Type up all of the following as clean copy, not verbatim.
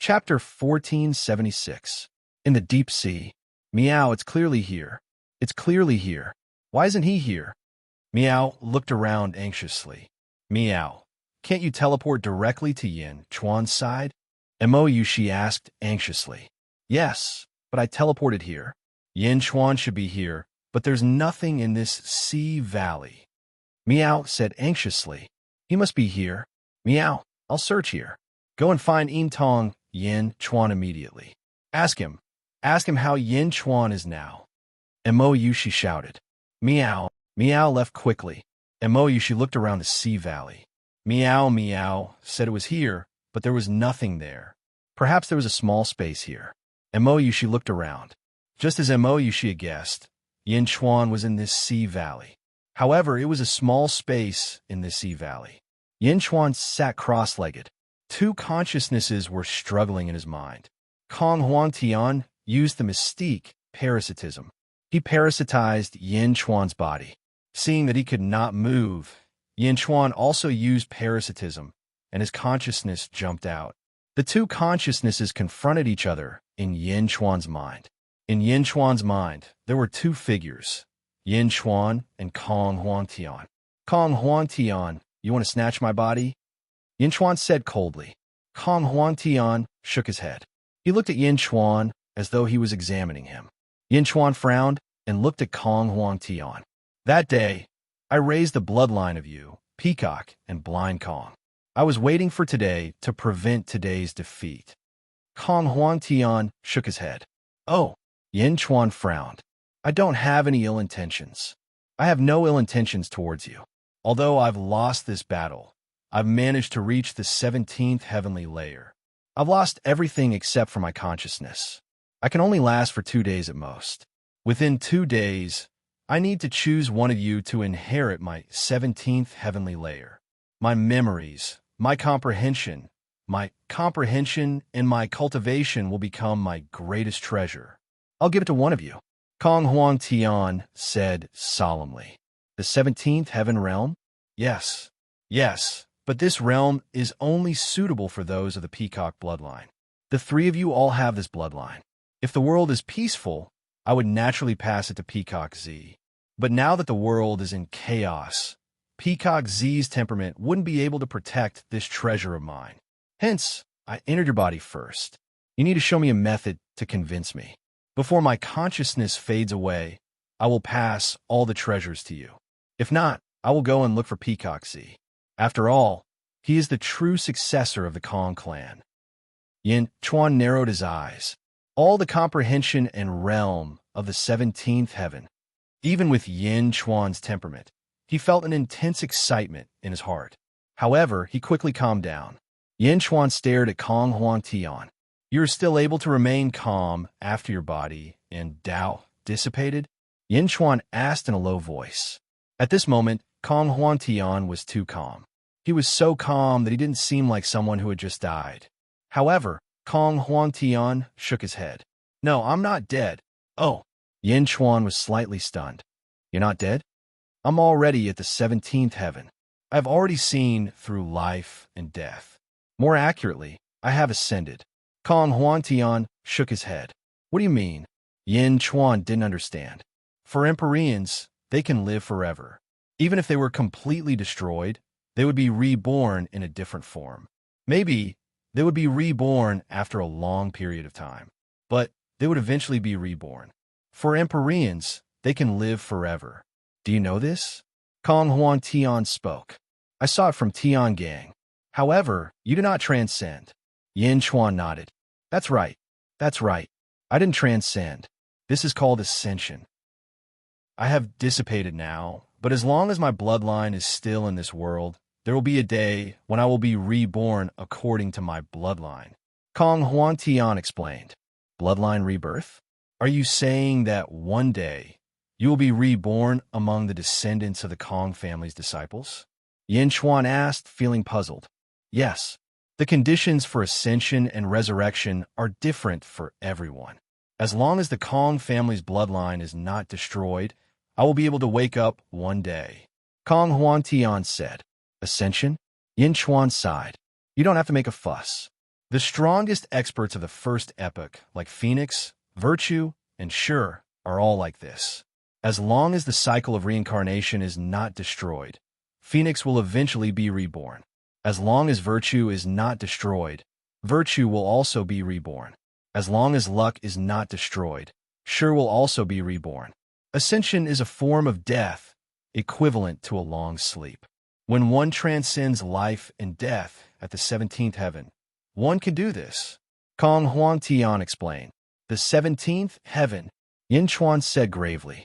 Chapter 1476. In the deep sea. Meow, it's clearly here. It's clearly here. Why isn't he here? Meow looked around anxiously. Meow, can't you teleport directly to Yin Chuan's side? Mo, she asked anxiously. Yes, but I teleported here. Yin Chuan should be here, but there's nothing in this sea valley. Meow said anxiously. He must be here. Meow, I'll search here. Go and find Tong Yin Chuan immediately. Ask him how Yin Chuan is now. Mo, she shouted. Meow. Meow left quickly. Mo, she looked around the sea valley. Meow said it was here, but there was nothing there. Perhaps there was a small space here. Mo, she looked around. Just as Mo, she had guessed, Yin Chuan was in this sea valley. However, it was a small space in this sea valley. Yin Chuan sat cross-legged. Two consciousnesses were struggling in his mind. Kong Huangtian used the mystique parasitism. He parasitized Yin Chuan's body. Seeing that he could not move, Yin Chuan also used parasitism, and his consciousness jumped out. The two consciousnesses confronted each other in Yin Chuan's mind. In Yin Chuan's mind, there were two figures, Yin Chuan and Kong Huangtian. Kong Huangtian, you want to snatch my body? Yin Chuan said coldly. Kong Huangtian shook his head. He looked at Yin Chuan as though he was examining him. Yin Chuan frowned and looked at Kong Huangtian. That day, I raised the bloodline of you, Peacock and Blind Kong. I was waiting for today to prevent today's defeat. Kong Huangtian shook his head. Oh, Yin Chuan frowned. I don't have any ill intentions. I have no ill intentions towards you. Although I've lost this battle, I've managed to reach the 17th heavenly layer. I've lost everything except for my consciousness. I can only last for 2 days at most. Within 2 days, I need to choose one of you to inherit my 17th heavenly layer. My memories, my comprehension and my cultivation will become my greatest treasure. I'll give it to one of you. Kong Huangtian said solemnly. The 17th heaven realm? Yes, but this realm is only suitable for those of the Peacock bloodline. The three of you all have this bloodline. If the world is peaceful, I would naturally pass it to Peacock Z. But now that the world is in chaos, Peacock Z's temperament wouldn't be able to protect this treasure of mine. Hence, I entered your body first. You need to show me a method to convince me. Before my consciousness fades away, I will pass all the treasures to you. If not, I will go and look for Peacock Z. After all, he is the true successor of the Kong clan. Yin Chuan narrowed his eyes. All the comprehension and realm of the 17th heaven. Even with Yin Chuan's temperament, he felt an intense excitement in his heart. However, he quickly calmed down. Yin Chuan stared at Kong Huangtian. You are still able to remain calm after your body and Dao dissipated? Yin Chuan asked in a low voice. At this moment, Kong Huangtian was too calm. He was so calm that he didn't seem like someone who had just died. However, Kong Huangtian shook his head. No, I'm not dead. Oh, Yin Chuan was slightly stunned. You're not dead? I'm already at the 17th heaven. I've already seen through life and death. More accurately, I have ascended. Kong Huangtian shook his head. What do you mean? Yin Chuan didn't understand. For Empyreans, they can live forever. Even if they were completely destroyed, they would be reborn in a different form. Maybe they would be reborn after a long period of time, but they would eventually be reborn. For Empyreans, they can live forever. Do you know this? Kong Huangtian spoke. I saw it from Tian Gang. However, you do not transcend. Yin Chuan nodded. That's right. I didn't transcend. This is called ascension. I have dissipated now, but as long as my bloodline is still in this world, there will be a day when I will be reborn according to my bloodline. Kong Huangtian explained. Bloodline rebirth? Are you saying that one day you will be reborn among the descendants of the Kong family's disciples? Yin Chuan asked, feeling puzzled. Yes. The conditions for ascension and resurrection are different for everyone. As long as the Kong family's bloodline is not destroyed, I will be able to wake up one day. Kong Huangtian said. Ascension? Yin Chuan sighed. You don't have to make a fuss. The strongest experts of the first epoch, like Phoenix, Virtue, and Sure, are all like this. As long as the cycle of reincarnation is not destroyed, Phoenix will eventually be reborn. As long as Virtue is not destroyed, Virtue will also be reborn. As long as luck is not destroyed, Sure will also be reborn. Ascension is a form of death, equivalent to a long sleep. When one transcends life and death at the 17th heaven, one can do this. Kong Huang Tian explained. The 17th heaven, Yin Chuan said gravely.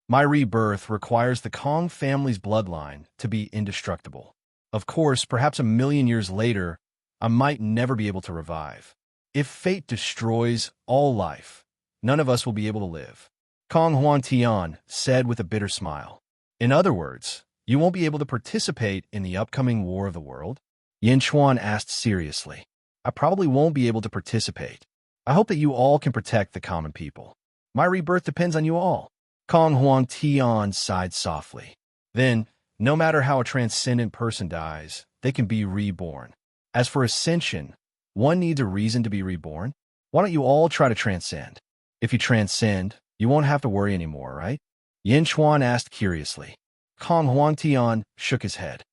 My rebirth requires the Kong family's bloodline to be indestructible. Of course, perhaps 1,000,000 years later, I might never be able to revive. If fate destroys all life, none of us will be able to live. Kong Huang Tian said with a bitter smile. In other words, you won't be able to participate in the upcoming War of the World? Yin Chuan asked seriously. I probably won't be able to participate. I hope that you all can protect the common people. My rebirth depends on you all. Kong Huang Tian sighed softly. Then, no matter how a transcendent person dies, they can be reborn. As for ascension, one needs a reason to be reborn. Why don't you all try to transcend? If you transcend, you won't have to worry anymore, right? Yin Chuan asked curiously. Kong Huang Tian shook his head.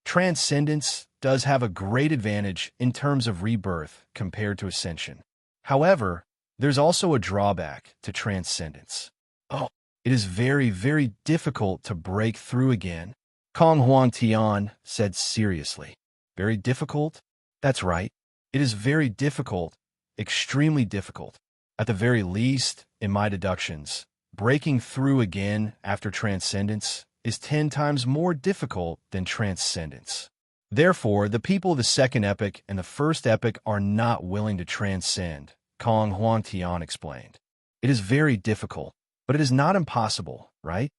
Transcendence does have a great advantage in terms of rebirth compared to ascension. However, there's also a drawback to transcendence. Oh, it is very, very difficult to break through again, Kong Huang Tian said seriously. Very difficult? That's right. It is very difficult, extremely difficult. At the very least, in my deductions, breaking through again after transcendence is 10 times more difficult than transcendence. Therefore, the people of the second epoch and the first epoch are not willing to transcend, Kong Huang Tian explained. It is very difficult, but it is not impossible, right?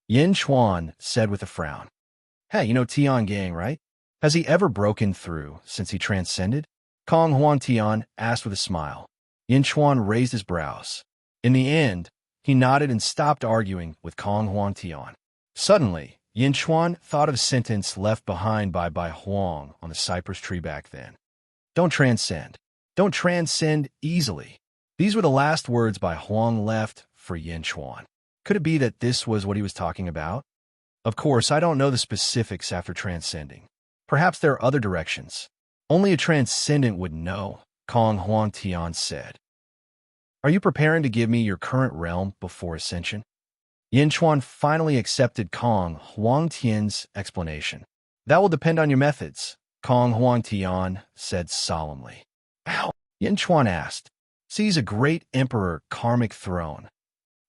Yin Chuan said with a frown. Hey, you know Tian Gang, right? Has he ever broken through since he transcended? Kong Huang Tian asked with a smile. Yin Chuan raised his brows. In the end, he nodded and stopped arguing with Kong Huang Tian. Suddenly, Yin Chuan thought of a sentence left behind by Huang on the cypress tree back then. Don't transcend. Don't transcend easily. These were the last words by Huang left for Yin Chuan. Could it be that this was what he was talking about? Of course, I don't know the specifics after transcending. Perhaps there are other directions. Only a transcendent would know, Kong Huang Tian said. Are you preparing to give me your current realm before ascension? Yin Chuan finally accepted Kong Huang Tian's explanation. That will depend on your methods, Kong Huang Tian said solemnly. Ow, Yin Chuan asked. Seize a great emperor karmic throne.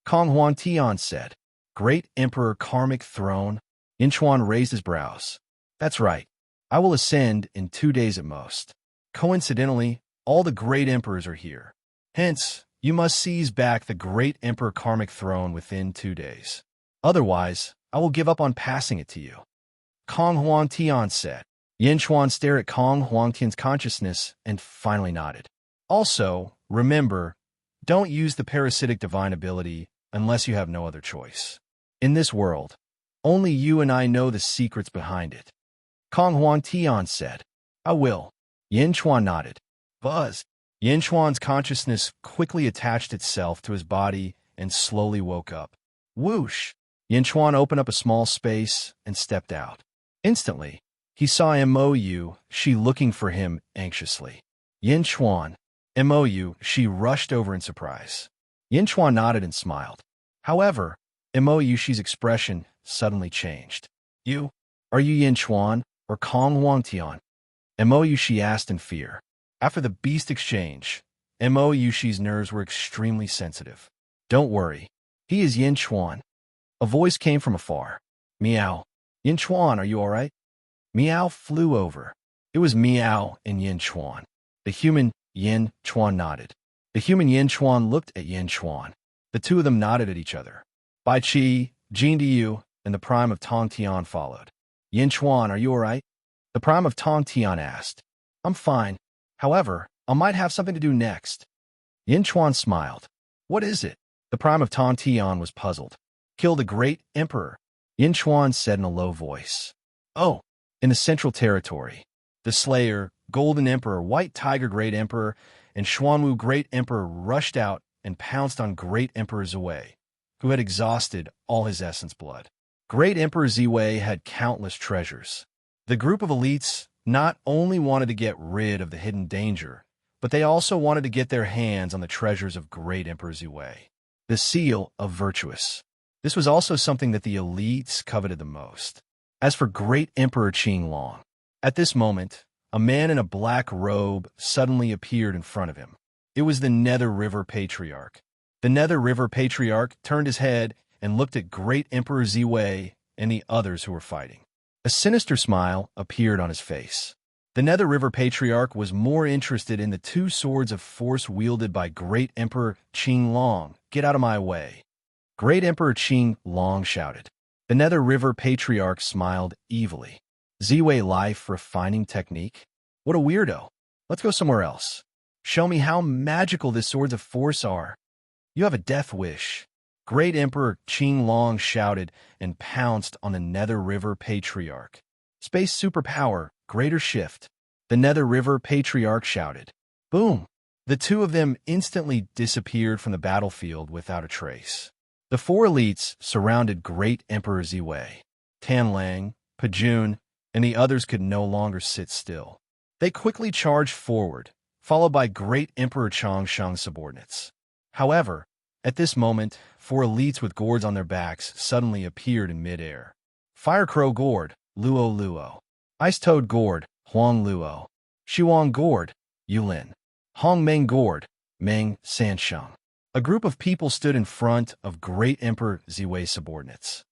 Kong Huang Tian said. Great emperor karmic throne? Yin Chuan raised his brows. That's right. I will ascend in 2 days at most. Coincidentally, all the great emperors are here. Hence, you must seize back the great emperor karmic throne within 2 days. Otherwise, I will give up on passing it to you. Kong Huang Tian said. Yin Chuan stared at Kong Huang Tian's consciousness and finally nodded. Also, remember, don't use the parasitic divine ability unless you have no other choice. In this world, only you and I know the secrets behind it. Kong Huang Tian said. I will. Yin Chuan nodded. Buzz. Yin Chuan's consciousness quickly attached itself to his body and slowly woke up. Whoosh! Yin Chuan opened up a small space and stepped out. Instantly, he saw Mou, she looking for him anxiously. Yin Chuan. Mou, she rushed over in surprise. Yin Chuan nodded and smiled. However, Mou, she's expression suddenly changed. You? Are you Yin Chuan or Kong Huang Tian? Mou, she asked in fear. After the beast exchange, Mou, she's nerves were extremely sensitive. Don't worry. He is Yin Chuan. A voice came from afar. Meow. Yin Chuan, are you all right? Meow flew over. It was Meow and Yin Chuan. The human Yin Chuan nodded. The human Yin Chuan looked at Yin Chuan. The two of them nodded at each other. Bai Qi, Jin Diyu, and the prime of Tong Tian followed. Yin Chuan, are you all right? The prime of Tong Tian asked. I'm fine. However, I might have something to do next. Yin Chuan smiled. What is it? The prime of Tong Tian was puzzled. Kill the great emperor, Yin Chuan said in a low voice. Oh, in the Central Territory. The slayer, Golden Emperor, White Tiger Great Emperor, and Xuanwu Great Emperor rushed out and pounced on Great Emperor Ziwei, who had exhausted all his essence blood. Great Emperor Ziwei had countless treasures. The group of elites not only wanted to get rid of the hidden danger, but they also wanted to get their hands on the treasures of Great Emperor Ziwei, the seal of virtuous. This was also something that the elites coveted the most. As for Great Emperor Qinglong, at this moment, a man in a black robe suddenly appeared in front of him. It was the Nether River Patriarch. The Nether River Patriarch turned his head and looked at Great Emperor Ziwei and the others who were fighting. A sinister smile appeared on his face. The Nether River Patriarch was more interested in the two swords of force wielded by Great Emperor Qinglong. Get out of my way. Great Emperor Qinglong shouted. The Nether River Patriarch smiled evilly. Ziwei life refining technique? What a weirdo. Let's go somewhere else. Show me how magical the swords of force are. You have a death wish. Great Emperor Qinglong shouted and pounced on the Nether River Patriarch. Space superpower, greater shift. The Nether River Patriarch shouted. Boom! The two of them instantly disappeared from the battlefield without a trace. The four elites surrounded Great Emperor Ziwei. Tanlang, Pajun, and the others could no longer sit still. They quickly charged forward, followed by Great Emperor Changsheng's subordinates. However, at this moment, four elites with gourds on their backs suddenly appeared in midair. Fire Crow Gourd, Luo Luo. Ice Toad Gourd, Huang Luo. Shuang Gourd, Yulin. Hong Meng Gourd, Meng Sansheng. A group of people stood in front of Great Emperor Ziwei's subordinates.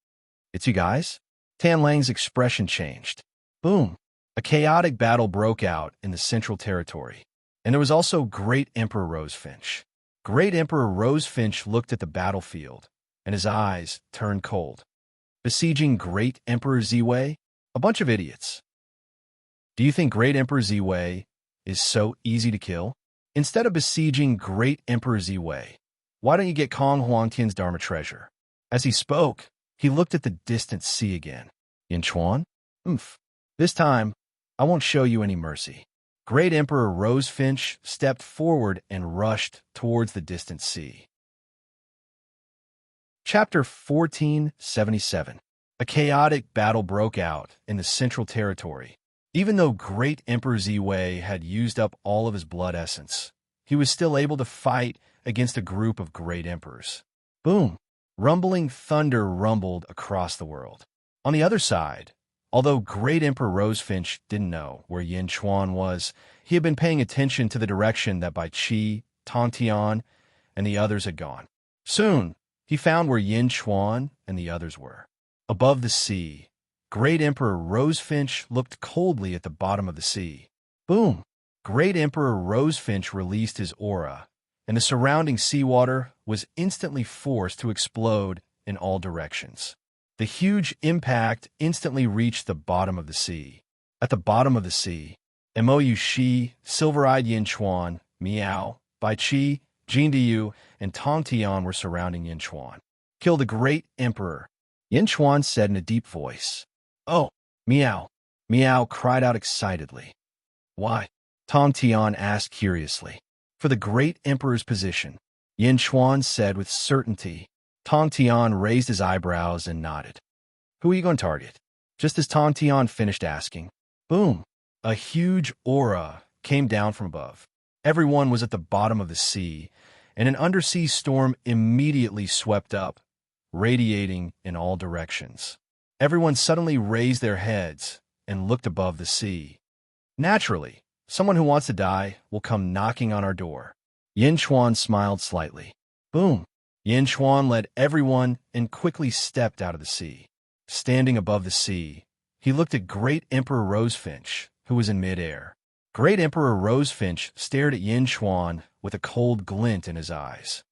It's you guys? Tanlang's expression changed. Boom! A chaotic battle broke out in the Central Territory, and there was also Great Emperor Rosefinch. Great Emperor Rosefinch looked at the battlefield, and his eyes turned cold. Besieging Great Emperor Ziwei? A bunch of idiots. Do you think Great Emperor Ziwei is so easy to kill? Instead of besieging Great Emperor Ziwei, why don't you get Kong Huangtian's Dharma treasure? As he spoke, he looked at the distant sea again. Yinchuan? This time, I won't show you any mercy. Great Emperor Rosefinch stepped forward and rushed towards the distant sea. Chapter 1477. A chaotic battle broke out in the Central Territory. Even though Great Emperor Ziwei had used up all of his blood essence, he was still able to fight against a group of great emperors. Boom! Rumbling thunder rumbled across the world. On the other side, although Great Emperor Rosefinch didn't know where Yin Chuan was, he had been paying attention to the direction that Bai Qi, Tongtian, and the others had gone. Soon, he found where Yin Chuan and the others were. Above the sea, Great Emperor Rosefinch looked coldly at the bottom of the sea. Boom! Great Emperor Rosefinch released his aura, and the surrounding seawater was instantly forced to explode in all directions. The huge impact instantly reached the bottom of the sea. At the bottom of the sea, Mou Shi, Silver-Eyed Yin Chuan, Miao, Bai Qi, Jin Diyu, and Tong Tian were surrounding Yin Chuan. Kill the Great Emperor, Yin Chuan said in a deep voice. Oh, Miao! Miao cried out excitedly. Why? Tong Tian asked curiously. For the Great Emperor's position, Yin Chuan said with certainty. Tong Tian raised his eyebrows and nodded. Who are you going to target? Just as Tong Tian finished asking, boom! A huge aura came down from above. Everyone was at the bottom of the sea, and an undersea storm immediately swept up, radiating in all directions. Everyone suddenly raised their heads and looked above the sea. Naturally, someone who wants to die will come knocking on our door. Yin Chuan smiled slightly. Boom! Yin Chuan led everyone and quickly stepped out of the sea. Standing above the sea, he looked at Great Emperor Rosefinch, who was in midair. Great Emperor Rosefinch stared at Yin Chuan with a cold glint in his eyes.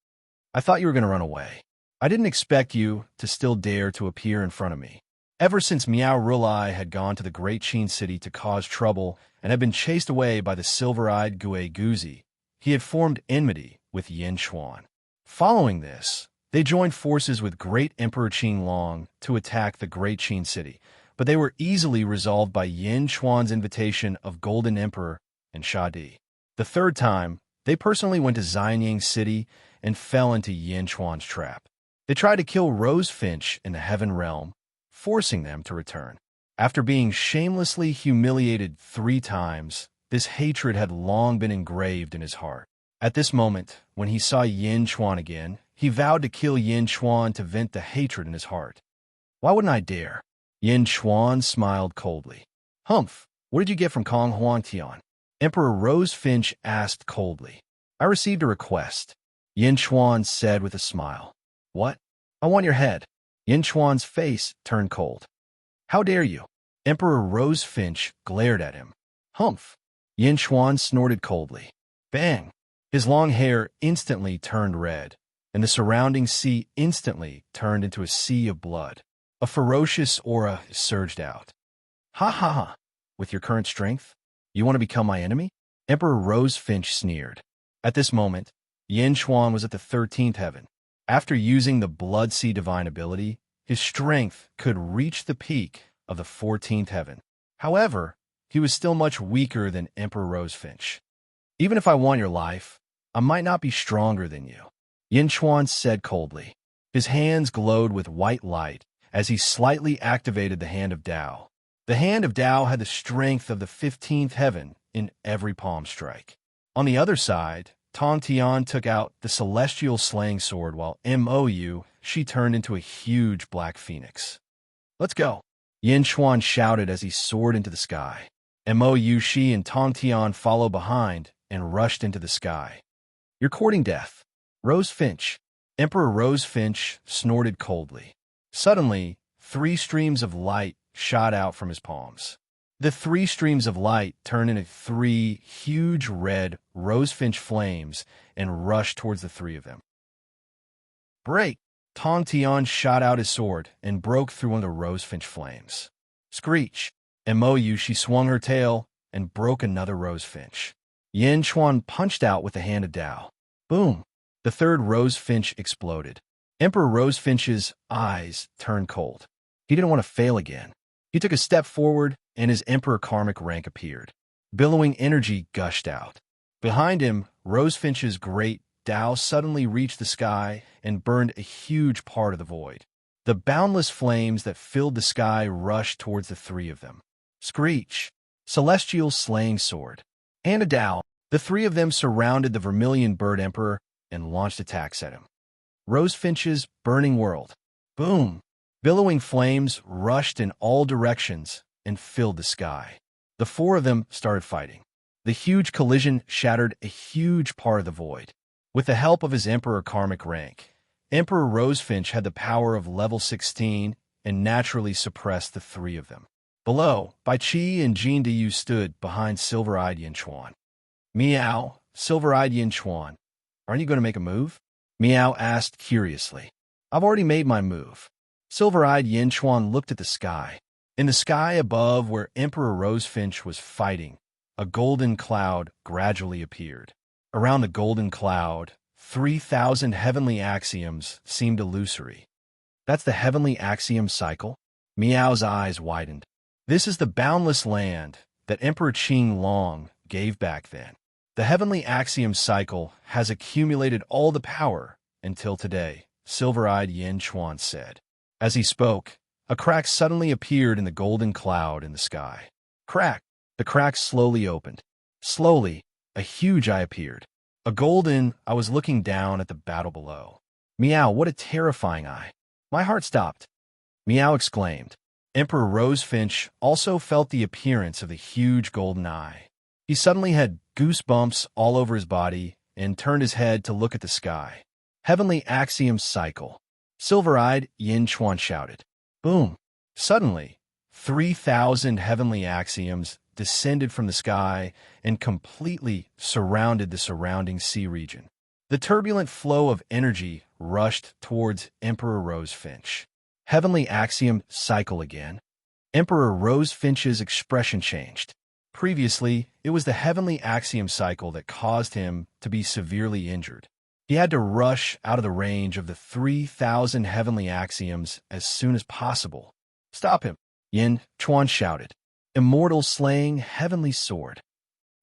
I thought you were going to run away. I didn't expect you to still dare to appear in front of me. Ever since Miao Rulai had gone to the Great Qin city to cause trouble and had been chased away by the silver-eyed Gue Guzi, he had formed enmity with Yin Chuan. Following this, they joined forces with Great Emperor Qinglong to attack the Great Qin city, but they were easily resolved by Yin Chuan's invitation of Golden Emperor and Shadi. The third time, they personally went to Xianyang City and fell into Yin Chuan's trap. They tried to kill Rose Finch in the Heaven Realm, forcing them to return. After being shamelessly humiliated 3 times, this hatred had long been engraved in his heart. At this moment, when he saw Yin Chuan again, he vowed to kill Yin Chuan to vent the hatred in his heart. Why wouldn't I dare? Yin Chuan smiled coldly. Humph, what did you get from Kong Huangtian? Emperor Rose Finch asked coldly. I received a request, Yin Chuan said with a smile. What? I want your head. Yin Chuan's face turned cold. How dare you? Emperor Rose Finch glared at him. Humph. Yin Chuan snorted coldly. Bang! His long hair instantly turned red, and the surrounding sea instantly turned into a sea of blood. A ferocious aura surged out. Ha ha ha! With your current strength, you want to become my enemy? Emperor Rose Finch sneered. At this moment, Yin Chuan was at the 13th heaven. After using the Blood Sea Divine ability, his strength could reach the peak of the 14th heaven. However, he was still much weaker than Emperor Rose Finch. Even if I want your life, I might not be stronger than you, Yin Chuan said coldly. His hands glowed with white light as he slightly activated the Hand of Tao. The Hand of Tao had the strength of the 15th heaven in every palm strike. On the other side, Tong Tian took out the celestial slaying sword while she turned into a huge black phoenix. Let's go, Yin Chuan shouted as he soared into the sky. She and Tong Tian followed behind and rushed into the sky. You're courting death. Rose Finch. Emperor Rose Finch snorted coldly. Suddenly, 3 streams of light shot out from his palms. The 3 streams of light turned into 3 huge red Rose Finch flames and rushed towards the 3 of them. Break! Tong Tian shot out his sword and broke through one of the Rose Finch flames. Screech! She swung her tail and broke another Rose Finch. Yin Chuan punched out with the Hand of Tao. Boom! The 3rd Rose Finch exploded. Emperor Rose Finch's eyes turned cold. He didn't want to fail again. He took a step forward, and his Emperor Karmic rank appeared. Billowing energy gushed out. Behind him, Rose Finch's great Tao suddenly reached the sky and burned a huge part of the void. The boundless flames that filled the sky rushed towards the 3 of them. Screech! Celestial slaying sword. Hand of Tao. The 3 of them surrounded the Vermilion Bird Emperor and launched attacks at him. Rose Finch's burning world. Boom! Billowing flames rushed in all directions and filled the sky. The 4 of them started fighting. The huge collision shattered a huge part of the void. With the help of his Emperor Karmic rank, Emperor Rose Finch had the power of level 16 and naturally suppressed the 3 of them. Below, Bai Qi and Jin Diyu stood behind Silver-Eyed Yin Chuan. Meow, Silver-Eyed Yin Chuan, aren't you going to make a move? Meow asked curiously. I've already made my move. Silver-Eyed Yin Chuan looked at the sky. In the sky above where Emperor Rose Finch was fighting, a golden cloud gradually appeared. Around the golden cloud, 3,000 heavenly axioms seemed illusory. That's the heavenly axiom cycle? Meow's eyes widened. This is the boundless land that Emperor Qing Long gave back then. The heavenly axiom cycle has accumulated all the power until today, Silver-Eyed Yin Chuan said. As he spoke, a crack suddenly appeared in the golden cloud in the sky. Crack! The crack slowly opened. Slowly, a huge eye appeared. I was looking down at the battle below. Meow, what a terrifying eye. My heart stopped. Meow exclaimed. Emperor Rose Finch also felt the appearance of the huge golden eye. He suddenly had goosebumps all over his body and turned his head to look at the sky. Heavenly axiom cycle. Silver-Eyed Yin Chuan shouted. Boom! Suddenly, 3,000 heavenly axioms descended from the sky and completely surrounded the surrounding sea region. The turbulent flow of energy rushed towards Emperor Rose Finch. Heavenly axiom cycle again. Emperor Rose Finch's expression changed. Previously, it was the heavenly axiom cycle that caused him to be severely injured. He had to rush out of the range of the 3,000 heavenly axioms as soon as possible. Stop him! Yin Chuan shouted. Immortal slaying heavenly sword.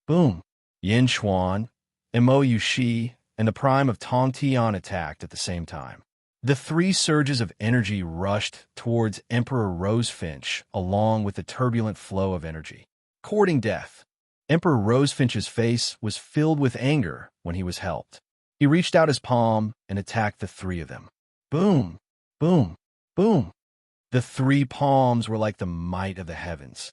Boom! Yin Chuan, Mo Yushi, and the prime of Tong Tian attacked at the same time. The three surges of energy rushed towards Emperor Rosefinch along with the turbulent flow of energy. Courting death. Emperor Rosefinch's face was filled with anger when he was helped. He reached out his palm and attacked the three of them. Boom! Boom! Boom! The three palms were like the might of the heavens.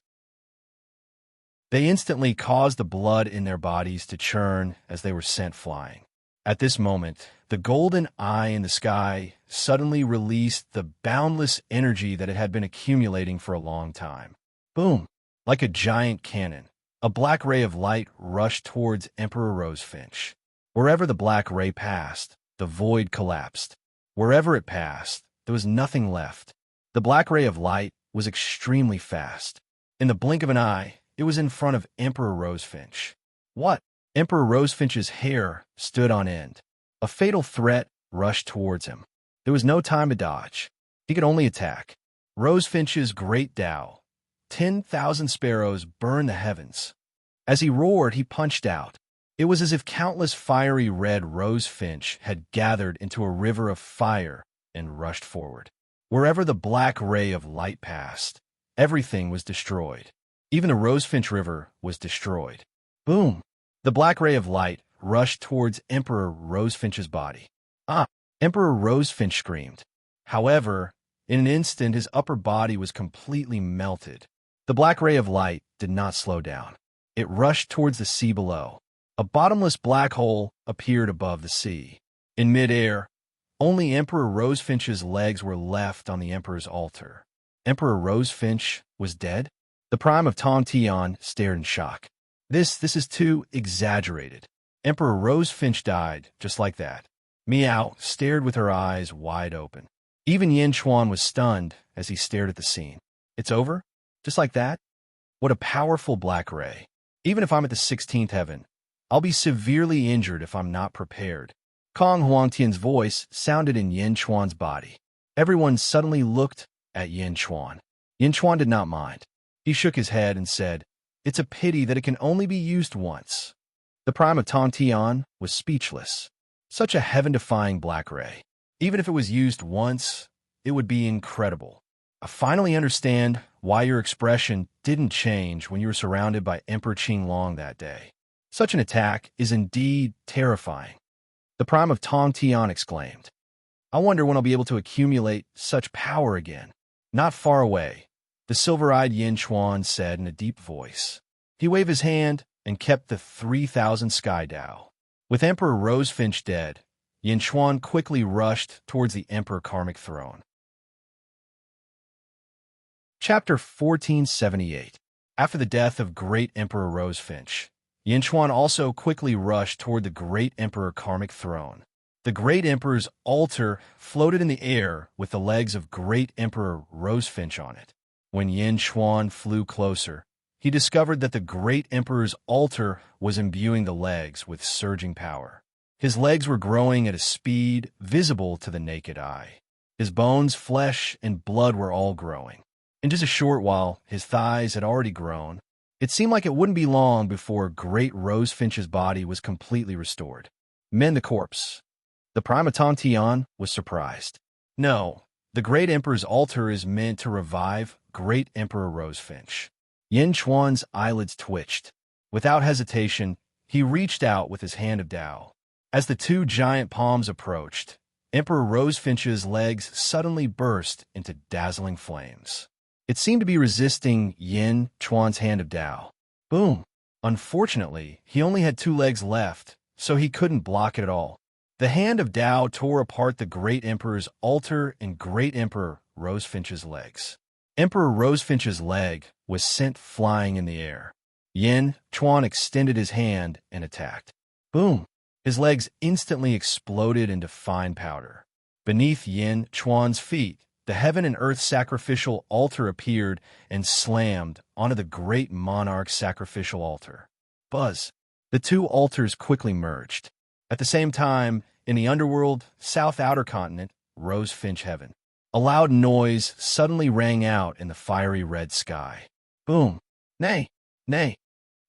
They instantly caused the blood in their bodies to churn as they were sent flying. At this moment, the golden eye in the sky suddenly released the boundless energy that it had been accumulating for a long time. Boom! Like a giant cannon, a black ray of light rushed towards Emperor Rosefinch. Wherever the black ray passed, the void collapsed. Wherever it passed, there was nothing left. The black ray of light was extremely fast. In the blink of an eye, it was in front of Emperor Rosefinch. What? Emperor Rosefinch's hair stood on end. A fatal threat rushed towards him. There was no time to dodge. He could only attack. Rosefinch's great Tao. 10,000 sparrows burned the heavens. As he roared, he punched out. It was as if countless fiery red rosefinch had gathered into a river of fire and rushed forward. Wherever the black ray of light passed, everything was destroyed. Even the Rosefinch River was destroyed. Boom! The black ray of light rushed towards Emperor Rosefinch's body. Ah! Emperor Rosefinch screamed. However, in an instant his upper body was completely melted. The black ray of light did not slow down. It rushed towards the sea below. A bottomless black hole appeared above the sea. In midair, only Emperor Rosefinch's legs were left on the Emperor's altar. Emperor Rosefinch was dead? The prime of Tong Tian stared in shock. This is too exaggerated. Emperor Rosefinch died just like that. Miao stared with her eyes wide open. Even Yin Chuan was stunned as he stared at the scene. It's over? Just like that? What a powerful black ray. Even if I'm at the 16th heaven, I'll be severely injured if I'm not prepared. Kong Huangtian's voice sounded in Yin Chuan's body. Everyone suddenly looked at Yin Chuan. Yin Chuan did not mind. He shook his head and said, "It's a pity that it can only be used once." The prime of Tong Tian was speechless. Such a heaven-defying black ray. Even if it was used once, it would be incredible. I finally understand why your expression didn't change when you were surrounded by Emperor Qinglong that day. Such an attack is indeed terrifying. The prime of Tong Tian exclaimed. I wonder when I'll be able to accumulate such power again. Not far away, the silver-eyed Yin Chuan said in a deep voice. He waved his hand and kept the 3,000 sky Dao. With Emperor Rosefinch dead, Yin Chuan quickly rushed towards the Emperor Karmic throne. Chapter 1478. After the death of Great Emperor Rosefinch, Yin Chuan also quickly rushed toward the Great Emperor Karmic throne. The Great Emperor's altar floated in the air with the legs of Great Emperor Rosefinch on it. When Yin Chuan flew closer, he discovered that the Great Emperor's altar was imbuing the legs with surging power. His legs were growing at a speed visible to the naked eye. His bones, flesh, and blood were all growing. In just a short while, his thighs had already grown. It seemed like it wouldn't be long before Great Rosefinch's body was completely restored. Mend the corpse. The prime of Tong Tian was surprised. No, the Great Emperor's altar is meant to revive Great Emperor Rosefinch. Yin Chuan's eyelids twitched. Without hesitation, he reached out with his hand of Dao. As the two giant palms approached, Emperor Rosefinch's legs suddenly burst into dazzling flames. It seemed to be resisting Yin Chuan's hand of Dao. Boom! Unfortunately, he only had 2 legs left, so he couldn't block it at all. The hand of Dao tore apart the Great Emperor's altar and Great Emperor Rosefinch's legs. Emperor Rosefinch's leg was sent flying in the air. Yin Chuan extended his hand and attacked. Boom! His legs instantly exploded into fine powder. Beneath Yin Chuan's feet, the heaven and earth sacrificial altar appeared and slammed onto the great monarch's sacrificial altar. Buzz! The 2 altars quickly merged. At the same time, in the underworld, South Outer Continent, Rosefinch Heaven, a loud noise suddenly rang out in the fiery red sky. Boom! Nay! Nay!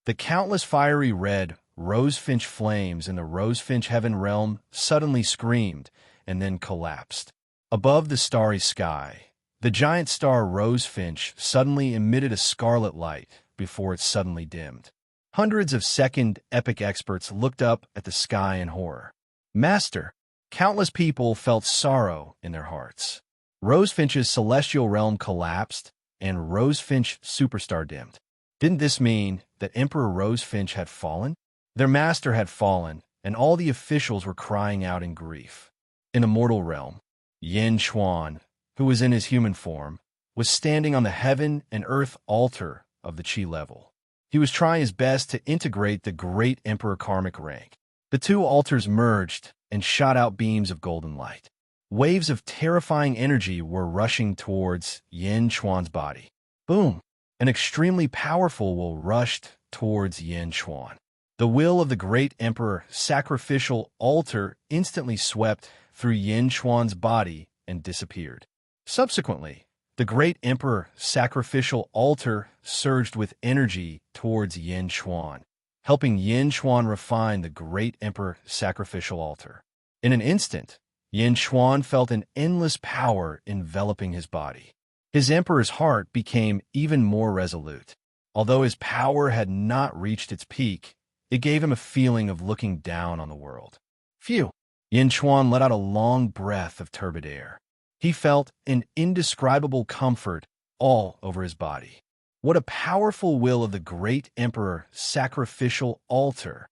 The countless fiery red rosefinch flames in the rosefinch heaven realm suddenly screamed and then collapsed. Above the starry sky, the giant star rosefinch suddenly emitted a scarlet light before it suddenly dimmed. Hundreds of second epic experts looked up at the sky in horror. Master, countless people felt sorrow in their hearts. Rosefinch's celestial realm collapsed, and Rosefinch superstar dimmed. Didn't this mean that Emperor Rosefinch had fallen? Their master had fallen, and all the officials were crying out in grief. In the mortal realm, Yin Chuan, who was in his human form, was standing on the heaven and earth altar of the Qi level. He was trying his best to integrate the great Emperor karmic rank. The two altars merged and shot out beams of golden light. Waves of terrifying energy were rushing towards Yin Chuan's body. Boom! An extremely powerful will rushed towards Yin Chuan. The will of the great Emperor sacrificial altar instantly swept through Yin Chuan's body and disappeared. Subsequently, the great Emperor sacrificial altar surged with energy towards Yin Chuan, helping Yin Chuan refine the great Emperor sacrificial altar. In an instant, Yin Chuan felt an endless power enveloping his body. His emperor's heart became even more resolute. Although his power had not reached its peak, it gave him a feeling of looking down on the world. Phew! Yin Chuan let out a long breath of turbid air. He felt an indescribable comfort all over his body. What a powerful will of the great emperor sacrificial altar!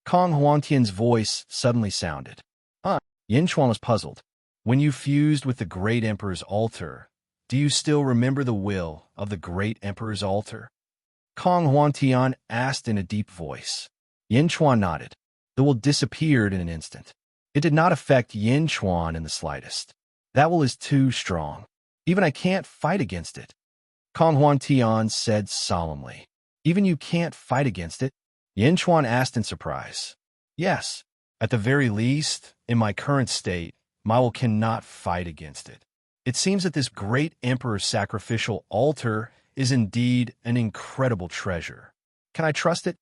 Kong Huantian's voice suddenly sounded. Yin Chuan was puzzled. When you fused with the great emperor's altar, do you still remember the will of the great emperor's altar? Kong Huantian asked in a deep voice. Yin Chuan nodded. The will disappeared in an instant. It did not affect Yin Chuan in the slightest. That will is too strong. Even I can't fight against it. Kong Huantian said solemnly. Even you can't fight against it? Yin Chuan asked in surprise. Yes. At the very least, in my current state, my will cannot fight against it. It seems that this great emperor's sacrificial altar is indeed an incredible treasure. Can I trust it?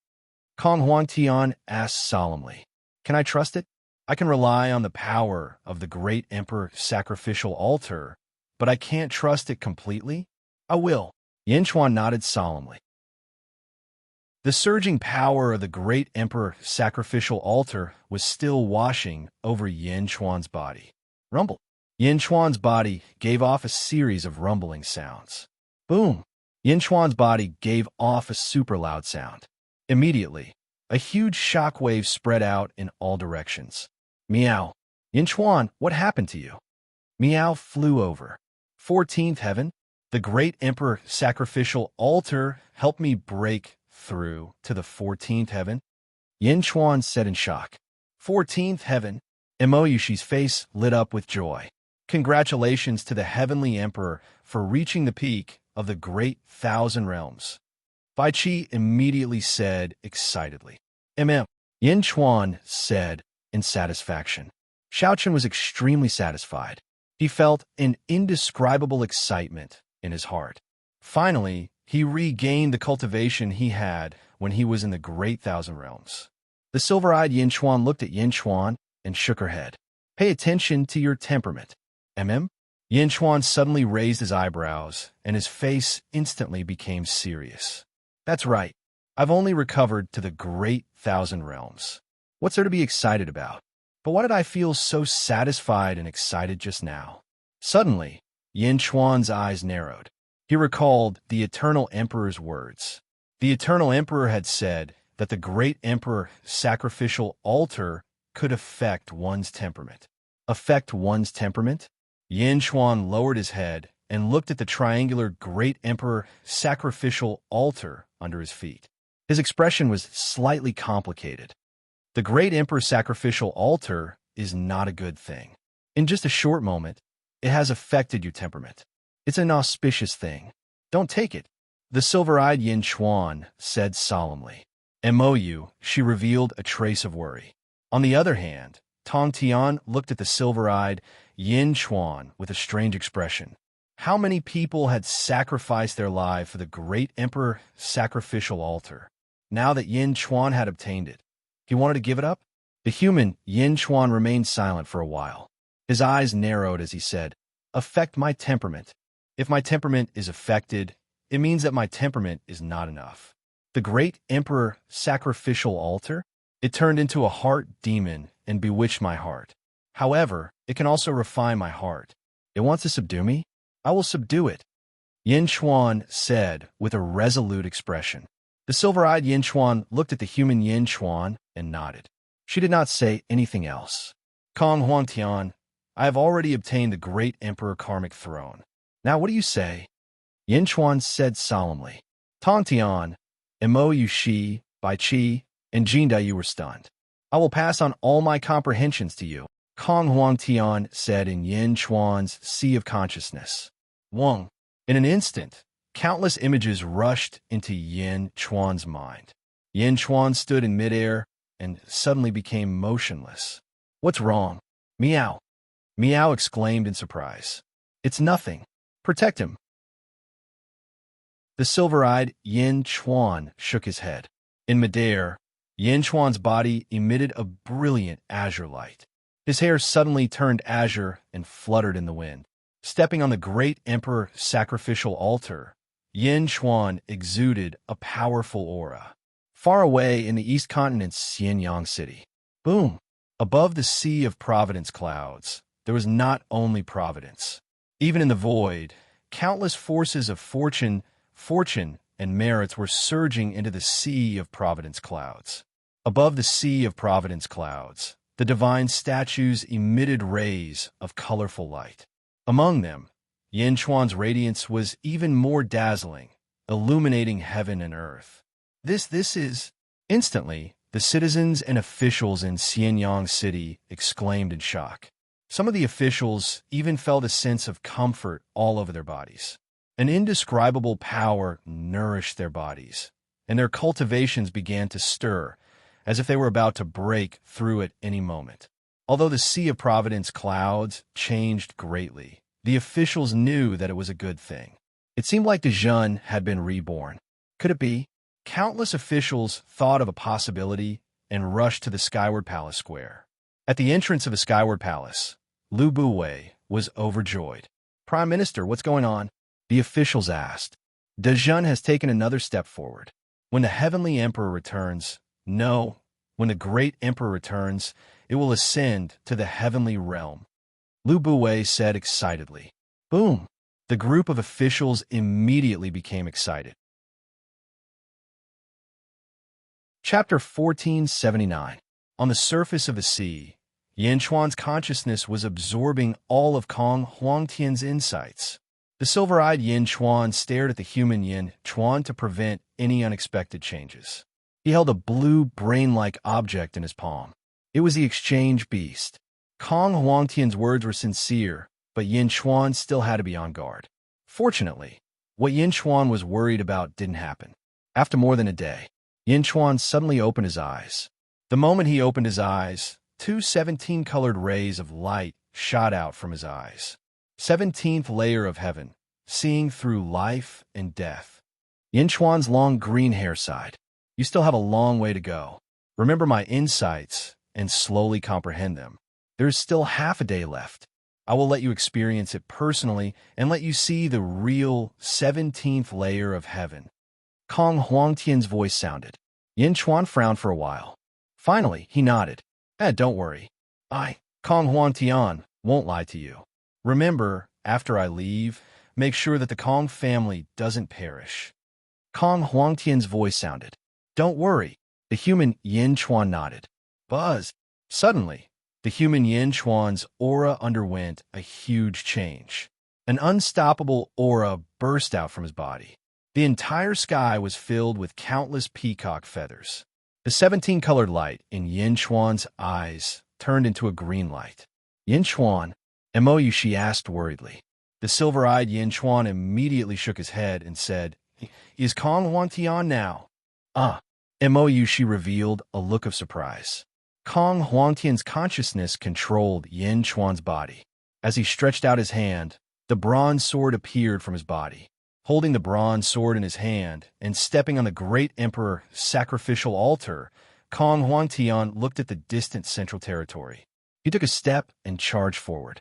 Kong Huantian asked solemnly. Can I trust it? I can rely on the power of the great emperor sacrificial altar, but I can't trust it completely? I will. Yin Chuan nodded solemnly. The surging power of the great emperor sacrificial altar was still washing over Yin Chuan's body. Rumble. Yin Chuan's body gave off a series of rumbling sounds. Boom! Yin Chuan's body gave off a super loud sound. Immediately, a huge shockwave spread out in all directions. Meow. Yin Chuan, what happened to you? Meow flew over. 14th heaven, the great emperor sacrificial altar helped me break through to the 14th heaven. Yin Chuan said in shock. 14th heaven. Emoyushi's face lit up with joy. Congratulations to the heavenly emperor for reaching the peak of the great thousand realms. Bai Qi immediately said excitedly. Yin Chuan said in satisfaction. Xiaochen was extremely satisfied. He felt an indescribable excitement in his heart. Finally, he regained the cultivation he had when he was in the great thousand realms. The silver-eyed Yin Chuan looked at Yin Chuan and shook her head. Pay attention to your temperament. Yin Chuan suddenly raised his eyebrows, and his face instantly became serious. That's right. I've only recovered to the great thousand realms. What's there to be excited about? But why did I feel so satisfied and excited just now? Suddenly, Yin Chuan's eyes narrowed. He recalled the Eternal Emperor's words. The Eternal Emperor had said that the great emperor sacrificial altar could affect one's temperament. Affect one's temperament? Yin Chuan lowered his head and looked at the triangular great emperor sacrificial altar under his feet. His expression was slightly complicated. The great emperor sacrificial altar is not a good thing. In just a short moment, it has affected your temperament. It's an auspicious thing. Don't take it. The silver-eyed Yin Chuan said solemnly. She revealed a trace of worry. On the other hand, Tong Tian looked at the silver-eyed Yin Chuan with a strange expression. How many people had sacrificed their life for the great emperor sacrificial altar? now that Yin Chuan had obtained it. He wanted to give it up? The human Yin Chuan remained silent for a while. His eyes narrowed as he said, "Affect my temperament. If my temperament is affected, it means that my temperament is not enough." The great emperor sacrificial altar? It turned into a heart demon and bewitched my heart. However, it can also refine my heart. It wants to subdue me? I will subdue it. Yin Chuan said with a resolute expression. The silver-eyed Yin Chuan looked at the human Yin Chuan and nodded. She did not say anything else. Kong Huangtian, I have already obtained the great emperor karmic throne. Now what do you say? Yin Chuan said solemnly. Tongtian, Mo Yu Shi, Bai Qi, and Jinda you were stunned. I will pass on all my comprehensions to you, Kong Huangtian said in Yin Chuan's sea of consciousness. Wang. In an instant, countless images rushed into Yin Chuan's mind. Yin Chuan stood in midair and suddenly became motionless. What's wrong? Meow. Meow exclaimed in surprise. It's nothing. Protect him. The silver-eyed Yin Chuan shook his head. In midair, Yin Chuan's body emitted a brilliant azure light. His hair suddenly turned azure and fluttered in the wind. Stepping on the great emperor sacrificial altar, Yin Chuan exuded a powerful aura. Far away in the east continent's Xianyang city. Boom! Above the sea of providence clouds, there was not only providence. Even in the void, countless forces of fortune, and merits were surging into the sea of providence clouds. Above the sea of providence clouds, the divine statues emitted rays of colorful light. Among them, Yin Chuan's radiance was even more dazzling, illuminating heaven and earth. This is... Instantly, the citizens and officials in Xianyang City exclaimed in shock. Some of the officials even felt a sense of comfort all over their bodies. An indescribable power nourished their bodies, and their cultivations began to stir, as if they were about to break through at any moment. Although the Sea of Providence clouds changed greatly, the officials knew that it was a good thing. It seemed like the Zhun had been reborn. Could it be? Countless officials thought of a possibility and rushed to the Skyward Palace Square. At the entrance of the Skyward Palace, Lu Buwei was overjoyed. Prime Minister, what's going on? The officials asked. De Zhun has taken another step forward. When the Heavenly Emperor returns, no, when the Great Emperor returns, it will ascend to the heavenly realm. Lu Buwei said excitedly. Boom! The group of officials immediately became excited. Chapter 1479. On the surface of the sea, Yin Chuan's consciousness was absorbing all of Kong Huangtian's insights. The silver-eyed Yin Chuan stared at the human Yin Chuan to prevent any unexpected changes. He held a blue, brain-like object in his palm. It was the exchange beast. Kong Huangtian's words were sincere, but Yin Chuan still had to be on guard. Fortunately, what Yin Chuan was worried about didn't happen. After more than a day, Yin Chuan suddenly opened his eyes. The moment he opened his eyes, two 17-colored rays of light shot out from his eyes. 17th layer of heaven, seeing through life and death. Yin Chuan's long green hair sighed. You still have a long way to go. Remember my insights and slowly comprehend them. There is still half a day left. I will let you experience it personally and let you see the real 17th layer of heaven. Kong Huangtian's voice sounded. Yin Chuan frowned for a while. Finally, he nodded. Don't worry. Kong Huangtian, won't lie to you. Remember, after I leave, make sure that the Kong family doesn't perish. Kong Huangtian's voice sounded. Don't worry. The human Yin Chuan nodded. Buzz. Suddenly, the human Yin Chuan's aura underwent a huge change. An unstoppable aura burst out from his body. The entire sky was filled with countless peacock feathers. The 17-colored light in Yin Chuan's eyes turned into a green light. Yin Chuan, Mo Yu, she asked worriedly. The silver-eyed Yin Chuan immediately shook his head and said, Is Kong Huangtian now? Mo Yu, she revealed a look of surprise. Kong Huangtian's consciousness controlled Yin Chuan's body. As he stretched out his hand, the bronze sword appeared from his body. Holding the bronze sword in his hand and stepping on the great emperor's sacrificial altar, Kong Huangtian looked at the distant central territory. He took a step and charged forward.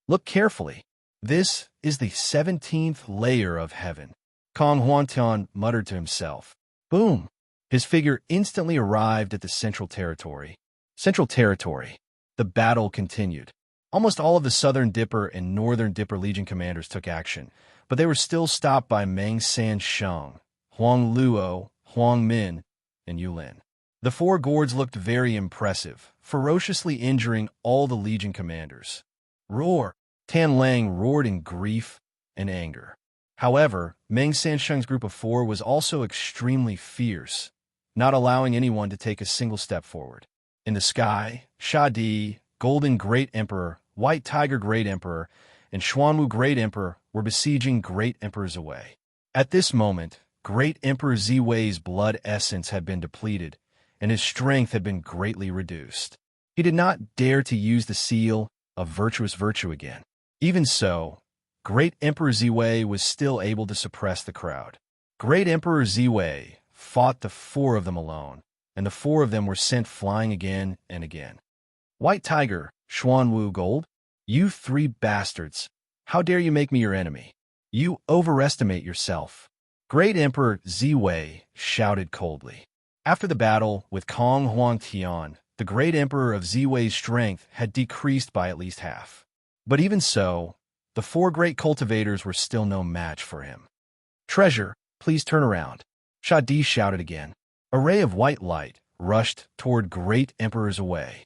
Look carefully. This is the 17th layer of heaven. Kong Huangtian muttered to himself. Boom! His figure instantly arrived at the central territory. Central territory. The battle continued. Almost all of the Southern Dipper and Northern Dipper Legion commanders took action, but they were still stopped by Meng Sansheng, Huang Luo, Huang Min, and Yulin. The four gourds looked very impressive, ferociously injuring all the Legion commanders. Roar! Tan Lang roared in grief and anger. However, Meng Sansheng's group of four was also extremely fierce, not allowing anyone to take a single step forward. In the sky, Shadi, Golden Great Emperor, White Tiger Great Emperor, and Xuanwu Great Emperor were besieging Great Emperor Ziwei. At this moment, Great Emperor Ziwei's blood essence had been depleted, and his strength had been greatly reduced. He did not dare to use the seal of virtuous virtue again. Even so, Great Emperor Ziwei was still able to suppress the crowd. Great Emperor Ziwei fought the four of them alone, and the four of them were sent flying again and again. White Tiger, Xuanwu Gold, you three bastards, how dare you make me your enemy? You overestimate yourself. Great Emperor Ziwei shouted coldly. After the battle with Kong Huangtian, the Great Emperor of Ziwei's strength had decreased by at least half. But even so, the four great cultivators were still no match for him. Treasure, please turn around. Shadi shouted again. A ray of white light rushed toward Great Emperor Ziwei.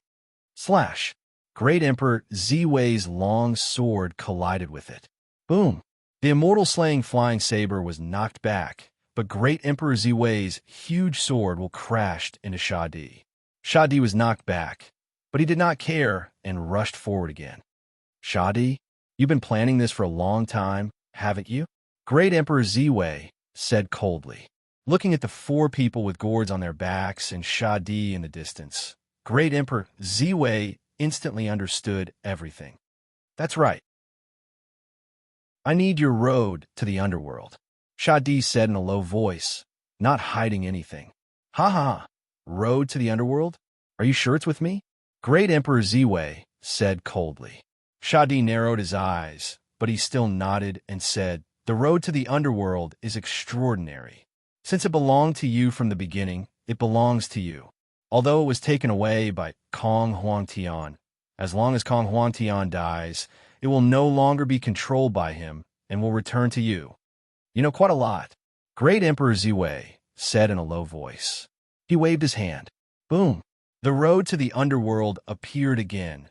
Slash! Great Emperor Ziwei's long sword collided with it. Boom! The immortal slaying flying saber was knocked back, but Great Emperor Ziwei's huge sword will crashed into Shadi. Shadi was knocked back, but he did not care and rushed forward again. Shadi, you've been planning this for a long time, haven't you? Great Emperor Ziwei said coldly. Looking at the four people with gourds on their backs and Shadi in the distance, Great Emperor Ziwei instantly understood everything. That's right. I need your road to the underworld, Shadi said in a low voice, not hiding anything. Ha ha, road to the underworld? Are you sure it's with me? Great Emperor Ziwei said coldly. Shadi narrowed his eyes, but he still nodded and said, the road to the underworld is extraordinary. Since it belonged to you from the beginning, it belongs to you. Although it was taken away by Kong Huangtian, as long as Kong Huangtian dies, it will no longer be controlled by him and will return to you. You know quite a lot. Great Emperor Ziwei said in a low voice. He waved his hand. Boom! The road to the underworld appeared again,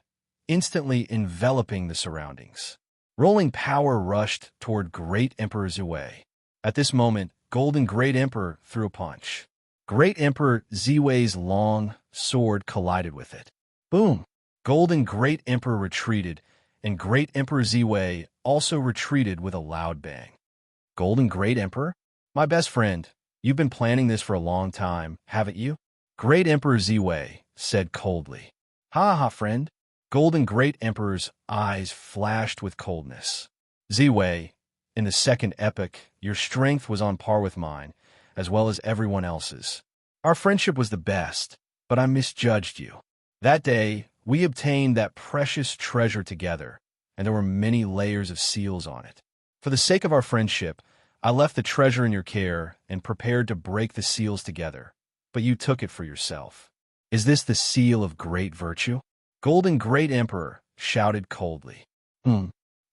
instantly enveloping the surroundings. Rolling power rushed toward Great Emperor Ziwei. At this moment, Golden Great Emperor threw a punch. Great Emperor Ziwei's long sword collided with it. Boom! Golden Great Emperor retreated, and Great Emperor Ziwei also retreated with a loud bang. Golden Great Emperor? My best friend, you've been planning this for a long time, haven't you? Great Emperor Ziwei said coldly. Ha ha, friend. Golden Great Emperor's eyes flashed with coldness. Ziwei, in the second epoch, your strength was on par with mine, as well as everyone else's. Our friendship was the best, but I misjudged you. That day, we obtained that precious treasure together, and there were many layers of seals on it. For the sake of our friendship, I left the treasure in your care and prepared to break the seals together, but you took it for yourself. Is this the seal of great virtue? Golden Great Emperor shouted coldly.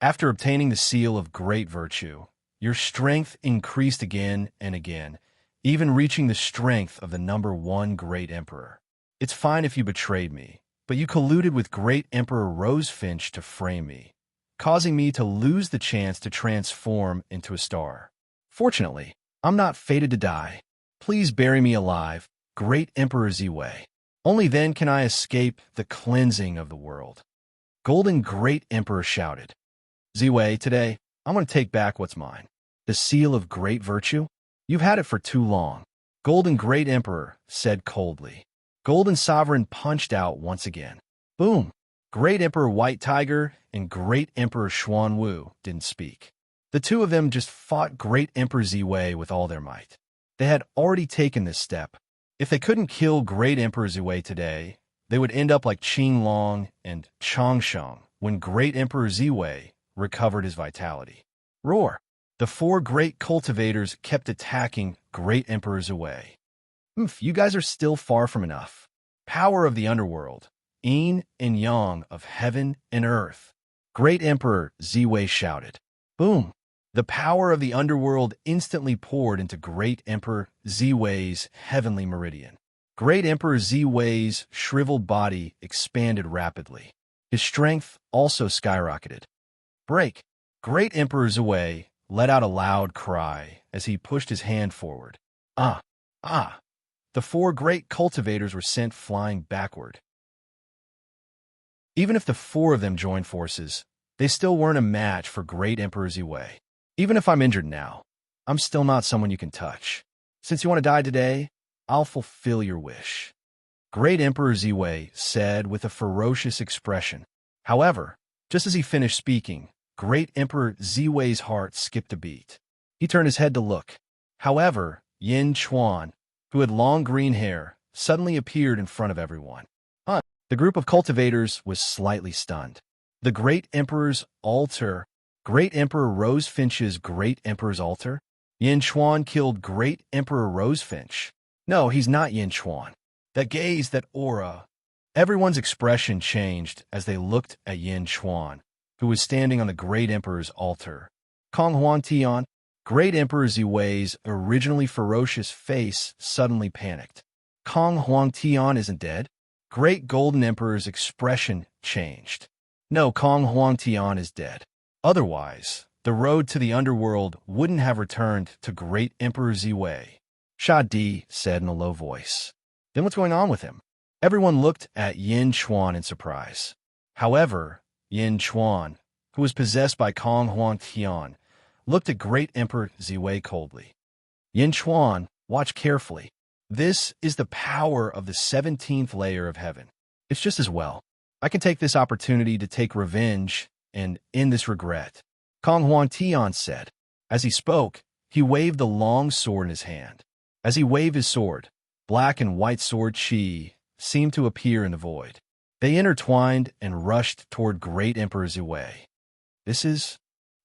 After obtaining the seal of great virtue, your strength increased again and again, even reaching the strength of the number one Great Emperor. It's fine if you betrayed me, but you colluded with Great Emperor Rosefinch to frame me, causing me to lose the chance to transform into a star. Fortunately, I'm not fated to die. Please bury me alive, Great Emperor Ziwei. Only then can I escape the cleansing of the world. Golden Great Emperor shouted. Ziwei, today, I'm going to take back what's mine. The seal of great virtue? You've had it for too long. Golden Great Emperor said coldly. Golden Sovereign punched out once again. Boom! Great Emperor White Tiger and Great Emperor Xuanwu didn't speak. The two of them just fought Great Emperor Ziwei with all their might. They had already taken this step. If they couldn't kill Great Emperor Ziwei today, they would end up like Qing Long and Changsheng when Great Emperor Ziwei recovered his vitality. Roar! The four great cultivators kept attacking Great Emperor Ziwei. You guys are still far from enough. Power of the underworld, yin and yang of heaven and earth. Great Emperor Ziwei shouted. Boom! The power of the underworld instantly poured into Great Emperor Ziwei's heavenly meridian. Great Emperor Ziwei's shriveled body expanded rapidly. His strength also skyrocketed. Break! Great Emperor Ziwei let out a loud cry as he pushed his hand forward. Ah! Ah! The four great cultivators were sent flying backward. Even if the four of them joined forces, they still weren't a match for Great Emperor Ziwei. Even if I'm injured now, I'm still not someone you can touch. Since you want to die today, I'll fulfill your wish. Great Emperor Ziwei said with a ferocious expression. However, just as he finished speaking, Great Emperor Ziwei's heart skipped a beat. He turned his head to look. However, Yin Chuan, who had long green hair, suddenly appeared in front of everyone. The group of cultivators was slightly stunned. The Great Emperor's altar, Great Emperor Rosefinch's Great Emperor's altar? Yin Chuan killed Great Emperor Rosefinch. No, he's not Yin Chuan. That gaze, that aura. Everyone's expression changed as they looked at Yin Chuan, who was standing on the Great Emperor's altar. Kong Huangtian, Great Emperor Ziwei's originally ferocious face suddenly panicked. Kong Huangtian isn't dead? Great Golden Emperor's expression changed. No, Kong Huangtian is dead. Otherwise, the road to the underworld wouldn't have returned to Great Emperor Ziwei. Sha Di said in a low voice. Then what's going on with him? Everyone looked at Yin Chuan in surprise. However, Yin Chuan, who was possessed by Kong Huangtian, looked at Great Emperor Ziwei coldly. Yin Chuan, watch carefully. This is the power of the 17th layer of heaven. It's just as well. I can take this opportunity to take revenge and end this regret. Kong Huangtian said. As he spoke, he waved the long sword in his hand. As he waved his sword, black and white sword chi seemed to appear in the void. They intertwined and rushed toward Great Emperor Ziwei. This is...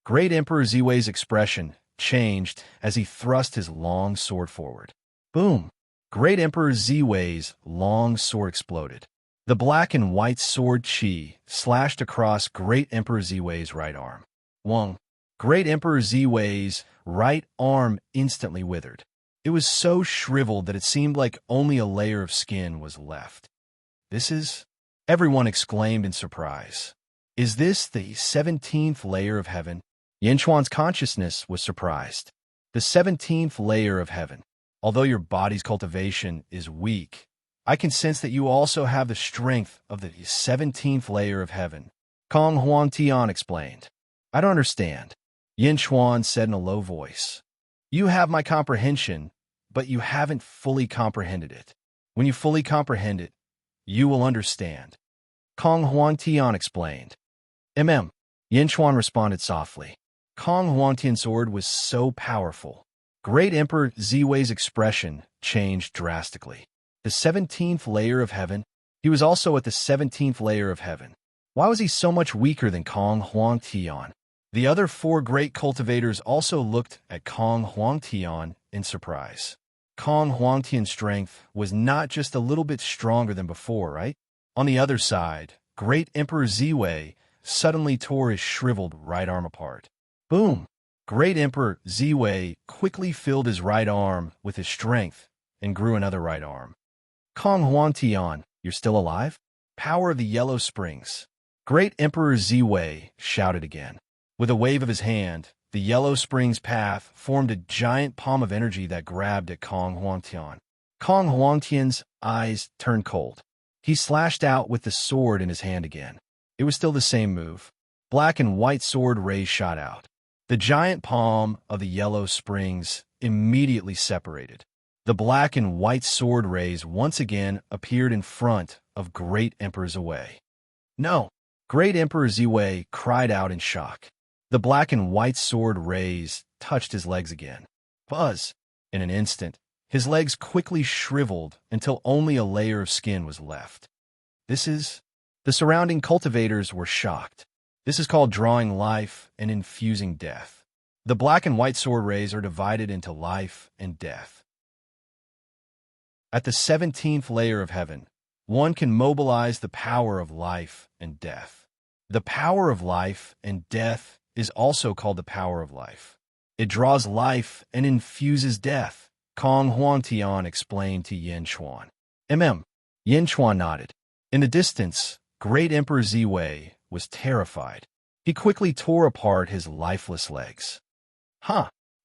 Great Emperor Ziwei's expression changed as he thrust his long sword forward. Boom! Great Emperor Ziwei's long sword exploded. The black and white sword chi slashed across Great Emperor Ziwei's right arm. Wong! Great Emperor Ziwei's right arm instantly withered. It was so shriveled that it seemed like only a layer of skin was left. This is... Everyone exclaimed in surprise. Is this the 17th layer of heaven? Yin Chuan's consciousness was surprised. The 17th layer of heaven. Although your body's cultivation is weak, I can sense that you also have the strength of the 17th layer of heaven. Kong Huangtian explained. I don't understand. Yin Chuan said in a low voice. You have my comprehension, but you haven't fully comprehended it. When you fully comprehend it, you will understand. Kong Huangtian explained. Yin Chuan responded softly. Kong Huangtian's sword was so powerful. Great Emperor Ziwei's expression changed drastically. The 17th layer of heaven? He was also at the 17th layer of heaven. Why was he so much weaker than Kong Huangtian? The other four great cultivators also looked at Kong Huangtian in surprise. Kong Huangtian's strength was not just a little bit stronger than before, right? On the other side, Great Emperor Ziwei suddenly tore his shriveled right arm apart. Boom! Great Emperor Ziwei quickly filled his right arm with his strength and grew another right arm. Kong Huangtian, you're still alive? Power of the Yellow Springs. Great Emperor Ziwei shouted again. With a wave of his hand, the Yellow Springs path formed a giant palm of energy that grabbed at Kong Huangtian. Kong Huangtian's eyes turned cold. He slashed out with the sword in his hand again. It was still the same move. Black and white sword rays shot out. The giant palm of the Yellow Springs immediately separated. The black and white sword rays once again appeared in front of Great Emperor Ziwei. No! Great Emperor Ziwei cried out in shock. The black and white sword rays touched his legs again. Buzz! In an instant, his legs quickly shriveled until only a layer of skin was left. The surrounding cultivators were shocked. This is called drawing life and infusing death. The black and white sword rays are divided into life and death. At the 17th layer of heaven, one can mobilize the power of life and death. The power of life and death is also called the power of life. It draws life and infuses death, Kong Huangtian explained to Yin Chuan. Yin Chuan nodded. In the distance, Great Emperor Ziwei was terrified. He quickly tore apart his lifeless legs.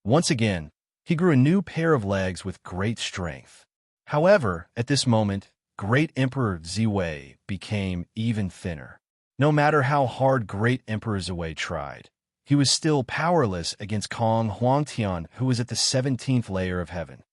Once again, he grew a new pair of legs with great strength. However, at this moment, Great Emperor Ziwei became even thinner. No matter how hard Great Emperor Ziwei tried, he was still powerless against Kong Huangtian, who was at the 17th layer of heaven.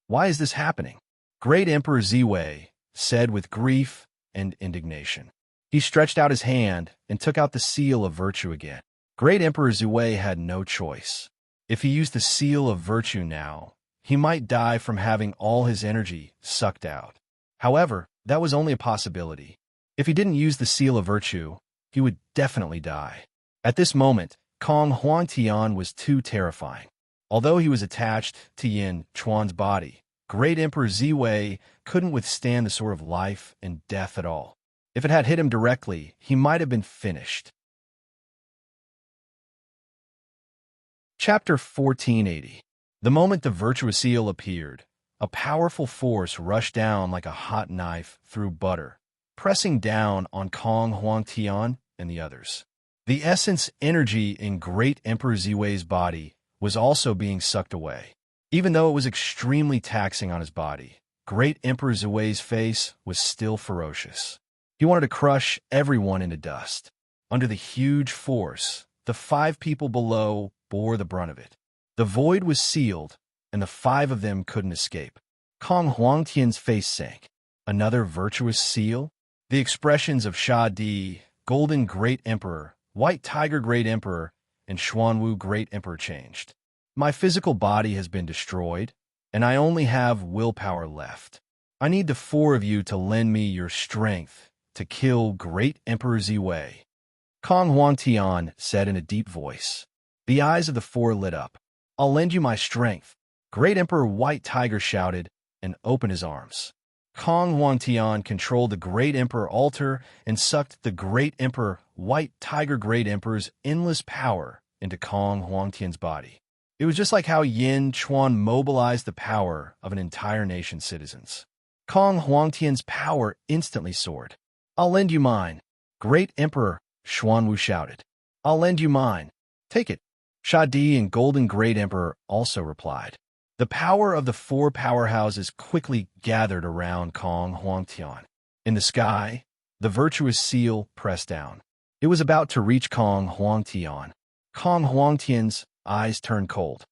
Why is this happening? Great Emperor Ziwei said with grief and indignation. He stretched out his hand and took out the seal of virtue again. Great Emperor Ziwei had no choice. If he used the seal of virtue now, he might die from having all his energy sucked out. However, that was only a possibility. If he didn't use the seal of virtue, he would definitely die. At this moment, Kong Huangtian was too terrifying. Although he was attached to Yin Chuan's body, Great Emperor Ziwei couldn't withstand the sword of life and death at all. If it had hit him directly, he might have been finished. Chapter 1480. The moment the virtuous seal appeared, a powerful force rushed down like a hot knife through butter, pressing down on Kong Huangtian and the others. The essence energy in Great Emperor Ziwei's body was also being sucked away. Even though it was extremely taxing on his body, Great Emperor Ziwei's face was still ferocious. He wanted to crush everyone into dust. Under the huge force, the 5 people below bore the brunt of it. The void was sealed, and the 5 of them couldn't escape. Kong Huangtian's face sank. Another virtuous seal? The expressions of Sha Di, Golden Great Emperor, White Tiger Great Emperor, and Xuanwu Great Emperor changed. My physical body has been destroyed, and I only have willpower left. I need the 4 of you to lend me your strength to kill Great Emperor Ziwei. Kong Huangtian said in a deep voice. The eyes of the 4 lit up. I'll lend you my strength. Great Emperor White Tiger shouted and opened his arms. Kong Huangtian controlled the Great Emperor altar and sucked the Great Emperor White Tiger Great Emperor's endless power into Kong Huangtian's body. It was just like how Yin Chuan mobilized the power of an entire nation's citizens. Kong Huangtian's power instantly soared. I'll lend you mine. Great Emperor, Xuanwu shouted. I'll lend you mine. Take it. Sha Di and Golden Great Emperor also replied. The power of the 4 powerhouses quickly gathered around Kong Huangtian. In the sky, the virtuous seal pressed down. It was about to reach Kong Huangtian. Kong Huangtian's eyes turned cold.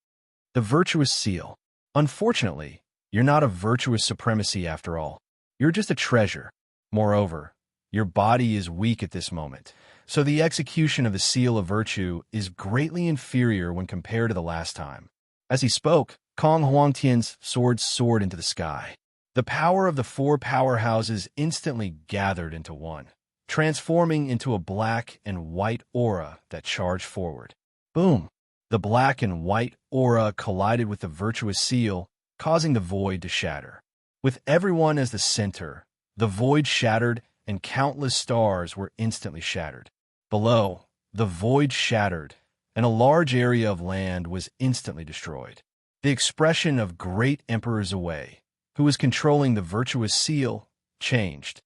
The virtuous seal. Unfortunately, you're not a virtuous supremacy after all. You're just a treasure. Moreover, your body is weak at this moment, so the execution of the seal of virtue is greatly inferior when compared to the last time. As he spoke, Kong Huangtian's sword soared into the sky. The power of the 4 powerhouses instantly gathered into one, transforming into a black and white aura that charged forward. Boom! The black and white aura collided with the virtuous seal, causing the void to shatter. With everyone as the center, the void shattered and countless stars were instantly shattered. Below, the void shattered, and a large area of land was instantly destroyed. The expression of Great Emperor Ziwei, who was controlling the virtuous seal, changed.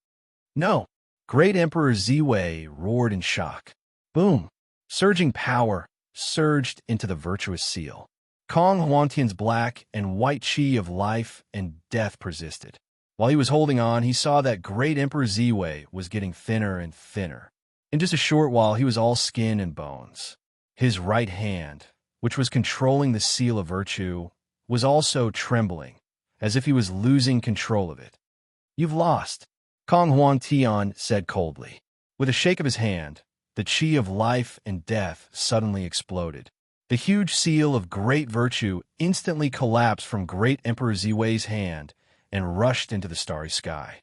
No! Great Emperor Ziwei roared in shock. Boom! Surging power surged into the virtuous seal. Kong Huangtian's black and white chi of life and death persisted. While he was holding on, he saw that Great Emperor Ziwei was getting thinner and thinner. In just a short while, he was all skin and bones. His right hand, which was controlling the seal of virtue, was also trembling, as if he was losing control of it. You've lost, Kong Huangtian said coldly. With a shake of his hand, the chi of life and death suddenly exploded. The huge seal of great virtue instantly collapsed from Great Emperor Ziwei's hand and rushed into the starry sky.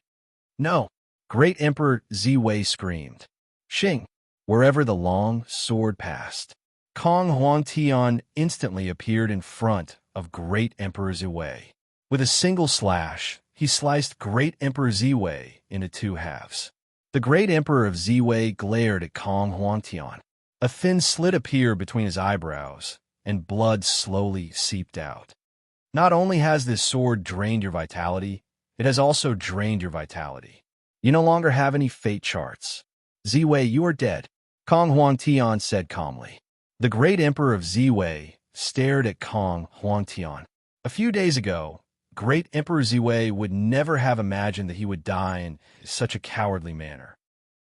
No! Great Emperor Ziwei screamed. Xing! Wherever the long sword passed, Kong Huangtian instantly appeared in front of Great Emperor Ziwei. With a single slash, he sliced Great Emperor Ziwei into two halves. The Great Emperor of Ziwei glared at Kong Huangtian. A thin slit appeared between his eyebrows, and blood slowly seeped out. Not only has this sword drained your vitality, it has also drained your vitality. You no longer have any fate charts. Ziwei, you are dead, Kong Huangtian said calmly. The Great Emperor of Ziwei stared at Kong Huangtian. A few days ago, Great Emperor Ziwei would never have imagined that he would die in such a cowardly manner.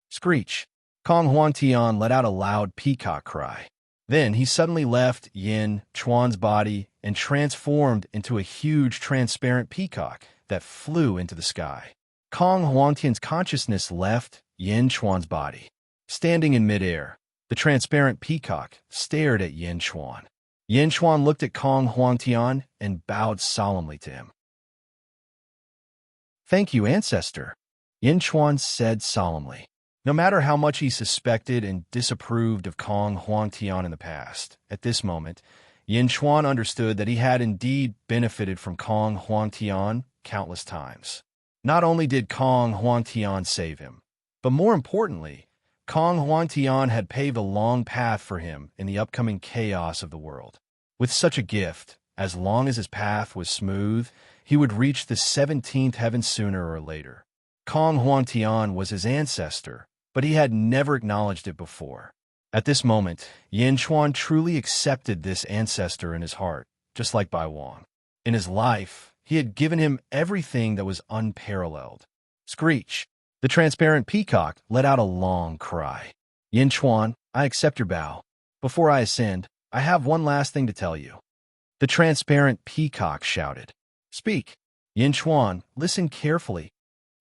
Screech! Kong Huangtian let out a loud peacock cry. Then he suddenly left Yin Chuan's body and transformed into a huge transparent peacock that flew into the sky. Kong Huangtian's consciousness left Yin Chuan's body. Standing in midair, the transparent peacock stared at Yin Chuan. Yin Chuan looked at Kong Huangtian and bowed solemnly to him. Thank you, ancestor, Yin Chuan said solemnly. No matter how much he suspected and disapproved of Kong Huangtian in the past, at this moment, Yin Chuan understood that he had indeed benefited from Kong Huangtian countless times. Not only did Kong Huangtian save him, but more importantly, Kong Huangtian had paved a long path for him in the upcoming chaos of the world. With such a gift, as long as his path was smooth, he would reach the 17th heaven sooner or later. Kong Huangtian was his ancestor, but he had never acknowledged it before. At this moment, Yin Chuan truly accepted this ancestor in his heart, just like Bai Wang. In his life, he had given him everything that was unparalleled. Screech! The transparent peacock let out a long cry. Yin Chuan, I accept your bow. Before I ascend, I have one last thing to tell you. The transparent peacock shouted. Speak. Yin Chuan, listen carefully.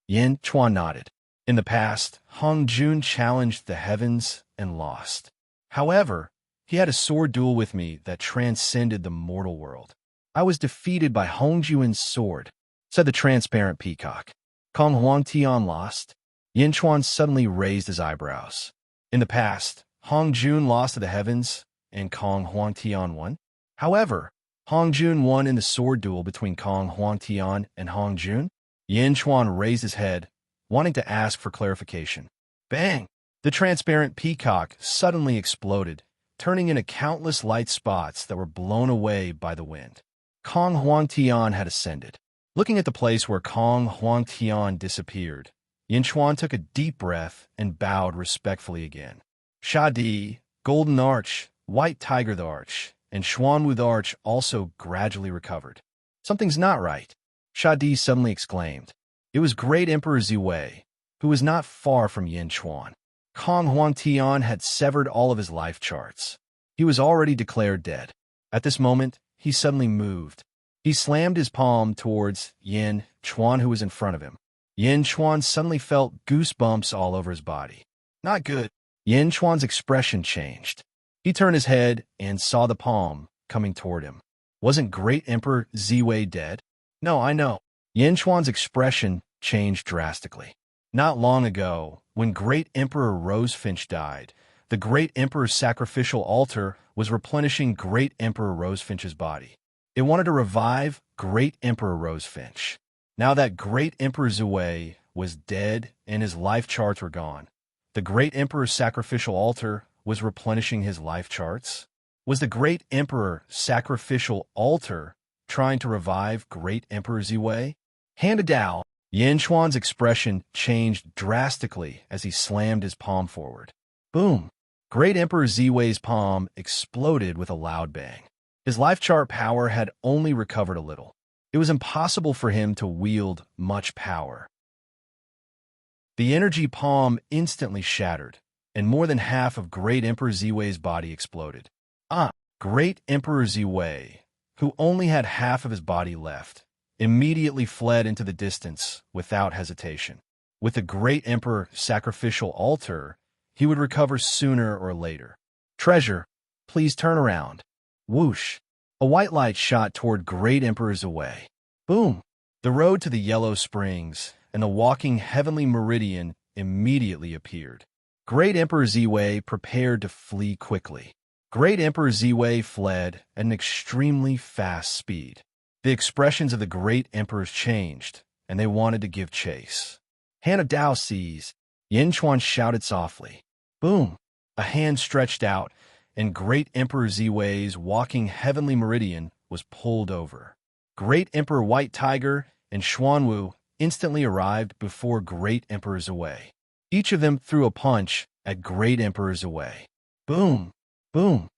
Yin Chuan nodded. In the past, Hong Jun challenged the heavens and lost. However, he had a sword duel with me that transcended the mortal world. I was defeated by Hong Jun's sword, said the transparent peacock. Kong Huangtian lost? Yin Chuan suddenly raised his eyebrows. In the past, Hong Jun lost to the heavens, and Kong Huangtian won. However, Hong Jun won in the sword duel between Kong Huangtian and Hong Jun. Yin Chuan raised his head, wanting to ask for clarification. Bang! The transparent peacock suddenly exploded, turning into countless light spots that were blown away by the wind. Kong Huangtian had ascended. Looking at the place where Kong Huangtian disappeared, Yin Chuan took a deep breath and bowed respectfully again. Shadi, Golden Arch, White Tiger the Arch, and Xuanwu the Arch also gradually recovered. Something's not right, Shadi suddenly exclaimed. It was Great Emperor Ziwei, who was not far from Yin Chuan. Kong Huangtian had severed all of his life charts. He was already declared dead. At this moment, he suddenly moved. He slammed his palm towards Yin Chuan, who was in front of him. Yin Chuan suddenly felt goosebumps all over his body. Not good. Yin Chuan's expression changed. He turned his head and saw the palm coming toward him. Wasn't Great Emperor Ziwei dead? No, I know. Yin Chuan's expression changed drastically. Not long ago, when Great Emperor Rosefinch died, the Great Emperor's sacrificial altar was replenishing Great Emperor Rosefinch's body. It wanted to revive Great Emperor Rosefinch. Now that Great Emperor Ziwei was dead and his life charts were gone, the Great Emperor's sacrificial altar was replenishing his life charts. Was the Great Emperor sacrificial altar trying to revive Great Emperor Ziwei? Handed down, Yin Chuan's expression changed drastically as he slammed his palm forward. Boom! Great Emperor Ziwei's palm exploded with a loud bang. His life chart power had only recovered a little. It was impossible for him to wield much power. The energy palm instantly shattered, and more than half of Great Emperor Ziwei's body exploded. Great Emperor Ziwei, who only had half of his body left, immediately fled into the distance without hesitation. With the Great Emperor sacrificial altar, He would recover sooner or later. Treasure, please turn around. Whoosh. A white light shot toward Great Emperor Ziwei. Boom. The road to the Yellow Springs and the walking heavenly meridian immediately appeared. Great Emperor Ziwei prepared to flee quickly. Great Emperor Ziwei fled at an extremely fast speed. The expressions of the great emperors changed, and they wanted to give chase. Hand of Tao seized. Yin Chuan shouted softly. Boom! A hand stretched out, and Great Emperor Ziwei's walking heavenly meridian was pulled over. Great Emperor White Tiger and Xuanwu instantly arrived before Great Emperor Ziwei. Each of them threw a punch at Great Emperor Ziwei. Boom! Boom!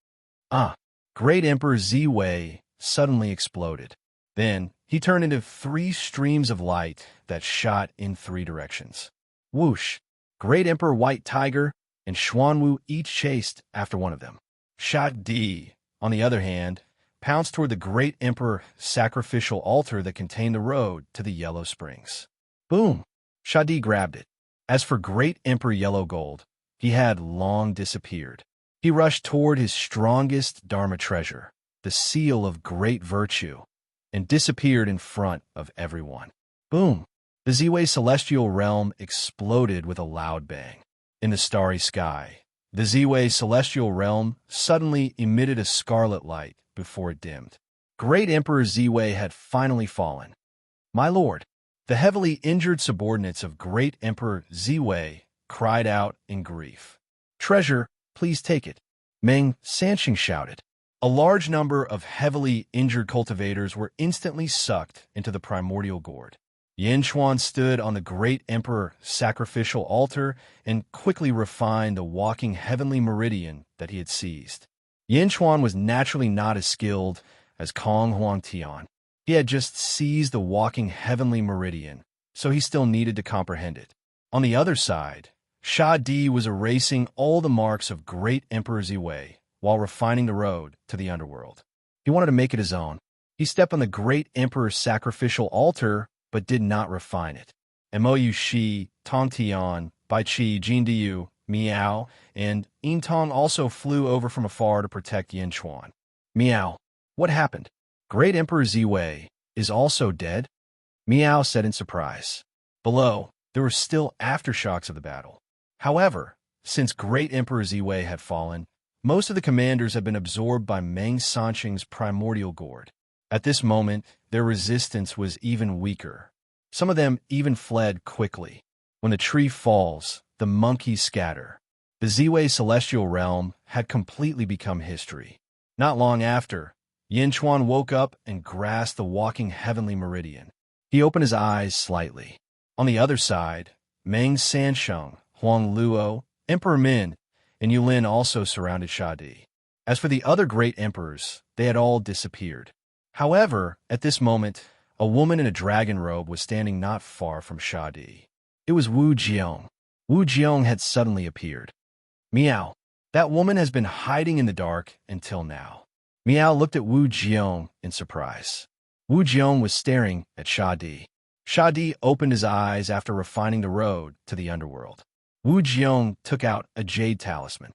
Great Emperor Ziwei suddenly exploded. Then he turned into 3 streams of light that shot in 3 directions. Whoosh! Great Emperor White Tiger and Xuanwu each chased after one of them. Sha Di, on the other hand, pounced toward the Great Emperor sacrificial altar that contained the road to the Yellow Springs. Boom! Sha Di grabbed it. As for Great Emperor Yellow Gold, he had long disappeared. He rushed toward his strongest Dharma treasure, the seal of great virtue, and disappeared in front of everyone. Boom! The Ziwei celestial realm exploded with a loud bang. In the starry sky, the Ziwei celestial realm suddenly emitted a scarlet light before it dimmed. Great Emperor Ziwei had finally fallen. My lord, the heavily injured subordinates of Great Emperor Ziwei cried out in grief. Treasure, please take it. Meng Sanxing shouted. A large number of heavily injured cultivators were instantly sucked into the primordial gourd. Yin Chuan stood on the Great Emperor sacrificial altar and quickly refined the walking heavenly meridian that he had seized. Yin Chuan was naturally not as skilled as Kong Huangtian. He had just seized the walking heavenly meridian, so he still needed to comprehend it. On the other side, Sha Di was erasing all the marks of Great Emperor Ziwei while refining the road to the underworld. He wanted to make it his own. He stepped on the Great Emperor's sacrificial altar, but did not refine it. Mou Shi, Tong Tian, Bai Qi, Jin Diyu, Miao, and Yin Tong also flew over from afar to protect Yin Chuan. Miao, what happened? Great Emperor Ziwei is also dead? Miao said in surprise. Below, there were still aftershocks of the battle. However, since Great Emperor Ziwei had fallen, most of the commanders had been absorbed by Meng Sanxing's primordial gourd. At this moment, their resistance was even weaker. Some of them even fled quickly. When the tree falls, the monkeys scatter. The Ziwei celestial realm had completely become history. Not long after, Yin Chuan woke up and grasped the walking heavenly meridian. He opened his eyes slightly. On the other side, Meng Sansheng, Huang Luo, Emperor Min, and Yulin also surrounded Sha Di. As for the other great emperors, they had all disappeared. However, at this moment, a woman in a dragon robe was standing not far from Sha Di. It was Wu Jiong. Wu Jiong had suddenly appeared. Miao, that woman has been hiding in the dark until now. Miao looked at Wu Jiong in surprise. Wu Jiong was staring at Sha Di. Sha Di opened his eyes after refining the road to the underworld. Wu Jiong took out a jade talisman.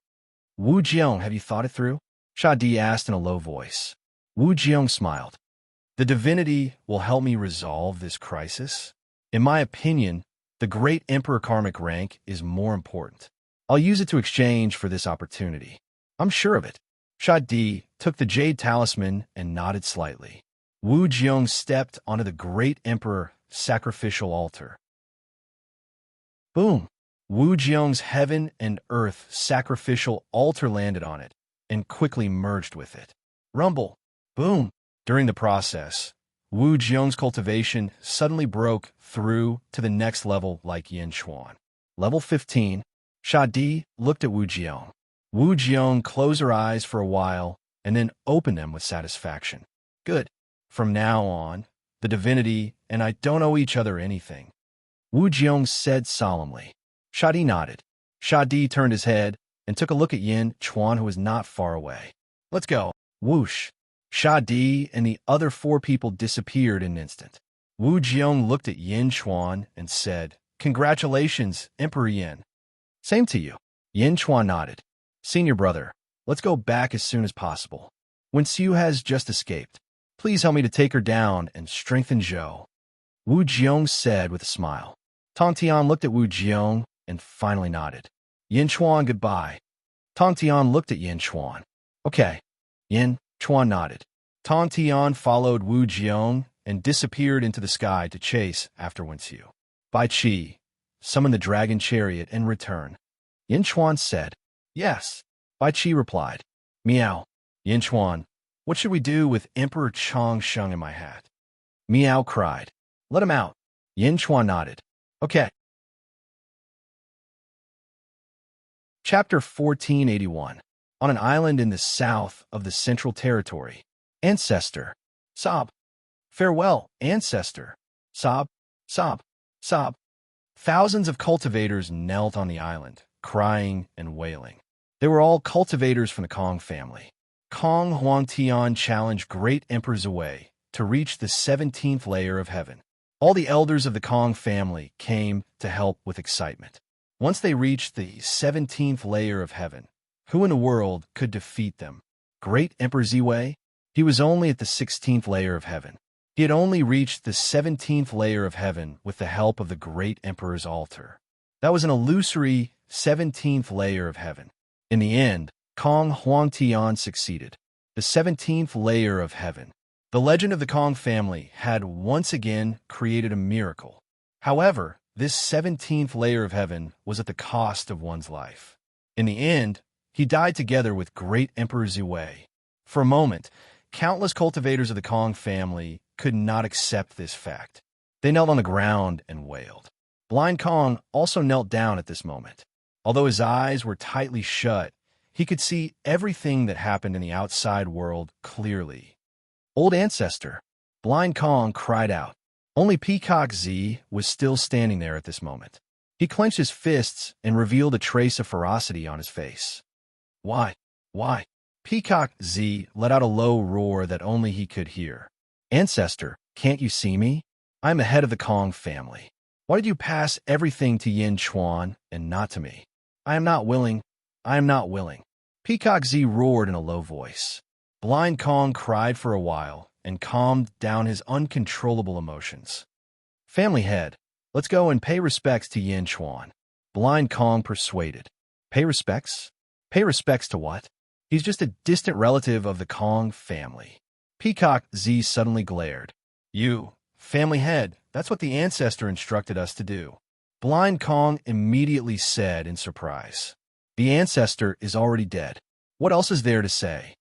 Wu Jiong, have you thought it through? Sha Di asked in a low voice. Wu Jiong smiled. The divinity will help me resolve this crisis. In my opinion, the great emperor karmic rank is more important. I'll use it to exchange for this opportunity. I'm sure of it. Sha Di took the jade talisman and nodded slightly. Wu Jiong stepped onto the great emperor sacrificial altar. Boom! Wu Jiong's heaven and earth sacrificial altar landed on it and quickly merged with it. Rumble! Boom! During the process, Wu Jiong's cultivation suddenly broke through to the next level like Yin Chuan. Level 15, Sha Di looked at Wu Jiong. Wu Jiong closed her eyes for a while and then opened them with satisfaction. Good. From now on, the divinity and I don't owe each other anything. Wu Jiong said solemnly. Sha Di nodded. Sha Di turned his head and took a look at Yin Chuan, who was not far away. Let's go. Whoosh. Sha Di and the other 4 people disappeared in an instant. Wu Jiong looked at Yin Chuan and said, Congratulations, Emperor Yin. Same to you. Yin Chuan nodded. Senior brother, let's go back as soon as possible. When Xiu has just escaped, please help me to take her down and strengthen Zhou. Wu Jiong said with a smile. Tong Tian looked at Wu Jiong and finally nodded. Yin Chuan, goodbye. Tong Tian looked at Yin Chuan. Okay. Yin Chuan nodded. Tong Tian followed Wu Jiong and disappeared into the sky to chase after Wen Xiu. Bai Qi, summon the dragon chariot and return. Yin Chuan said. Yes. Bai Qi replied. Meow. Yin Chuan, what should we do with Emperor Chong Sheng in my hat? Meow cried. Let him out. Yin Chuan nodded. Okay. Chapter 1481. On an island in the south of the Central Territory. Ancestor. Sob. Farewell, ancestor. Sob. Sob. Sob. Thousands of cultivators knelt on the island, crying and wailing. They were all cultivators from the Kong family. Kong Huangtian challenged great Emperor Zhui to reach the 17th layer of heaven. All the elders of the Kong family came to help with excitement. Once they reached the 17th layer of heaven, who in the world could defeat them? Great Emperor Zhui? He was only at the 16th layer of heaven. He had only reached the 17th layer of heaven with the help of the great Emperor's altar. That was an illusory 17th layer of heaven. In the end, Kong Huangtian succeeded. The 17th layer of heaven. The legend of the Kong family had once again created a miracle. However, this 17th layer of heaven was at the cost of one's life. In the end, he died together with great Emperor Zhui. For a moment, countless cultivators of the Kong family could not accept this fact. They knelt on the ground and wailed. Blind Kong also knelt down at this moment. Although his eyes were tightly shut, he could see everything that happened in the outside world clearly. Old ancestor, Blind Kong cried out. Only Peacock Z was still standing there at this moment. He clenched his fists and revealed a trace of ferocity on his face. Why? Why? Peacock Z let out a low roar that only he could hear. Ancestor, can't you see me? I'm the head of the Kong family. Why did you pass everything to Yin Chuan and not to me? I am not willing. I am not willing. Peacock Z roared in a low voice. Blind Kong cried for a while and calmed down his uncontrollable emotions. Family head, let's go and pay respects to Yin Chuan. Blind Kong persuaded. Pay respects? Pay respects to what? He's just a distant relative of the Kong family. Peacock Z suddenly glared. You, family head, that's what the ancestor instructed us to do. Blind Kong immediately said in surprise. The ancestor is already dead. What else is there to say?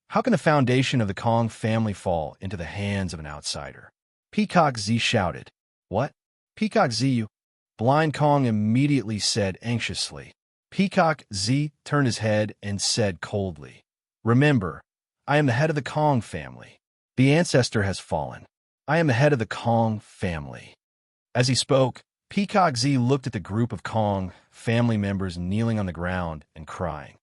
How can the foundation of the Kong family fall into the hands of an outsider? Peacock Z shouted. What? Peacock Z, you? Blind Kong immediately said anxiously. Peacock Z turned his head and said coldly, remember, I am the head of the Kong family. The ancestor has fallen. I am the head of the Kong family. As he spoke, Peacock Z looked at the group of Kong family members kneeling on the ground and crying.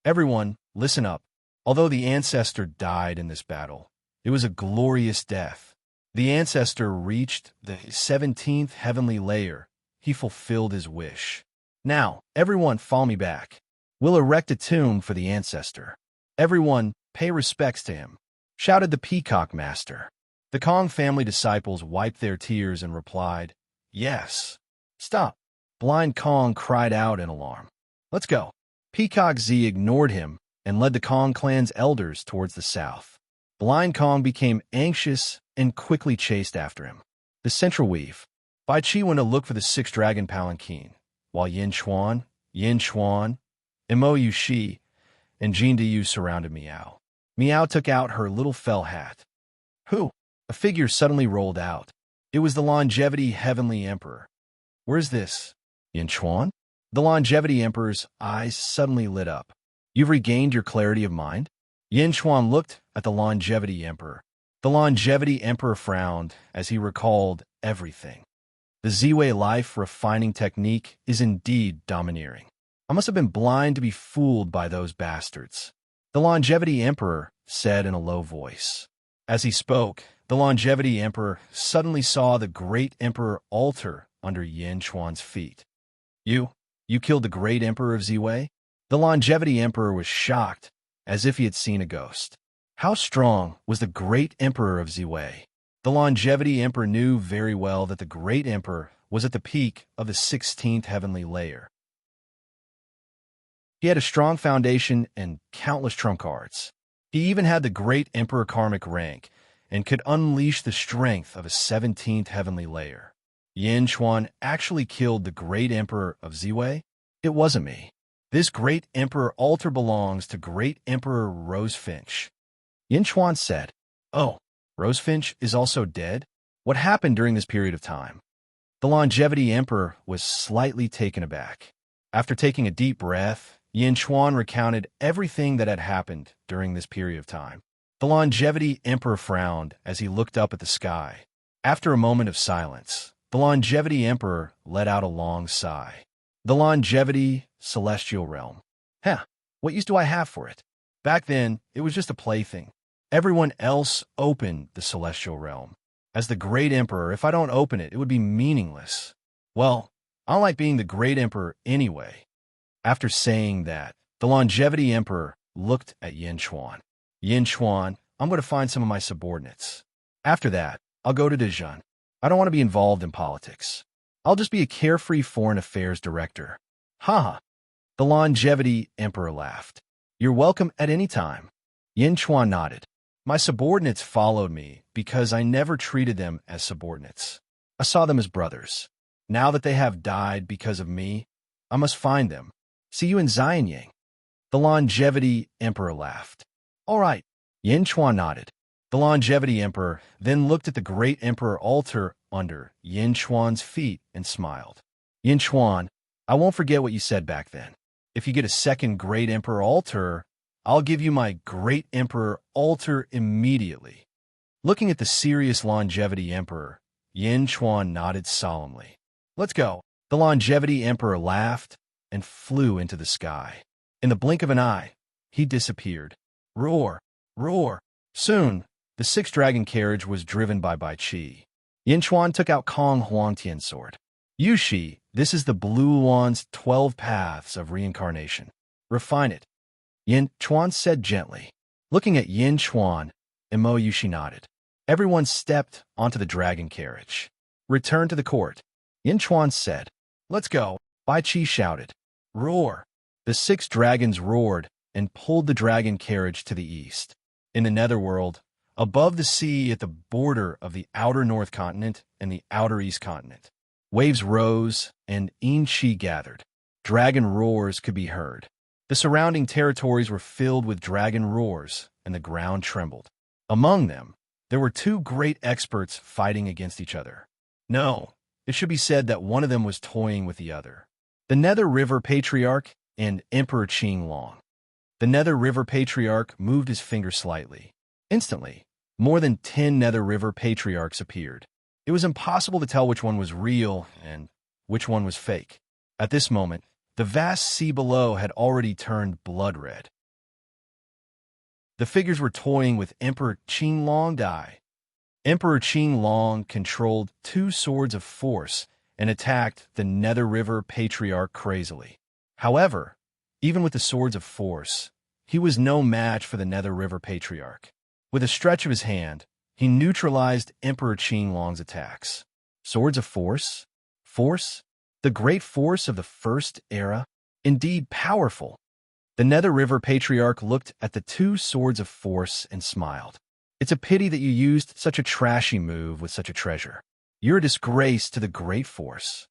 Everyone, listen up. Although the ancestor died in this battle, it was a glorious death. The ancestor reached the 17th heavenly layer. He fulfilled his wish. Now, everyone follow me back. We'll erect a tomb for the ancestor. Everyone, pay respects to him, shouted the Peacock Master. The Kong family disciples wiped their tears and replied, yes. Stop. Blind Kong cried out in alarm. Let's go. Peacock Z ignored him and led the Kong clan's elders towards the south. Blind Kong became anxious and quickly chased after him. The central weave. Bai Qi went to look for the 6 dragon palanquin, while Yin Chuan, Mo Yushi, and Jin Diyu surrounded Meow. Meow took out her little fell hat. Who? A figure suddenly rolled out. It was the Longevity Heavenly Emperor. Where's this? Yin Chuan? The Longevity Emperor's eyes suddenly lit up. You've regained your clarity of mind? Yin Chuan looked at the Longevity Emperor. The Longevity Emperor frowned as he recalled everything. The Ziwei life refining technique is indeed domineering. I must have been blind to be fooled by those bastards. The Longevity Emperor said in a low voice. As he spoke, the Longevity Emperor suddenly saw the great Emperor altar under Yin Chuan's feet. You You killed the great emperor of Ziwei? The longevity emperor was shocked, as if he had seen a ghost. How strong was the great emperor of Ziwei? The longevity emperor knew very well that the great emperor was at the peak of the 16th heavenly layer. He had a strong foundation and countless trump cards. He even had the great emperor karmic rank and could unleash the strength of a 17th heavenly layer. Yin Chuan actually killed the great emperor of Ziwei? It wasn't me. This great emperor altar belongs to great emperor Rosefinch. Yin Chuan said, "Oh, Rosefinch is also dead? What happened during this period of time?" The longevity emperor was slightly taken aback. After taking a deep breath, Yin Chuan recounted everything that had happened during this period of time. The longevity emperor frowned as he looked up at the sky. After a moment of silence, the longevity emperor let out a long sigh. The longevity celestial realm. What use do I have for it? Back then, it was just a plaything. Everyone else opened the celestial realm. As the great emperor, if I don't open it, it would be meaningless. Well, I don't like being the great emperor anyway. After saying that, the longevity emperor looked at Yin Chuan. Yin Chuan, I'm going to find some of my subordinates. After that, I'll go to Dijon. I don't want to be involved in politics. I'll just be a carefree foreign affairs director. Haha. The longevity emperor laughed. You're welcome at any time. Yin Chuan nodded. My subordinates followed me because I never treated them as subordinates. I saw them as brothers. Now that they have died because of me, I must find them. See you in Xianyang. The longevity emperor laughed. All right. Yin Chuan nodded. The longevity emperor then looked at the great emperor altar under Yin Chuan's feet and smiled. Yin Chuan, I won't forget what you said back then. If you get a second great emperor altar, I'll give you my great emperor altar immediately. Looking at the serious longevity emperor, Yin Chuan nodded solemnly. Let's go. The longevity emperor laughed and flew into the sky. In the blink of an eye, he disappeared. Roar, roar. Soon, the sixth dragon carriage was driven by Bai Qi. Yin Chuan took out Kong Huangtian's sword. Yu Shi, this is the Blue One's 12 paths of reincarnation. Refine it. Yin Chuan said gently. Looking at Yin Chuan, Emo Yushi nodded. Everyone stepped onto the dragon carriage. Return to the court. Yin Chuan said. Let's go. Bai Qi shouted. Roar. The 6 dragons roared and pulled the dragon carriage to the east. In the netherworld, above the sea at the border of the outer north continent and the outer east continent, waves rose and Yin Qi gathered. Dragon roars could be heard. The surrounding territories were filled with dragon roars, and the ground trembled. Among them, there were 2 great experts fighting against each other. No, it should be said that one of them was toying with the other. The Nether River Patriarch and Emperor Qing Long. The Nether River Patriarch moved his finger slightly. Instantly, more than 10 Nether River Patriarchs appeared. It was impossible to tell which one was real and which one was fake. At this moment, the vast sea below had already turned blood red. The figures were toying with Emperor Qing Long Dai. Emperor Qing Long controlled 2 swords of force and attacked the Nether River Patriarch crazily. However, even with the swords of force, he was no match for the Nether River Patriarch. With a stretch of his hand, he neutralized Emperor Qing Long's attacks. Swords of force? Force? The great force of the first era? Indeed powerful. The Nether River Patriarch looked at the 2 swords of force and smiled. It's a pity that you used such a trashy move with such a treasure. You're a disgrace to the great force.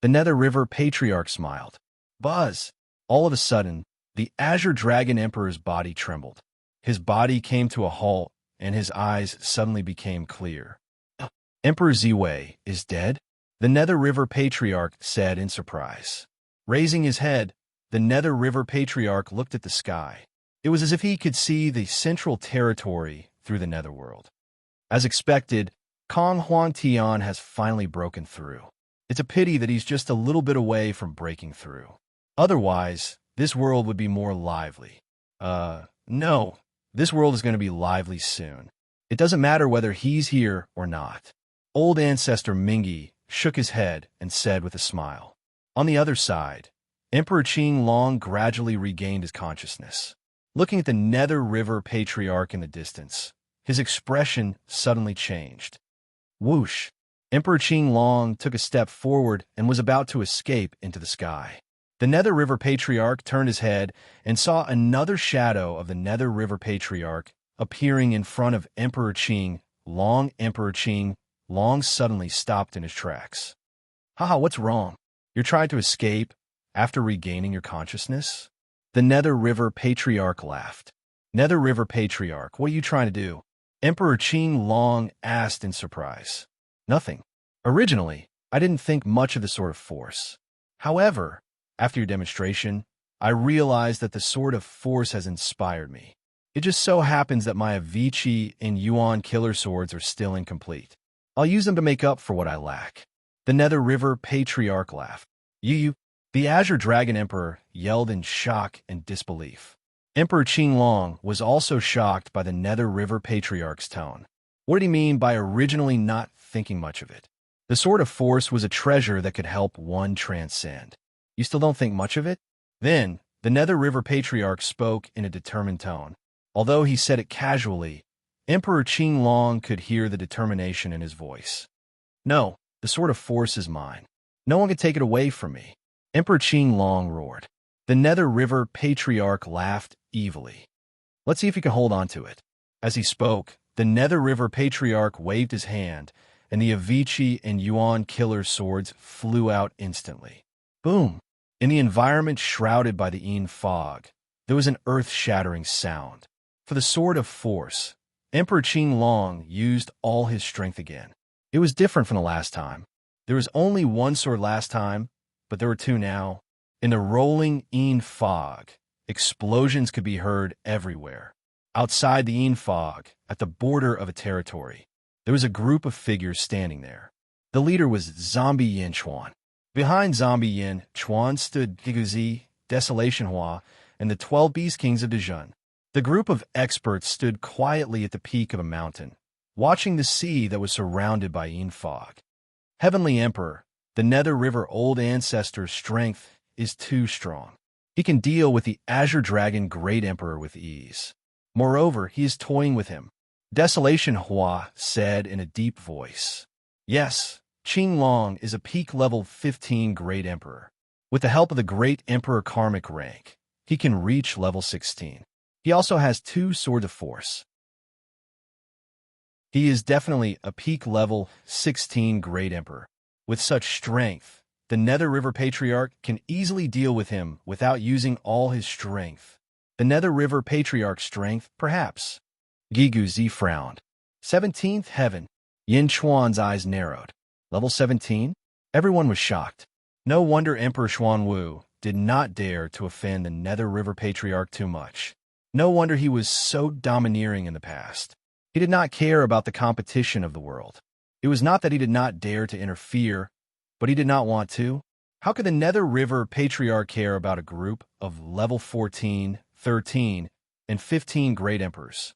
The Nether River Patriarch smiled. Buzz! All of a sudden, the Azure Dragon Emperor's body trembled. His body came to a halt, and his eyes suddenly became clear. Emperor Ziwei is dead? The Nether River Patriarch said in surprise. Raising his head, the Nether River Patriarch looked at the sky. It was as if he could see the central territory through the netherworld. As expected, Kong Huangtian has finally broken through. It's a pity that he's just a little bit away from breaking through. Otherwise, this world would be more lively. No. This world is going to be lively soon. It doesn't matter whether he's here or not. Old ancestor Mingi shook his head and said with a smile. On the other side, Emperor Qing Long gradually regained his consciousness. Looking at the Nether River Patriarch in the distance, his expression suddenly changed. Whoosh! Emperor Qing Long took a step forward and was about to escape into the sky. The Nether River Patriarch turned his head and saw another shadow of the Nether River Patriarch appearing in front of Emperor Qing Long. Emperor Qing Long suddenly stopped in his tracks. Haha, what's wrong? You're trying to escape after regaining your consciousness? The Nether River Patriarch laughed. Nether River Patriarch, what are you trying to do? Emperor Qing Long asked in surprise. Nothing. Originally, I didn't think much of the Sword of Force. However, after your demonstration, I realized that the Sword of Force has inspired me. It just so happens that my Avicii and Yuan killer swords are still incomplete. I'll use them to make up for what I lack. The Nether River Patriarch laughed. You. The Azure Dragon Emperor yelled in shock and disbelief. Emperor Qing Long was also shocked by the Nether River Patriarch's tone. What did he mean by originally not thinking much of it? The Sword of Force was a treasure that could help one transcend. You still don't think much of it? Then, the Nether River Patriarch spoke in a determined tone. Although he said it casually, Emperor Qing Long could hear the determination in his voice. No, the Sword of Force is mine. No one can take it away from me. Emperor Qing Long roared. The Nether River Patriarch laughed evilly. Let's see if he can hold on to it. As he spoke, the Nether River Patriarch waved his hand, and the Avicii and Yuan killer swords flew out instantly. Boom! In the environment shrouded by the Yin fog, there was an earth-shattering sound. For the Sword of Force, Emperor Qing Long used all his strength again. It was different from the last time. There was only one sword last time, but there were two now. In the rolling Yin fog, explosions could be heard everywhere. Outside the Yin fog, at the border of a territory, there was a group of figures standing there. The leader was Zombie Yin Chuan. Behind Zombie Yin Chuan stood Giguzi, Desolation Hua, and the 12 Beast Kings of Dejun. The group of experts stood quietly at the peak of a mountain, watching the sea that was surrounded by Yin fog. Heavenly Emperor, the Nether River Old Ancestor's strength is too strong. He can deal with the Azure Dragon Great Emperor with ease. Moreover, he is toying with him. Desolation Hua said in a deep voice. Yes, Qing Long is a peak level 15 Great Emperor. With the help of the Great Emperor Karmic rank, he can reach level 16. He also has 2 Swords of Force. He is definitely a peak level 16 Great Emperor. With such strength, the Nether River Patriarch can easily deal with him without using all his strength. The Nether River Patriarch's strength, perhaps. Giguzi frowned. 17th Heaven. Yin Chuan's eyes narrowed. Level 17? Everyone was shocked. No wonder Emperor Xuanwu did not dare to offend the Nether River Patriarch too much. No wonder he was so domineering in the past. He did not care about the competition of the world. It was not that he did not dare to interfere, but he did not want to. How could the Nether River Patriarch care about a group of level 14, 13, and 15 Great Emperors?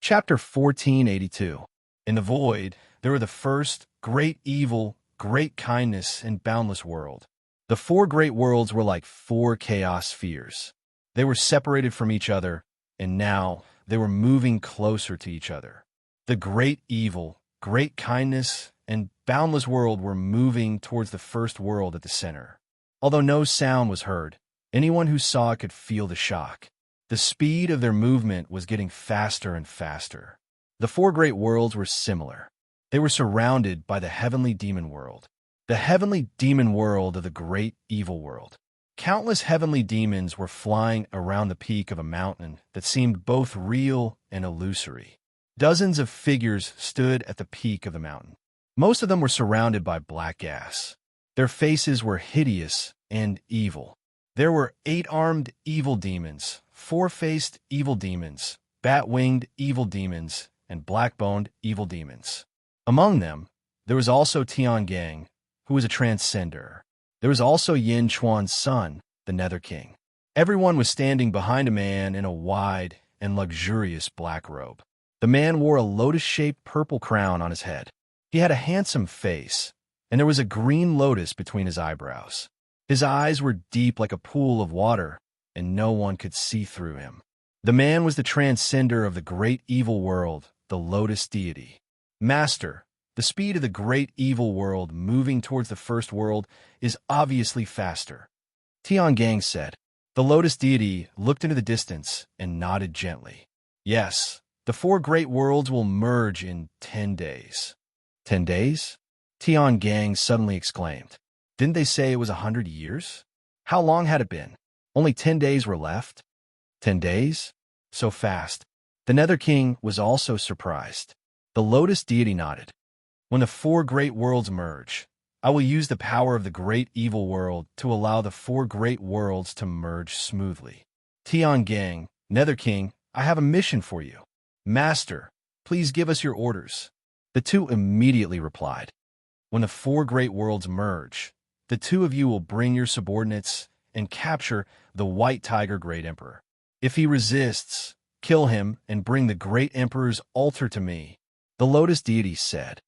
Chapter 1482. In the void, there were the first, great evil, great kindness, and boundless world. The 4 great worlds were like 4 chaos spheres. They were separated from each other, and now they were moving closer to each other. The great evil, great kindness, and boundless world were moving towards the first world at the center. Although no sound was heard, anyone who saw it could feel the shock. The speed of their movement was getting faster and faster. The 4 great worlds were similar. They were surrounded by the heavenly demon world, the heavenly demon world of the great evil world. Countless heavenly demons were flying around the peak of a mountain that seemed both real and illusory. Dozens of figures stood at the peak of the mountain. Most of them were surrounded by black gas. Their faces were hideous and evil. There were 8-armed evil demons, 4-faced evil demons, bat-winged evil demons, and black-boned evil demons. Among them, there was also Tian Gang, who was a transcender. There was also Yin Chuan's son, the Nether King. Everyone was standing behind a man in a wide and luxurious black robe. The man wore a lotus-shaped purple crown on his head. He had a handsome face, and there was a green lotus between his eyebrows. His eyes were deep like a pool of water, and no one could see through him. The man was the transcender of the great evil world, the lotus deity. Master, the speed of the great evil world moving towards the first world is obviously faster, Tiangang said. The lotus deity looked into the distance and nodded gently. Yes, the four great worlds will merge in 10 days. 10 days? Tiangang suddenly exclaimed. Didn't they say it was 100 years? How long had it been? Only 10 days were left? 10 days? So fast. The Nether King was also surprised. The lotus deity nodded. When the four great worlds merge, I will use the power of the great evil world to allow the four great worlds to merge smoothly. Tiangang, Nether King, I have a mission for you. Master, please give us your orders. The two immediately replied. When the four great worlds merge, the two of you will bring your subordinates and capture the White Tiger Great Emperor. If he resists, kill him and bring the Great Emperor's altar to me, the lotus deity said.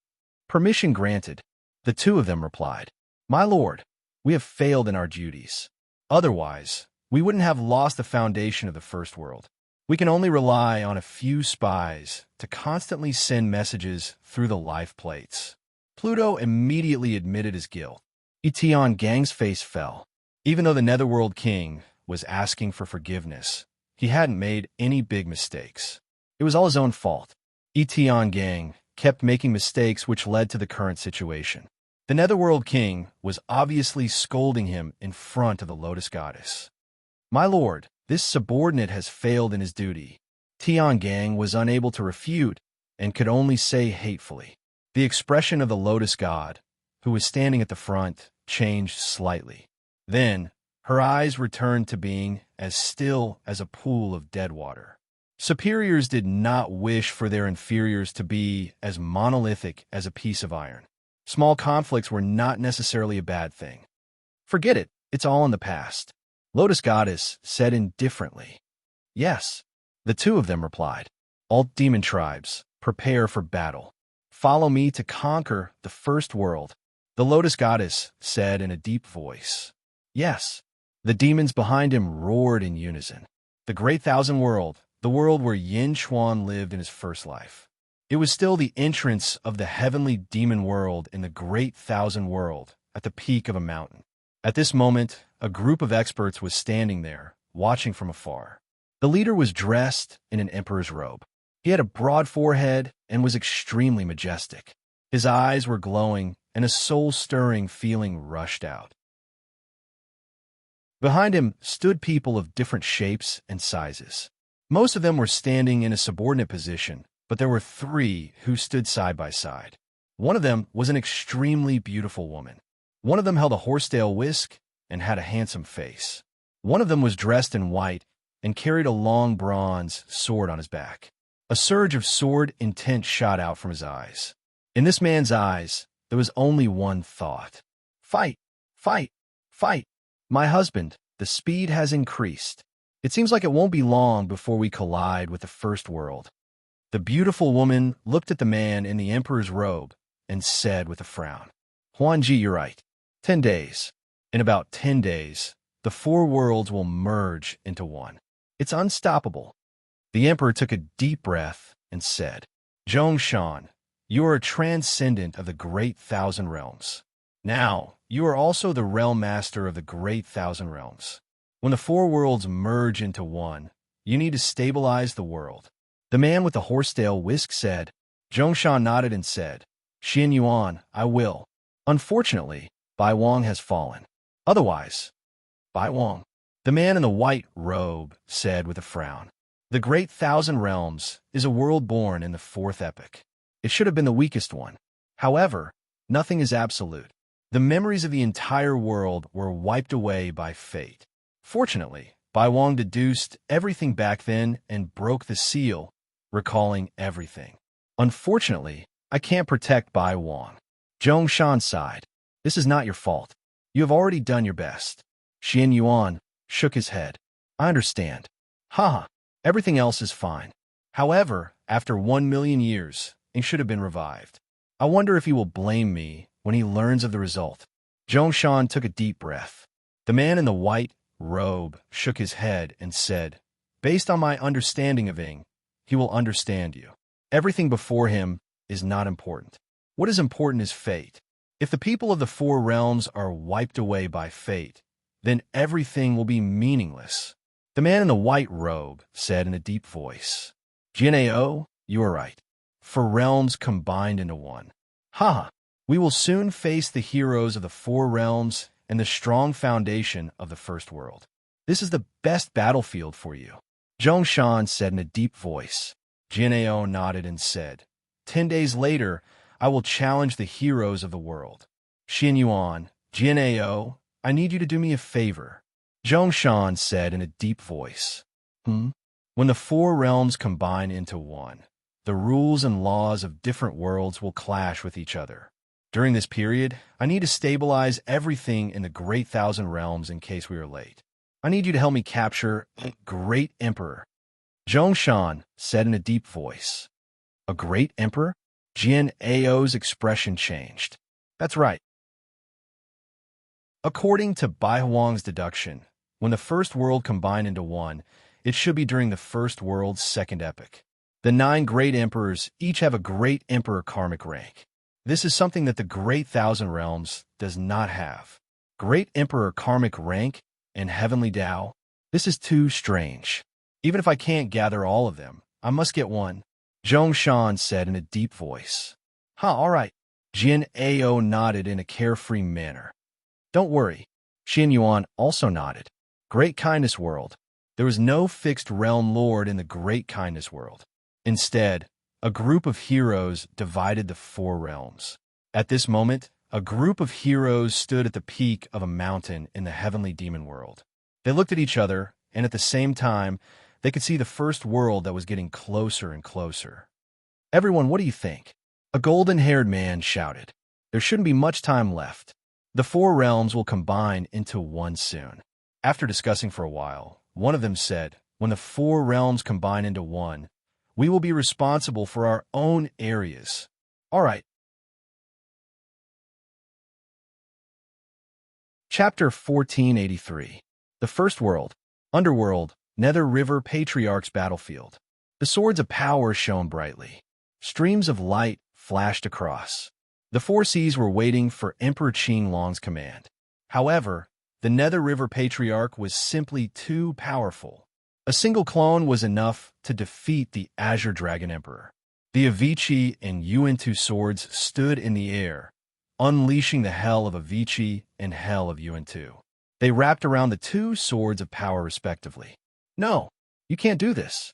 Permission granted, the two of them replied. My lord, we have failed in our duties. Otherwise, we wouldn't have lost the foundation of the first world. We can only rely on a few spies to constantly send messages through the life plates. Pluto immediately admitted his guilt. Tiangang's face fell. Even though the Netherworld King was asking for forgiveness, he hadn't made any big mistakes. It was all his own fault. Tiangang kept making mistakes which led to the current situation. The Netherworld King was obviously scolding him in front of the Lotus Goddess. My lord, this subordinate has failed in his duty. Tiangang was unable to refute and could only say hatefully. The expression of the Lotus God, who was standing at the front, changed slightly. Then, her eyes returned to being as still as a pool of dead water. Superiors did not wish for their inferiors to be as monolithic as a piece of iron. Small conflicts were not necessarily a bad thing. Forget it, it's all in the past. Lotus Goddess said indifferently. Yes, the two of them replied. All demon tribes, prepare for battle. Follow me to conquer the first world, the Lotus Goddess said in a deep voice. Yes. The demons behind him roared in unison. The Great Thousand World, the world where Yin Chuan lived in his first life. It was still the entrance of the heavenly demon world in the Great Thousand World at the peak of a mountain. At this moment, a group of experts was standing there, watching from afar. The leader was dressed in an emperor's robe. He had a broad forehead and was extremely majestic. His eyes were glowing, and a soul-stirring feeling rushed out. Behind him stood people of different shapes and sizes. Most of them were standing in a subordinate position, but there were three who stood side by side. One of them was an extremely beautiful woman. One of them held a horsetail whisk and had a handsome face. One of them was dressed in white and carried a long bronze sword on his back. A surge of sword intent shot out from his eyes. In this man's eyes, there was only one thought. Fight! Fight! Fight! My husband, the speed has increased. It seems like it won't be long before we collide with the first world. The beautiful woman looked at the man in the emperor's robe and said with a frown, Huanji, you're right. 10 days. In about 10 days, the four worlds will merge into one. It's unstoppable. The emperor took a deep breath and said, Zhongshan, you are a transcendent of the Great Thousand Realms. Now, you are also the realm master of the Great Thousand Realms. When the four worlds merge into one, you need to stabilize the world. The man with the horsetail whisk said. Zhongshan nodded and said, Xin Yuan, I will. Unfortunately, Bai Wang has fallen. Otherwise, Bai Wang. The man in the white robe said with a frown. The Great Thousand Realms is a world born in the fourth epoch. It should have been the weakest one. However, nothing is absolute. The memories of the entire world were wiped away by fate. Fortunately, Bai Wang deduced everything back then and broke the seal, recalling everything. Unfortunately, I can't protect Bai Wang. Zhongshan sighed. This is not your fault. You have already done your best. Xian Yuan shook his head. I understand. Haha, everything else is fine. However, after 1 million years, it should have been revived. I wonder if you will blame me when he learns of the result. Zhongshan took a deep breath. The man in the white robe shook his head and said, "Based on my understanding of Ing, he will understand you. Everything before him is not important. What is important is fate. If the people of the four realms are wiped away by fate, then everything will be meaningless." The man in the white robe said in a deep voice, "Jianao, you are right. Four realms combined into one. Ha! We will soon face the heroes of the four realms and the strong foundation of the first world. This is the best battlefield for you." Zhongshan said in a deep voice. Jianao nodded and said, 10 days later, I will challenge the heroes of the world. Xin Yuan, Jianao, I need you to do me a favor. Zhongshan said in a deep voice. When the four realms combine into one, the rules and laws of different worlds will clash with each other. During this period, I need to stabilize everything in the Great Thousand Realms in case we are late. I need you to help me capture Great Emperor. Zhongshan said in a deep voice. A Great Emperor? Jian Ao's expression changed. That's right. According to Bai Huang's deduction, when the first world combined into one, it should be during the first world's second epoch. The 9 great emperors each have a great emperor karmic rank. This is something that the Great Thousand Realms does not have. Great emperor karmic rank and heavenly Tao? This is too strange. Even if I can't gather all of them, I must get one. Zhongshan said in a deep voice. All right. Jian Ao nodded in a carefree manner. Don't worry. Xin Yuan also nodded. Great Kindness World. There was no fixed realm lord in the Great Kindness World. Instead, a group of heroes divided the four realms. At this moment, a group of heroes stood at the peak of a mountain in the heavenly demon world. They looked at each other, and at the same time, they could see the first world that was getting closer and closer. Everyone, what do you think? A golden-haired man shouted. There shouldn't be much time left. The four realms will combine into one soon. After discussing for a while, one of them said, when the four realms combine into one, we will be responsible for our own areas. All right. Chapter 1483. The First World, Underworld, Nether River Patriarch's Battlefield. The swords of power shone brightly. Streams of light flashed across. The four seas were waiting for Emperor Qing Long's command. However, the Nether River Patriarch was simply too powerful. A single clone was enough to defeat the Azure Dragon Emperor. The Avicii and Yuan-Tu swords stood in the air, unleashing the hell of Avicii and hell of Yuan-Tu. They wrapped around the two swords of power respectively. No, you can't do this.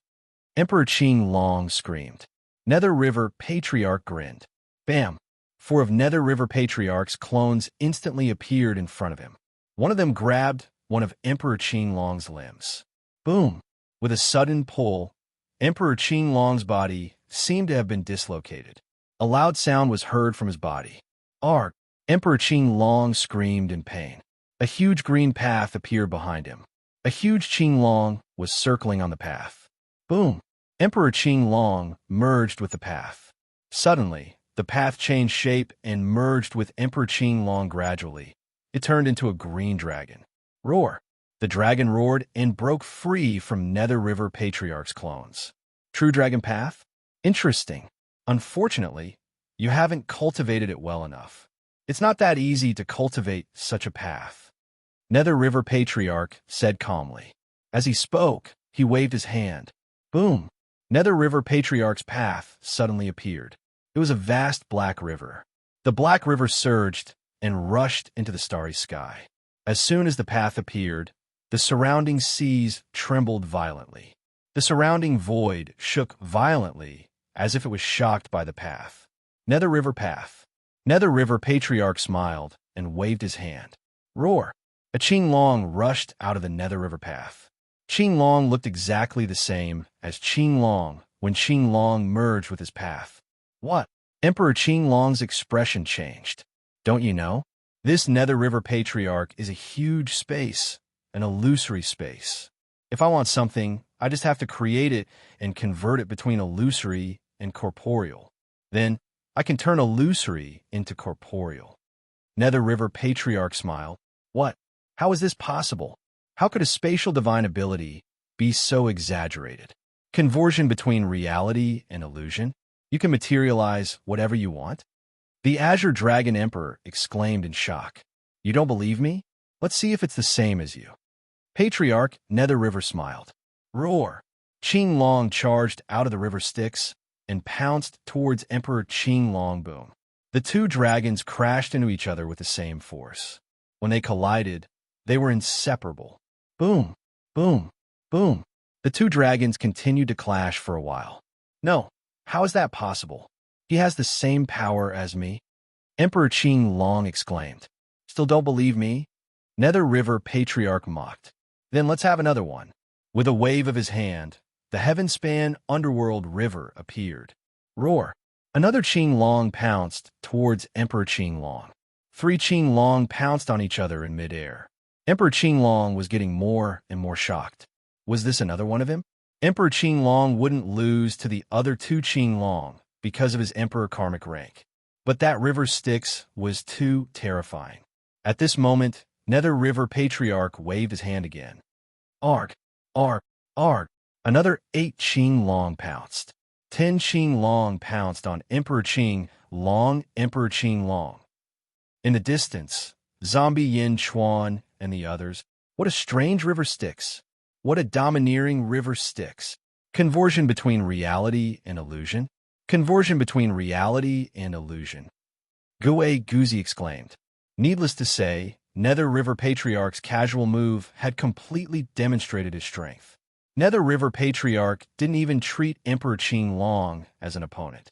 Emperor Qing Long screamed. Nether River Patriarch grinned. Bam! 4 of Nether River Patriarch's clones instantly appeared in front of him. One of them grabbed one of Emperor Qing Long's limbs. Boom! With a sudden pull, Emperor Qing Long's body seemed to have been dislocated. A loud sound was heard from his body. Arg! Emperor Qing Long screamed in pain. A huge green path appeared behind him. A huge Qing Long was circling on the path. Boom! Emperor Qing Long merged with the path. Suddenly, the path changed shape and merged with Emperor Qing Long gradually. It turned into a green dragon. Roar! The dragon roared and broke free from Nether River Patriarch's clones. True Dragon Path? Interesting. Unfortunately, you haven't cultivated it well enough. It's not that easy to cultivate such a path. Nether River Patriarch said calmly. As he spoke, he waved his hand. Boom! Nether River Patriarch's path suddenly appeared. It was a vast black river. The black river surged and rushed into the starry sky. As soon as the path appeared, the surrounding seas trembled violently. The surrounding void shook violently as if it was shocked by the path. Nether River Path. Nether River Patriarch smiled and waved his hand. Roar! A Qing Long rushed out of the Nether River Path. Qing Long looked exactly the same as Qing Long when Qing Long merged with his path. What? Emperor Qing Long's expression changed. Don't you know? This Nether River Patriarch is a huge space, an illusory space. If I want something, I just have to create it and convert it between illusory and corporeal. Then, I can turn illusory into corporeal. Nether River Patriarch smiled. What? How is this possible? How could a spatial divine ability be so exaggerated? Conversion between reality and illusion? You can materialize whatever you want? The Azure Dragon Emperor exclaimed in shock. You don't believe me? Let's see if it's the same as you. Patriarch Nether River smiled. Roar! Qing Long charged out of the river Styx and pounced towards Emperor Qing Long. Boom. The two dragons crashed into each other with the same force. When they collided, they were inseparable. Boom, boom, boom. The two dragons continued to clash for a while. No, how is that possible? He has the same power as me. Emperor Qing Long exclaimed. Still don't believe me? Nether River Patriarch mocked. Then let's have another one. With a wave of his hand, the heaven-span underworld river appeared. Roar! Another Qing Long pounced towards Emperor Qing Long. Three Qing Long pounced on each other in midair. Emperor Qing Long was getting more and more shocked. Was this another one of him? Emperor Qing Long wouldn't lose to the other two Qing Long because of his Emperor karmic rank. But that river Styx was too terrifying. At this moment, Nether River Patriarch waved his hand again. Arg! Arg! Arg! Another 8 Qing Long pounced. 10 Qing Long pounced on Emperor Qing Long, Emperor Qing Long. In the distance, Zombie Yin Chuan and the others. What a strange river Styx. What a domineering river Styx. Conversion between reality and illusion. Conversion between reality and illusion. Gue Guzi exclaimed. Needless to say, Nether River Patriarch's casual move had completely demonstrated his strength. Nether River Patriarch didn't even treat Emperor Qing Long as an opponent.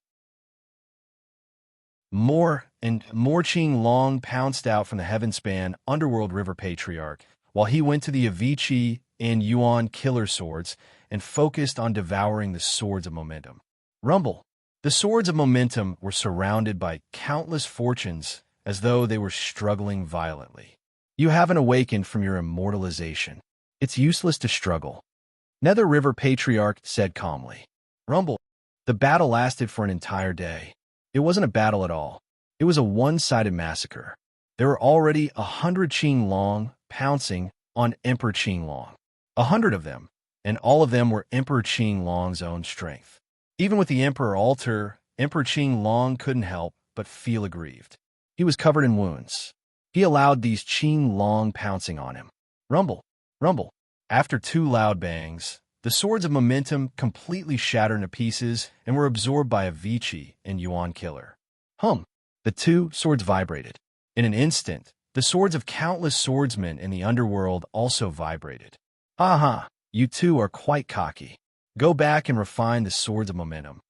More and more Qing Long pounced out from the heaven-span Underworld River Patriarch, while he went to the Avicii and Yuan killer swords and focused on devouring the swords of momentum. Rumble! The swords of momentum were surrounded by countless fortunes as though they were struggling violently. You haven't awakened from your immortalization. It's useless to struggle. Nether River Patriarch said calmly. Rumble! The battle lasted for an entire day. It wasn't a battle at all. It was a one-sided massacre. There were already 100 Qing Long pouncing on Emperor Qing Long. 100 of them, and all of them were Emperor Qing Long's own strength. Even with the Emperor altar, Emperor Qing Long couldn't help but feel aggrieved. He was covered in wounds. He allowed these Qing Long pouncing on him. Rumble! Rumble! After 2 loud bangs, the swords of momentum completely shattered into pieces and were absorbed by Avicii and Yuan Killer. The 2 swords vibrated. In an instant, the swords of countless swordsmen in the underworld also vibrated. Ha! You two are quite cocky. Go back and refine the swords of momentum.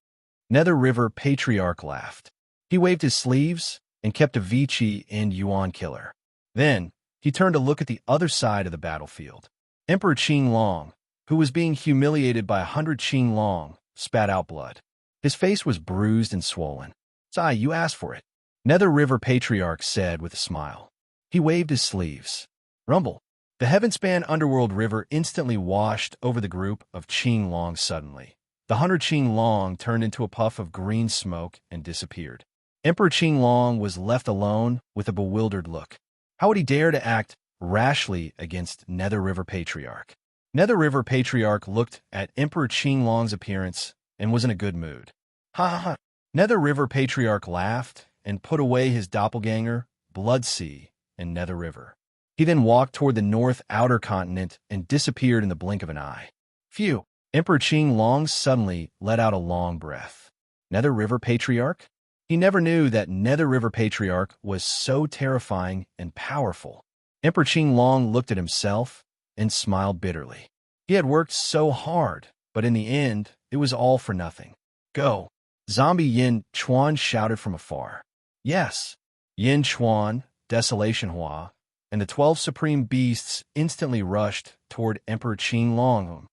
Nether River Patriarch laughed. He waved his sleeves and kept Avicii and Yuan Killer. Then, he turned to look at the other side of the battlefield. Emperor Qing Long, who was being humiliated by 100 Qing Long, spat out blood. His face was bruised and swollen. Sai, you asked for it. Nether River Patriarch said with a smile. He waved his sleeves. Rumble! The heaven-span underworld river instantly washed over the group of Qing Long suddenly. The 100 Qing Long turned into a puff of green smoke and disappeared. Emperor Qing Long was left alone with a bewildered look. How would he dare to act rashly against Nether River Patriarch? Nether River Patriarch looked at Emperor Qing Long's appearance and was in a good mood. Ha! Nether River Patriarch laughed and put away his doppelganger, Bloodsea, and Nether River. He then walked toward the north outer continent and disappeared in the blink of an eye. Phew! Emperor Qing Long suddenly let out a long breath. Nether River Patriarch? He never knew that Nether River Patriarch was so terrifying and powerful. Emperor Qing Long looked at himself and smiled bitterly. He had worked so hard, but in the end, it was all for nothing. Go! Zombie Yin Chuan shouted from afar. Yes! Yin Chuan, Desolation Hua, and the 12 supreme beasts instantly rushed toward Emperor Qing Long.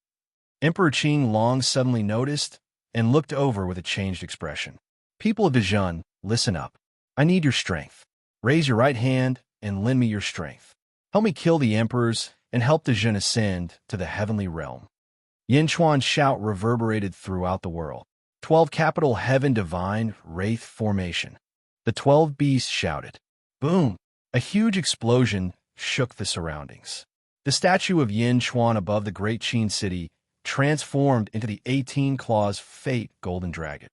Emperor Qing Long suddenly noticed and looked over with a changed expression. People of Dejun, listen up. I need your strength. Raise your right hand and lend me your strength. Help me kill the emperors and help Dejun ascend to the heavenly realm. Yin Chuan's shout reverberated throughout the world. 12 capital heaven divine wraith formation. The 12 beasts shouted. Boom! A huge explosion shook the surroundings. The statue of Yin Chuan above the great Qin city transformed into the 18-claws Fate Golden Dragon.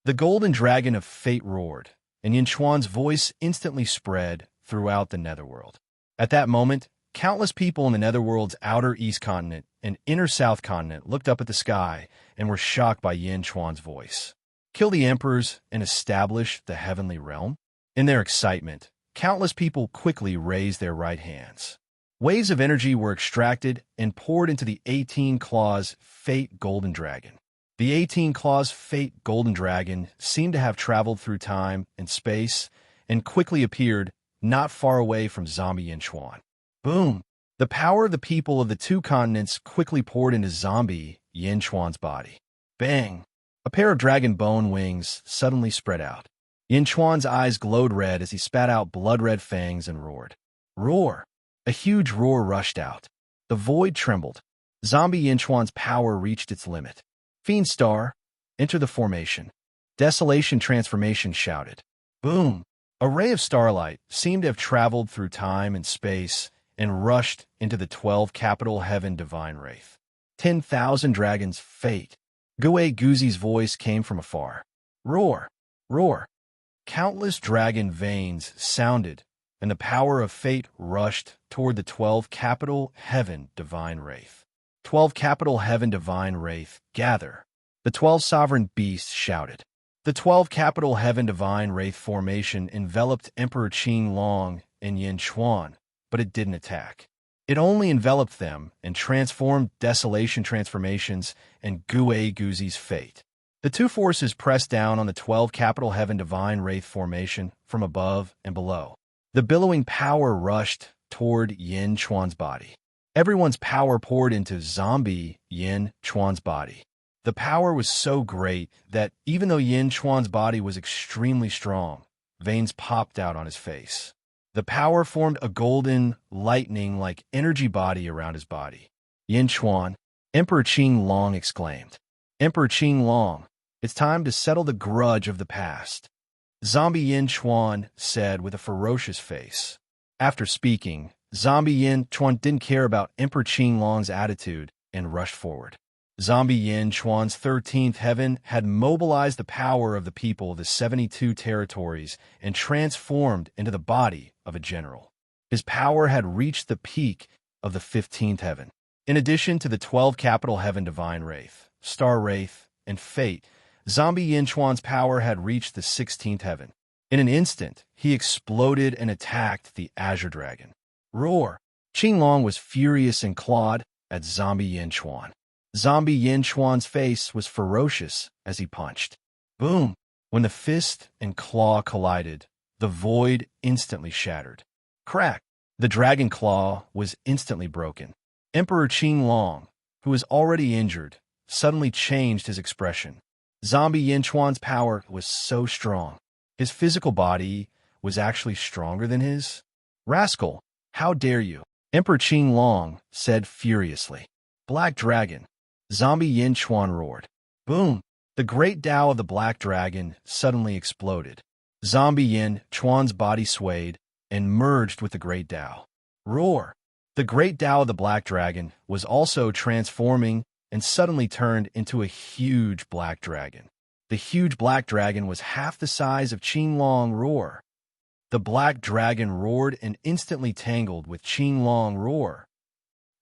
The Golden Dragon of Fate roared, and Yin Chuan's voice instantly spread throughout the netherworld. At that moment, countless people in the netherworld's outer east continent and inner south continent looked up at the sky and were shocked by Yin Chuan's voice. Kill the emperors and establish the heavenly realm? In their excitement, countless people quickly raised their right hands. Waves of energy were extracted and poured into the 18-claws Fate Golden Dragon. The 18-claws Fate Golden Dragon seemed to have traveled through time and space and quickly appeared not far away from zombie Yin Chuan. Boom! The power of the people of the two continents quickly poured into zombie Yin Chuan's body. Bang! A pair of dragon bone wings suddenly spread out. Yin Chuan's eyes glowed red as he spat out blood-red fangs and roared. Roar! A huge roar rushed out. The void trembled. Zombie Yin Chuan's power reached its limit. Fiend Star, enter the formation. Desolation Transformation shouted. Boom! A ray of starlight seemed to have traveled through time and space and rushed into the 12 capital heaven divine wraith. 10,000 dragons fate. Gue Guzi's voice came from afar. Roar! Roar! Countless dragon veins sounded, and the power of fate rushed toward the 12 capital heaven divine wraith. 12 capital heaven divine wraith, gather. The 12 sovereign beasts shouted. The 12 capital heaven divine wraith formation enveloped Emperor Qin Long and Yin Chuan, but it didn't attack. It only enveloped them and transformed desolation transformations and Gue Guzi's fate. The two forces pressed down on the 12 capital heaven divine wraith formation from above and below. The billowing power rushed toward Yin Chuan's body. Everyone's power poured into zombie Yin Chuan's body. The power was so great that even though Yin Chuan's body was extremely strong, veins popped out on his face. The power formed a golden, lightning-like energy body around his body. Yin Chuan, Emperor Qin Long exclaimed. Emperor Qin Long, it's time to settle the grudge of the past. Zombie Yin Chuan said with a ferocious face. After speaking, Zombie Yin Chuan didn't care about Emperor Qin Long's attitude and rushed forward. Zombie Yin Chuan's 13th heaven had mobilized the power of the people of the 72 territories and transformed into the body of a general. His power had reached the peak of the 15th heaven. In addition to the 12 capital heaven divine wraith, star wraith, and fate, Zombie Yin Chuan's power had reached the 16th heaven. In an instant, he exploded and attacked the Azure Dragon. Roar! Qin Long was furious and clawed at Zombie Yin Chuan. Zombie Yin Chuan's face was ferocious as he punched. Boom! When the fist and claw collided, the void instantly shattered. Crack! The dragon claw was instantly broken. Emperor Qin Long, who was already injured, suddenly changed his expression. Zombie Yin Chuan's power was so strong. His physical body was actually stronger than his. Rascal, how dare you? Emperor Qin Long said furiously. Black Dragon. Zombie Yin Chuan roared. Boom! The great Tao of the Black Dragon suddenly exploded. Zombie Yin Chuan's body swayed and merged with the great Tao. Roar! The great Tao of the Black Dragon was also transforming and suddenly turned into a huge black dragon. The huge black dragon was half the size of Qin Long Roar. The black dragon roared and instantly tangled with Qin Long Roar.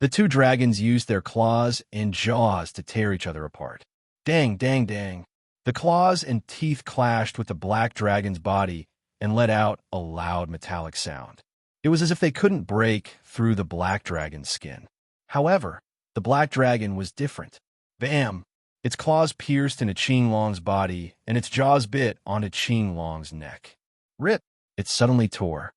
The two dragons used their claws and jaws to tear each other apart. Dang, dang, dang. The claws and teeth clashed with the black dragon's body and let out a loud metallic sound. It was as if they couldn't break through the black dragon's skin. However, the black dragon was different. Bam! Its claws pierced into Qin Long's body, and its jaws bit onto Qin Long's neck. Rip! It suddenly tore.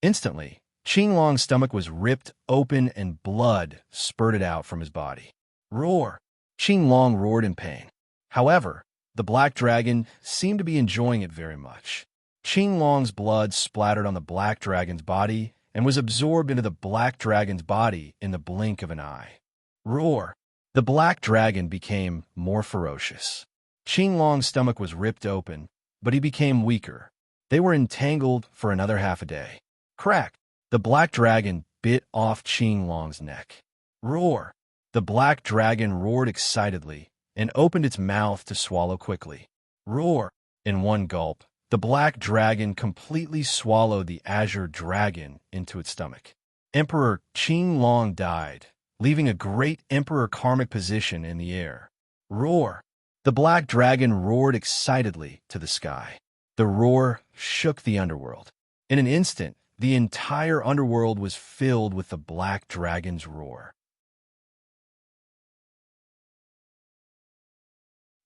Instantly, Qin Long's stomach was ripped open and blood spurted out from his body. Roar! Qin Long roared in pain. However, the black dragon seemed to be enjoying it very much. Qin Long's blood splattered on the black dragon's body and was absorbed into the black dragon's body in the blink of an eye. Roar! The black dragon became more ferocious. Qin Long's stomach was ripped open, but he became weaker, They were entangled for another half a day. Crack! The black dragon bit off Qing Long's neck. Roar! The black dragon roared excitedly and opened its mouth to swallow quickly. Roar! In one gulp, the black dragon completely swallowed the azure dragon into its stomach. Emperor Qing Long died, leaving a great emperor karmic position in the air. Roar! The black dragon roared excitedly to the sky. The roar shook the underworld. In an instant, the entire underworld was filled with the black dragon's roar.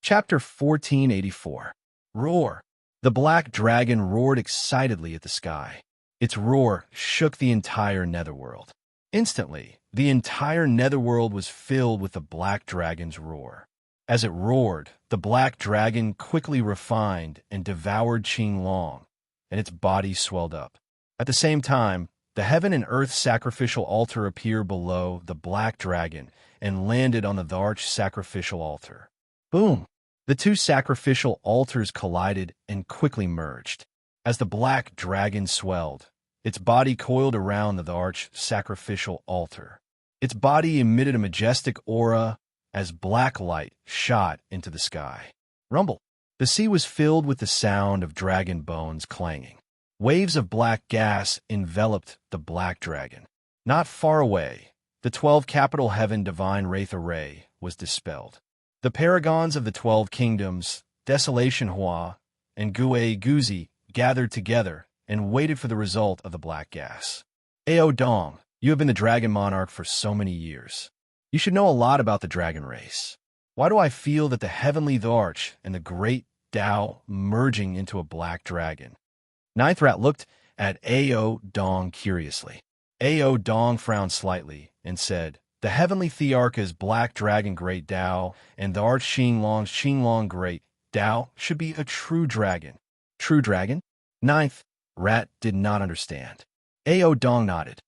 Chapter 1484. Roar! The black dragon roared excitedly at the sky. Its roar shook the entire netherworld. Instantly, the entire netherworld was filled with the black dragon's roar. As it roared, the black dragon quickly refined and devoured Qing Long, and its body swelled up. At the same time, the heaven and earth sacrificial altar appeared below the black dragon and landed on the arch sacrificial altar. Boom! The two sacrificial altars collided and quickly merged. As the black dragon swelled, its body coiled around the arch sacrificial altar. Its body emitted a majestic aura as black light shot into the sky. Rumble! The sea was filled with the sound of dragon bones clanging. Waves of black gas enveloped the black dragon. Not far away, the 12 capital heaven divine wraith array was dispelled. The paragons of the 12 kingdoms, Desolation Hua and Gue Guzi, gathered together and waited for the result of the black gas. Ao Dong, you have been the dragon monarch for so many years. You should know a lot about the dragon race. Why do I feel that the heavenly arch and the great Tao merging into a black dragon? Ninth Rat looked at Ao Dong curiously. Ao Dong frowned slightly and said, the heavenly Thearcha's black dragon great Tao and the arch Qing Long great Tao should be a true dragon. True dragon? Ninth Rat did not understand. Ao Dong nodded.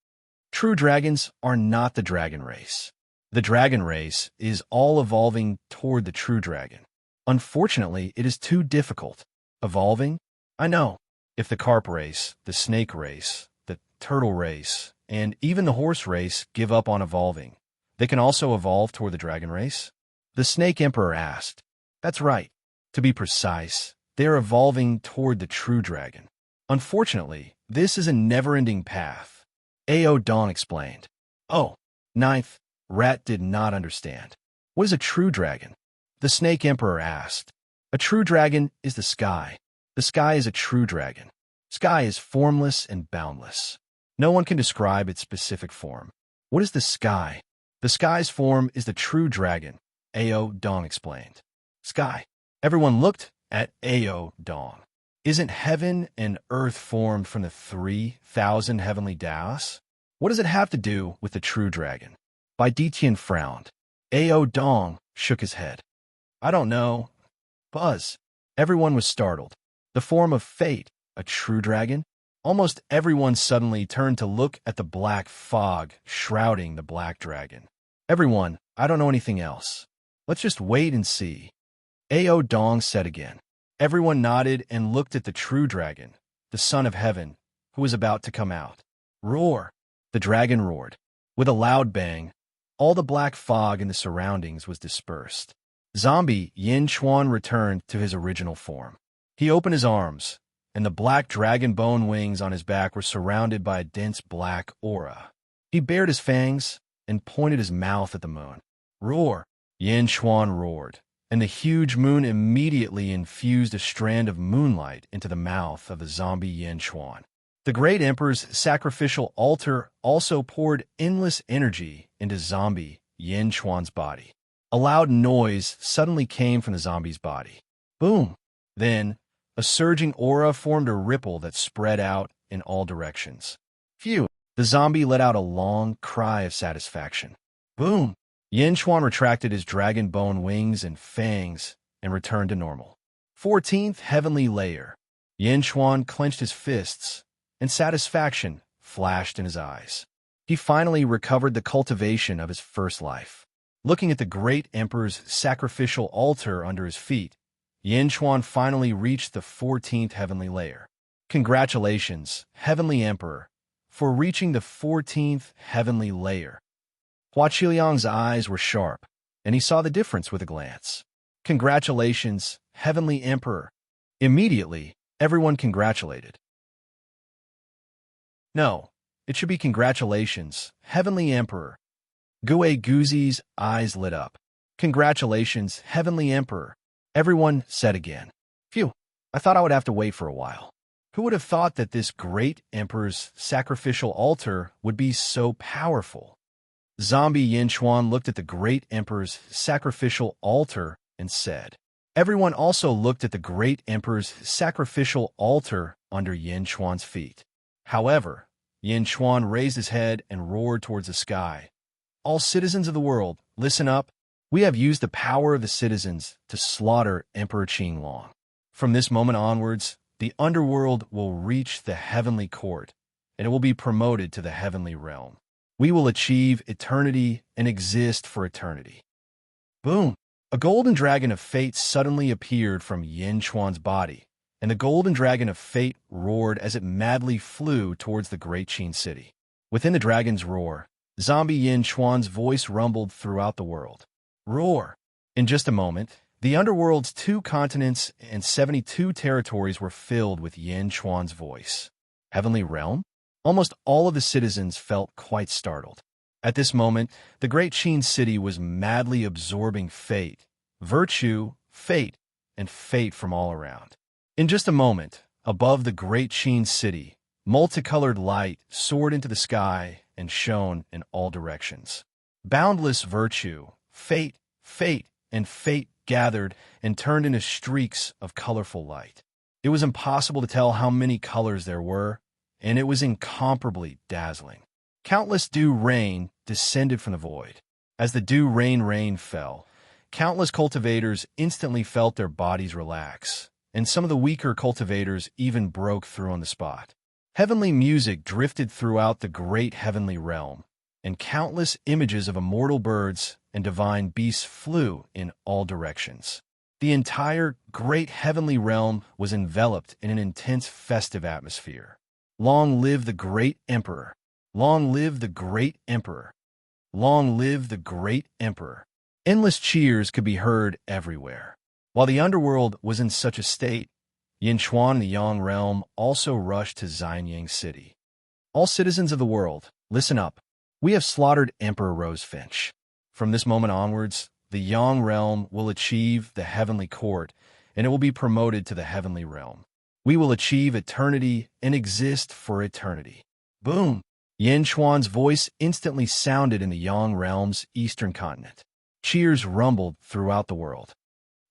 True dragons are not the dragon race. The dragon race is all evolving toward the true dragon. Unfortunately, it is too difficult. Evolving? I know. If the carp race, the snake race, the turtle race, and even the horse race give up on evolving, they can also evolve toward the dragon race? The snake emperor asked. That's right. To be precise, they are evolving toward the true dragon. Unfortunately, this is a never-ending path. Ao Dong explained. Oh, Ninth Rat did not understand. What is a true dragon? The snake emperor asked. A true dragon is the sky. The sky is a true dragon. Sky is formless and boundless. No one can describe its specific form. What is the sky? The sky's form is the true dragon, Ao Dong explained. Sky. Everyone looked at Ao Dong. Isn't heaven and earth formed from the 3,000 heavenly Taos? What does it have to do with the true dragon? Bai Ditian frowned. Ao Dong shook his head. I don't know. Buzz. Everyone was startled. The form of fate, a true dragon? Almost everyone suddenly turned to look at the black fog shrouding the black dragon. Everyone, I don't know anything else. Let's just wait and see. Ao Dong said again. Everyone nodded and looked at the true dragon, the son of heaven, who was about to come out. Roar! The dragon roared. With a loud bang, all the black fog in the surroundings was dispersed. Zombie Yin Chuan returned to his original form. He opened his arms, and the black dragon bone wings on his back were surrounded by a dense black aura. He bared his fangs and pointed his mouth at the moon. Roar! Yin Chuan roared, and the huge moon immediately infused a strand of moonlight into the mouth of the zombie Yin Chuan. The great emperor's sacrificial altar also poured endless energy into zombie Yin Chuan's body. A loud noise suddenly came from the zombie's body. Boom! Then, a surging aura formed a ripple that spread out in all directions. Phew! The zombie let out a long cry of satisfaction. Boom! Yin Chuan retracted his dragon bone wings and fangs and returned to normal. 14th Heavenly Layer. Yin Chuan clenched his fists, and satisfaction flashed in his eyes. He finally recovered the cultivation of his first life. Looking at the great emperor's sacrificial altar under his feet, Yin Chuan finally reached the 14th Heavenly Layer. Congratulations, Heavenly Emperor, for reaching the 14th heavenly layer. Hua Qiliang's eyes were sharp, and he saw the difference with a glance. Congratulations, Heavenly Emperor. Immediately, everyone congratulated. No, it should be congratulations, Heavenly Emperor. Gue Guzi's eyes lit up. Congratulations, Heavenly Emperor. Everyone said again. Phew, I thought I would have to wait for a while. Who would have thought that this great emperor's sacrificial altar would be so powerful? Zombie Yin Chuan looked at the great emperor's sacrificial altar and said. Everyone also looked at the great emperor's sacrificial altar under Yin Chuan's feet. However, Yin Chuan raised his head and roared towards the sky. All citizens of the world, listen up. We have used the power of the citizens to slaughter Emperor Qinglong. From this moment onwards, the underworld will reach the heavenly court, and it will be promoted to the heavenly realm. We will achieve eternity and exist for eternity. Boom! A golden dragon of fate suddenly appeared from Yin Chuan's body, and the golden dragon of fate roared as it madly flew towards the great Qin city. Within the dragon's roar, Zombie Yin Chuan's voice rumbled throughout the world. Roar! In just a moment, the underworld's 2 continents and 72 territories were filled with Yin Chuan's voice. Heavenly realm? Almost all of the citizens felt quite startled. At this moment, the great Qin city was madly absorbing fate, virtue, fate, and fate from all around. In just a moment, above the great Qin city, multicolored light soared into the sky and shone in all directions. Boundless virtue, fate, and fate gathered and turned into streaks of colorful light. It was impossible to tell how many colors there were, and it was incomparably dazzling. Countless dew rain descended from the void. As the dew rain fell, countless cultivators instantly felt their bodies relax, and some of the weaker cultivators even broke through on the spot. Heavenly music drifted throughout the great heavenly realm, and countless images of immortal birds and divine beasts flew in all directions. The entire great heavenly realm was enveloped in an intense festive atmosphere. Long live the great emperor! Long live the great emperor! Long live the great emperor! Endless cheers could be heard everywhere. While the underworld was in such a state, Yin Chuan and the Yang realm also rushed to Xianyang City. All citizens of the world, listen up. We have slaughtered Emperor Rosefinch. From this moment onwards, the Yang realm will achieve the heavenly court, and it will be promoted to the heavenly realm. We will achieve eternity and exist for eternity. Boom! Yin Chuan's voice instantly sounded in the Yang realm's eastern continent. Cheers rumbled throughout the world.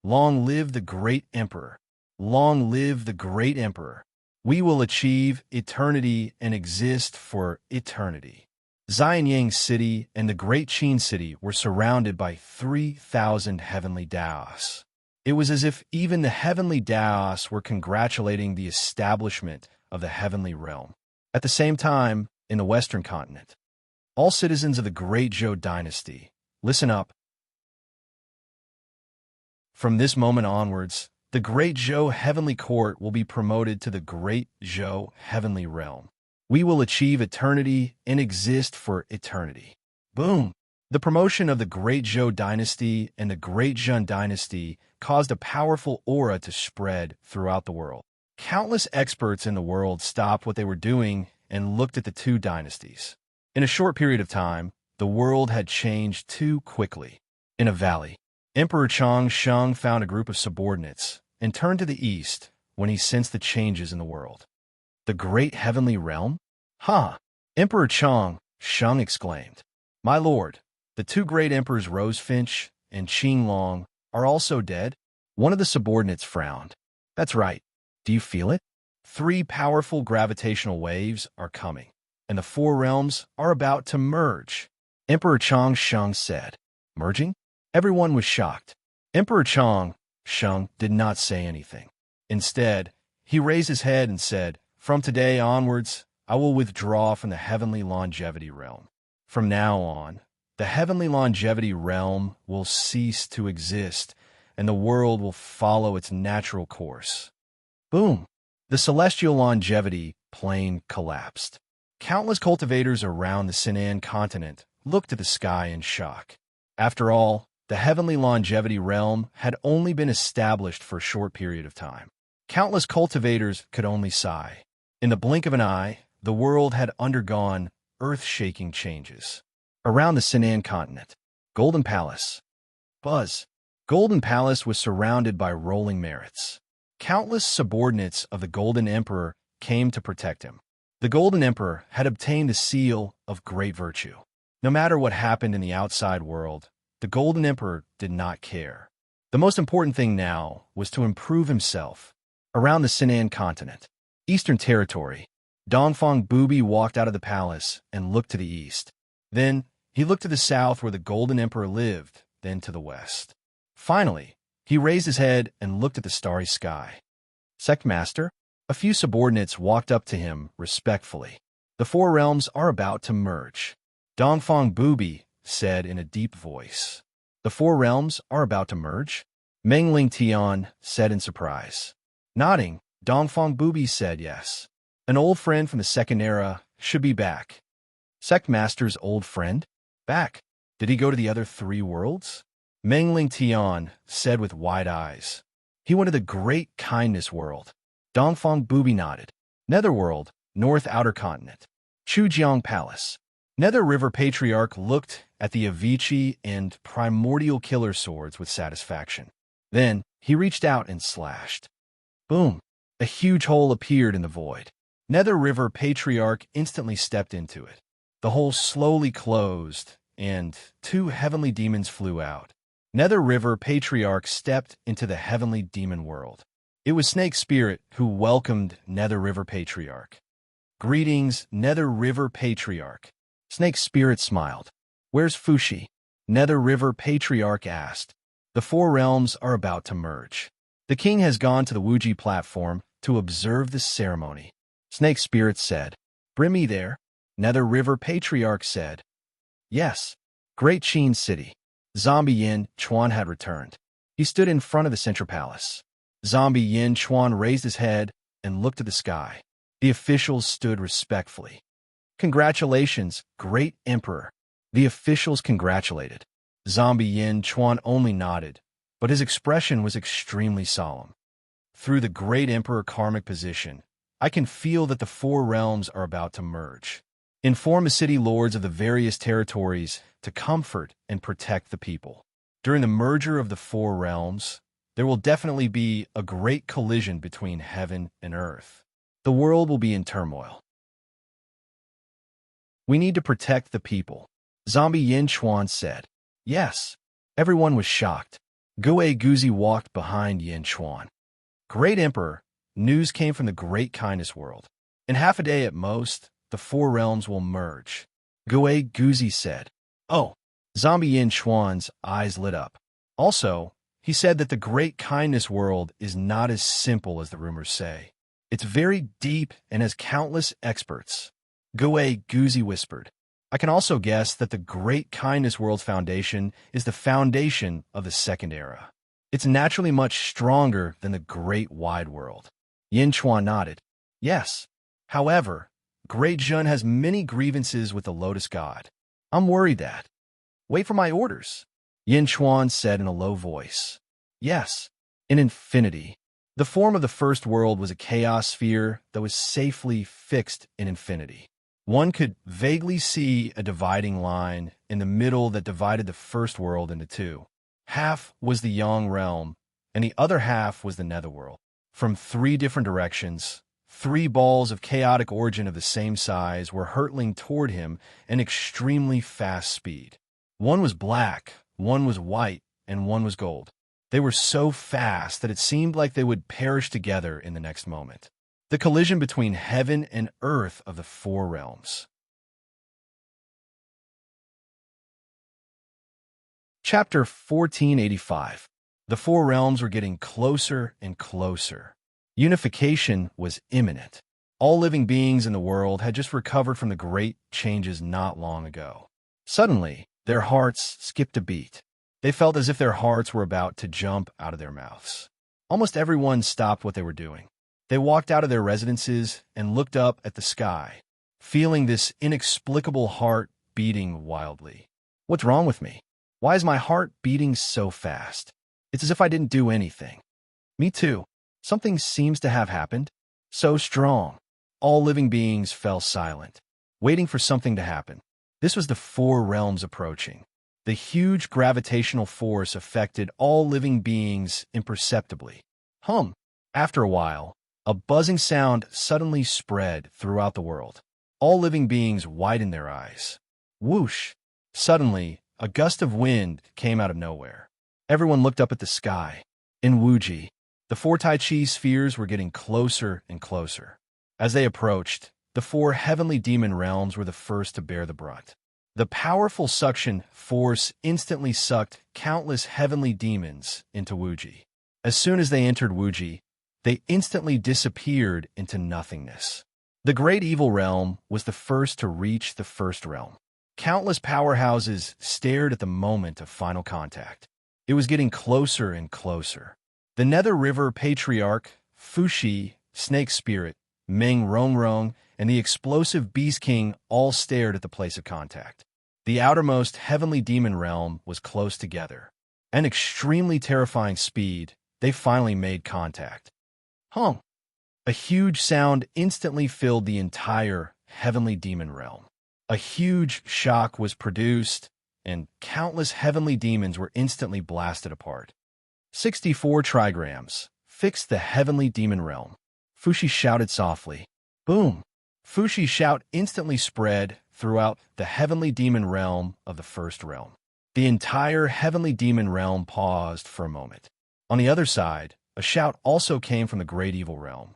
Long live the great emperor! Long live the great emperor! We will achieve eternity and exist for eternity. Xianyang City and the great Qin city were surrounded by 3,000 heavenly Daos. It was as if even the heavenly Daos were congratulating the establishment of the heavenly realm. At the same time, in the western continent, all citizens of the great Zhou dynasty, listen up. From this moment onwards, the great Zhou heavenly court will be promoted to the great Zhou heavenly realm. We will achieve eternity and exist for eternity. Boom! The promotion of the great Zhou dynasty and the great Zhun dynasty caused a powerful aura to spread throughout the world. Countless experts in the world stopped what they were doing and looked at the 2 dynasties. In a short period of time, the world had changed too quickly. In a valley, Emperor Chang Sheng found a group of subordinates and turned to the east when he sensed the changes in the world. The great heavenly realm? Ha! Emperor Chang Sheng exclaimed. My lord, the 2 great emperors Rosefinch and Qinglong are also dead? One of the subordinates frowned. That's right. Do you feel it? 3 powerful gravitational waves are coming, and the 4 realms are about to merge. Emperor Chang Sheng said. Merging? Everyone was shocked. Emperor Chang Sheng did not say anything. Instead, he raised his head and said, From today onwards, I will withdraw from the heavenly longevity realm. From now on, the heavenly longevity realm will cease to exist, and the world will follow its natural course. Boom! The celestial longevity plane collapsed. Countless cultivators around the Sinan continent looked at the sky in shock. After all, the heavenly longevity realm had only been established for a short period of time. Countless cultivators could only sigh. In the blink of an eye, the world had undergone earth-shaking changes. Around the Sinan continent, Golden Palace. Buzz. Golden Palace was surrounded by rolling merits. Countless subordinates of the Golden Emperor came to protect him. The Golden Emperor had obtained the seal of great virtue. No matter what happened in the outside world, the Golden Emperor did not care. The most important thing now was to improve himself. Around the Sinan continent, Eastern Territory, Dongfang Booby walked out of the palace and looked to the east. Then, he looked to the south where the Golden Emperor lived, then to the west. Finally, he raised his head and looked at the starry sky. Sect Master? A few subordinates walked up to him respectfully. The four realms are about to merge. Dongfang Booby said in a deep voice. The four realms are about to merge? Mengling Tian said in surprise. Nodding, Dongfang Booby said yes. An old friend from the second era should be back. Sect Master's old friend? Back. Did he go to the other three worlds? Mengling Tian said with wide eyes. He went to the Great Kindness World. Dongfang Booby nodded. Netherworld, North Outer Continent. Chujiang Palace. Nether River Patriarch looked at the Avicii and Primordial Killer Swords with satisfaction. Then, he reached out and slashed. Boom! A huge hole appeared in the void. Nether River Patriarch instantly stepped into it. The hole slowly closed, and two heavenly demons flew out. Nether River Patriarch stepped into the heavenly demon world. It was Snake Spirit who welcomed Nether River Patriarch. Greetings, Nether River Patriarch. Snake Spirit smiled. Where's Fushi? Nether River Patriarch asked. The four realms are about to merge. The king has gone to the Wuji platform to observe the ceremony. Snake Spirit said. Bring me there. Nether River Patriarch said. Yes. Great Qin City. Zombie Yin Chuan had returned. He stood in front of the central palace. Zombie Yin Chuan raised his head and looked at the sky. The officials stood respectfully. Congratulations, Great Emperor. The officials congratulated. Zombie Yin Chuan only nodded, but his expression was extremely solemn. Through the Great Emperor karmic position, I can feel that the four realms are about to merge. Inform the city lords of the various territories to comfort and protect the people. During the merger of the four realms, there will definitely be a great collision between heaven and earth. The world will be in turmoil. We need to protect the people, Zombie Yin Chuan said. Yes. Everyone was shocked. Gue Guzi walked behind Yin Chuan. Great Emperor, news came from the Great Kindness World. In half a day at most, the four realms will merge. Gue Guzi said. Oh. Zombie Yin Chuan's eyes lit up. Also, he said that the Great Kindness World is not as simple as the rumors say. It's very deep and has countless experts. Gue Guzi whispered. I can also guess that the Great Kindness World Foundation is the foundation of the Second Era. It's naturally much stronger than the Great Wide World. Yin Chuan nodded. Yes. However, Great Jun has many grievances with the Lotus God. I'm worried that. Wait for my orders, Yin Chuan said in a low voice. Yes. In infinity. The form of the first world was a chaos sphere that was safely fixed in infinity. One could vaguely see a dividing line in the middle that divided the first world into two. Half was the Yang realm, and the other half was the Netherworld. From three different directions, three balls of chaotic origin of the same size were hurtling toward him at extremely fast speed. One was black, one was white, and one was gold. They were so fast that it seemed like they would perish together in the next moment. The collision between heaven and earth of the four realms. Chapter 1485. The four realms were getting closer and closer. Unification was imminent. All living beings in the world had just recovered from the great changes not long ago. Suddenly, their hearts skipped a beat. They felt as if their hearts were about to jump out of their mouths. Almost everyone stopped what they were doing. They walked out of their residences and looked up at the sky, feeling this inexplicable heart beating wildly. What's wrong with me? Why is my heart beating so fast? It's as if I didn't do anything. Me too. Something seems to have happened. So strong. All living beings fell silent, waiting for something to happen. This was the four realms approaching. The huge gravitational force affected all living beings imperceptibly. After a while, a buzzing sound suddenly spread throughout the world. All living beings widened their eyes. Whoosh! Suddenly, a gust of wind came out of nowhere. Everyone looked up at the sky. In Wuji, the four Tai Chi spheres were getting closer and closer. As they approached, the four heavenly demon realms were the first to bear the brunt. The powerful suction force instantly sucked countless heavenly demons into Wuji. As soon as they entered Wuji, they instantly disappeared into nothingness. The great evil realm was the first to reach the first realm. Countless powerhouses stared at the moment of final contact. It was getting closer and closer. The Nether River Patriarch, Fushi, Snake Spirit, Meng Rongrong, and the explosive Beast King all stared at the place of contact. The outermost heavenly demon realm was close together. At extremely terrifying speed, they finally made contact. A huge sound instantly filled the entire heavenly demon realm. A huge shock was produced, and countless heavenly demons were instantly blasted apart. 64 trigrams fixed the heavenly demon realm. Fushi shouted softly. Boom! Fushi's shout instantly spread throughout the heavenly demon realm of the first realm. The entire heavenly demon realm paused for a moment. On the other side, a shout also came from the great evil realm.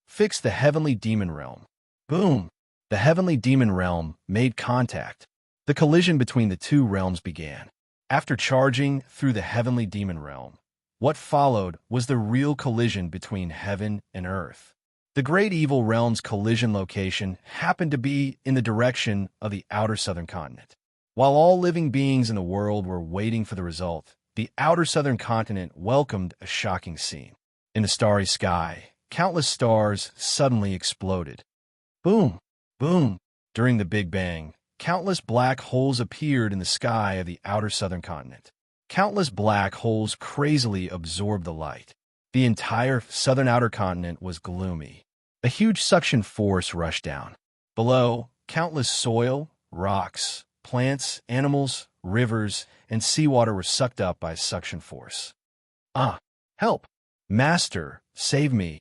Fix the heavenly demon realm. Boom! The heavenly demon realm made contact. The collision between the two realms began. After charging through the heavenly demon realm, what followed was the real collision between heaven and earth. The great evil realm's collision location happened to be in the direction of the outer southern continent. While all living beings in the world were waiting for the result, the outer southern continent welcomed a shocking scene. In the starry sky, countless stars suddenly exploded. Boom! Boom! During the Big Bang, countless black holes appeared in the sky of the outer southern continent. Countless black holes crazily absorbed the light. The entire southern outer continent was gloomy. A huge suction force rushed down. Below, countless soil, rocks, plants, animals, rivers, and seawater were sucked up by a suction force. Help! Master, save me!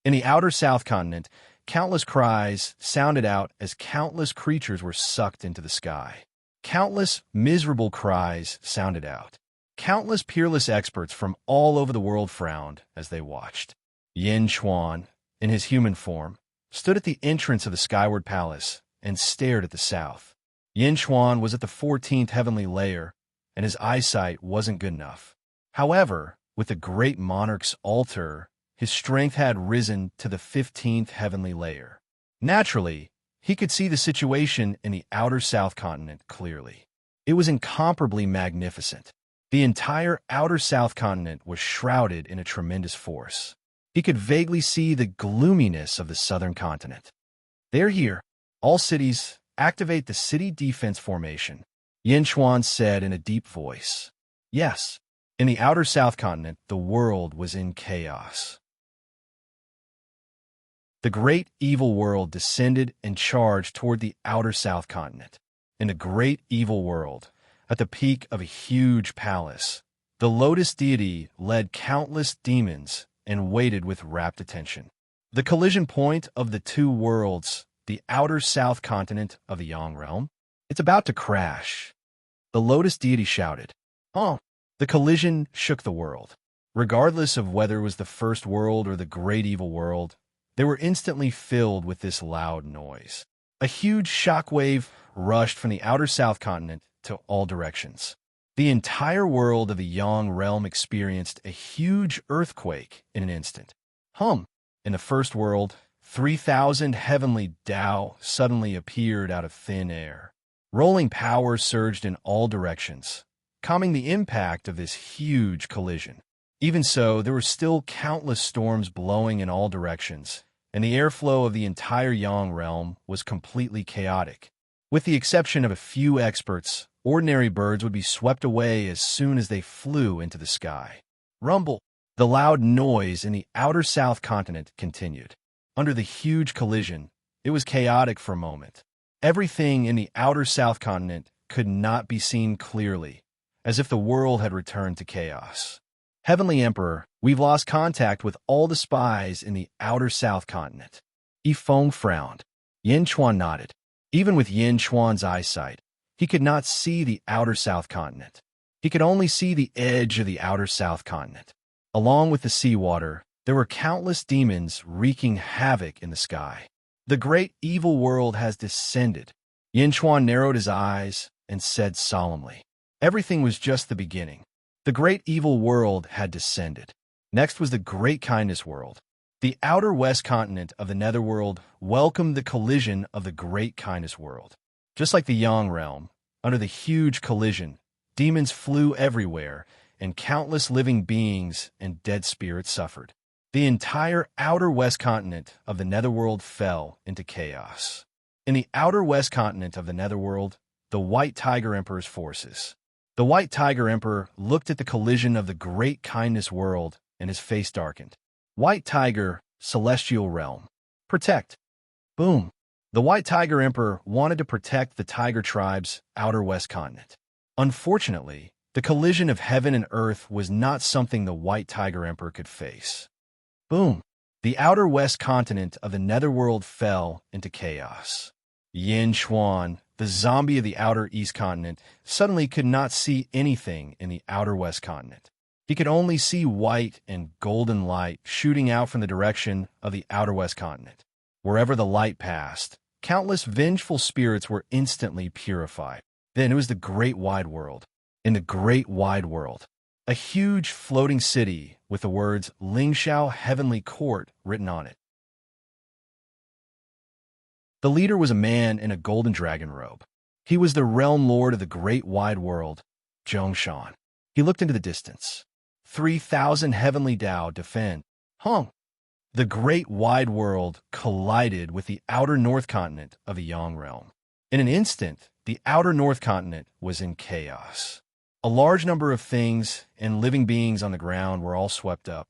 In the outer south continent, countless cries sounded out as countless creatures were sucked into the sky. Countless miserable cries sounded out. Countless peerless experts from all over the world frowned as they watched. Yin Chuan, in his human form, stood at the entrance of the Skyward Palace and stared at the south. Yin Chuan was at the 14th heavenly layer, and his eyesight wasn't good enough. However, with the great monarch's altar, his strength had risen to the 15th heavenly layer. Naturally, he could see the situation in the outer south continent clearly. It was incomparably magnificent. The entire outer south continent was shrouded in a tremendous force. He could vaguely see the gloominess of the southern continent. They're here. All cities, activate the city defense formation, Yin Chuan said in a deep voice. Yes. In the outer south continent, the world was in chaos. The great evil world descended and charged toward the outer south continent. In the great evil world, at the peak of a huge palace, the Lotus deity led countless demons and waited with rapt attention. The collision point of the two worlds, the outer south continent of the Yang realm, it's about to crash. The Lotus deity shouted. The collision shook the world. Regardless of whether it was the first world or the great evil world, they were instantly filled with this loud noise. A huge shockwave rushed from the outer south continent to all directions. The entire world of the Yang realm experienced a huge earthquake in an instant. In the first world, 3,000 heavenly Tao suddenly appeared out of thin air. Rolling power surged in all directions, calming the impact of this huge collision. Even so, there were still countless storms blowing in all directions, and the airflow of the entire Yang realm was completely chaotic. With the exception of a few experts, ordinary birds would be swept away as soon as they flew into the sky. Rumble. The loud noise in the outer south continent continued. Under the huge collision, it was chaotic for a moment. Everything in the outer south continent could not be seen clearly, as if the world had returned to chaos. Heavenly Emperor, we've lost contact with all the spies in the outer south continent. Yifeng frowned. Yin Chuan nodded. Even with Yin Chuan's eyesight, he could not see the outer south continent. He could only see the edge of the outer south continent. Along with the seawater, there were countless demons wreaking havoc in the sky. The great evil world has descended. Yin Chuan narrowed his eyes and said solemnly. Everything was just the beginning. The great evil world had descended. Next was the great kindness world. The outer west continent of the netherworld welcomed the collision of the great kindness world. Just like the Yang realm, under the huge collision, demons flew everywhere, and countless living beings and dead spirits suffered. The entire outer west continent of the netherworld fell into chaos. In the outer west continent of the netherworld, the White Tiger Emperor's forces. The White Tiger Emperor looked at the collision of the great kindness world, and his face darkened. White Tiger, Celestial Realm. Protect. Boom. The White Tiger Emperor wanted to protect the Tiger Tribe's outer west continent. Unfortunately, the collision of heaven and earth was not something the White Tiger Emperor could face. Boom. The outer west continent of the netherworld fell into chaos. Yin Chuan, the zombie of the outer east continent, suddenly could not see anything in the outer west continent. He could only see white and golden light shooting out from the direction of the outer west continent. Wherever the light passed, countless vengeful spirits were instantly purified. Then it was the great wide world. In the great wide world, a huge floating city with the words Lingxiao Heavenly Court written on it. The leader was a man in a golden dragon robe. He was the realm lord of the great wide world, Zhongshan. He looked into the distance. 3,000 heavenly Dao defend. Hung. The great wide world collided with the outer north continent of the Yang realm. In an instant, the outer north continent was in chaos. A large number of things and living beings on the ground were all swept up.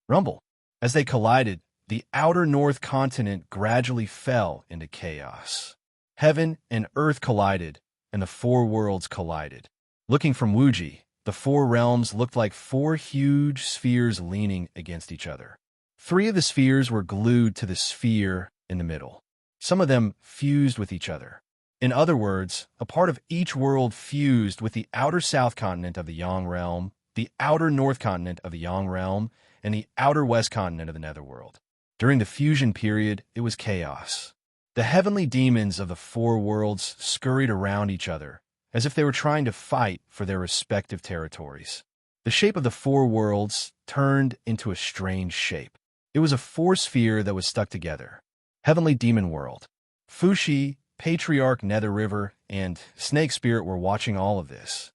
Rumble. As they collided, the outer north continent gradually fell into chaos. Heaven and earth collided, and the four worlds collided. Looking from Wuji, the four realms looked like four huge spheres leaning against each other. 3 of the spheres were glued to the sphere in the middle. Some of them fused with each other. In other words, a part of each world fused with the outer south continent of the Yang realm, the outer north continent of the Yang realm, and the outer west continent of the netherworld. During the fusion period, it was chaos. The heavenly demons of the four worlds scurried around each other, as if they were trying to fight for their respective territories. The shape of the four worlds turned into a strange shape. It was a four-sphere that was stuck together. Heavenly Demon World. Fushi, Patriarch Nether River, and Snake Spirit were watching all of this.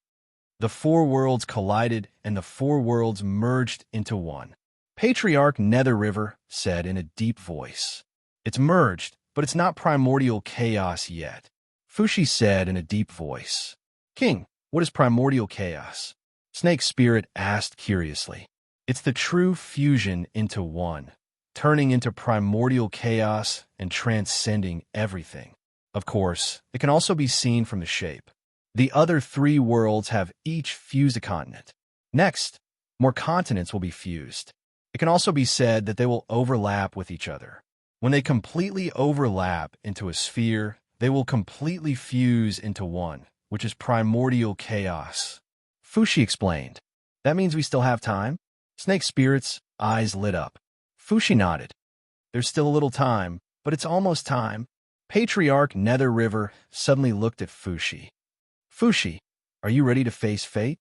The four worlds collided, and the four worlds merged into one. Patriarch Nether River said in a deep voice. It's merged, but it's not primordial chaos yet. Fushi said in a deep voice. King, what is primordial chaos? Snake Spirit asked curiously. It's the true fusion into one, turning into primordial chaos and transcending everything. Of course, it can also be seen from the shape. The other 3 worlds have each fused a continent. Next, more continents will be fused. It can also be said that they will overlap with each other. When they completely overlap into a sphere, they will completely fuse into one, which is primordial chaos. Fushi explained. That means we still have time? Snake Spirit's eyes lit up. Fushi nodded. There's still a little time, but it's almost time. Patriarch Nether River suddenly looked at Fushi. Fushi, are you ready to face fate?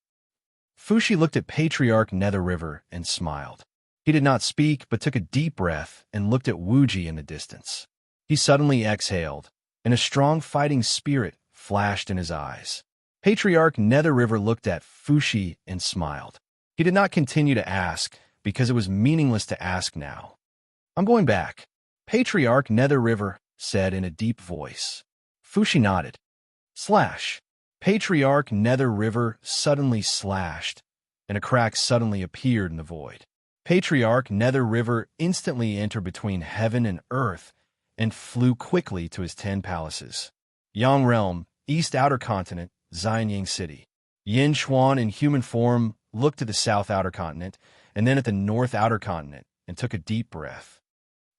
Fushi looked at Patriarch Nether River and smiled. He did not speak, but took a deep breath and looked at Wuji in the distance. He suddenly exhaled, and a strong fighting spirit flashed in his eyes. Patriarch Nether River looked at Fushi and smiled. He did not continue to ask because it was meaningless to ask now. I'm going back. Patriarch Nether River said in a deep voice. Fushi nodded. Slash. Patriarch Nether River suddenly slashed, and a crack suddenly appeared in the void. Patriarch Nether River instantly entered between heaven and earth and flew quickly to his 10 palaces. Yang Realm, East Outer Continent, Xianying City. Yin Xuan in human form looked to the South Outer Continent and then at the North Outer Continent and took a deep breath.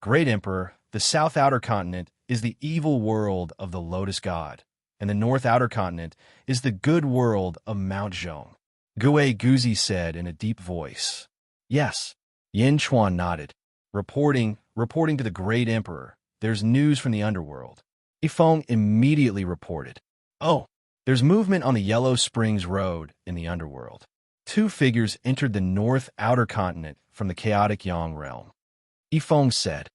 Great Emperor, the South Outer Continent is the evil world of the Lotus God, and the North Outer Continent is the good world of Mount Zhong. Gue Guzi said in a deep voice. Yes. Yin Chuan nodded. Reporting to the Great Emperor. There's news from the underworld. Yifeng immediately reported. Oh, there's movement on the Yellow Springs Road in the underworld. 2 figures entered the North Outer Continent from the chaotic Yang realm. Yifeng said,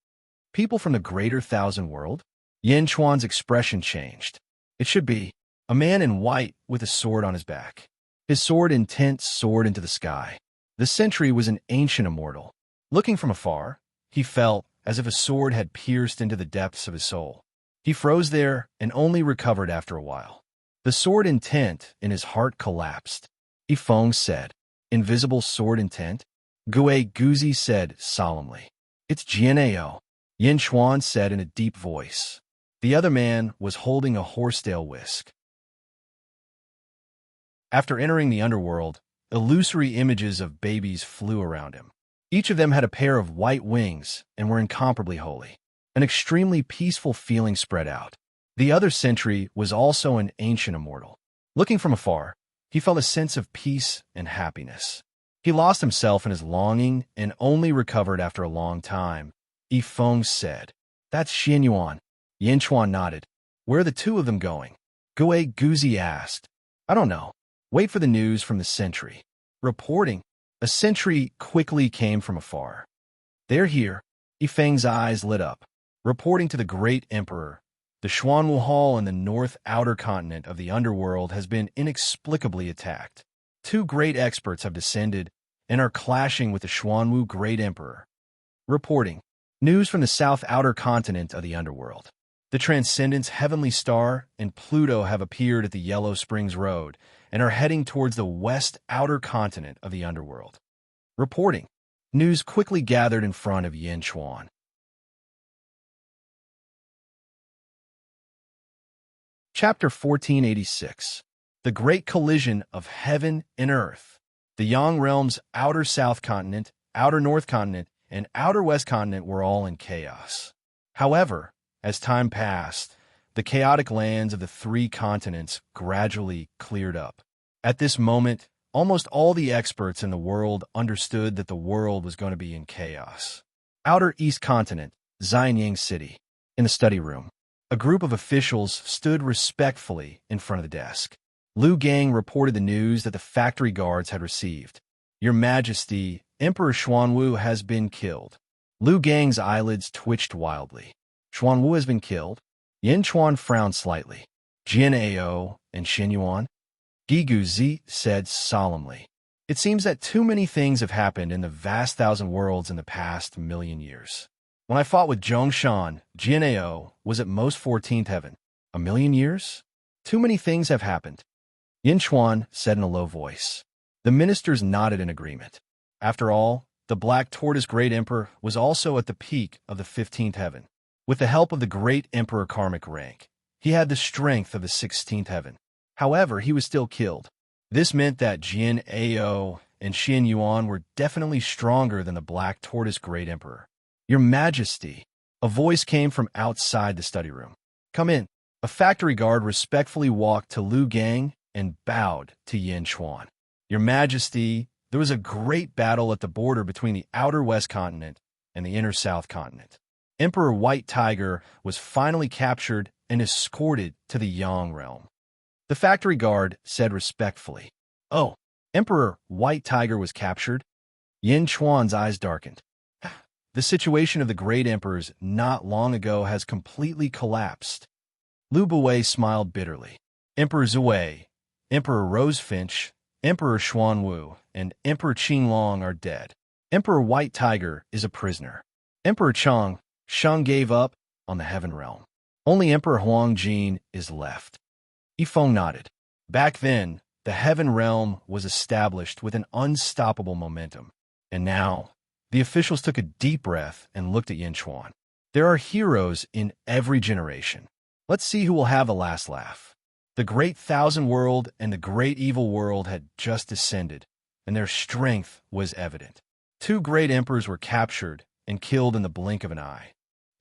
People from the Greater Thousand World? Yin Chuan's expression changed. It should be a man in white with a sword on his back. His sword intent soared into the sky. The sentry was an ancient immortal. Looking from afar, he felt as if a sword had pierced into the depths of his soul. He froze there and only recovered after a while. The sword intent in his heart collapsed. Yifeng said, Invisible sword intent? Gue Guzi said solemnly. It's Jianao. Yin Chuan said in a deep voice. The other man was holding a horsetail whisk. After entering the underworld, illusory images of babies flew around him. Each of them had a pair of white wings and were incomparably holy. An extremely peaceful feeling spread out. The other sentry was also an ancient immortal. Looking from afar, he felt a sense of peace and happiness. He lost himself in his longing and only recovered after a long time. Yifeng said, That's Xianyuan. Yin Chuan nodded. Where are the 2 of them going? Gue Guzi asked. I don't know. Wait for the news from the sentry. Reporting. A sentry quickly came from afar. They're here. Yifeng's eyes lit up. Reporting to the Great Emperor. The Xuanwu Hall in the North Outer Continent of the underworld has been inexplicably attacked. 2 great experts have descended and are clashing with the Xuanwu Great Emperor. Reporting. News from the South Outer Continent of the underworld. The Transcendent's Heavenly Star and Pluto have appeared at the Yellow Springs Road and are heading towards the West Outer Continent of the underworld. Reporting. News quickly gathered in front of Yin Chuan. Chapter 1486. The Great Collision of Heaven and Earth. The Yang Realm's Outer South Continent, Outer North Continent, and Outer West Continent were all in chaos. However, as time passed, the chaotic lands of the 3 continents gradually cleared up. At this moment, almost all the experts in the world understood that the world was going to be in chaos. Outer East Continent, Xianying City. In the study room, a group of officials stood respectfully in front of the desk. Lu Gang reported the news that the factory guards had received. Your Majesty, Emperor Xuanwu has been killed. Lu Gang's eyelids twitched wildly. Xuanwu has been killed? Yin Chuan frowned slightly. Jianao and Xianyuan? Gigu Zi said solemnly. It seems that too many things have happened in the vast 1,000 worlds in the past 1,000,000 years. When I fought with Zhongshan, Jianao was at most 14th heaven. 1,000,000 years? Too many things have happened. Yin Chuan said in a low voice. The ministers nodded in agreement. After all, the Black Tortoise Great Emperor was also at the peak of the 15th heaven. With the help of the Great Emperor karmic rank, he had the strength of the 16th heaven. However, he was still killed. This meant that Jianao and Xianyuan were definitely stronger than the Black Tortoise Great Emperor. Your Majesty, a voice came from outside the study room. Come in. A factory guard respectfully walked to Lu Gang and bowed to Yin Chuan. Your Majesty, there was a great battle at the border between the Outer West Continent and the Inner South Continent. Emperor White Tiger was finally captured and escorted to the Yang realm. The factory guard said respectfully, Oh, Emperor White Tiger was captured? Yin Chuan's eyes darkened. The situation of the great emperors not long ago has completely collapsed. Lu Buwei smiled bitterly. Emperor Zui, Emperor Rosefinch, Emperor Xuanwu and Emperor Qinglong are dead. Emperor White Tiger is a prisoner. Emperor Shang gave up on the heaven realm. Only Emperor Huangjin is left. Yifeng nodded. Back then, the heaven realm was established with an unstoppable momentum. And now, the officials took a deep breath and looked at Yinchuan. There are heroes in every generation. Let's see who will have the last laugh. The great thousand world and the great evil world had just descended, and their strength was evident. Two great emperors were captured and killed in the blink of an eye.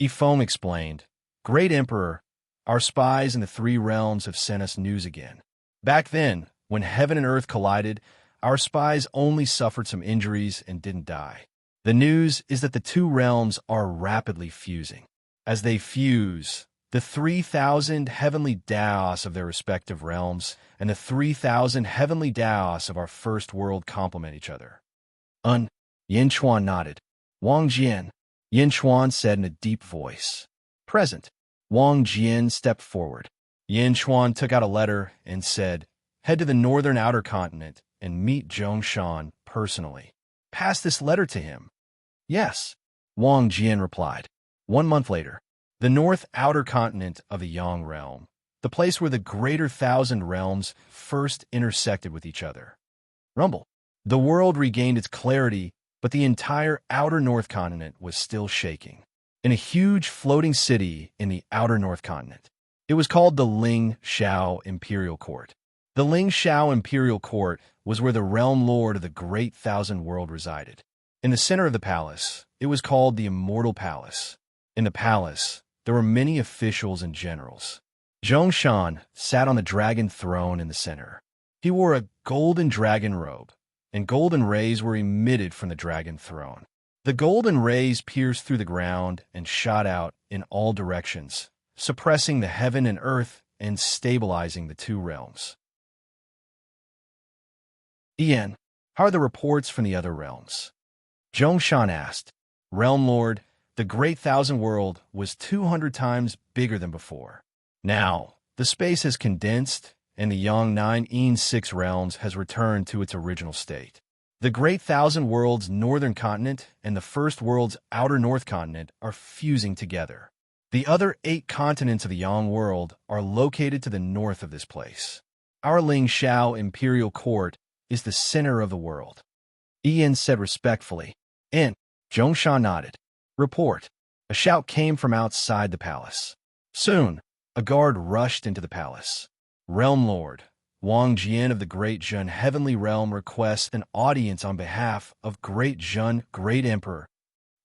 Yifeng explained, Great Emperor, our spies in the three realms have sent us news again. Back then, when heaven and earth collided, our spies only suffered some injuries and didn't die. The news is that the two realms are rapidly fusing. As they fuse, the 3,000 heavenly Daos of their respective realms and the 3,000 heavenly Daos of our first world complement each other. Yinchuan nodded. Wang Jian, Yinchuan said in a deep voice. Present. Wang Jian stepped forward. Yinchuan took out a letter and said, Head to the northern outer continent and meet Zhongshan personally. Pass this letter to him. Yes, Wang Jian replied. 1 month later, the north outer continent of the Yang realm, the place where the greater thousand realms first intersected with each other. Rumble. The world regained its clarity, but the entire outer north continent was still shaking. In a huge floating city in the outer north continent, it was called the Ling Shao Imperial Court. The Ling Shao Imperial Court was where the realm lord of the great thousand world resided. In the center of the palace, it was called the Immortal Palace. In the palace, there were many officials and generals. Zhongshan sat on the dragon throne in the center. He wore a golden dragon robe, and golden rays were emitted from the dragon throne. The golden rays pierced through the ground and shot out in all directions, suppressing the heaven and earth and stabilizing the two realms. Ian, how are the reports from the other realms? Zhongshan asked. Realm Lord, the great thousand world was 200 times bigger than before. Now, the space has condensed, and the Yang 9 6 realms has returned to its original state. The great thousand world's northern continent and the first world's outer north continent are fusing together. The other 8 continents of the Yang world are located to the north of this place. Our Ling Shao Imperial Court is the center of the world. Ian said respectfully. And Zhongshan nodded. Report. A shout came from outside the palace. Soon, a guard rushed into the palace. Realm Lord, Wang Jian of the Great Zhen Heavenly Realm requests an audience on behalf of Great Zhen, Great Emperor.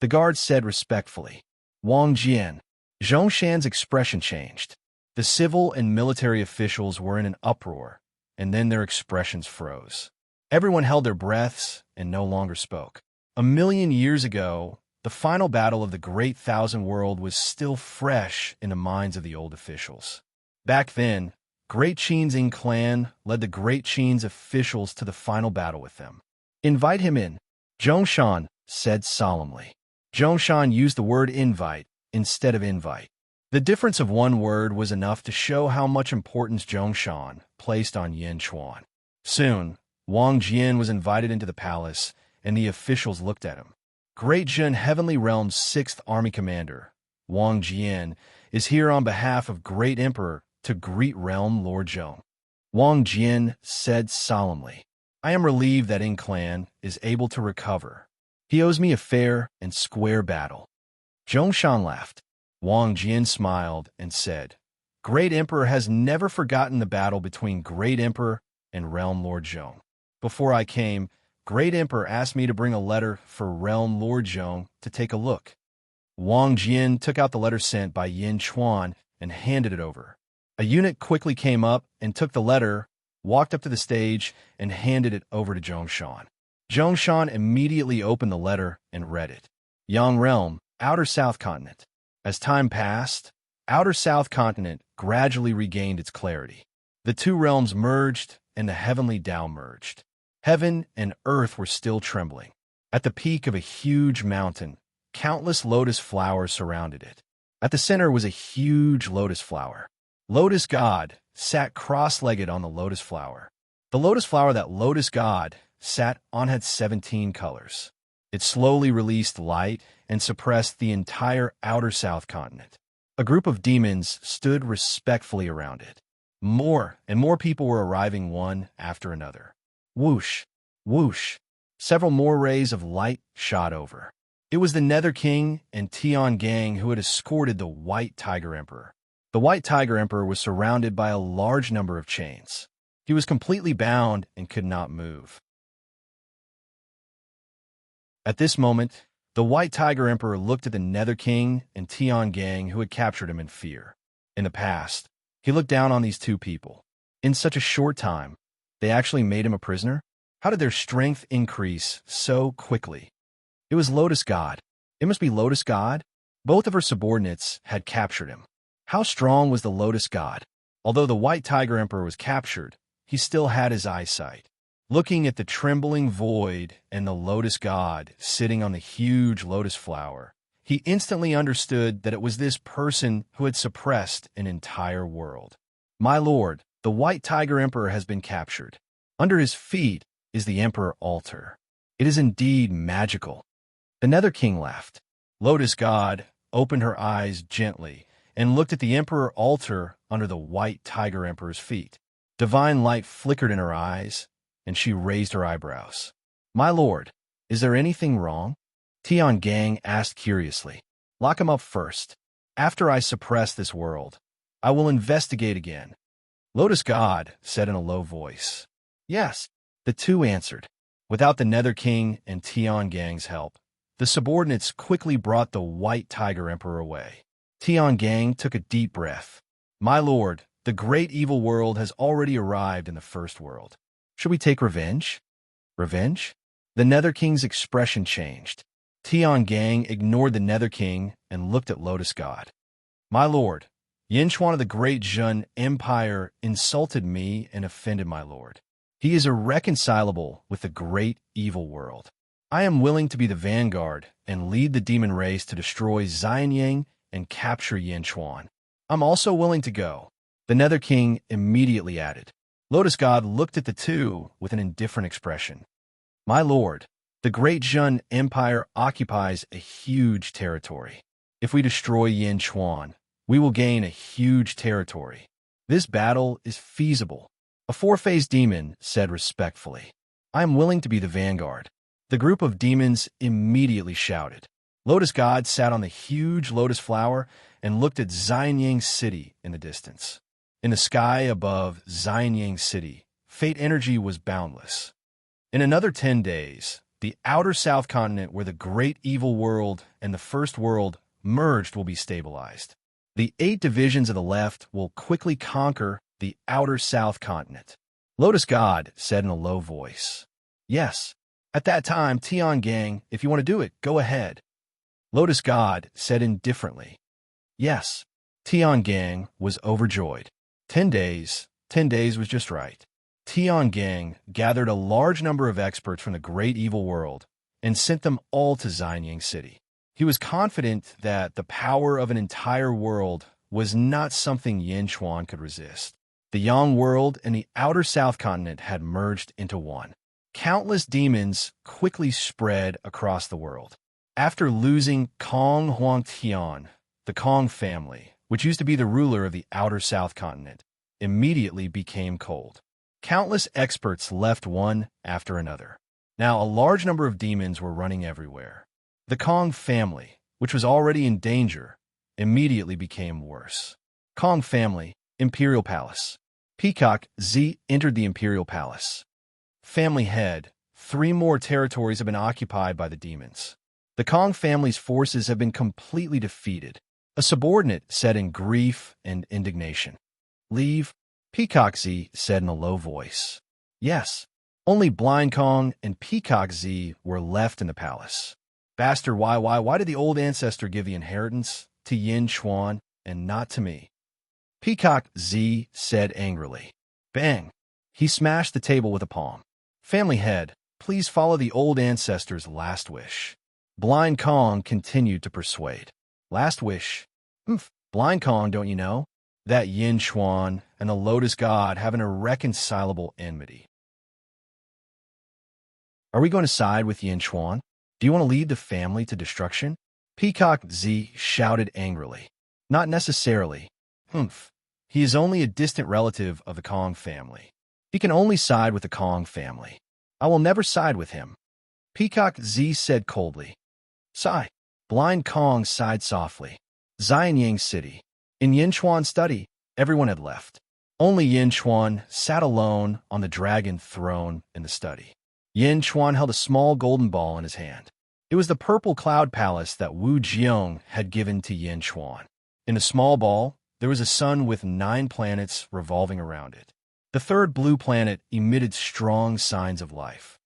The guard said respectfully. Wang Jian. Zhongshan's expression changed. The civil and military officials were in an uproar, and then their expressions froze. Everyone held their breaths and no longer spoke. 1,000,000 years ago, the final battle of the Great Thousand World was still fresh in the minds of the old officials. Back then, Great Qin's clan led the Great Qin's officials to the final battle with them. Invite him in, Zhongshan said solemnly. Zhongshan used the word invite instead of invite. The difference of one word was enough to show how much importance Zhongshan placed on Yinchuan. Soon, Wang Jian was invited into the palace, and the officials looked at him. Great Zhen Heavenly Realm's 6th Army Commander, Wang Jian, is here on behalf of Great Emperor to greet Realm Lord Zhong. Wang Jian said solemnly, I am relieved that clan is able to recover. He owes me a fair and square battle. Zhongshan laughed. Wang Jian smiled and said, Great Emperor has never forgotten the battle between Great Emperor and Realm Lord Zhong. Before I came, Great Emperor asked me to bring a letter for Realm Lord Zhong to take a look. Wang Jian took out the letter sent by Yinchuan and handed it over. A eunuch quickly came up and took the letter, walked up to the stage, and handed it over to Zhongshan. Zhongshan immediately opened the letter and read it. Yang Realm, Outer South Continent. As time passed, Outer South Continent gradually regained its clarity. The two realms merged, and the heavenly Tao merged. Heaven and earth were still trembling. At the peak of a huge mountain, countless lotus flowers surrounded it. At the center was a huge lotus flower. Lotus God sat cross-legged on the lotus flower. The lotus flower that lotus god sat on had 17 colors. It slowly released light and suppressed the entire outer south continent. A group of demons stood respectfully around it. More and more people were arriving one after another. Whoosh, whoosh. Several more rays of light shot over. It was the Nether King and Tian gang who had escorted the White Tiger Emperor. The White Tiger Emperor was surrounded by a large number of chains. He was completely bound and could not move. At this moment, the White Tiger Emperor looked at the Nether King and Tian gang who had captured him in fear. In the past, he looked down on these two people. In such a short time, they actually made him a prisoner? How did their strength increase so quickly? It was Lotus God. It must be Lotus God? Both of her subordinates had captured him. How strong was the Lotus God? Although the White Tiger Emperor was captured, he still had his eyesight. Looking at the trembling void and the Lotus God sitting on the huge lotus flower, he instantly understood that it was this person who had suppressed an entire world. My lord, the White Tiger Emperor has been captured. Under his feet is the Emperor altar. It is indeed magical. The Nether King laughed. Lotus God opened her eyes gently and looked at the Emperor altar under the White Tiger Emperor's feet. Divine light flickered in her eyes, and she raised her eyebrows. My lord, is there anything wrong? Tian Gang asked curiously. Lock him up first. After I suppress this world, I will investigate again. Lotus God said in a low voice. Yes, the two answered. Without the Nether King and Tian Gang's help, the subordinates quickly brought the White Tiger Emperor away. Tian Gang took a deep breath. My lord, the great evil world has already arrived in the first world. Should we take revenge? Revenge? The Nether King's expression changed. Tian Gang ignored the Nether King and looked at Lotus God. My lord, Yinchuan of the Great Jun Empire insulted me and offended my lord. He is irreconcilable with the great evil world. I am willing to be the vanguard and lead the demon race to destroy Xianyang and capture Yinchuan. I'm also willing to go. The Nether King immediately added. Lotus God looked at the two with an indifferent expression. My lord, the Great Jun Empire occupies a huge territory. If we destroy Yinchuan, we will gain a huge territory. This battle is feasible. A four-faced demon said respectfully. I am willing to be the vanguard. The group of demons immediately shouted. Lotus God sat on the huge lotus flower and looked at Xianyang City in the distance. In the sky above Xianyang City, fate energy was boundless. In another 10 days, the outer south continent where the great evil world and the first world merged will be stabilized. The 8 divisions of the left will quickly conquer the outer south continent. Lotus God said in a low voice. Yes. At that time, Tian Gang, if you want to do it, go ahead. Lotus God said indifferently. Yes. Tian Gang was overjoyed. 10 days was just right. Tian Gang gathered a large number of experts from the great evil world and sent them all to Xianyang City. He was confident that the power of an entire world was not something Yinchuan could resist. The Yang world and the outer south continent had merged into one. Countless demons quickly spread across the world. After losing Kong Huangtian, the Kong family, which used to be the ruler of the outer south continent, immediately became cold. Countless experts left one after another. Now a large number of demons were running everywhere. The Kong family, which was already in danger, immediately became worse. Kong family, Imperial Palace. Peacock Z entered the Imperial Palace. Family head, 3 more territories have been occupied by the demons. The Kong family's forces have been completely defeated. A subordinate said in grief and indignation. Leave, Peacock Z said in a low voice. Yes, only Blind Kong and Peacock Z were left in the palace. Bastard, why did the old ancestor give the inheritance to Yinchuan and not to me? Peacock Z said angrily. Bang! He smashed the table with a palm. Family head, please follow the old ancestor's last wish. Blind Kong continued to persuade. Last wish? Blind Kong, don't you know? That Yinchuan and the Lotus God have an irreconcilable enmity. Are we going to side with Yin Chuan? Do you want to lead the family to destruction? Peacock Z shouted angrily. Not necessarily. Humph. He is only a distant relative of the Kong family. He can only side with the Kong family. I will never side with him. Peacock Z said coldly. Sigh. Blind Kong sighed softly. Xianyang City. In Yin Chuan's study, everyone had left. Only Yin Chuan sat alone on the dragon throne in the study. Yin Chuan held a small golden ball in his hand. It was the purple cloud palace that Wu Jiong had given to Yin Chuan. In the small ball, there was a sun with 9 planets revolving around it. The third blue planet emitted strong signs of life.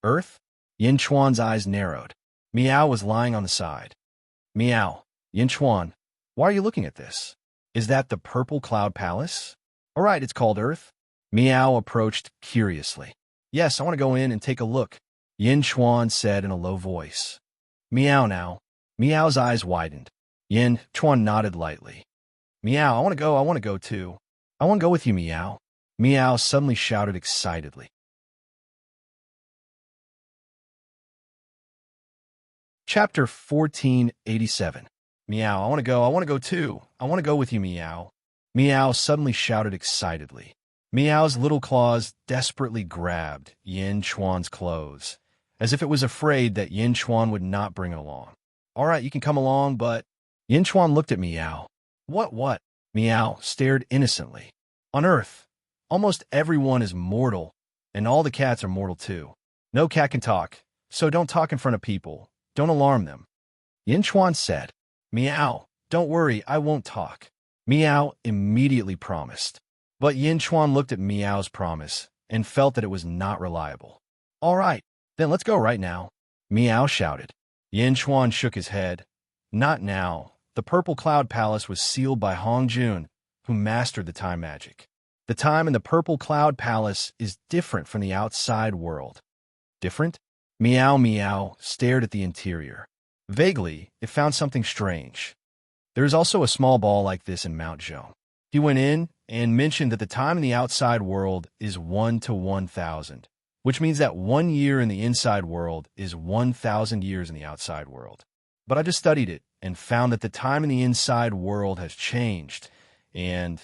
Earth? Yin Chuan's eyes narrowed. Miao was lying on the side. Miao, Yin Chuan, why are you looking at this? Is that the purple cloud palace? All right, it's called Earth. Miao approached curiously. Yes, I want to go in and take a look, Yin Chuan said in a low voice. Miao now. Miao's eyes widened. Yin Chuan nodded lightly. Miao, I want to go too. I want to go with you, Miao. Miao suddenly shouted excitedly. Chapter 1487. Meow, I want to go too. I want to go with you, Meow. Meow suddenly shouted excitedly. Meow's little claws desperately grabbed Yin Chuan's clothes, as if it was afraid that Yin Chuan would not bring it along. All right, you can come along, but... Yin Chuan looked at Meow. What? Meow stared innocently. On Earth, almost everyone is mortal, and all the cats are mortal too. No cat can talk, so don't talk in front of people. Don't alarm them. Yin Chuan said. Meow, don't worry, I won't talk. Meow immediately promised. But Yin Chuan looked at Meow's promise and felt that it was not reliable. All right, then let's go right now. Meow shouted. Yin Chuan shook his head. Not now. The Purple Cloud Palace was sealed by Hong Jun, who mastered the time magic. The time in the Purple Cloud Palace is different from the outside world. Different? Meow stared at the interior. Vaguely, it found something strange. There is also a small ball like this in Mount Zhou. He went in and mentioned that the time in the outside world is 1 to 1,000, which means that 1 year in the inside world is 1,000 years in the outside world. But I just studied it and found that the time in the inside world has changed, and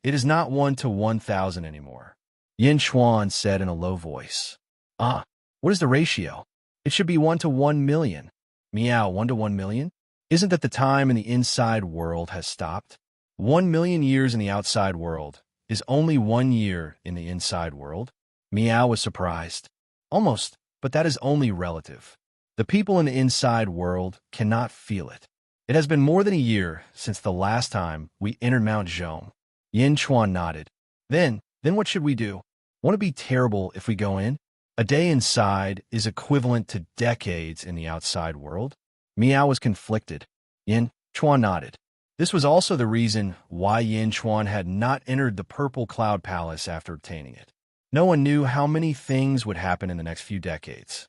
it is not 1 to 1,000 anymore. Yin Chuan said in a low voice. What is the ratio? It should be 1 to 1 million. Meow, 1 to 1 million? Isn't that the time in the inside world has stopped? 1 million years in the outside world is only 1 year in the inside world. Meow was surprised. Almost, but that is only relative. The people in the inside world cannot feel it. It has been more than a year since the last time we entered Mount Zhou. Yin Chuan nodded. Then what should we do? Won't it be terrible if we go in? A day inside is equivalent to decades in the outside world. Meow was conflicted. Yin Chuan nodded. This was also the reason why Yin Chuan had not entered the Purple Cloud Palace after obtaining it. No one knew how many things would happen in the next few decades.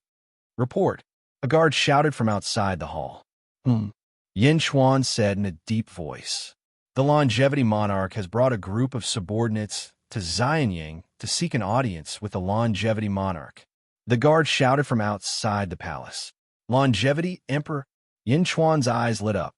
Report. A guard shouted from outside the hall. Yin Chuan said in a deep voice. The Longevity Monarch has brought a group of subordinates to Xianyang to seek an audience with the Longevity Monarch. The guard shouted from outside the palace. Longevity Emperor? Yin Chuan's eyes lit up.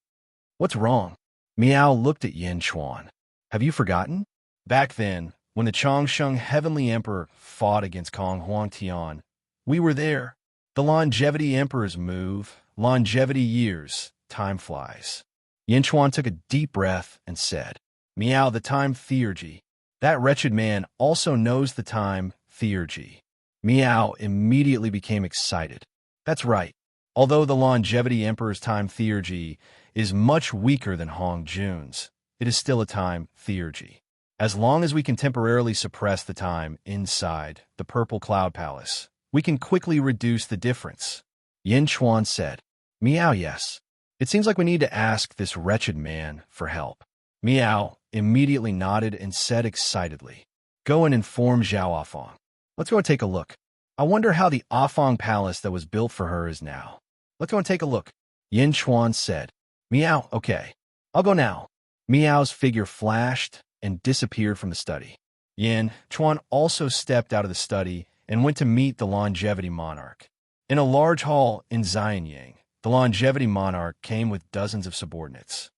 What's wrong? Meow looked at Yin Chuan. Have you forgotten? Back then, when the Chongsheng Heavenly Emperor fought against Kong Huangtian, we were there. The Longevity Emperor's move, longevity years, time flies. Yin Chuan took a deep breath and said, Meow, the time theurgy. That wretched man also knows the time theurgy. Meow immediately became excited. That's right. Although the Longevity Emperor's time theurgy is much weaker than Hong Jun's, it is still a time theurgy. As long as we can temporarily suppress the time inside the Purple Cloud Palace, we can quickly reduce the difference. Yin Chuan said, Meow, yes. It seems like we need to ask this wretched man for help. Meow immediately nodded and said excitedly, Go and inform Zhao Afong. Let's go and take a look. I wonder how the Afong Palace that was built for her is now. Let's go and take a look. Yin Chuan said, Meow, okay. I'll go now. Meow's figure flashed and disappeared from the study. Yin Chuan also stepped out of the study and went to meet the longevity monarch. In a large hall in Xianyang, the longevity monarch came with dozens of subordinates.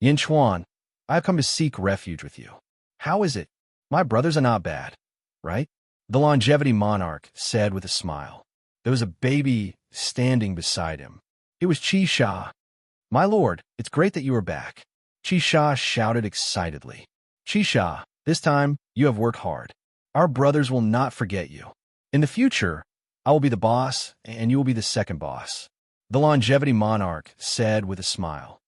Yin Chuan, I have come to seek refuge with you. How is it? My brothers are not bad, right? The longevity monarch said with a smile. There was a baby standing beside him. It was Qi Sha. My lord, it's great that you are back. Qi Sha shouted excitedly. Qi Sha, this time you have worked hard. Our brothers will not forget you. In the future, I will be the boss, and you will be the second boss. The longevity monarch said with a smile.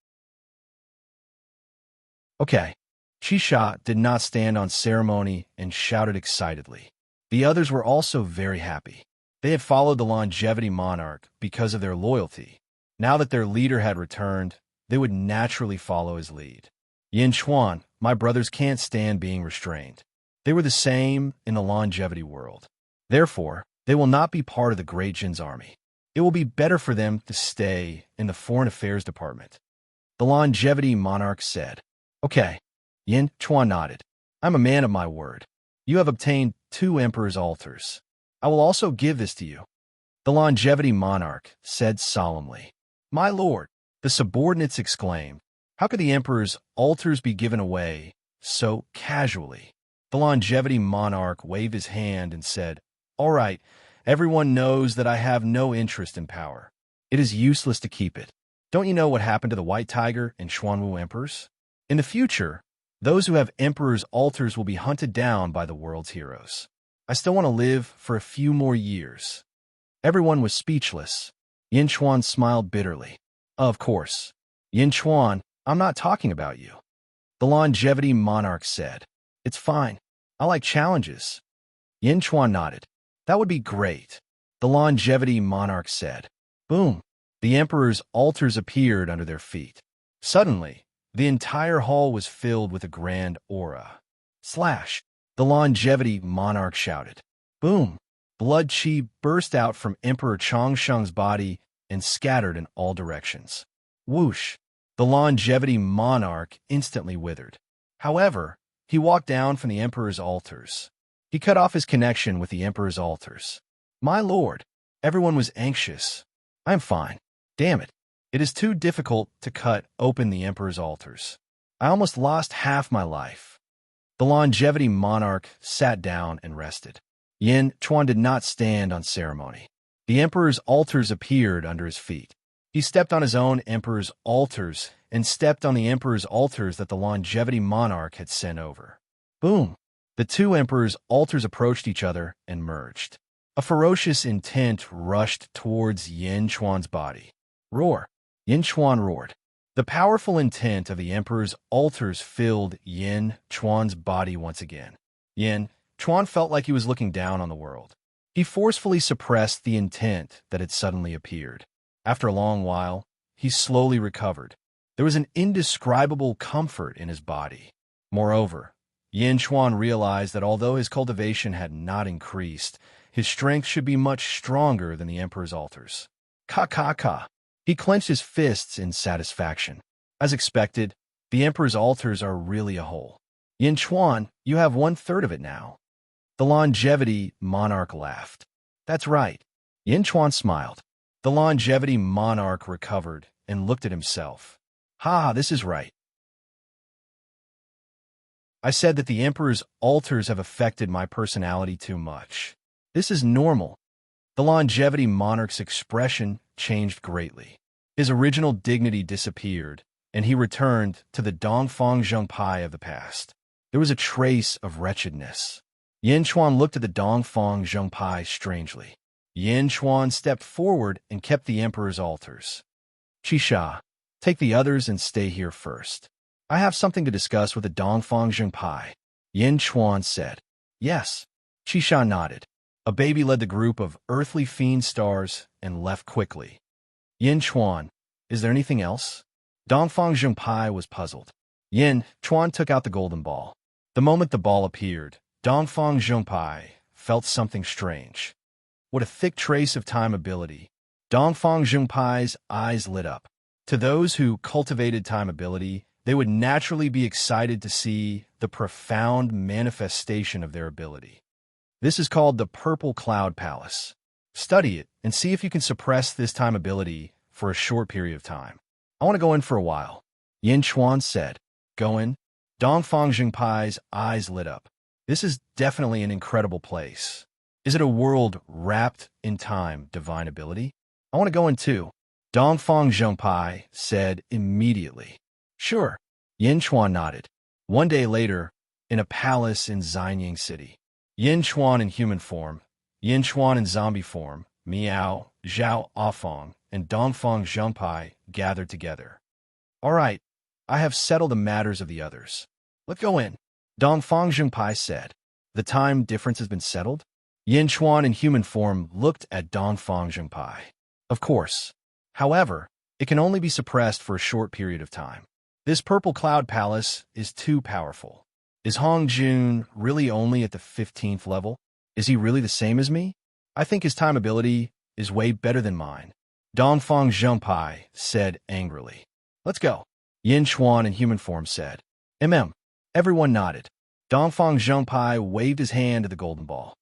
Okay. Qi Sha did not stand on ceremony and shouted excitedly. The others were also very happy. They had followed the longevity monarch because of their loyalty. Now that their leader had returned, they would naturally follow his lead. Yin Chuan, my brothers can't stand being restrained. They were the same in the longevity world. Therefore, they will not be part of the Great Jin's army. It will be better for them to stay in the Foreign Affairs Department. The longevity monarch said. Okay. Yin Chuan nodded. I'm a man of my word. You have obtained 2 emperor's altars. I will also give this to you. The longevity monarch said solemnly. My lord, the subordinates exclaimed. How could the emperor's altars be given away so casually? The longevity monarch waved his hand and said, All right, everyone knows that I have no interest in power. It is useless to keep it. Don't you know what happened to the White Tiger and Xuanwu emperors? In the future, those who have emperor's altars will be hunted down by the world's heroes. I still want to live for a few more years. Everyone was speechless. Yin Chuan smiled bitterly. Of course. Yin Chuan, I'm not talking about you. The longevity monarch said. It's fine. I like challenges. Yin Chuan nodded. That would be great. The longevity monarch said. Boom. The emperor's altars appeared under their feet. Suddenly, the entire hall was filled with a grand aura. Slash! The longevity monarch shouted. Boom! Blood qi burst out from Emperor Changsheng's body and scattered in all directions. Whoosh! The longevity monarch instantly withered. However, he walked down from the emperor's altars. He cut off his connection with the emperor's altars. My lord, everyone was anxious. I'm fine. Damn it. It is too difficult to cut open the emperor's altars. I almost lost half my life. The longevity monarch sat down and rested. Yin Chuan did not stand on ceremony. The emperor's altars appeared under his feet. He stepped on his own emperor's altars and stepped on the emperor's altars that the longevity monarch had sent over. Boom! The 2 emperors' altars approached each other and merged. A ferocious intent rushed towards Yin Chuan's body. Roar! Yin Chuan roared. The powerful intent of the emperor's altars filled Yin Chuan's body once again. Yin Chuan felt like he was looking down on the world. He forcefully suppressed the intent that had suddenly appeared. After a long while, he slowly recovered. There was an indescribable comfort in his body. Moreover, Yin Chuan realized that although his cultivation had not increased, his strength should be much stronger than the emperor's altars. Ka ka ka! He clenched his fists in satisfaction. As expected, the emperor's altars are really a whole. Yin Chuan, you have 1/3 of it now. The longevity monarch laughed. That's right. Yin Chuan smiled. The longevity monarch recovered and looked at himself. Ha, this is right. I said that the emperor's altars have affected my personality too much. This is normal. The longevity monarch's expression changed greatly. His original dignity disappeared, and he returned to the Dongfang Zhengpai of the past. There was a trace of wretchedness. Yin Chuan looked at the Dongfang Zhengpai strangely. Yin Chuan stepped forward and kept the emperor's altars. Qi Sha, take the others and stay here first. I have something to discuss with the Dongfang Zhengpai. Yin Chuan said. Yes. Qi Sha nodded. A baby led the group of earthly fiend stars and left quickly. Yin Chuan, is there anything else? Dongfang Zhengpai was puzzled. Yin Chuan took out the golden ball. The moment the ball appeared, Dongfang Zhengpai felt something strange. What a thick trace of time ability. Dongfang Zhengpai's eyes lit up. To those who cultivated time ability, they would naturally be excited to see the profound manifestation of their ability. This is called the Purple Cloud Palace. Study it and see if you can suppress this time ability for a short period of time. I want to go in for a while, Yin Chuan said. Go in? Dongfang Jingpai's eyes lit up. This is definitely an incredible place. Is it a world wrapped in time, divine ability? I want to go in too, Dongfang Zhongpai said immediately. Sure, Yin Chuan nodded. One day later, in a palace in Xianying City, Yin Chuan in human form, Yin Chuan in zombie form, Miao, Zhao Afong, and Dongfang Zhongpai gathered together. All right, I have settled the matters of the others. Let's go in, Dongfang Zhongpai said. The time difference has been settled? Yin Chuan in human form looked at Dongfang Zhongpai. Of course. However, it can only be suppressed for a short period of time. This Purple Cloud Palace is too powerful. Is Hong Jun really only at the 15th level? Is he really the same as me? I think his time ability is way better than mine, Dongfang Zhongpai said angrily. Let's go, Yin Chuan in human form said. Everyone nodded. Dongfang Zhongpai waved his hand to the golden ball.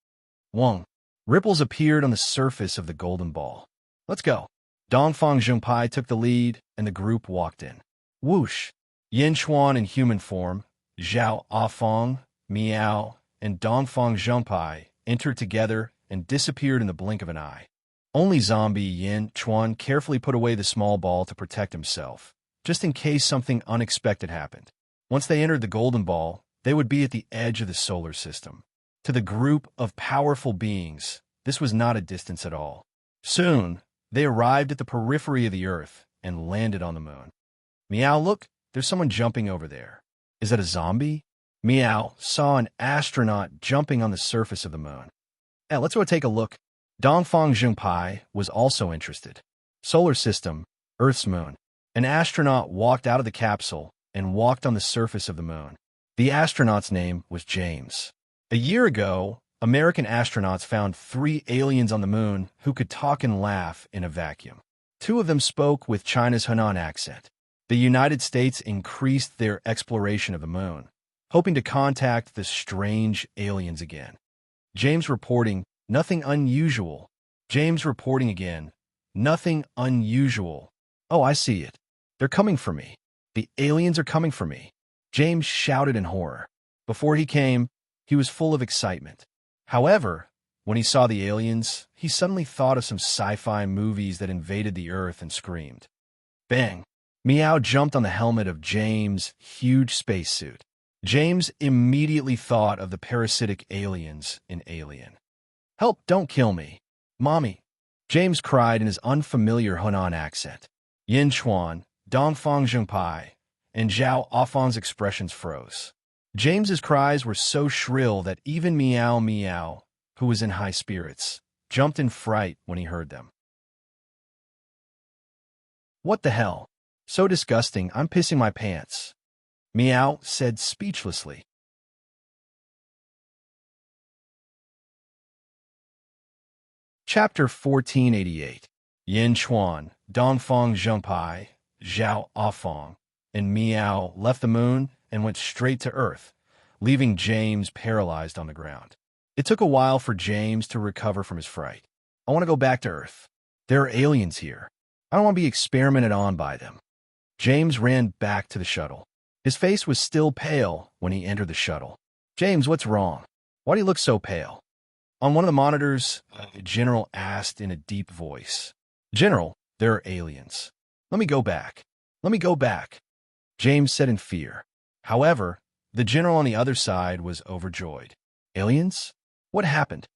Wong. Ripples appeared on the surface of the golden ball. Let's go. Dongfang Zhongpai took the lead, and the group walked in. Whoosh! Yin Chuan in human form, Zhao Afong, Miao, and Dongfang Zhongpai entered together and disappeared in the blink of an eye. Only zombie Yin Chuan carefully put away the small ball to protect himself, just in case something unexpected happened. Once they entered the golden ball, they would be at the edge of the solar system. To the group of powerful beings, this was not a distance at all. Soon, they arrived at the periphery of the Earth and landed on the moon. Meow, look, there's someone jumping over there. Is that a zombie? Meow saw an astronaut jumping on the surface of the moon. Hey, let's go take a look. Dongfang Zhongpai was also interested. Solar system, Earth's moon. An astronaut walked out of the capsule and walked on the surface of the moon. The astronaut's name was James. A year ago, American astronauts found 3 aliens on the moon who could talk and laugh in a vacuum. 2 of them spoke with China's Hunan accent. The United States increased their exploration of the moon, hoping to contact the strange aliens again. James reporting, nothing unusual. James reporting again, nothing unusual. Oh, I see it. They're coming for me. The aliens are coming for me. James shouted in horror. Before he came, he was full of excitement. However, when he saw the aliens, he suddenly thought of some sci-fi movies that invaded the Earth and screamed. Bang! Meow jumped on the helmet of James' huge spacesuit. James immediately thought of the parasitic aliens in Alien. Help, don't kill me. Mommy! James cried in his unfamiliar Hunan accent. Yin Chuan, Dongfang Zhongpai, and Zhao Afong's expressions froze. James's cries were so shrill that even Meow Meow, who was in high spirits, jumped in fright when he heard them. What the hell? So disgusting, I'm pissing my pants. Meow said speechlessly. Chapter 1488. Yin Chuan, Dongfang Zhongpai, Zhao Afong, and Meow left the moon and went straight to Earth, leaving James paralyzed on the ground. It took a while for James to recover from his fright. I want to go back to Earth. There are aliens here. I don't want to be experimented on by them. James ran back to the shuttle. His face was still pale when he entered the shuttle. James, what's wrong? Why do you look so pale? On one of the monitors, the general asked in a deep voice. General, there are aliens. Let me go back. Let me go back. James said in fear. However, the general on the other side was overjoyed. Aliens? What happened?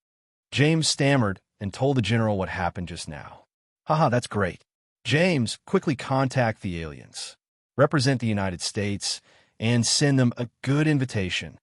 James stammered and told the general what happened just now. Haha, that's great. James, quickly contact the aliens, represent the United States, and send them a good invitation.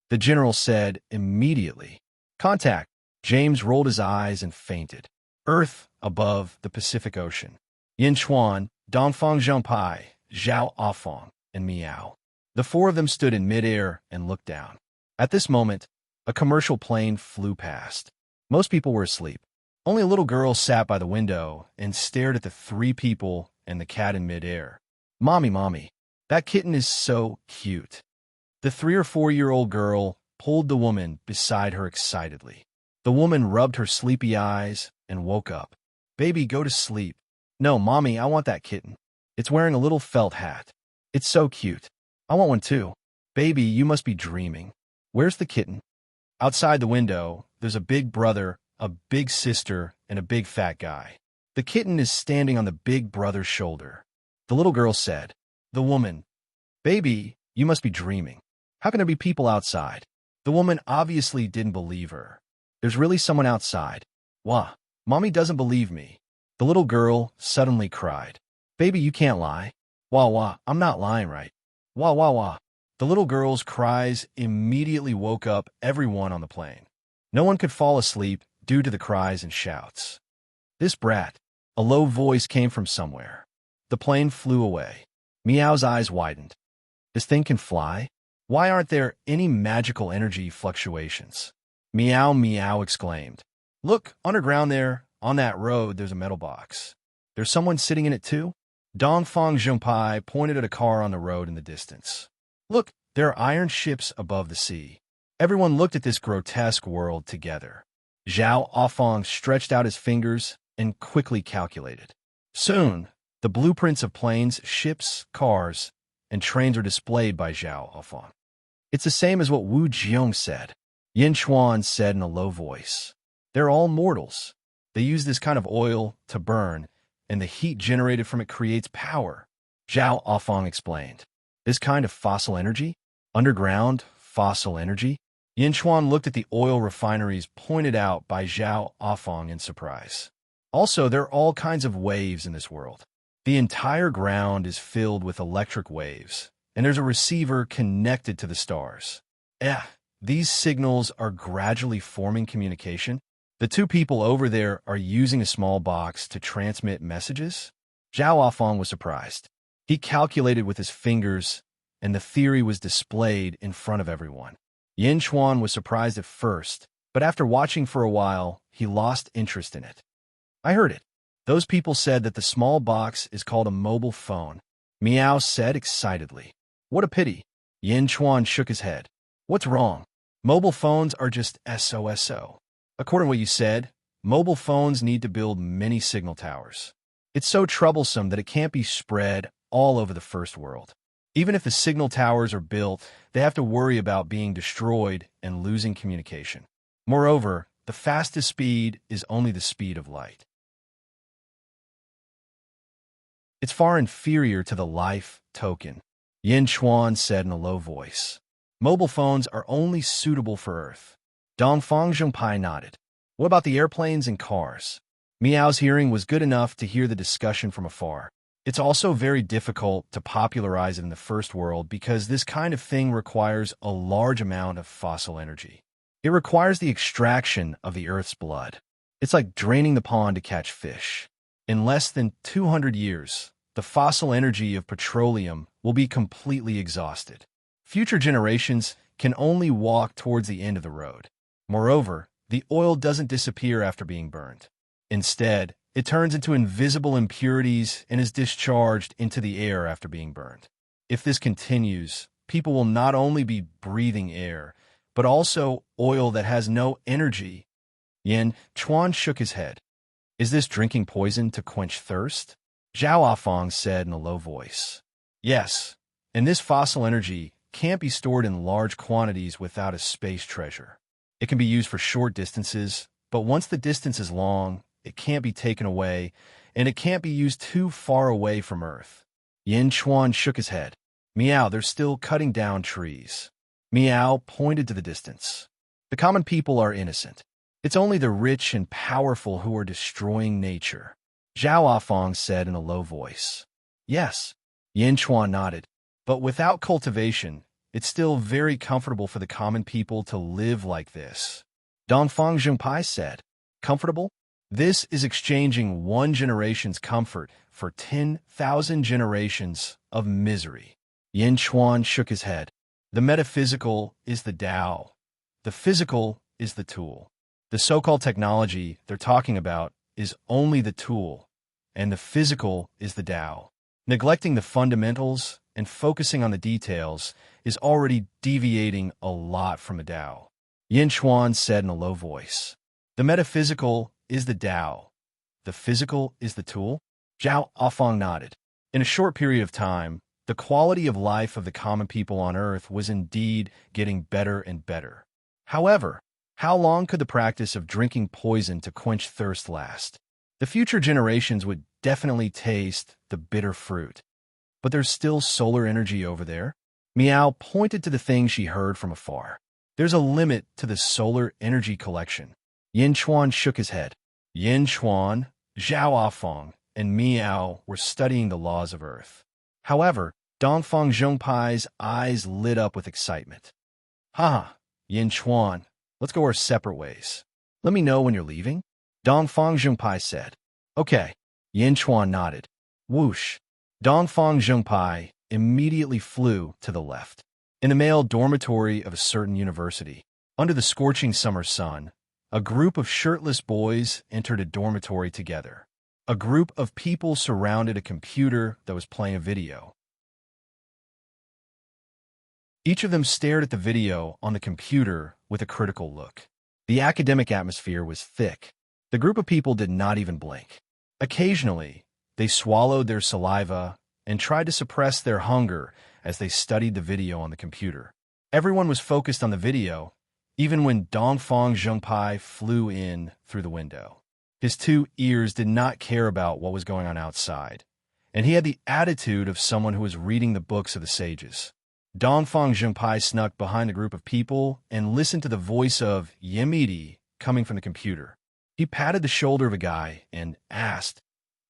The general said immediately. Contact. James rolled his eyes and fainted. Earth above the Pacific Ocean. Yin Chuan, Dongfang Zhongpai, Zhao Afong, and Meow. The 4 of them stood in midair and looked down. At this moment, a commercial plane flew past. Most people were asleep. Only a little girl sat by the window and stared at the 3 people and the cat in midair. Mommy, mommy, that kitten is so cute. The 3 or 4-year-old girl pulled the woman beside her excitedly. The woman rubbed her sleepy eyes and woke up. Baby, go to sleep. No, Mommy, I want that kitten. It's wearing a little felt hat. It's so cute. I want one too. Baby, you must be dreaming. Where's the kitten? Outside the window, there's a big brother, a big sister, and a big fat guy. The kitten is standing on the big brother's shoulder. The little girl said. The woman, Baby, you must be dreaming. How can there be people outside? The woman obviously didn't believe her. There's really someone outside. Wah, Mommy doesn't believe me. The little girl suddenly cried. Baby, you can't lie. Wah, wah, I'm not lying, right? Wah, wah, wah. The little girl's cries immediately woke up everyone on the plane. No one could fall asleep due to the cries and shouts. This brat. A low voice came from somewhere. The plane flew away. Meow's eyes widened. This thing can fly? Why aren't there any magical energy fluctuations? Meow, meow exclaimed. Look, underground there, on that road, there's a metal box. There's someone sitting in it too? Dongfang Zhongpai pointed at a car on the road in the distance. Look, there are iron ships above the sea. Everyone looked at this grotesque world together. Zhao Afong stretched out his fingers and quickly calculated. Soon, the blueprints of planes, ships, cars, and trains are displayed by Zhao Afong. It's the same as what Wu Jiong said. Yin Chuan said in a low voice. They're all mortals. They use this kind of oil to burn, and the heat generated from it creates power. Zhao Afong explained. This kind of fossil energy? Underground fossil energy? Yin Chuan looked at the oil refineries pointed out by Zhao Afong in surprise. Also, there are all kinds of waves in this world. The entire ground is filled with electric waves, and there's a receiver connected to the stars. These signals are gradually forming communication. The two people over there are using a small box to transmit messages. Zhao Afong was surprised. He calculated with his fingers, and the theory was displayed in front of everyone. Yin Chuan was surprised at first, but after watching for a while, he lost interest in it. I heard it. Those people said that the small box is called a mobile phone. Meow said excitedly. What a pity. Yin Chuan shook his head. What's wrong? Mobile phones are just SOSO. According to what you said, mobile phones need to build many signal towers. It's so troublesome that it can't be spread all over the first world. Even if the signal towers are built, they have to worry about being destroyed and losing communication. Moreover, the fastest speed is only the speed of light. It's far inferior to the life token, Yin Chuan said in a low voice. Mobile phones are only suitable for Earth. Dongfang Zhongpai nodded. What about the airplanes and cars? Meow's hearing was good enough to hear the discussion from afar. It's also very difficult to popularize it in the first world because this kind of thing requires a large amount of fossil energy. It requires the extraction of the Earth's blood. It's like draining the pond to catch fish. In less than 200 years, the fossil energy of petroleum will be completely exhausted. Future generations can only walk towards the end of the road. Moreover, the oil doesn't disappear after being burned. Instead, it turns into invisible impurities and is discharged into the air after being burned. If this continues, people will not only be breathing air, but also oil that has no energy. Yin Chuan shook his head. Is this drinking poison to quench thirst? Zhao Afong said in a low voice. Yes, and this fossil energy can't be stored in large quantities without a space treasure. It can be used for short distances, but once the distance is long, it can't be taken away, and it can't be used too far away from Earth. Yin Chuan shook his head. Meow, they're still cutting down trees. Meow pointed to the distance. The common people are innocent. It's only the rich and powerful who are destroying nature. Zhao Afong said in a low voice. Yes, Yin Chuan nodded. But without cultivation, it's still very comfortable for the common people to live like this. Dongfang Zhongpai said. Comfortable? This is exchanging one generation's comfort for 10,000 generations of misery. Yin Chuan shook his head. The metaphysical is the Tao. The physical is the tool. The so-called technology they're talking about is only the tool, and the physical is the Tao. Neglecting the fundamentals and focusing on the details is already deviating a lot from the Tao. Yin Chuan said in a low voice. The metaphysical is the Tao. The physical is the tool? Zhao Afong nodded. In a short period of time, the quality of life of the common people on Earth was indeed getting better and better. However, how long could the practice of drinking poison to quench thirst last? The future generations would definitely taste the bitter fruit. But there's still solar energy over there. Miao pointed to the thing she heard from afar. There's a limit to the solar energy collection. Yin Chuan shook his head. Yin Chuan, Zhao Afong, and Miao were studying the laws of Earth. However, Dongfang Zhongpai's eyes lit up with excitement. Ha! Yin Chuan, let's go our separate ways. Let me know when you're leaving. Dongfang Zhongpai said. Okay. Yin Chuan nodded. Whoosh. Dongfang Zhongpai immediately flew to the left. In the male dormitory of a certain university, under the scorching summer sun, a group of shirtless boys entered a dormitory together. A group of people surrounded a computer that was playing a video. Each of them stared at the video on the computer with a critical look. The academic atmosphere was thick. The group of people did not even blink. Occasionally, they swallowed their saliva and tried to suppress their hunger as they studied the video on the computer. Everyone was focused on the video, even when Dongfang Zhongpai flew in through the window. His two ears did not care about what was going on outside, and he had the attitude of someone who was reading the books of the sages. Dongfang Zhongpai snuck behind a group of people and listened to the voice of Yimidi coming from the computer. He patted the shoulder of a guy and asked,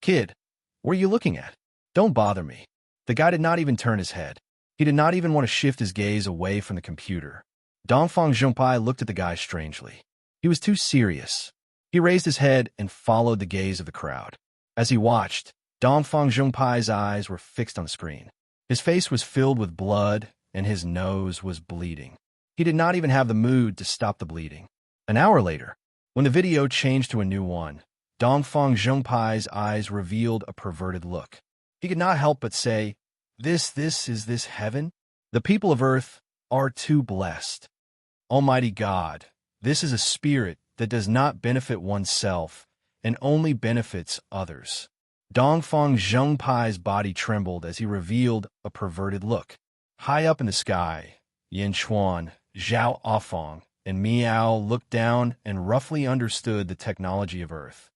Kid, what are you looking at? Don't bother me. The guy did not even turn his head. He did not even want to shift his gaze away from the computer. Dongfang Zhongpai looked at the guy strangely. He was too serious. He raised his head and followed the gaze of the crowd. As he watched, Dongfang Zhongpai's eyes were fixed on the screen. His face was filled with blood, and his nose was bleeding. He did not even have the mood to stop the bleeding. An hour later, when the video changed to a new one, Dongfang Zhongpai's eyes revealed a perverted look. He could not help but say, Is this heaven? The people of Earth are too blessed. Almighty God, this is a spirit that does not benefit oneself and only benefits others. Dongfang Zhongpai's body trembled as he revealed a perverted look. High up in the sky, Yin Chuan, Zhao Afong, and Miao looked down and roughly understood the technology of Earth.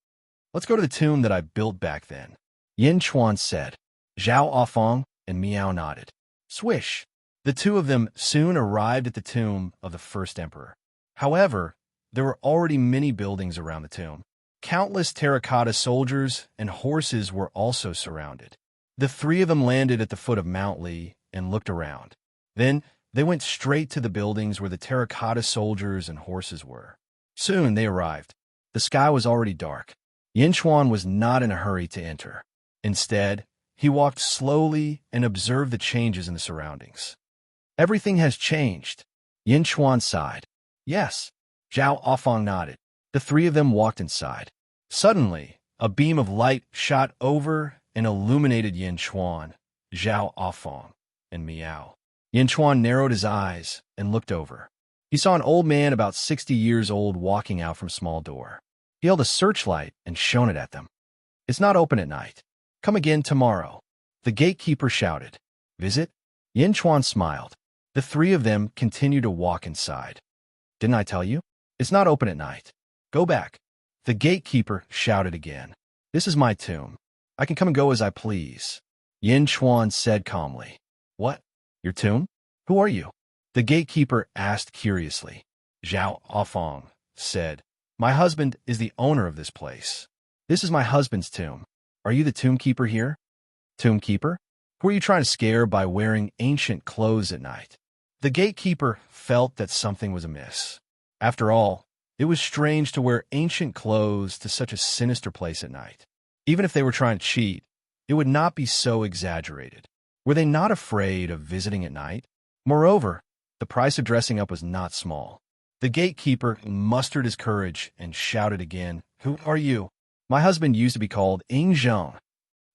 Let's go to the tomb that I built back then, Yin Chuan said. Zhao Afong and Miao nodded. Swish! The two of them soon arrived at the tomb of the first emperor. However, there were already many buildings around the tomb. Countless terracotta soldiers and horses were also surrounded. The three of them landed at the foot of Mount Li and looked around. Then they went straight to the buildings where the terracotta soldiers and horses were. Soon they arrived. The sky was already dark. Yin Chuan was not in a hurry to enter. Instead, he walked slowly and observed the changes in the surroundings. Everything has changed. Yin Chuan sighed. Yes. Zhao Afong nodded. The three of them walked inside. Suddenly, a beam of light shot over and illuminated Yin Chuan, Zhao Afong, and Miao. Yin Chuan narrowed his eyes and looked over. He saw an old man about 60 years old walking out from a small door. He held a searchlight and shone it at them. It's not open at night. Come again tomorrow. The gatekeeper shouted. Visit? Yin Chuan smiled. The three of them continued to walk inside. Didn't I tell you? It's not open at night. Go back. The gatekeeper shouted again. This is my tomb. I can come and go as I please. Yin Chuan said calmly. What? Your tomb? Who are you? The gatekeeper asked curiously. Zhao Afong said, My husband is the owner of this place. This is my husband's tomb. Are you the tombkeeper here? Tombkeeper? Who are you trying to scare by wearing ancient clothes at night? The gatekeeper felt that something was amiss. After all, it was strange to wear ancient clothes to such a sinister place at night. Even if they were trying to cheat, it would not be so exaggerated. Were they not afraid of visiting at night? Moreover, the price of dressing up was not small. The gatekeeper mustered his courage and shouted again, Who are you? My husband used to be called Ing Zheng.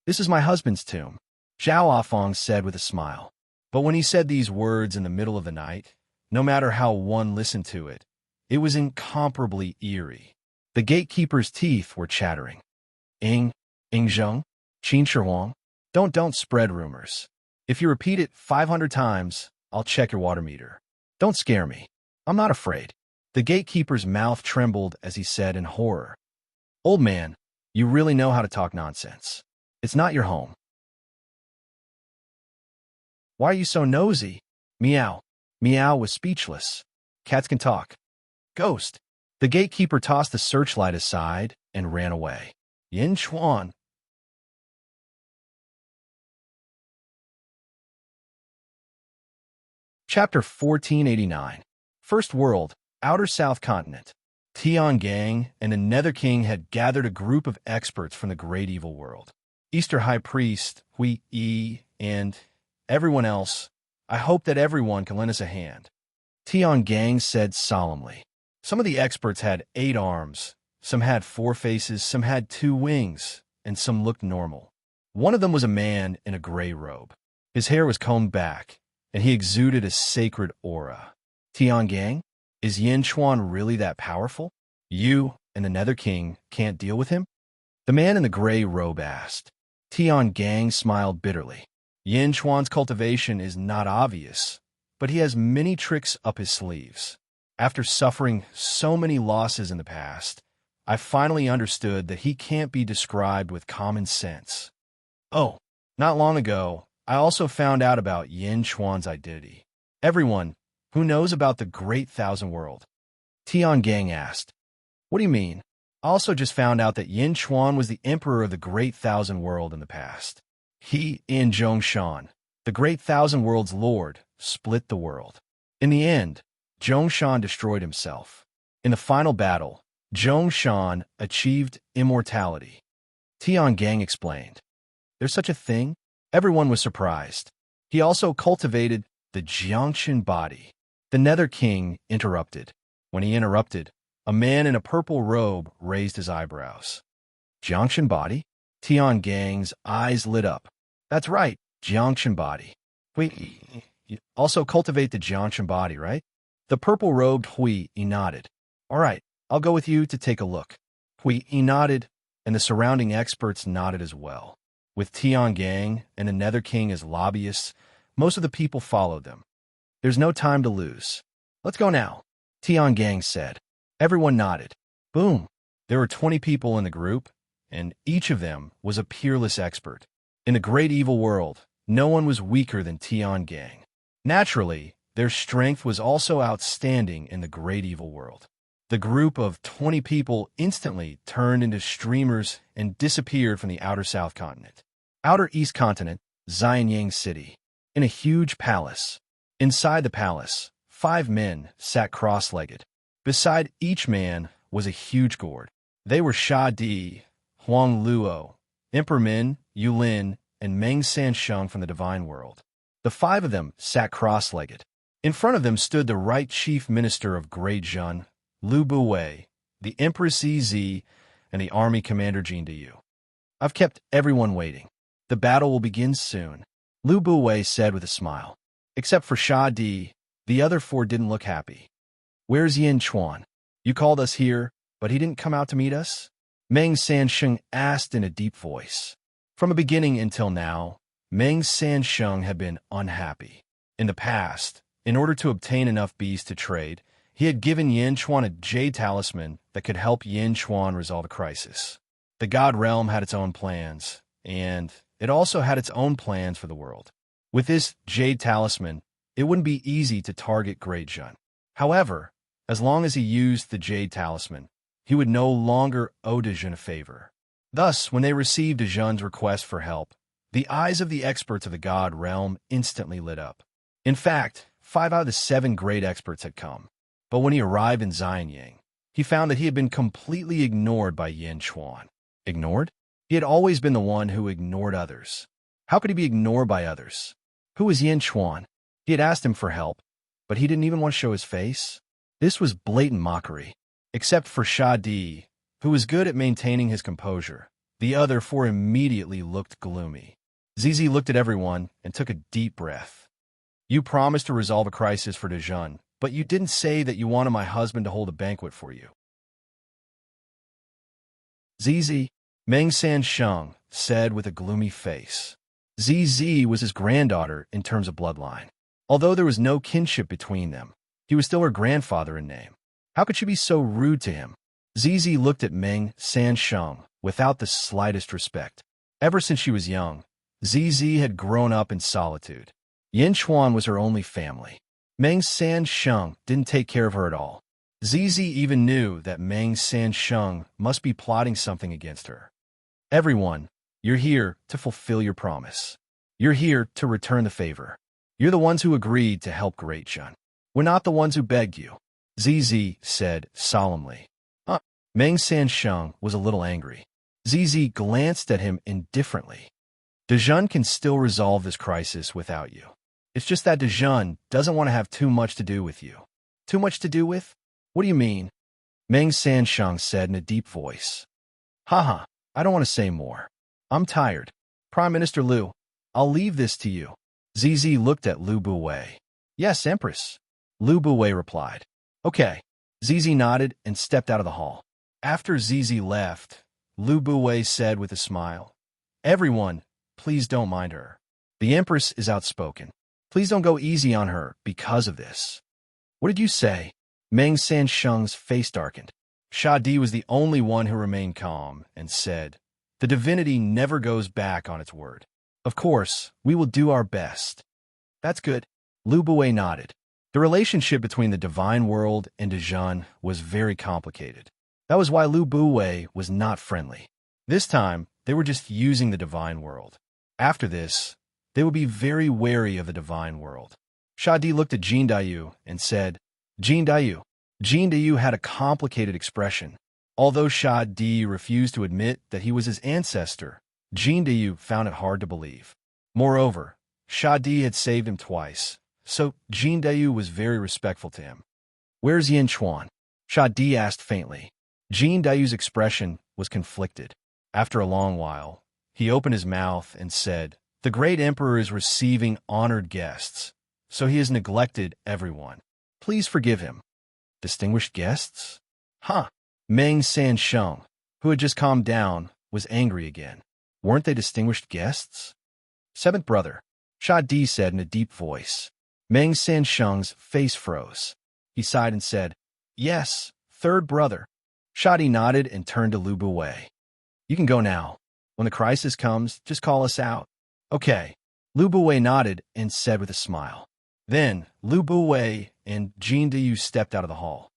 This is my husband's tomb. Zhao Afong said with a smile. But when he said these words in the middle of the night, no matter how one listened to it, it was incomparably eerie. The gatekeeper's teeth were chattering. Ing Zheng, Qin Shihuang, don't spread rumors. If you repeat it 500 times, I'll check your water meter. Don't scare me. I'm not afraid. The gatekeeper's mouth trembled as he said in horror. Old man, you really know how to talk nonsense. It's not your home. Why are you so nosy? Meow. Meow was speechless. Cats can talk. Ghost. The gatekeeper tossed the searchlight aside and ran away. Yin Chuan. Chapter 1489. First World, Outer South Continent. Tiangang and the Nether King had gathered a group of experts from the Great Evil World. Easter High Priest, Hui Yi, and everyone else. I hope that everyone can lend us a hand. Tiangang said solemnly. Some of the experts had 8 arms, some had 4 faces, some had 2 wings, and some looked normal. One of them was a man in a gray robe. His hair was combed back, and he exuded a sacred aura. Tiangang, is Yin Chuan really that powerful? You and the Nether King can't deal with him? The man in the gray robe asked. Tiangang smiled bitterly. Yin Chuan's cultivation is not obvious, but he has many tricks up his sleeves. After suffering so many losses in the past, I finally understood that he can't be described with common sense. Oh, not long ago, I also found out about Yin Chuan's identity. Everyone who knows about the Great Thousand World. Tiangang asked. What do you mean? I also just found out that Yin Chuan was the emperor of the Great Thousand World in the past. He and Zhongshan, the Great Thousand World's lord, split the world. In the end, Zhongshan destroyed himself. In the final battle, Zhongshan achieved immortality. Tiangang explained. There's such a thing? Everyone was surprised. He also cultivated the Jiangxin body. The Nether King interrupted. When he interrupted, a man in a purple robe raised his eyebrows. Jiangxin body? Tiangang's eyes lit up. That's right, Jiangxin body. Wait, you also cultivate the Jiangxin body, right? The purple-robed Hui Yi nodded. All right, I'll go with you to take a look. Hui Yi nodded, and the surrounding experts nodded as well. With Tiangang and the Nether King as lobbyists, most of the people followed them. There's no time to lose. Let's go now, Tiangang said. Everyone nodded. Boom. There were 20 people in the group, and each of them was a peerless expert. In the Great Evil World, no one was weaker than Tiangang. Naturally, their strength was also outstanding in the Great Evil World. The group of 20 people instantly turned into streamers and disappeared from the Outer South Continent. Outer East Continent, Xianyang City. In a huge palace. Inside the palace, 5 men sat cross-legged. Beside each man was a huge gourd. They were Sha Di, Huang Luo, Emperor Min, Yulin, and Meng Sansheng from the Divine World. The 5 of them sat cross-legged. In front of them stood the right chief minister of Great Zhun, Lu Buwei, the Empress Zi, and the army commander Jin Yu. I've kept everyone waiting. The battle will begin soon, Lu Buwei said with a smile. Except for Sha Di, the other 4 didn't look happy. Where's Yin Chuan? You called us here, but he didn't come out to meet us? Meng Sansheng asked in a deep voice. From the beginning until now, Meng Sansheng had been unhappy. In the past, in order to obtain enough bees to trade, he had given Yin Chuan a jade talisman that could help Yin Chuan resolve a crisis. The God Realm had its own plans, and it also had its own plans for the world. With this jade talisman, it wouldn't be easy to target Great Zhun. However, as long as he used the jade talisman, he would no longer owe Dezhun a favor. Thus, when they received Dezhun's request for help, the eyes of the experts of the God Realm instantly lit up. In fact, 5 out of the 7 great experts had come. But when he arrived in Xianyang, he found that he had been completely ignored by Yin Chuan. Ignored? He had always been the one who ignored others. How could he be ignored by others? Who was Yin Chuan? He had asked him for help, but he didn't even want to show his face. This was blatant mockery. Except for Sha Di, who was good at maintaining his composure. The other 4 immediately looked gloomy. Zizi looked at everyone and took a deep breath. You promised to resolve a crisis for Dejun, but you didn't say that you wanted my husband to hold a banquet for you. Zizi, Meng Sansheng said with a gloomy face. Zizi was his granddaughter in terms of bloodline. Although there was no kinship between them, he was still her grandfather in name. How could she be so rude to him? Zizi looked at Meng Sansheng without the slightest respect. Ever since she was young, Zizi had grown up in solitude. Yin Chuan was her only family. Meng Sansheng didn't take care of her at all. Zizi even knew that Meng Sansheng must be plotting something against her. Everyone, you're here to fulfill your promise. You're here to return the favor. You're the ones who agreed to help Great Shun. We're not the ones who begged you, Zizi said solemnly. Meng Sansheng was a little angry. Zizi glanced at him indifferently. Dejun can still resolve this crisis without you. It's just that Dejun doesn't want to have too much to do with you. Too much to do with? What do you mean? Meng Sansheng said in a deep voice. Haha, I don't want to say more. I'm tired. Prime Minister Liu, I'll leave this to you. Zizi looked at Lu Buwei. Yes, Empress. Lu Buwei replied. Okay. Zizi nodded and stepped out of the hall. After Zizi left, Lu Buwei said with a smile, Everyone, please don't mind her. The Empress is outspoken. Please don't go easy on her because of this. What did you say? Meng Sansheng's face darkened. Shadi was the only one who remained calm and said, The divinity never goes back on its word. Of course, we will do our best. That's good. Lu Buwei nodded. The relationship between the divine world and Dejun was very complicated. That was why Lu Buwei was not friendly. This time, they were just using the divine world. After this, they would be very wary of the divine world. Shadi looked at Jin Dayu and said, Jin Dayu. Jin Dayu had a complicated expression. Although Shadi refused to admit that he was his ancestor, Jin Dayu found it hard to believe. Moreover, Shadi had saved him twice, so Jin Dayu was very respectful to him. Where's Yin Chuan? Shadi asked faintly. Jin Dayu's expression was conflicted. After a long while, he opened his mouth and said, The great emperor is receiving honored guests, so he has neglected everyone. Please forgive him. Distinguished guests? Meng Sansheng, who had just calmed down, was angry again. Weren't they distinguished guests? Seventh brother, Shadi said in a deep voice. Meng Sansheng's face froze. He sighed and said, Yes, third brother. Shadi nodded and turned to Lu Buwei. You can go now. When the crisis comes, just call us out. Okay. Lu Buwei nodded and said with a smile. Then, Lu Buwei and Jin Dayu stepped out of the hall.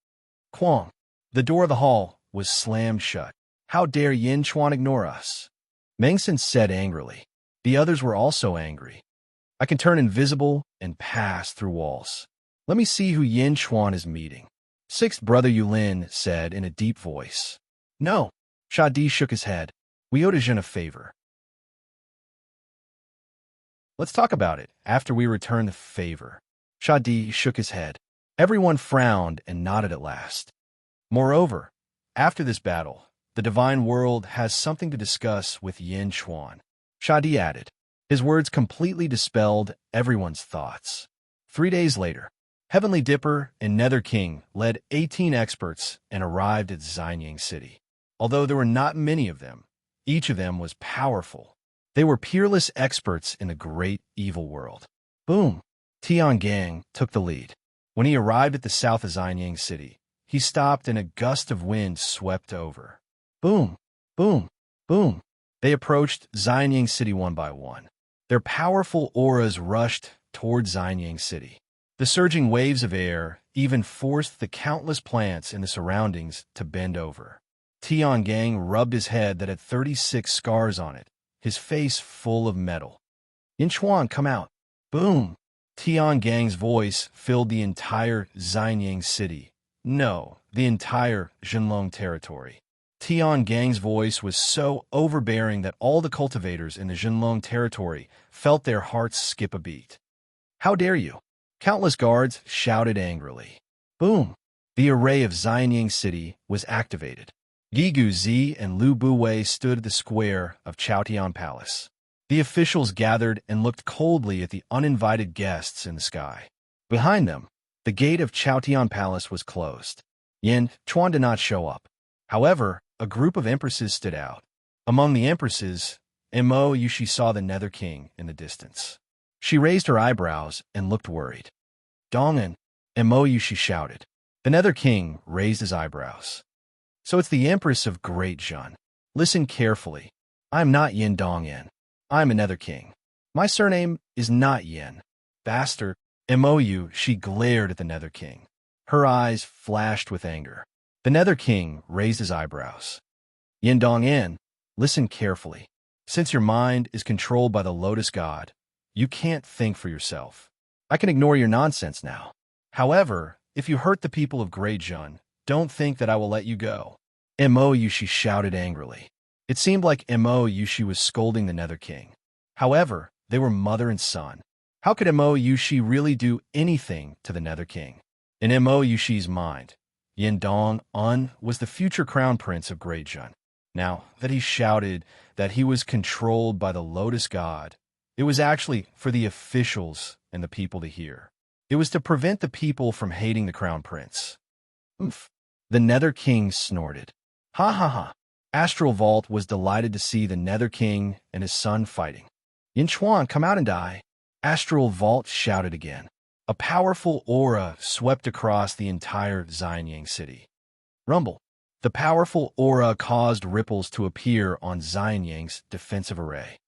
Quang. The door of the hall was slammed shut. How dare Yin Chuan ignore us? Mengsen said angrily. The others were also angry. I can turn invisible and pass through walls. Let me see who Yin Chuan is meeting. Sixth brother Yulin said in a deep voice. No. Shadi shook his head. We owe Dejun a favor. Let's talk about it after we return the favor. Shadi shook his head. Everyone frowned and nodded at last. Moreover, after this battle, the divine world has something to discuss with Yin Chuan. Shadi added. His words completely dispelled everyone's thoughts. 3 days later, Heavenly Dipper and Nether King led 18 experts and arrived at Xianyang City. Although there were not many of them, each of them was powerful. They were peerless experts in the great evil world. Boom! Tiangang took the lead. When he arrived at the south of Xianyang City, he stopped and a gust of wind swept over. Boom! Boom! Boom! They approached Xianyang City one by one. Their powerful auras rushed toward Xianyang City. The surging waves of air even forced the countless plants in the surroundings to bend over. Tiangang rubbed his head that had 36 scars on it, his face full of metal. Yin Chuan, come out. Boom! Tiangang's voice filled the entire Xianyang City. No, the entire Zhenlong territory. Tiangang's voice was so overbearing that all the cultivators in the Zhenlong territory felt their hearts skip a beat. How dare you? Countless guards shouted angrily. Boom! The array of Xianyang City was activated. Gigu Zi and Lu Buwei stood at the square of Chaotian Palace. The officials gathered and looked coldly at the uninvited guests in the sky. Behind them, the gate of Chaotian Palace was closed. Yin Chuan did not show up. However, a group of empresses stood out. Among the empresses, Mo Yushi saw the Nether King in the distance. She raised her eyebrows and looked worried. Dongan, Mo Yushi shouted. The Nether King raised his eyebrows. So it's the Empress of Great Zhun. Listen carefully. I am not Yin Dongyan. I am a Nether King. My surname is not Yin. Bastard. Mou, she glared at the Nether King. Her eyes flashed with anger. The Nether King raised his eyebrows. Yin Dongyan, listen carefully. Since your mind is controlled by the Lotus God, you can't think for yourself. I can ignore your nonsense now. However, if you hurt the people of Great Zhun, don't think that I will let you go. Mou, she shouted angrily. It seemed like Mou Yushi was scolding the Nether King. However, they were mother and son. How could Mou Yushi really do anything to the Nether King? In Mou Yushi's mind, Yin Dong-un was the future crown prince of Great Zhun. Now that he shouted that he was controlled by the Lotus God, it was actually for the officials and the people to hear. It was to prevent the people from hating the crown prince. Oof. The Nether King snorted. Ha ha ha. Astral Vault was delighted to see the Nether King and his son fighting. Yin Chuan, come out and die. Astral Vault shouted again. A powerful aura swept across the entire Xianyang city. Rumble. The powerful aura caused ripples to appear on Xianyang's defensive array.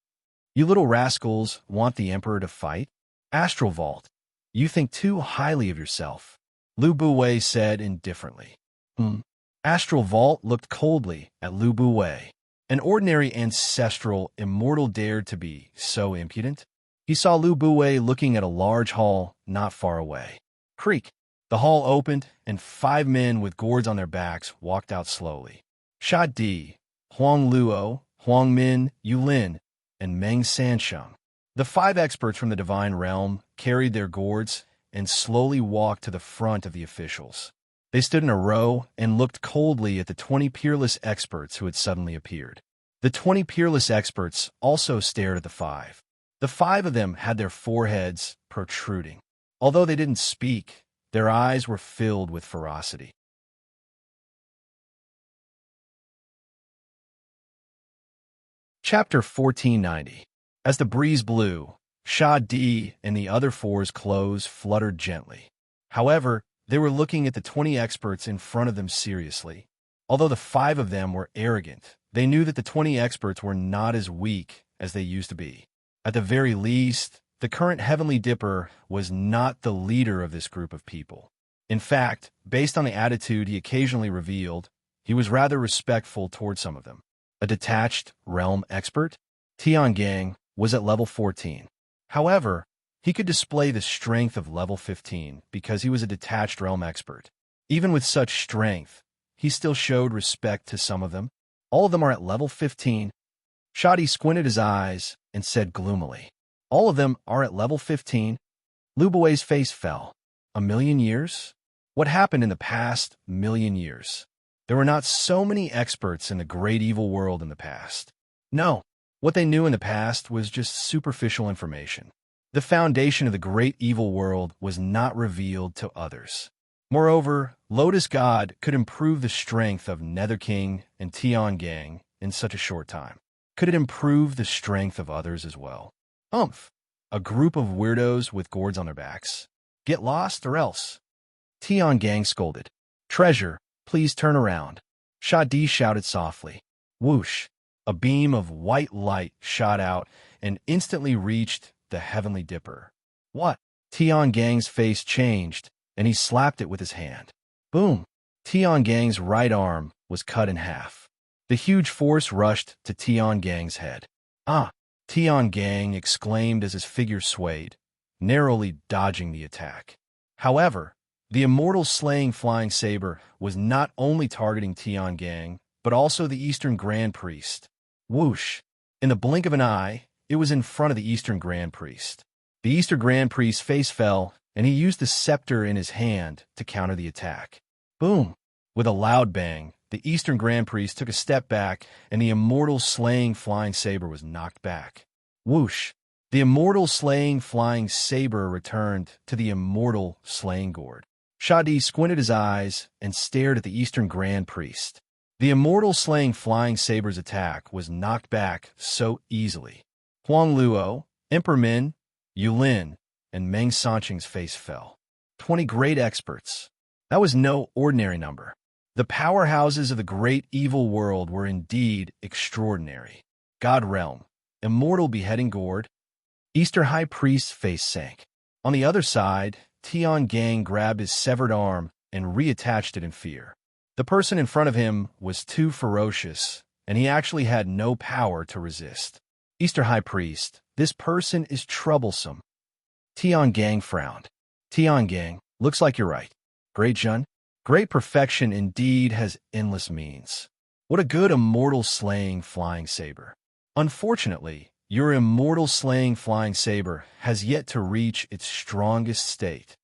You little rascals want the Emperor to fight? Astral Vault, you think too highly of yourself, Lu Buwei said indifferently. Astral Vault looked coldly at Lu Buwei. An ordinary ancestral immortal dared to be so impudent? He saw Lu Buwei looking at a large hall not far away. Creak. The hall opened, and 5 men with gourds on their backs walked out slowly. Sha Di, Huang Luo, Huang Min, Yulin, and Meng Sansheng. The 5 experts from the Divine Realm carried their gourds and slowly walked to the front of the officials. They stood in a row and looked coldly at the 20 peerless experts who had suddenly appeared. The 20 peerless experts also stared at the 5. The 5 of them had their foreheads protruding. Although they didn't speak, their eyes were filled with ferocity. Chapter 1490. As the breeze blew, Sha Di and the other 4's clothes fluttered gently. However, they were looking at the 20 experts in front of them seriously. Although the 5 of them were arrogant, they knew that the 20 experts were not as weak as they used to be. At the very least, the current Heavenly Dipper was not the leader of this group of people. In fact, based on the attitude he occasionally revealed, he was rather respectful toward some of them. A detached realm expert, Tiangang, was at level 14. However, he could display the strength of level 15 because he was a detached realm expert. Even with such strength, he still showed respect to some of them. All of them are at level 15. Shadi squinted his eyes and said gloomily, all of them are at level 15. Lu Buwei's face fell. 1,000,000 years? What happened in the past 1,000,000 years? There were not so many experts in the great evil world in the past. No, what they knew in the past was just superficial information. The foundation of the great evil world was not revealed to others. Moreover, Lotus God could improve the strength of Nether King and Tiangang in such a short time. Could it improve the strength of others as well? A group of weirdos with gourds on their backs. Get lost or else. Tiangang scolded. Treasure, please turn around. Sha Di shouted softly. Whoosh. A beam of white light shot out and instantly reached the Heavenly Dipper. What? Tiangang's face changed, and he slapped it with his hand. Boom! Tiangang's right arm was cut in half. The huge force rushed to Tiangang's head. Ah! Tiangang exclaimed as his figure swayed, narrowly dodging the attack. However, the Immortal slaying flying saber was not only targeting Tiangang, but also the Eastern Grand Priest. Whoosh! In the blink of an eye, it was in front of the Eastern Grand Priest. The Eastern Grand Priest's face fell, and he used the scepter in his hand to counter the attack. Boom! With a loud bang, the Eastern Grand Priest took a step back, and the Immortal slaying flying saber was knocked back. Whoosh! The immortal slaying flying saber returned to the immortal slaying gourd. Shadi squinted his eyes and stared at the Eastern Grand Priest. The immortal slaying flying saber's attack was knocked back so easily. Huang Luo, Emperor Min, Yulin, and Meng Sanqing's face fell. 20 great experts. That was no ordinary number. The powerhouses of the great evil world were indeed extraordinary. God Realm, Immortal Beheading Gourd. Easter High Priest's face sank. On the other side, Tian Gang grabbed his severed arm and reattached it in fear. The person in front of him was too ferocious, and he actually had no power to resist. Easter High Priest, this person is troublesome. Tian Gang frowned. Tian Gang, looks like you're right. Great Jun. Great perfection indeed has endless means. What a good immortal slaying flying saber. Unfortunately, your immortal slaying flying saber has yet to reach its strongest state.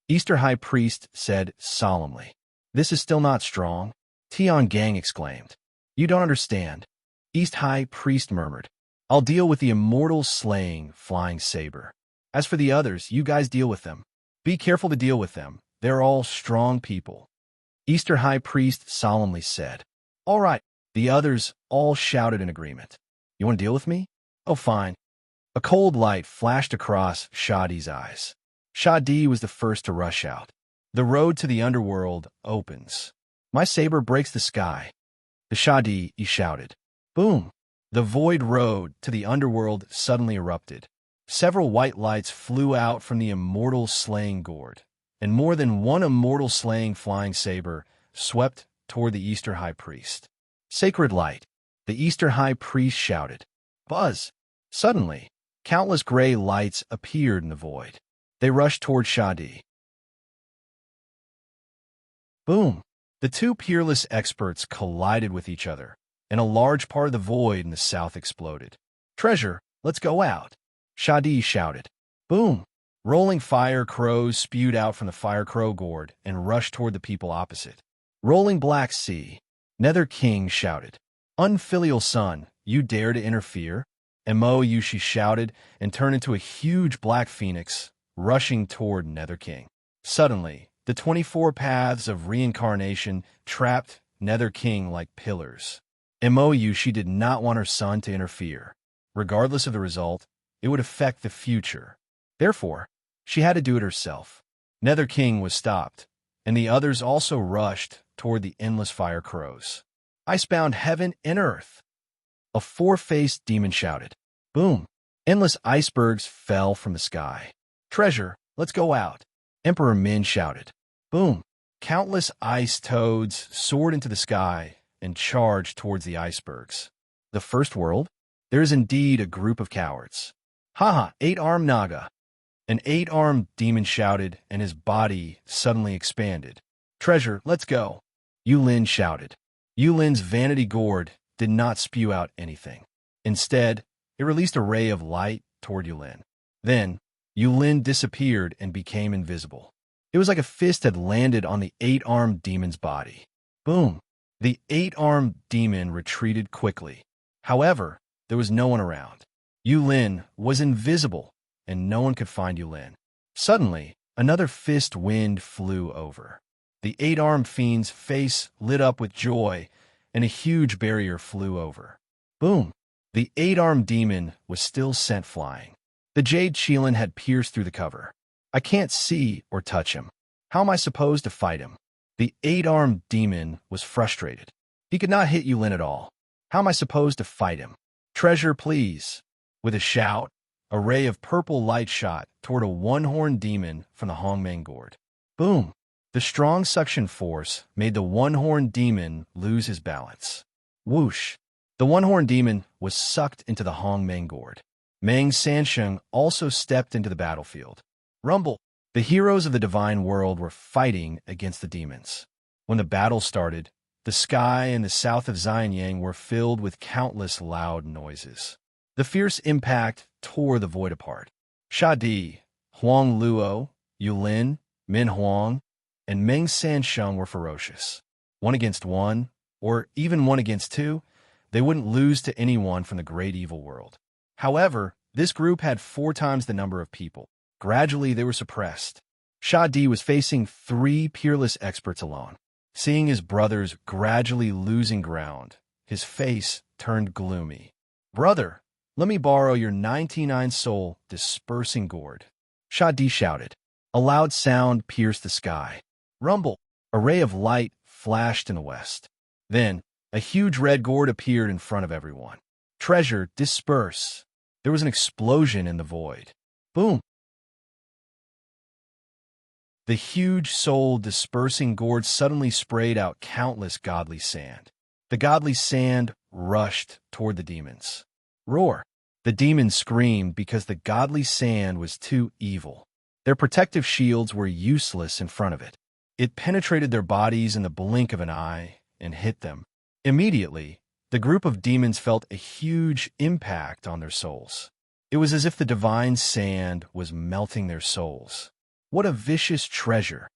Easter High Priest said solemnly. This is still not strong, Tian Gang exclaimed. You don't understand. East High Priest murmured. I'll deal with the immortal slaying flying saber. As for the others, you guys deal with them. Be careful to deal with them. They're all strong people. Easter High Priest solemnly said. All right. The others all shouted in agreement. You want to deal with me? Oh, fine. A cold light flashed across Shadi's eyes. Shadi was the first to rush out. The road to the underworld opens. My saber breaks the sky. To Shadi, he shouted. Boom! The void road to the underworld suddenly erupted. Several white lights flew out from the immortal slaying gourd, and more than one immortal slaying flying saber swept toward the Easter High Priest. Sacred light, the Easter High Priest shouted. Buzz! Suddenly, countless gray lights appeared in the void. They rushed toward Shadi. Boom! The two peerless experts collided with each other, and a large part of the void in the south exploded. Treasure, let's go out! Shadi shouted. Boom! Rolling fire crows spewed out from the fire crow gourd and rushed toward the people opposite. Rolling black sea, Nether King shouted. Unfilial son, you dare to interfere? Mo Yushi shouted and turned into a huge black phoenix, rushing toward Nether King. Suddenly, the 24 paths of reincarnation trapped Nether King like pillars. Mo Yushi did not want her son to interfere. Regardless of the result, it would affect the future. Therefore, she had to do it herself. Nether King was stopped, and the others also rushed toward the endless fire crows. Icebound heaven and earth! A four-faced demon shouted. Boom! Endless icebergs fell from the sky. Treasure, let's go out! Emperor Min shouted. Boom! Countless ice toads soared into the sky and charged towards the icebergs. The first world? There is indeed a group of cowards. Haha, 8-armed Naga! An 8-armed demon shouted, and his body suddenly expanded. Treasure, let's go! Yulin shouted. Yulin's vanity gourd did not spew out anything. Instead, it released a ray of light toward Yulin. Then, Yulin disappeared and became invisible. It was like a fist had landed on the 8-armed demon's body. Boom! The 8-armed demon retreated quickly. However, there was no one around. Yulin was invisible, and no one could find Yulin. Suddenly, another fist wind flew over. The 8-armed fiend's face lit up with joy, and a huge barrier flew over. Boom! The 8-armed demon was still sent flying. The jade Qilin had pierced through the cover. I can't see or touch him. How am I supposed to fight him? The 8-armed demon was frustrated. He could not hit Yulin at all. How am I supposed to fight him? Treasure, please! With a shout, a ray of purple light shot toward a one-horned demon from the Hongmeng gourd. Boom! The strong suction force made the one-horned demon lose his balance. Whoosh! The one-horned demon was sucked into the Hongmeng gourd. Meng Sansheng also stepped into the battlefield. Rumble! The heroes of the divine world were fighting against the demons. When the battle started, the sky in the south of Xianyang were filled with countless loud noises. The fierce impact tore the void apart. Shadi, Huang Luo, Yulin, Min Huang, and Meng Sansheng were ferocious. 1 against 1, or even 1 against 2, they wouldn't lose to anyone from the great evil world. However, This group had 4 times the number of people. Gradually, they were suppressed. Sha Di was facing 3 peerless experts alone. Seeing his brothers gradually losing ground, his face turned gloomy. "Brother, let me borrow your 99 soul dispersing gourd," Sha Di shouted. A loud sound pierced the sky. Rumble! A ray of light flashed in the west. Then, a huge red gourd appeared in front of everyone. "Treasure, disperse!" There was an explosion in the void. Boom! The huge soul-dispersing gourd suddenly sprayed out countless godly sand. The godly sand rushed toward the demons. Roar! The demons screamed because the godly sand was too evil. Their protective shields were useless in front of it. It penetrated their bodies in the blink of an eye and hit them. Immediately, the group of demons felt a huge impact on their souls. It was as if the divine sand was melting their souls. What a vicious treasure!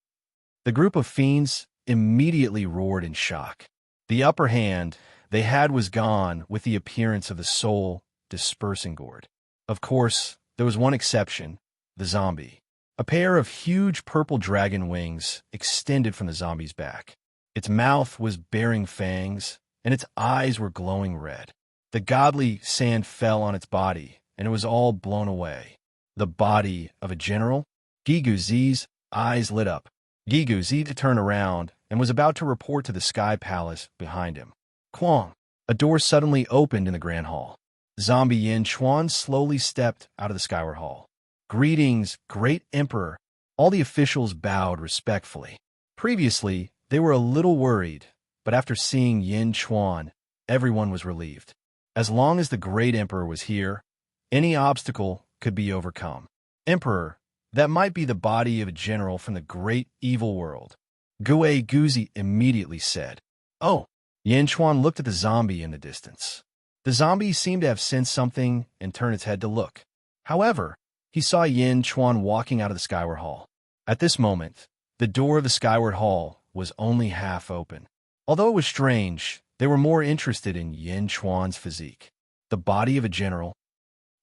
The group of fiends immediately roared in shock. The upper hand they had was gone with the appearance of the soul-dispersing gourd. Of course, there was one exception, the zombie. A pair of huge purple dragon wings extended from the zombie's back. Its mouth was bearing fangs, and its eyes were glowing red. The godly sand fell on its body, and it was all blown away. The body of a general? Gigu Zi's eyes lit up. Gigu Zi turned around and was about to report to the Sky Palace behind him. Kwang! A door suddenly opened in the Grand Hall. Zombie Yin Chuan slowly stepped out of the Skyward Hall. "Greetings, Great Emperor." All the officials bowed respectfully. Previously, they were a little worried, but after seeing Yin Chuan, everyone was relieved. As long as the Great Emperor was here, any obstacle could be overcome. "Emperor, that might be the body of a general from the great evil world," Gue Guzi immediately said. "Oh." Yin Chuan looked at the zombie in the distance. The zombie seemed to have sensed something and turned its head to look. However, he saw Yin Chuan walking out of the Skyward Hall. At this moment, the door of the Skyward Hall was only half open. Although it was strange, they were more interested in Yin Chuan's physique. The body of a general.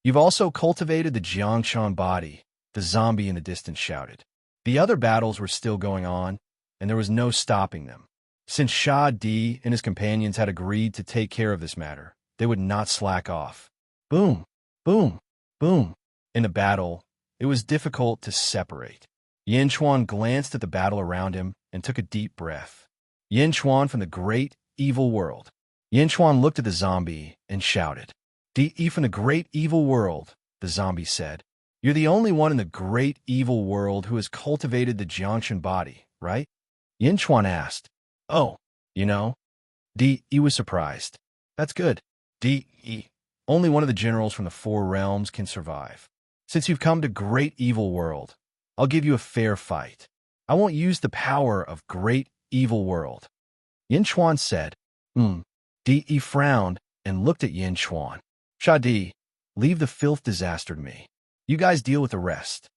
"You've also cultivated the Jiangshan body," the zombie in the distance shouted. The other battles were still going on, and there was no stopping them. Since Sha Di and his companions had agreed to take care of this matter, they would not slack off. Boom! Boom! Boom! In the battle, it was difficult to separate. Yin Chuan glanced at the battle around him and took a deep breath. Yin Chuan from the great evil world. Yin Chuan looked at the zombie and shouted. "Di from the great evil world," the zombie said. "You're the only one in the great evil world who has cultivated the Jiangshan body, right?" Yin Chuan asked. "Oh, you know?" Di was surprised. "That's good. Di, only one of the generals from the 4 realms can survive. Since you've come to great evil world, I'll give you a fair fight. I won't use the power of great evil world." Yin Chuan said. Di frowned and looked at Yin Chuan. "Sha Di, leave the filth disaster to me. You guys deal with the rest."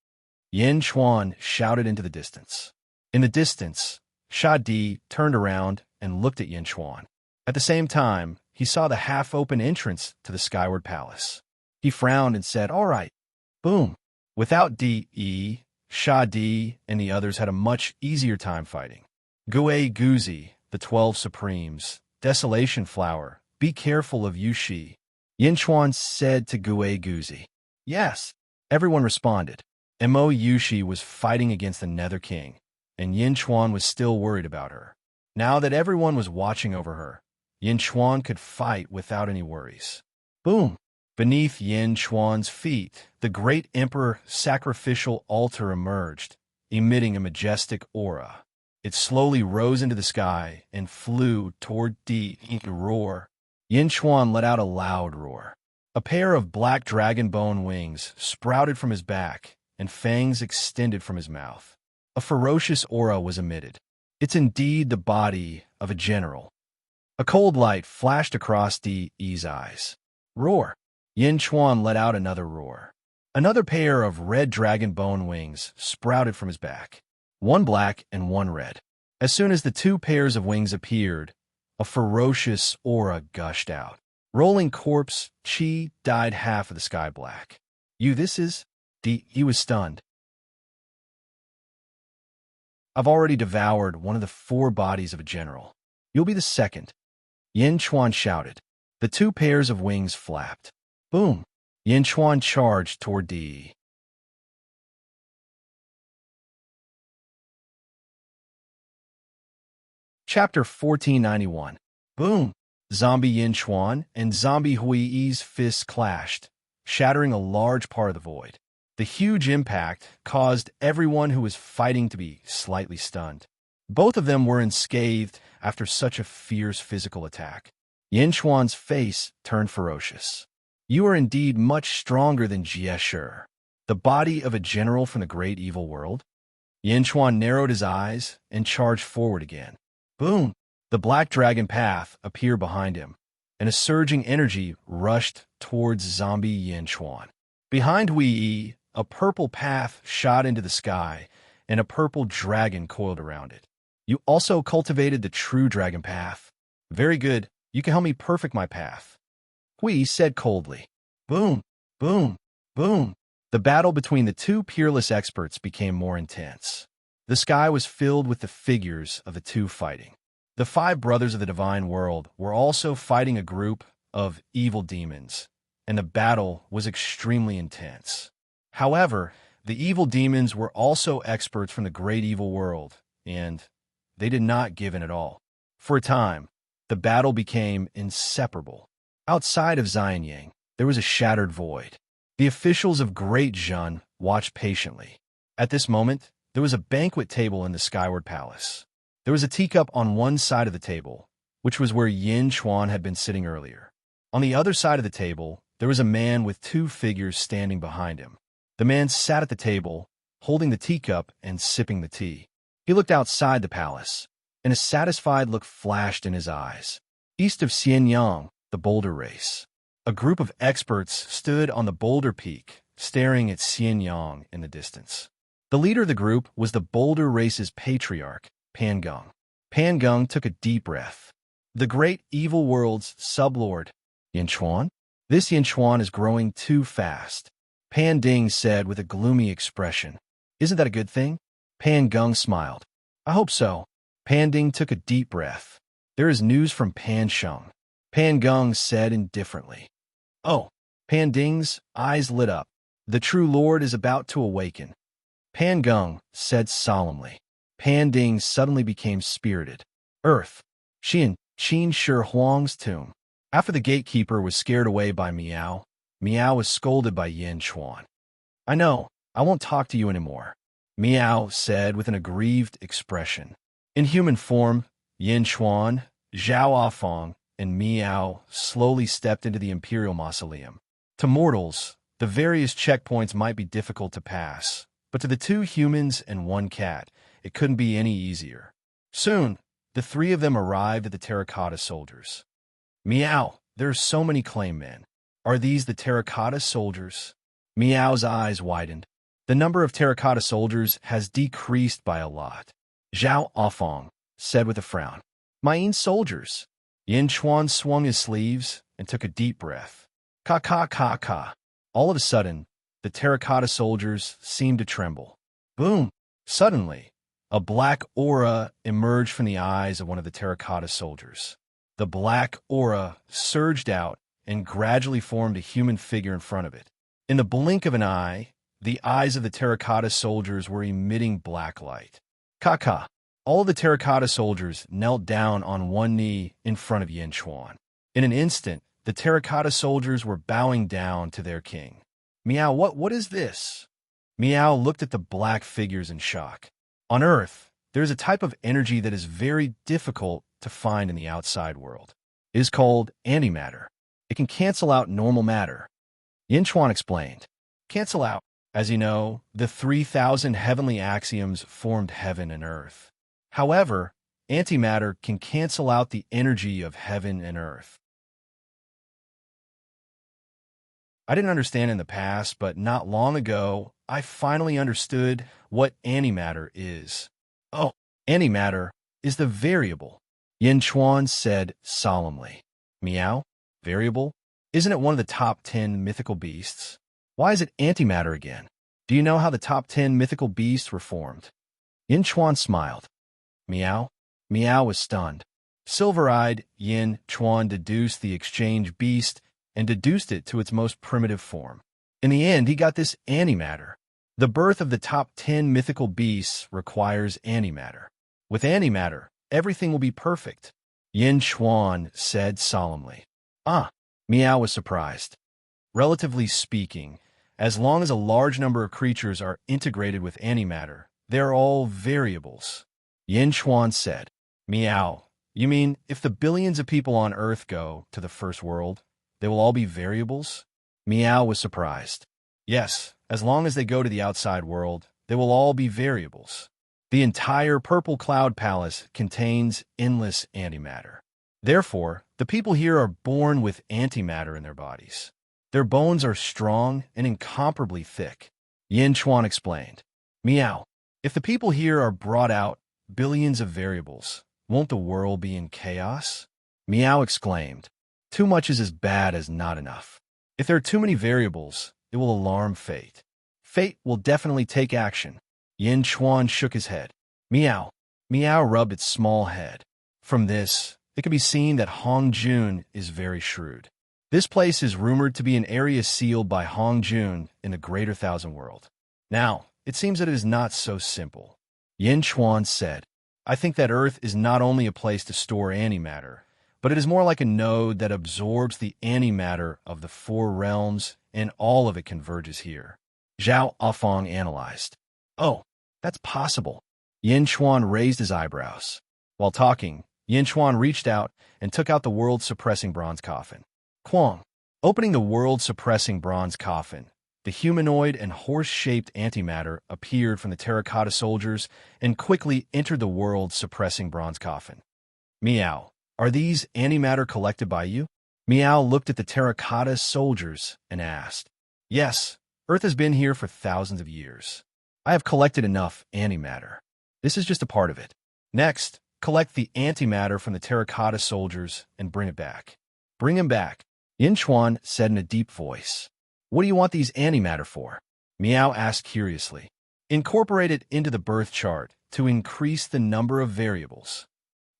Yin Chuan shouted into the distance. In the distance, Sha Di turned around and looked at Yin Chuan. At the same time, he saw the half-open entrance to the Skyward Palace. He frowned and said, "All right." Boom! Without Di, Sha Di and the others had a much easier time fighting. Gue Guzi, the 12 Supremes, Desolation Flower, be careful of Yushi, Yin Chuan said to Gue Guzi. Yes, everyone responded. Mo Yushi was fighting against the Nether King, and Yin Chuan was still worried about her. Now that everyone was watching over her, Yin Chuan could fight without any worries. Boom! Beneath Yin Chuan's feet, the great emperor sacrificial altar emerged, emitting a majestic aura. It slowly rose into the sky and flew toward the roar. Yin Chuan let out a loud roar. A pair of black dragon bone wings sprouted from his back, and fangs extended from his mouth. A ferocious aura was emitted. It's indeed the body of a general. A cold light flashed across Di's eyes. Roar! Yin Chuan let out another roar. Another pair of red dragon bone wings sprouted from his back, one black and one red. As soon as the 2 pairs of wings appeared, a ferocious aura gushed out. Rolling corpse chi dyed half of the sky black. You this is? He was stunned. I've already devoured one of the 4 bodies of a general. You'll be the second. Yin Chuan shouted. The 2 pairs of wings flapped. Boom! Yin Chuan charged toward Di. Chapter 1491. Boom! Zombie Yin Chuan and Zombie Hui's fists clashed, shattering a large part of the void. The huge impact caused everyone who was fighting to be slightly stunned. Both of them were unscathed after such a fierce physical attack. Yin Chuan's face turned ferocious. You are indeed much stronger than Jie Shi, the body of a general from the great evil world. Yin Chuan narrowed his eyes and charged forward again. Boom! The black dragon path appeared behind him, and a surging energy rushed towards zombie Yin Chuan. Behind Hui, a purple path shot into the sky, and a purple dragon coiled around it. You also cultivated the true dragon path. Very good. You can help me perfect my path. Hui said coldly. Boom! Boom! Boom! The battle between the 2 peerless experts became more intense. The sky was filled with the figures of the 2 fighting. The 5 brothers of the divine world were also fighting a group of evil demons, and the battle was extremely intense. However, the evil demons were also experts from the great evil world, and they did not give in at all. For a time, the battle became inseparable. Outside of Xianyang, there was a shattered void. The officials of Great Zhun watched patiently. At this moment, there was a banquet table in the Skyward Palace. There was a teacup on one side of the table, which was where Yin Chuan had been sitting earlier. On the other side of the table, there was a man with 2 figures standing behind him. The man sat at the table, holding the teacup and sipping the tea. He looked outside the palace, and a satisfied look flashed in his eyes. East of Xianyang, the boulder race. A group of experts stood on the boulder peak, staring at Xianyang in the distance. The leader of the group was the boulder race's patriarch, Pan Geng. Pan Geng took a deep breath. The great evil world's sublord, Yin Chuan? This Yin Chuan is growing too fast. Pan Ding said with a gloomy expression. Isn't that a good thing? Pan Geng smiled. I hope so. Pan Ding took a deep breath. There is news from Pan Sheng. Pan Geng said indifferently. Oh, Pan Ding's eyes lit up. The true lord is about to awaken. Pan Geng said solemnly. Pan Ding suddenly became spirited. Earth. Xian, Qin Shi Huang's tomb. After the gatekeeper was scared away by Miao, Miao was scolded by Yin Chuan. I know, I won't talk to you anymore, Miao said with an aggrieved expression. In human form, Yin Chuan, Zhao Afong, and Miao slowly stepped into the imperial mausoleum. To mortals, the various checkpoints might be difficult to pass, but to the 2 humans and 1 cat, it couldn't be any easier. Soon, the 3 of them arrived at the terracotta soldiers. Meow, there are so many claim men. Are these the terracotta soldiers? Meow's eyes widened. The number of terracotta soldiers has decreased by a lot. Zhao Afong said with a frown. Mine soldiers. Yin Chuan swung his sleeves and took a deep breath. Ka ka ka ka. All of a sudden, the terracotta soldiers seemed to tremble. Boom! Suddenly, a black aura emerged from the eyes of one of the terracotta soldiers. The black aura surged out and gradually formed a human figure in front of it. In the blink of an eye, the eyes of the terracotta soldiers were emitting black light. Ka-ka. All of the terracotta soldiers knelt down on one knee in front of Yin Chuan. In an instant, the terracotta soldiers were bowing down to their king. Meow, what is this? Meow looked at the black figures in shock. On Earth, there is a type of energy that is very difficult to find in the outside world. It is called antimatter. It can cancel out normal matter. Yin Chuan explained. Cancel out. As you know, the 3,000 heavenly axioms formed heaven and earth. However, antimatter can cancel out the energy of heaven and earth. I didn't understand in the past, but not long ago, I finally understood what antimatter is. Oh, antimatter is the variable, Yin Chuan said solemnly. Meow? Variable? Isn't it one of the top 10 mythical beasts? Why is it antimatter again? Do you know how the top 10 mythical beasts were formed? Yin Chuan smiled. Meow? Meow was stunned. Silver-eyed, Yin Chuan deduced the exchange beast and deduced it to its most primitive form. In the end, he got this antimatter. The birth of the top 10 mythical beasts requires antimatter. With antimatter, everything will be perfect, Yin Chuan said solemnly. Meow was surprised. Relatively speaking, as long as a large number of creatures are integrated with antimatter, they're all variables, Yin Chuan said. Meow. You mean, if the billions of people on Earth go to the first world, they will all be variables? Meow was surprised. Yes, as long as they go to the outside world, they will all be variables. The entire Purple Cloud Palace contains endless antimatter. Therefore, the people here are born with antimatter in their bodies. Their bones are strong and incomparably thick, Yin Chuan explained. Meow. If the people here are brought out billions of variables, won't the world be in chaos? Meow exclaimed. Too much is as bad as not enough. If there are too many variables, it will alarm fate. Fate will definitely take action. Yin Chuan shook his head. Meow. Meow rubbed its small head. From this, it can be seen that Hong Jun is very shrewd. This place is rumored to be an area sealed by Hong Jun in the Greater Thousand World. Now, it seems that it is not so simple. Yin Chuan said, I think that Earth is not only a place to store antimatter, but it is more like a node that absorbs the antimatter of the four realms, and all of it converges here. Zhao Afong analyzed. Oh, that's possible. Yin Chuan raised his eyebrows. While talking, Yin Chuan reached out and took out the world-suppressing bronze coffin. Quang. Opening the world-suppressing bronze coffin, the humanoid and horse-shaped antimatter appeared from the terracotta soldiers and quickly entered the world-suppressing bronze coffin. Meow. Are these antimatter collected by you? Meow looked at the terracotta soldiers and asked. Yes, Earth has been here for thousands of years. I have collected enough antimatter. This is just a part of it. Next, collect the antimatter from the terracotta soldiers and bring it back. Bring him back, Yin Chuan said in a deep voice. What do you want these antimatter for? Meow asked curiously. Incorporate it into the birth chart to increase the number of variables.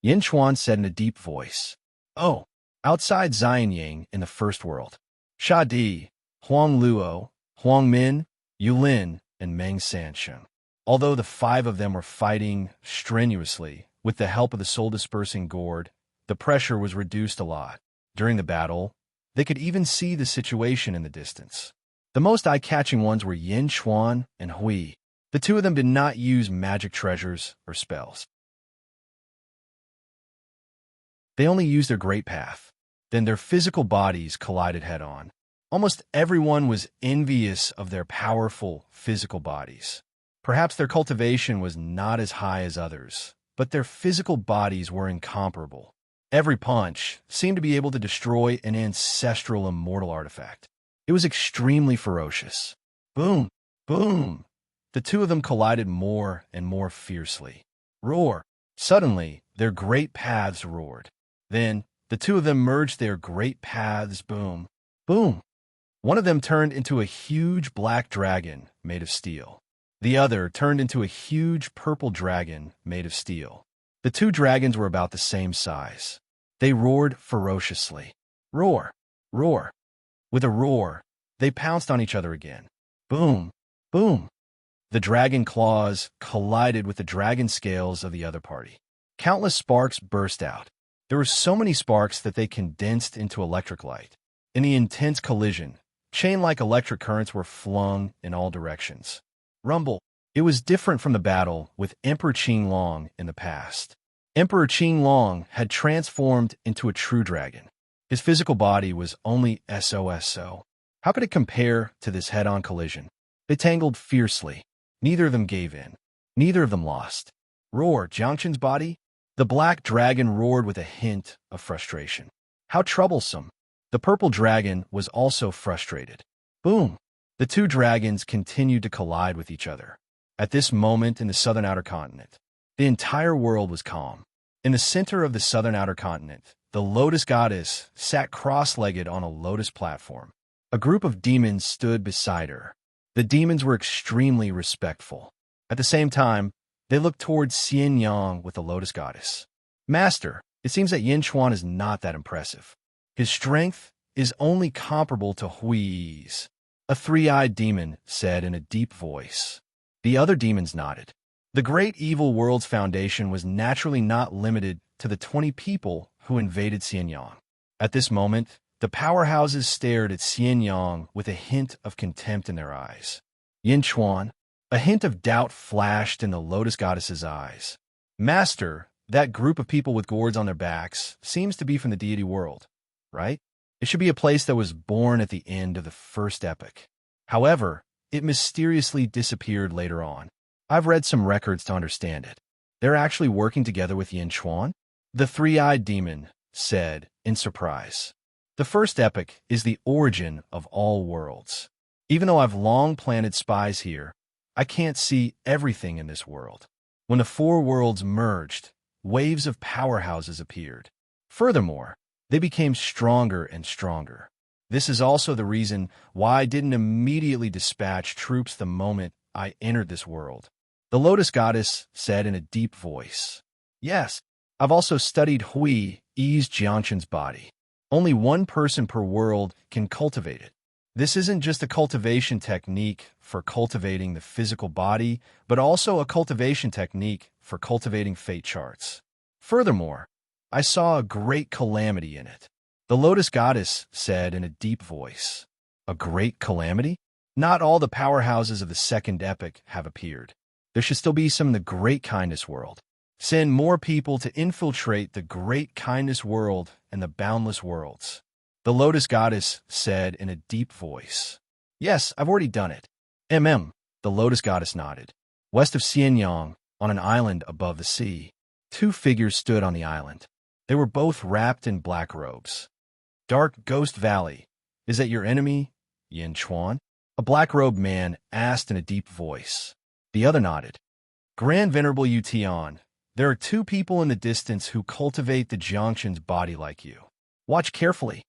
Yin Chuan said in a deep voice. Oh, outside Xianyang in the first world. Sha Di, Huang Luo, Huang Min, Yulin, and Meng Sansheng. Although the five of them were fighting strenuously with the help of the soul-dispersing gourd, the pressure was reduced a lot. During the battle, they could even see the situation in the distance. The most eye-catching ones were Yin Chuan and Hui. The two of them did not use magic treasures or spells. They only used their great path. Then their physical bodies collided head-on. Almost everyone was envious of their powerful physical bodies. Perhaps their cultivation was not as high as others, but their physical bodies were incomparable. Every punch seemed to be able to destroy an ancestral immortal artifact. It was extremely ferocious. Boom! Boom! The two of them collided more and more fiercely. Roar! Suddenly, their great paths roared. Then, the two of them merged their great paths. Boom! Boom! One of them turned into a huge black dragon made of steel. The other turned into a huge purple dragon made of steel. The two dragons were about the same size. They roared ferociously. Roar! Roar! With a roar, they pounced on each other again. Boom! Boom! The dragon claws collided with the dragon scales of the other party. Countless sparks burst out. There were so many sparks that they condensed into electric light. In the intense collision, chain-like electric currents were flung in all directions. Rumble. It was different from the battle with Emperor Qinglong in the past. Emperor Qinglong had transformed into a true dragon. His physical body was only SOSO. How could it compare to this head-on collision? They tangled fiercely. Neither of them gave in. Neither of them lost. Roar, Jiangqin's body? The black dragon roared with a hint of frustration. How troublesome. The purple dragon was also frustrated. Boom! The two dragons continued to collide with each other. At this moment in the southern outer continent, the entire world was calm. In the center of the southern outer continent, the lotus goddess sat cross-legged on a lotus platform. A group of demons stood beside her. The demons were extremely respectful. At the same time, they looked towards Xian Yang with the lotus goddess. Master, it seems that Yin Chuan is not that impressive. His strength is only comparable to Hui's. A three-eyed demon said in a deep voice. The other demons nodded. The great evil world's foundation was naturally not limited to the 20 people who invaded Xianyang. At this moment, the powerhouses stared at Xianyang with a hint of contempt in their eyes. Yin Chuan, a hint of doubt flashed in the lotus goddess's eyes. Master, that group of people with gourds on their backs seems to be from the deity world, right? It should be a place that was born at the end of the first epoch. However, it mysteriously disappeared later on. I've read some records to understand it. They're actually working together with Yin Chuan? The three-eyed demon said in surprise. The first epoch is the origin of all worlds. Even though I've long planted spies here, I can't see everything in this world. When the four worlds merged, waves of powerhouses appeared. Furthermore, they became stronger and stronger. This is also the reason why I didn't immediately dispatch troops the moment I entered this world. The lotus goddess said in a deep voice. Yes, I've also studied Hui Yi's Jianshan's body. Only one person per world can cultivate it. This isn't just a cultivation technique for cultivating the physical body, but also a cultivation technique for cultivating fate charts. Furthermore, I saw a great calamity in it. The lotus goddess said in a deep voice. A great calamity? Not all the powerhouses of the second epoch have appeared. There should still be some in the great kindness world. Send more people to infiltrate the great kindness world and the boundless worlds. The lotus goddess said in a deep voice. Yes, I've already done it. The lotus goddess nodded. West of Xianyang, on an island above the sea, two figures stood on the island. They were both wrapped in black robes. Dark Ghost Valley, is that your enemy, Yin Chuan? A black-robed man asked in a deep voice. The other nodded. Grand Venerable Yu Tian, there are two people in the distance who cultivate the Jiangshan's body like you. Watch carefully.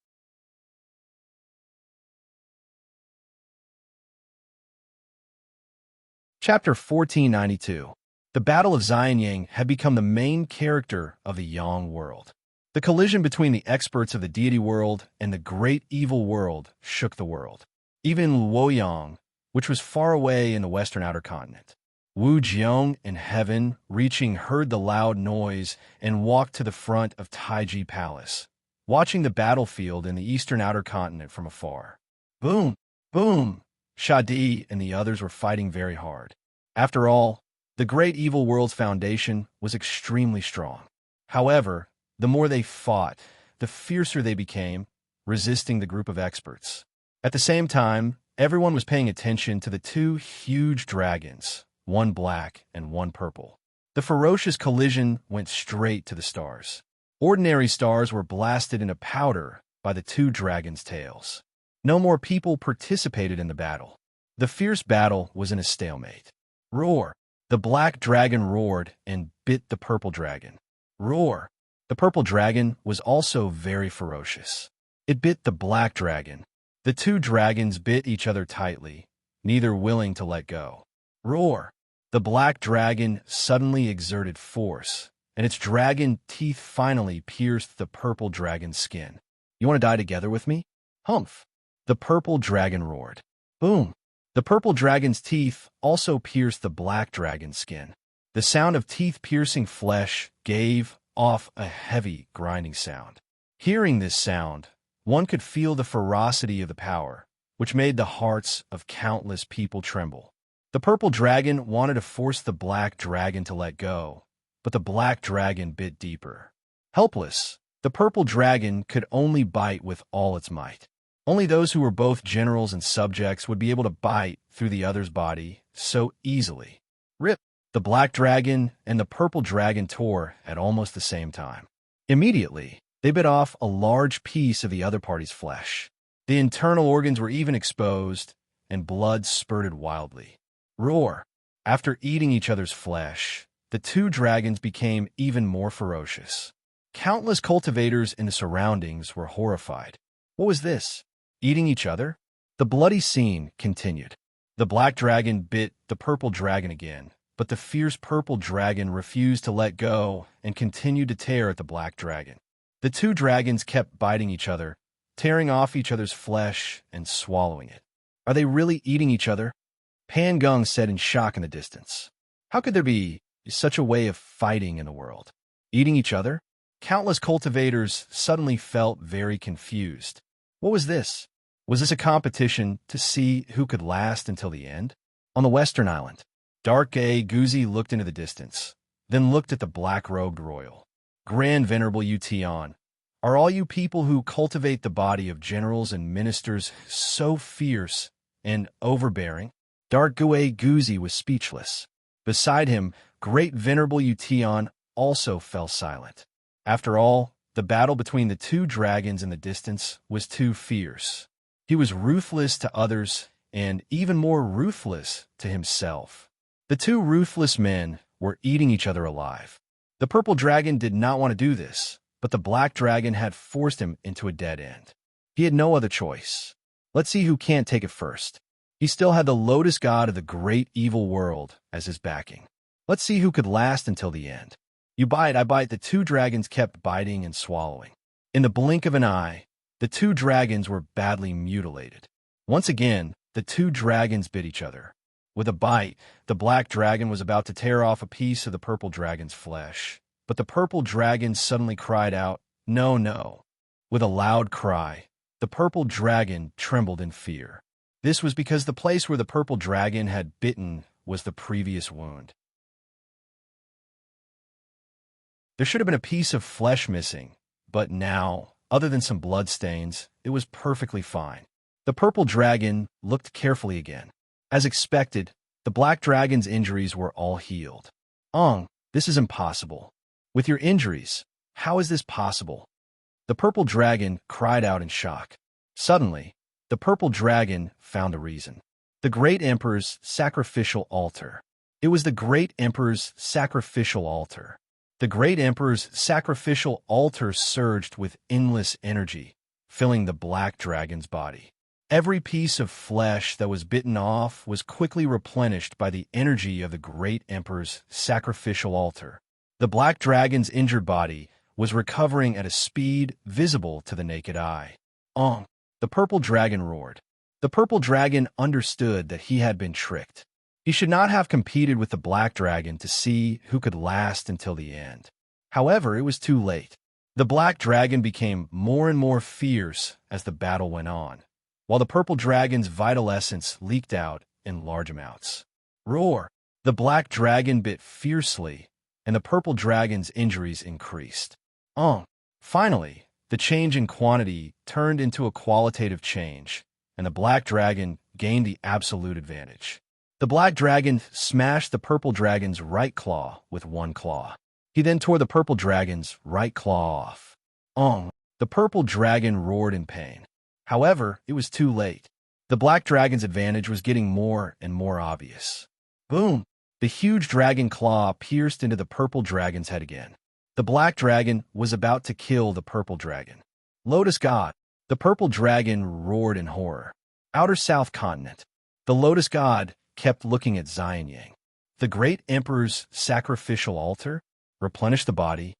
Chapter 1492. The Battle of Xianyang had become the main character of the Yang world. The collision between the experts of the deity world and the great evil world shook the world. Even in Luoyang, which was far away in the western outer continent. Wu Jiong in heaven, reaching, heard the loud noise and walked to the front of Taiji Palace, watching the battlefield in the eastern outer continent from afar. Boom! Boom! Shadi and the others were fighting very hard. After all, the great evil world's foundation was extremely strong. However, the more they fought, the fiercer they became, resisting the group of experts. At the same time, everyone was paying attention to the two huge dragons, one black and one purple. The ferocious collision went straight to the stars. Ordinary stars were blasted into powder by the two dragons' tails. No more people participated in the battle. The fierce battle was in a stalemate. Roar! The black dragon roared and bit the purple dragon. Roar! The purple dragon was also very ferocious. It bit the black dragon. The two dragons bit each other tightly, neither willing to let go. Roar! The black dragon suddenly exerted force, and its dragon teeth finally pierced the purple dragon's skin. You want to die together with me? Humph! The purple dragon roared. Boom! The purple dragon's teeth also pierced the black dragon's skin. The sound of teeth-piercing flesh gave off a heavy, grinding sound. Hearing this sound, one could feel the ferocity of the power, which made the hearts of countless people tremble. The purple dragon wanted to force the black dragon to let go, but the black dragon bit deeper. Helpless, the purple dragon could only bite with all its might. Only those who were both generals and subjects would be able to bite through the other's body so easily. Rip! The black dragon and the purple dragon tore at almost the same time. Immediately, they bit off a large piece of the other party's flesh. The internal organs were even exposed, and blood spurted wildly. Roar! After eating each other's flesh, the two dragons became even more ferocious. Countless cultivators in the surroundings were horrified. What was this? Eating each other? The bloody scene continued. The black dragon bit the purple dragon again, but the fierce purple dragon refused to let go and continued to tear at the black dragon. The two dragons kept biting each other, tearing off each other's flesh and swallowing it. Are they really eating each other? Pan Gung said in shock in the distance. How could there be such a way of fighting in the world? Eating each other? Countless cultivators suddenly felt very confused. What was this? Was this a competition to see who could last until the end? On the western island, Dark A. Guzi looked into the distance, then looked at the black-robed royal. Grand Venerable Yution, are all you people who cultivate the body of generals and ministers so fierce and overbearing? Dark A. Guzi was speechless. Beside him, Great Venerable Yution also fell silent. After all, the battle between the two dragons in the distance was too fierce. He was ruthless to others and even more ruthless to himself. The two ruthless men were eating each other alive. The purple dragon did not want to do this, but the black dragon had forced him into a dead end. He had no other choice. Let's see who can't take it first. He still had the Lotus God of the great evil world as his backing. Let's see who could last until the end. You bite, I bite. The two dragons kept biting and swallowing. In the blink of an eye, the two dragons were badly mutilated. Once again, the two dragons bit each other. With a bite, the black dragon was about to tear off a piece of the purple dragon's flesh. But the purple dragon suddenly cried out, "No, no." With a loud cry, the purple dragon trembled in fear. This was because the place where the purple dragon had bitten was the previous wound. There should have been a piece of flesh missing, but now, other than some bloodstains, it was perfectly fine. The purple dragon looked carefully again. As expected, the black dragon's injuries were all healed. This is impossible. With your injuries, how is this possible? The purple dragon cried out in shock. Suddenly, the purple dragon found a reason. The great emperor's sacrificial altar. It was the great emperor's sacrificial altar. The great emperor's sacrificial altar surged with endless energy, filling the black dragon's body. Every piece of flesh that was bitten off was quickly replenished by the energy of the great emperor's sacrificial altar. The black dragon's injured body was recovering at a speed visible to the naked eye. The purple dragon roared. The purple dragon understood that he had been tricked. He should not have competed with the black dragon to see who could last until the end. However, it was too late. The black dragon became more and more fierce as the battle went on, while the purple dragon's vital essence leaked out in large amounts. Roar! The black dragon bit fiercely, and the purple dragon's injuries increased. Finally, the change in quantity turned into a qualitative change, and the black dragon gained the absolute advantage. The black dragon smashed the purple dragon's right claw with one claw. He then tore the purple dragon's right claw off. The purple dragon roared in pain. However, it was too late. The black dragon's advantage was getting more and more obvious. Boom! The huge dragon claw pierced into the purple dragon's head again. The black dragon was about to kill the purple dragon. Lotus God! The purple dragon roared in horror. Outer South Continent. The Lotus God kept looking at Xianyang. The great emperor's sacrificial altar replenished the body.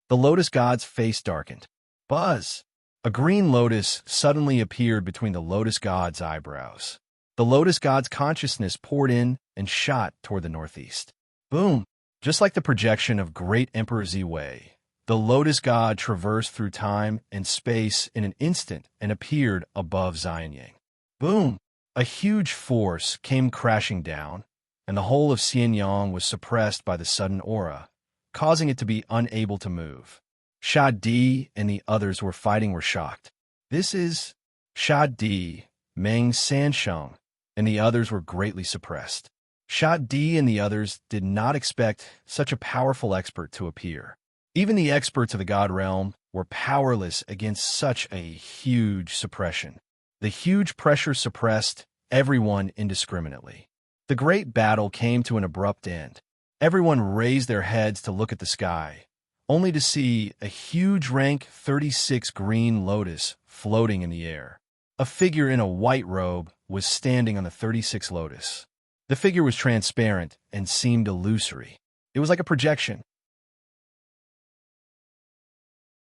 The Lotus God's face darkened. Buzz! A green lotus suddenly appeared between the Lotus God's eyebrows. The Lotus God's consciousness poured in and shot toward the northeast. Boom! Just like the projection of great Emperor Ziwei, the Lotus God traversed through time and space in an instant and appeared above Xianyang. Boom! A huge force came crashing down, and the whole of Xianyang was suppressed by the sudden aura, causing it to be unable to move. Sha Di and the others were shocked. This is Sha Di, Meng Sansheng, and the others were greatly suppressed. Sha Di and the others did not expect such a powerful expert to appear. Even the experts of the God Realm were powerless against such a huge suppression. The huge pressure suppressed everyone indiscriminately. The great battle came to an abrupt end. Everyone raised their heads to look at the sky, only to see a huge rank 36 green lotus floating in the air. A figure in a white robe was standing on the 36th lotus. The figure was transparent and seemed illusory. It was like a projection.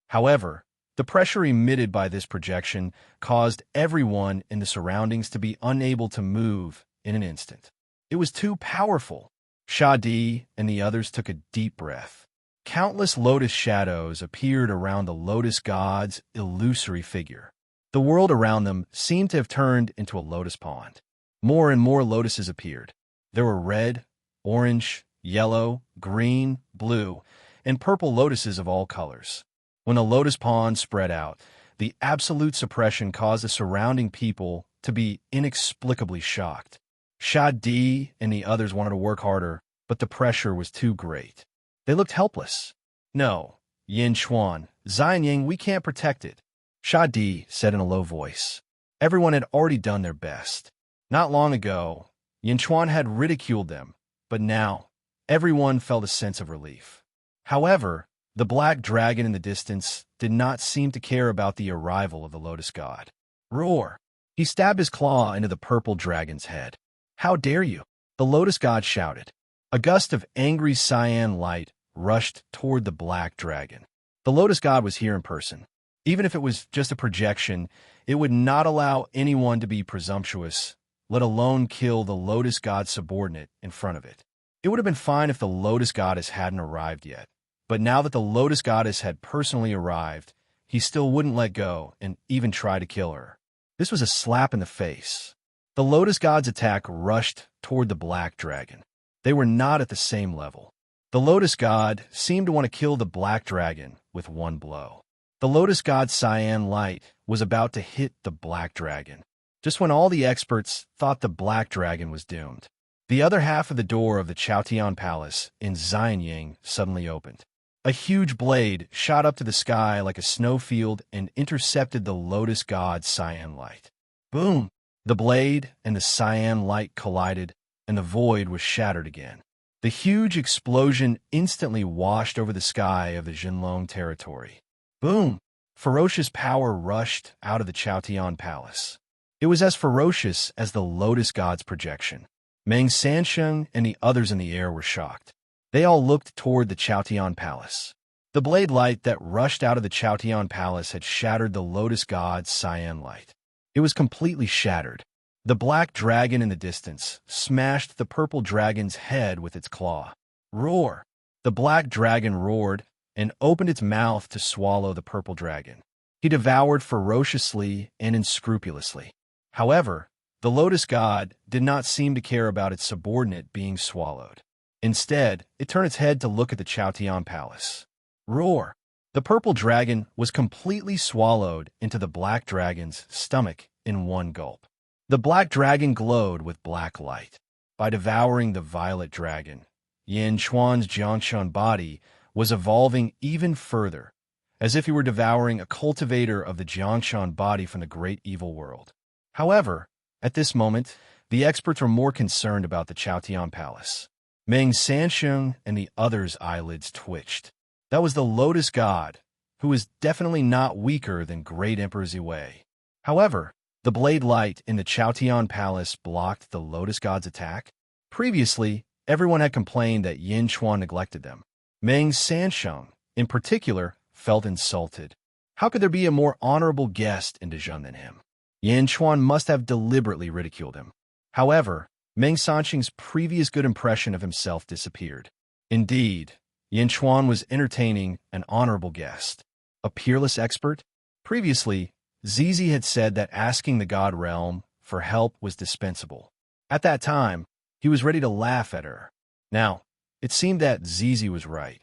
However, the pressure emitted by this projection caused everyone in the surroundings to be unable to move in an instant. It was too powerful. Shadi and the others took a deep breath. Countless lotus shadows appeared around the lotus god's illusory figure. The world around them seemed to have turned into a lotus pond. More and more lotuses appeared. There were red, orange, yellow, green, blue, and purple lotuses of all colors. When the lotus pond spread out, the absolute suppression caused the surrounding people to be inexplicably shocked. Shadi and the others wanted to work harder, but the pressure was too great. They looked helpless. "No, Yin Chuan, Xianying, we can't protect it," Shadi said in a low voice. Everyone had already done their best. Not long ago, Yin Chuan had ridiculed them, but now everyone felt a sense of relief. However, the black dragon in the distance did not seem to care about the arrival of the lotus god. Roar! He stabbed his claw into the purple dragon's head. "How dare you!" the lotus god shouted. A gust of angry cyan light rushed toward the black dragon. The lotus god was here in person. Even if it was just a projection, it would not allow anyone to be presumptuous, let alone kill the lotus god's subordinate in front of it. It would have been fine if the lotus goddess hadn't arrived yet. But now that the lotus goddess had personally arrived, he still wouldn't let go and even try to kill her. This was a slap in the face. The lotus god's attack rushed toward the black dragon. They were not at the same level. The lotus god seemed to want to kill the black dragon with one blow. The lotus god's cyan light was about to hit the black dragon, just when all the experts thought the black dragon was doomed. The other half of the door of the Chaotian Palace in Xianying suddenly opened. A huge blade shot up to the sky like a snowfield and intercepted the lotus god's cyan light. Boom! The blade and the cyan light collided, and the void was shattered again. The huge explosion instantly washed over the sky of the Jinlong territory. Boom! Ferocious power rushed out of the Chaotian Palace. It was as ferocious as the lotus god's projection. Meng Sansheng and the others in the air were shocked. They all looked toward the Chaotian Palace. The blade light that rushed out of the Chaotian Palace had shattered the lotus god's cyan light. It was completely shattered. The black dragon in the distance smashed the purple dragon's head with its claw. Roar! The black dragon roared and opened its mouth to swallow the purple dragon. He devoured ferociously and unscrupulously. However, the lotus god did not seem to care about its subordinate being swallowed. Instead, it turned its head to look at the Chaotian Palace. Roar! The purple dragon was completely swallowed into the black dragon's stomach in one gulp. The black dragon glowed with black light. By devouring the violet dragon, Yin Chuan's Jiangshan body was evolving even further, as if he were devouring a cultivator of the Jiangshan body from the great evil world. However, at this moment, the experts were more concerned about the Chaotian Palace. Meng Sansheng and the others' eyelids twitched. That was the lotus god, who was definitely not weaker than Great Emperor Ziwei. However, the blade light in the Chaotian Palace blocked the lotus god's attack. Previously, everyone had complained that Yin Chuan neglected them. Meng Sansheng, in particular, felt insulted. How could there be a more honorable guest in Dezhun than him? Yin Chuan must have deliberately ridiculed him. However, Meng Sansheng's previous good impression of himself disappeared. Indeed, Yin Chuan was entertaining an honorable guest. A peerless expert? Previously, Zizi had said that asking the God Realm for help was dispensable. At that time, he was ready to laugh at her. Now, it seemed that Zizi was right.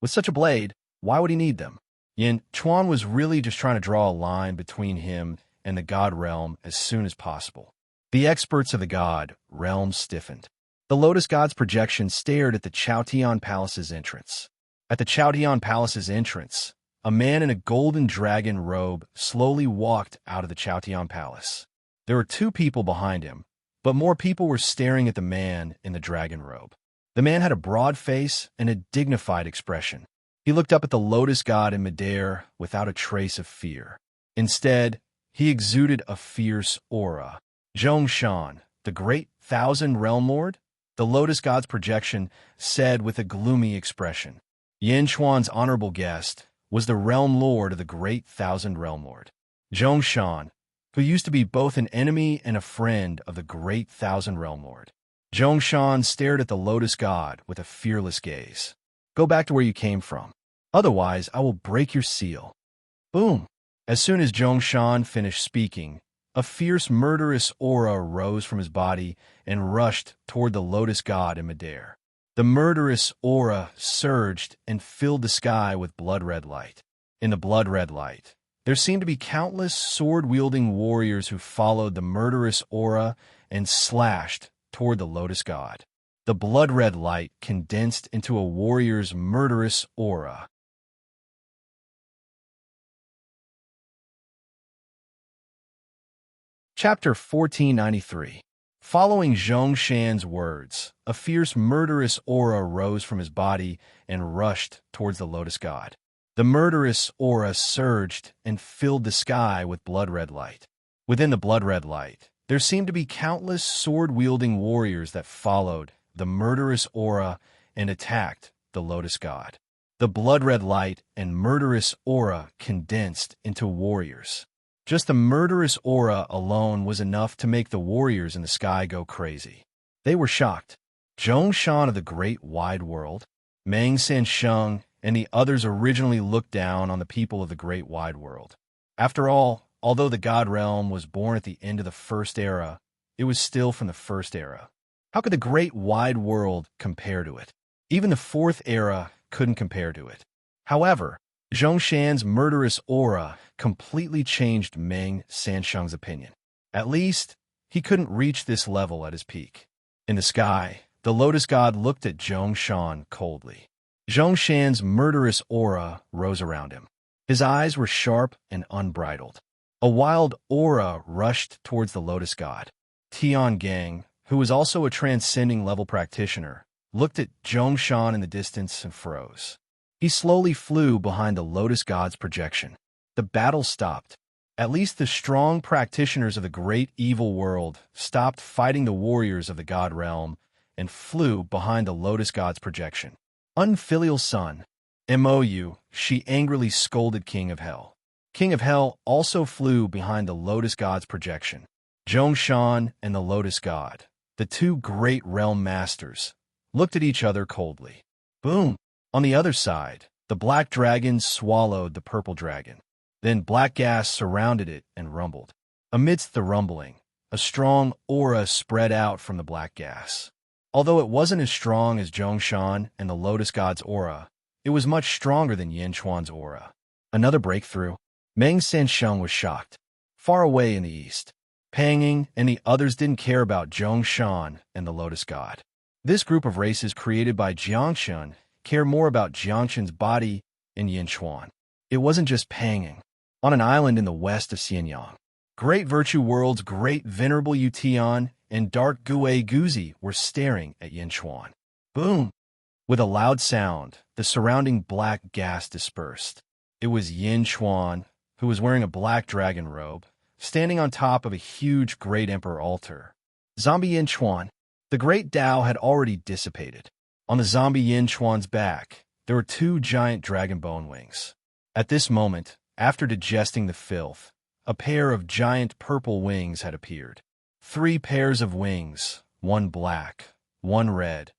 With such a blade, why would he need them? Yin Chuan was really just trying to draw a line between him and the God Realm as soon as possible. The experts of the God Realm stiffened. The Lotus God's projection stared at the Chaotian Palace's entrance. At the Chaotian Palace's entrance, a man in a golden dragon robe slowly walked out of the Chaotian Palace. There were two people behind him, but more people were staring at the man in the dragon robe. The man had a broad face and a dignified expression. He looked up at the lotus god in midair without a trace of fear. Instead, he exuded a fierce aura. Zhongshan, the great Thousand Realm Lord? The lotus god's projection said with a gloomy expression. Yin Chuan's honorable guest was the realm lord of the great Thousand Realm Lord. Zhongshan, who used to be both an enemy and a friend of the great Thousand Realm Lord. Zhongshan stared at the lotus god with a fearless gaze. Go back to where you came from. Otherwise, I will break your seal. Boom! As soon as Zhongshan finished speaking, a fierce, murderous aura rose from his body and rushed toward the lotus god in midair. The murderous aura surged and filled the sky with blood-red light. In the blood-red light, there seemed to be countless sword-wielding warriors who followed the murderous aura and slashed toward the lotus god. The blood-red light condensed into a warrior's murderous aura. Chapter 1493. Following Zhongshan's words, a fierce murderous aura rose from his body and rushed towards the lotus god. The murderous aura surged and filled the sky with blood-red light. Within the blood-red light, there seemed to be countless sword-wielding warriors that followed the murderous aura and attacked the lotus god. The blood-red light and murderous aura condensed into warriors. Just the murderous aura alone was enough to make the warriors in the sky go crazy. They were shocked. Zhongshan of the great wide world, Meng Sansheng, and the others originally looked down on the people of the great wide world. After all, although the god realm was born at the end of the first era, it was still from the first era. How could the great wide world compare to it? Even the fourth era couldn't compare to it. However, Zhongshan's murderous aura completely changed Meng Sansheng's opinion. At least, he couldn't reach this level at his peak. In the sky, the lotus god looked at Zhongshan coldly. Zhongshan's murderous aura rose around him. His eyes were sharp and unbridled. A wild aura rushed towards the lotus god. Tian Gang, who was also a transcending level practitioner, looked at Zhongshan in the distance and froze. He slowly flew behind the lotus god's projection. The battle stopped. At least the strong practitioners of the great evil world stopped fighting the warriors of the god realm and flew behind the lotus god's projection. Unfilial son, Mou, she angrily scolded King of Hell. King of Hell also flew behind the lotus god's projection. Zhongshan and the lotus god, the two great realm masters, looked at each other coldly. Boom! On the other side, the black dragon swallowed the purple dragon. Then black gas surrounded it and rumbled. Amidst the rumbling, a strong aura spread out from the black gas. Although it wasn't as strong as Zhongshan and the lotus god's aura, it was much stronger than Yin Chuan's aura. Another breakthrough. Meng Sansheng was shocked. Far away in the east, Panging and the others didn't care about Zhongshan and the lotus god. This group of races created by Jiangshan care more about Jiangshan's body and Yin Chuan. It wasn't just Panging. On an island in the west of Xianyang, Great Virtue World's great venerable Yutian and Dark Gue Guzi were staring at Yin Chuan. Boom! With a loud sound, the surrounding black gas dispersed. It was Yin Chuan, who was wearing a black dragon robe, standing on top of a huge Great Emperor altar. Zombie Yin Chuan. The great Tao had already dissipated. On the zombie Yin Chuan's back, there were two giant dragon bone wings. At this moment, after digesting the filth, a pair of giant purple wings had appeared. 3 pairs of wings, one black, one red,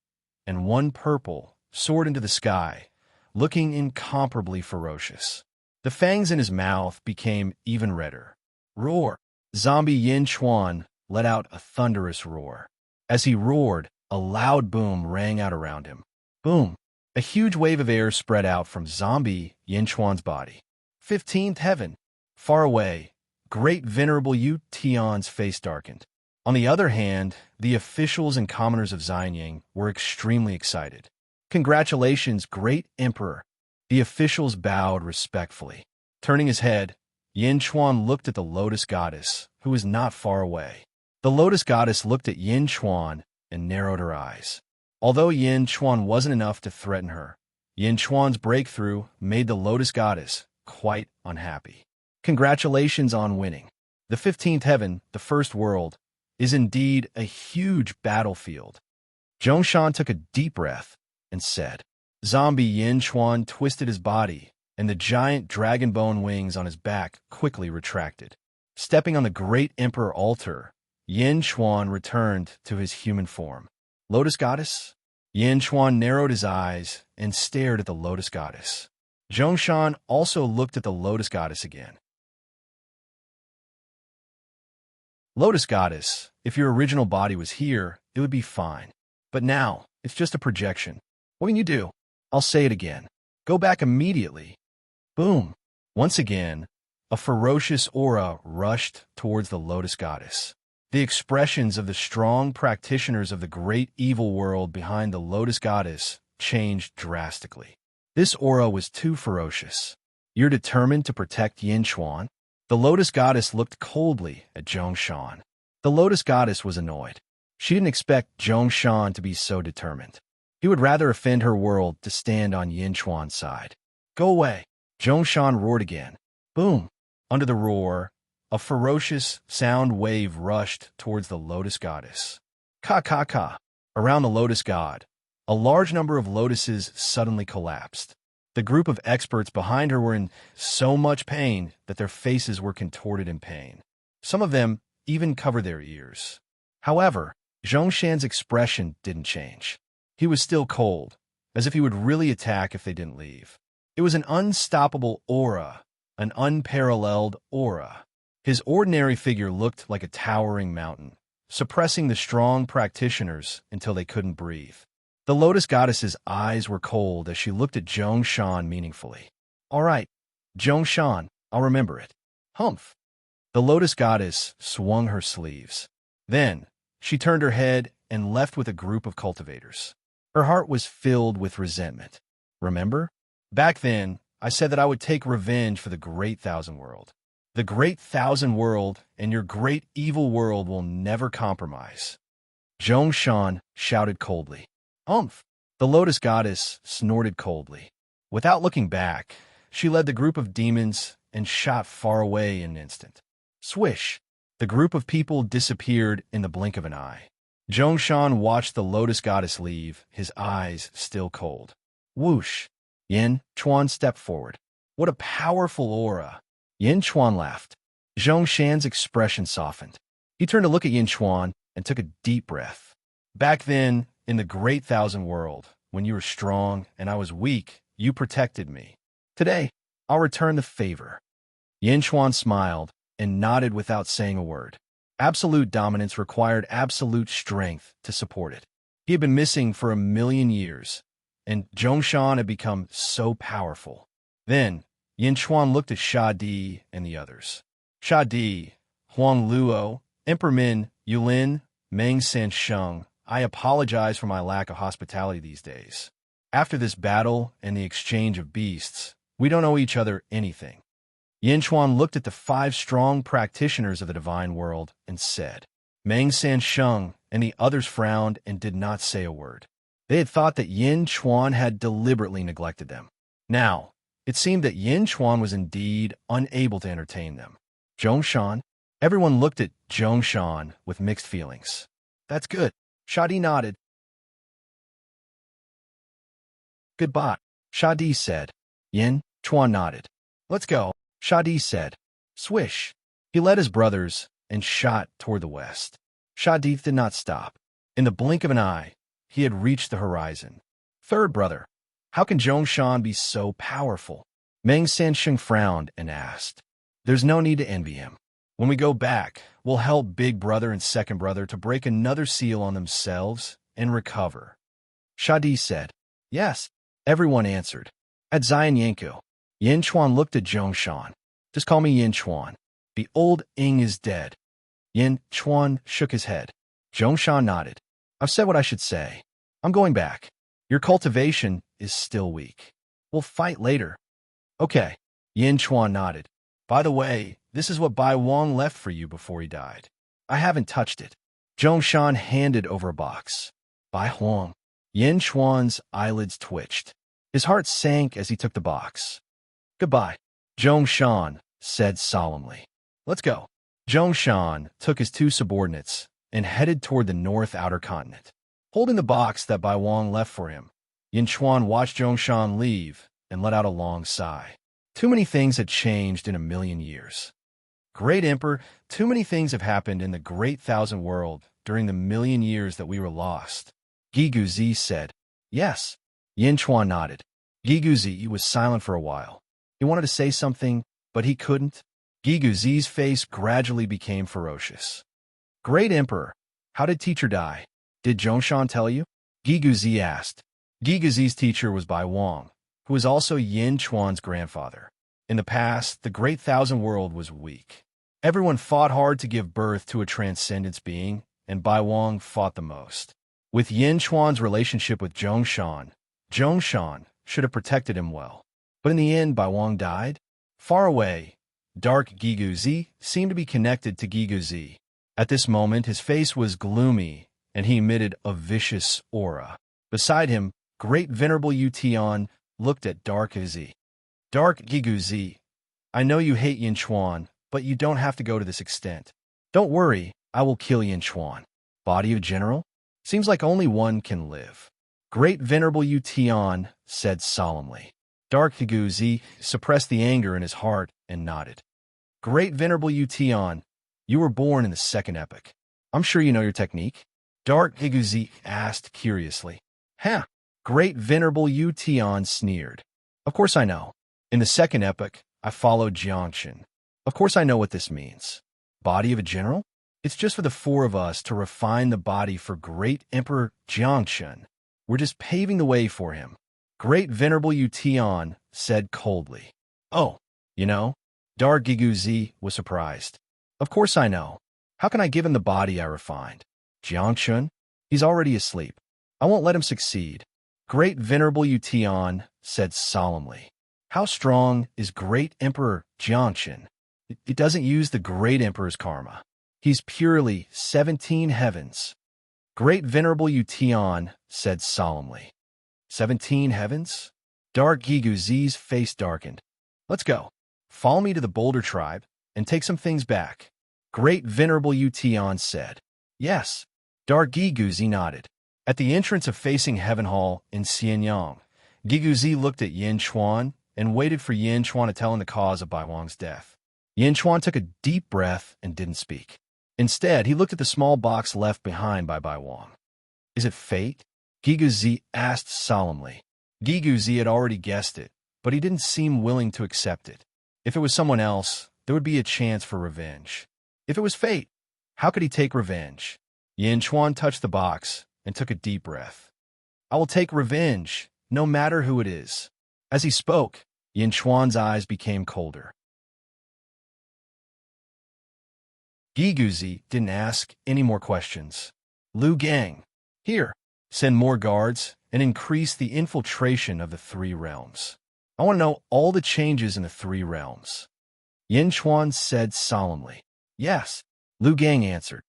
and one purple, soared into the sky, looking incomparably ferocious. The fangs in his mouth became even redder. Roar! Zombie Yin Chuan let out a thunderous roar. As he roared, a loud boom rang out around him. Boom! A huge wave of air spread out from zombie Yin Chuan's body. 15th heaven. Far away, great venerable Yu Tian's face darkened. On the other hand, the officials and commoners of Xianyang were extremely excited. Congratulations, great emperor. The officials bowed respectfully. Turning his head, Yin Chuan looked at the lotus goddess, who was not far away. The lotus goddess looked at Yin Chuan and narrowed her eyes. Although Yin Chuan wasn't enough to threaten her, Yin Chuan's breakthrough made the Lotus Goddess quite unhappy. Congratulations on winning. The 15th heaven, the first world, is indeed a huge battlefield. Zhongshan took a deep breath and said. Zombie Yin Chuan twisted his body, and the giant dragon bone wings on his back quickly retracted. Stepping on the great emperor altar, Yin Chuan returned to his human form. Lotus Goddess? Yin Chuan narrowed his eyes and stared at the Lotus Goddess. Zhongshan also looked at the Lotus Goddess again. Lotus Goddess, if your original body was here, it would be fine. But now, it's just a projection. What can you do? I'll say it again. Go back immediately. Boom. Once again, a ferocious aura rushed towards the Lotus Goddess. The expressions of the strong practitioners of the great evil world behind the Lotus Goddess changed drastically. This aura was too ferocious. You're determined to protect Yin Chuan? The Lotus Goddess looked coldly at Zhongshan. The Lotus Goddess was annoyed. She didn't expect Zhongshan to be so determined. He would rather offend her world to stand on Yin Chuan's side. Go away. Zhongshan roared again. Boom. Under the roar, a ferocious sound wave rushed towards the Lotus Goddess. Ka. Around the Lotus God, a large number of lotuses suddenly collapsed. The group of experts behind her were in so much pain that their faces were contorted in pain. Some of them even covered their ears. However, Zhongshan's expression didn't change. He was still cold, as if he would really attack if they didn't leave. It was an unstoppable aura, an unparalleled aura. His ordinary figure looked like a towering mountain, suppressing the strong practitioners until they couldn't breathe. The Lotus Goddess's eyes were cold as she looked at Zhongshan meaningfully. All right, Zhongshan, I'll remember it. Humph. The Lotus Goddess swung her sleeves. Then, she turned her head and left with a group of cultivators. Her heart was filled with resentment. Remember? Back then, I said that I would take revenge for the Great Thousand World. The Great Thousand World and your great evil world will never compromise. Zhongshan shouted coldly. Umph! The Lotus Goddess snorted coldly. Without looking back, she led the group of demons and shot far away in an instant. Swish! The group of people disappeared in the blink of an eye. Zhongshan watched the Lotus Goddess leave, his eyes still cold. Whoosh! Yin Chuan stepped forward. What a powerful aura! Yin Chuan laughed. Zhongshan's expression softened. He turned to look at Yin Chuan and took a deep breath. Back then, in the Great Thousand World, when you were strong and I was weak, you protected me. Today, I'll return the favor. Yin Chuan smiled and nodded without saying a word. Absolute dominance required absolute strength to support it. He had been missing for 1,000,000 years, and Zhongshan had become so powerful. Then, Yin Chuan looked at Sha Di and the others. Sha Di, Huang Luo, Emperor Min, Yulin, Meng Sansheng, I apologize for my lack of hospitality these days. After this battle and the exchange of beasts, we don't owe each other anything. Yin Chuan looked at the 5 strong practitioners of the divine world and said. Meng Sansheng and the others frowned and did not say a word. They had thought that Yin Chuan had deliberately neglected them. Now, it seemed that Yin Chuan was indeed unable to entertain them. Zhongshan? Everyone looked at Zhongshan with mixed feelings. That's good. Shadi nodded. Goodbye, Shadi said. Yin Chuan nodded. Let's go, Shadi said. Swish. He led his brothers and shot toward the west. Shadi did not stop. In the blink of an eye, he had reached the horizon. Third brother, how can Zhongshan be so powerful? Meng Sansheng frowned and asked. There's no need to envy him. When we go back, we'll help big brother and second brother to break another seal on themselves and recover. Shadi said. Yes, everyone answered. At Zion Yanko, Yin Chuan looked at Zhongshan. Just call me Yin Chuan. The old Ing is dead. Yin Chuan shook his head. Zhongshan nodded. I've said what I should say. I'm going back. Your cultivation is still weak. We'll fight later. Okay. Yin Chuan nodded. By the way, this is what Bai Wang left for you before he died. I haven't touched it. Zhongshan handed over a box. Bai Huang. Yin Chuan's eyelids twitched. His heart sank as he took the box. Goodbye, Zhongshan said solemnly. Let's go. Zhongshan took his two subordinates and headed toward the north outer continent. Holding the box that Bai Wang left for him, Yin Chuan watched Zhongshan leave and let out a long sigh. Too many things had changed in 1,000,000 years. Great Emperor, too many things have happened in the great thousand world during the 1,000,000 years that we were lost. Giguzi said. Yes. Yin Chuan nodded. Giguzi was silent for a while. He wanted to say something, but he couldn't. Giguzi's face gradually became ferocious. Great Emperor, how did teacher die? Did Zhongshan tell you? Giguzi asked. Giguzi's teacher was Bai Wang, who was also Yin Chuan's grandfather. In the past, the great thousand world was weak. Everyone fought hard to give birth to a transcendence being, and Bai Wang fought the most. With Yin Chuan's relationship with Zhongshan, Zhongshan should have protected him well. But in the end, Bai Wang died. Far away, dark Giguzi seemed to be connected to Giguzi. At this moment, his face was gloomy, and he emitted a vicious aura. Beside him, great venerable Yutian looked at Dark Giguzi. Dark Giguzi, I know you hate Yin Chuan, but you don't have to go to this extent. Don't worry, I will kill Yin Chuan. Body of General? Seems like only one can live. Great venerable Yutian said solemnly. Dark Giguzi suppressed the anger in his heart and nodded. Great venerable Yutian, you were born in the second epoch. I'm sure you know your technique. Dark Giguzi asked curiously. Huh. Great venerable Yutian sneered. Of course I know. In the second epoch, I followed Jiangxin. Of course I know what this means. Body of a general? It's just for the four of us to refine the body for great Emperor Jiangxin. We're just paving the way for him. Great venerable Yutian said coldly. Oh, you know? Dark Giguzi was surprised. Of course I know. How can I give him the body I refined? Jiangxin? He's already asleep. I won't let him succeed. Great venerable Yutian said solemnly. How strong is great Emperor Jiangxin? It doesn't use the great Emperor's karma. He's purely 17 heavens. Great venerable Yutian said solemnly. 17 heavens? Dark Giguzi's face darkened. Let's go. Follow me to the Boulder tribe and take some things back. Great venerable Yutian said. Yes. Dark Giguzi nodded. At the entrance of Facing Heaven Hall in Xianyang, Giguzi looked at Yin Chuan and waited for Yin Chuan to tell him the cause of Bai Wang's death. Yin Chuan took a deep breath and didn't speak. Instead, he looked at the small box left behind by Bai Wang. Is it fate? Giguzi asked solemnly. Giguzi had already guessed it, but he didn't seem willing to accept it. If it was someone else, there would be a chance for revenge. If it was fate, how could he take revenge? Yin Chuan touched the box and took a deep breath. I will take revenge, no matter who it is. As he spoke, Yin Chuan's eyes became colder. Giguzi didn't ask any more questions. Lu Gang, here, send more guards and increase the infiltration of the three realms. I want to know all the changes in the three realms. Yin Chuan said solemnly. Yes, Lu Gang answered.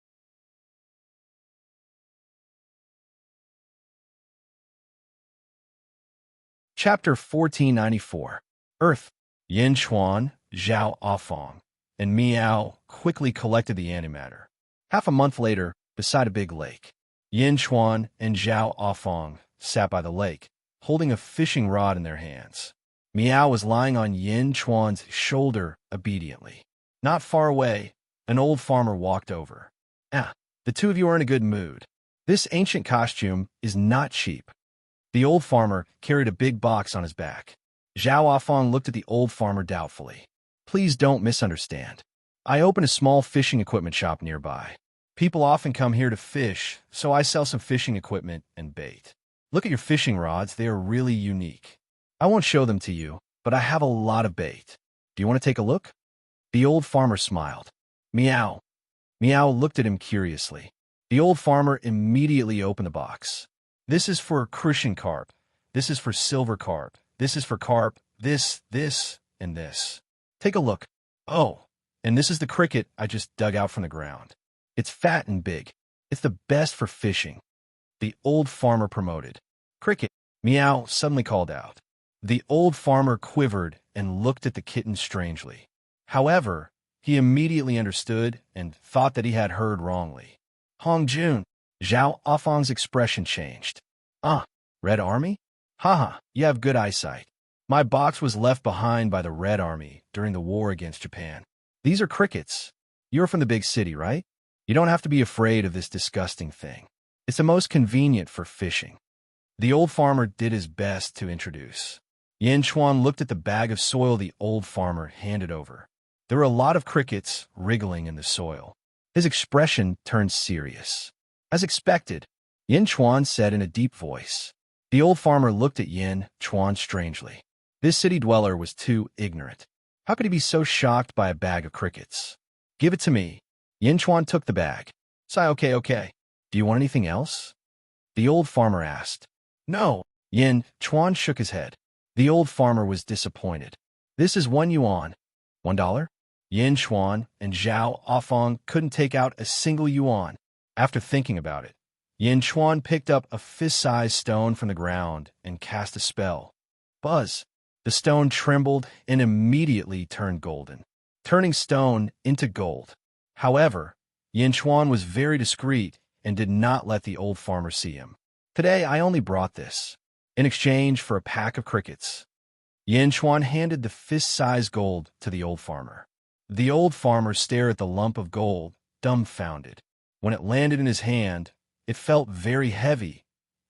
Chapter 1494. Earth. Yin Chuan, Zhao Afong, and Miao quickly collected the antimatter. Half a month later, beside a big lake, Yin Chuan and Zhao Afong sat by the lake, holding a fishing rod in their hands. Miao was lying on Yin Chuan's shoulder obediently. Not far away, an old farmer walked over. The two of you are in a good mood. This ancient costume is not cheap. The old farmer carried a big box on his back. Zhao Afong looked at the old farmer doubtfully. Please don't misunderstand. I opened a small fishing equipment shop nearby. People often come here to fish, so I sell some fishing equipment and bait. Look at your fishing rods, they are really unique. I won't show them to you, but I have a lot of bait. Do you want to take a look? The old farmer smiled. Meow. Meow looked at him curiously. The old farmer immediately opened the box. This is for crucian carp. This is for silver carp. This is for carp. This, and this. Take a look. Oh, and this is the cricket I just dug out from the ground. It's fat and big. It's the best for fishing. The old farmer promoted. Cricket, Meow suddenly called out. The old farmer quivered and looked at the kitten strangely. However, he immediately understood and thought that he had heard wrongly. Hong Jun. Zhao Afang's expression changed. Red Army? Haha, you have good eyesight. My box was left behind by the Red Army during the war against Japan. These are crickets. You're from the big city, right? You don't have to be afraid of this disgusting thing. It's the most convenient for fishing. The old farmer did his best to introduce. Yin Chuan looked at the bag of soil the old farmer handed over. There were a lot of crickets wriggling in the soil. His expression turned serious. As expected, Yin Chuan said in a deep voice. The old farmer looked at Yin Chuan strangely. This city dweller was too ignorant. How could he be so shocked by a bag of crickets? Give it to me. Yin Chuan took the bag. Sigh, okay. Do you want anything else? The old farmer asked. No. Yin Chuan shook his head. The old farmer was disappointed. This is 1 yuan. $1? Yin Chuan and Zhao Afang couldn't take out a single yuan. After thinking about it, Yin Chuan picked up a fist-sized stone from the ground and cast a spell. Buzz! The stone trembled and immediately turned golden, turning stone into gold. However, Yin Chuan was very discreet and did not let the old farmer see him. Today I only brought this, in exchange for a pack of crickets. Yin Chuan handed the fist-sized gold to the old farmer. The old farmer stared at the lump of gold, dumbfounded. When it landed in his hand, it felt very heavy,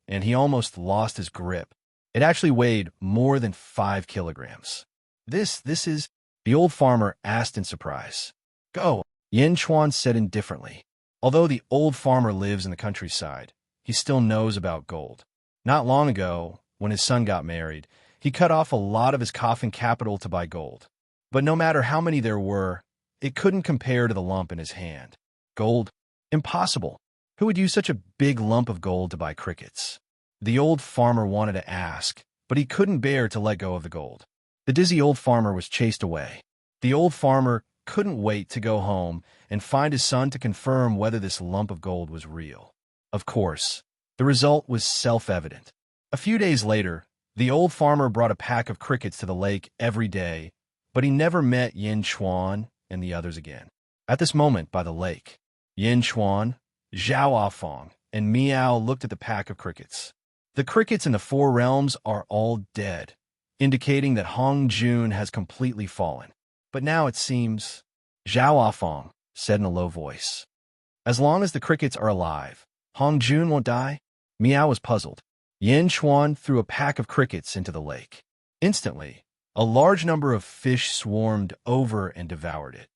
and he almost lost his grip. It actually weighed more than 5 kilograms. This is, the old farmer asked in surprise. Go, Yin Chuan said indifferently. Although the old farmer lives in the countryside, he still knows about gold. Not long ago, when his son got married, he cut off a lot of his coffin capital to buy gold. But no matter how many there were, it couldn't compare to the lump in his hand. Gold? Impossible. Who would use such a big lump of gold to buy crickets? The old farmer wanted to ask, but he couldn't bear to let go of the gold. The dizzy old farmer was chased away. The old farmer couldn't wait to go home and find his son to confirm whether this lump of gold was real. Of course, the result was self-evident. A few days later, the old farmer brought a pack of crickets to the lake every day, but he never met Yin Chuan and the others again. At this moment by the lake, Yin Chuan, Zhao Afang, and Miao looked at the pack of crickets. The crickets in the 4 realms are all dead, indicating that Hong Jun has completely fallen. But now it seems, Zhao Afang said in a low voice. As long as the crickets are alive, Hong Jun won't die? Miao was puzzled. Yin Chuan threw a pack of crickets into the lake. Instantly, a large number of fish swarmed over and devoured it.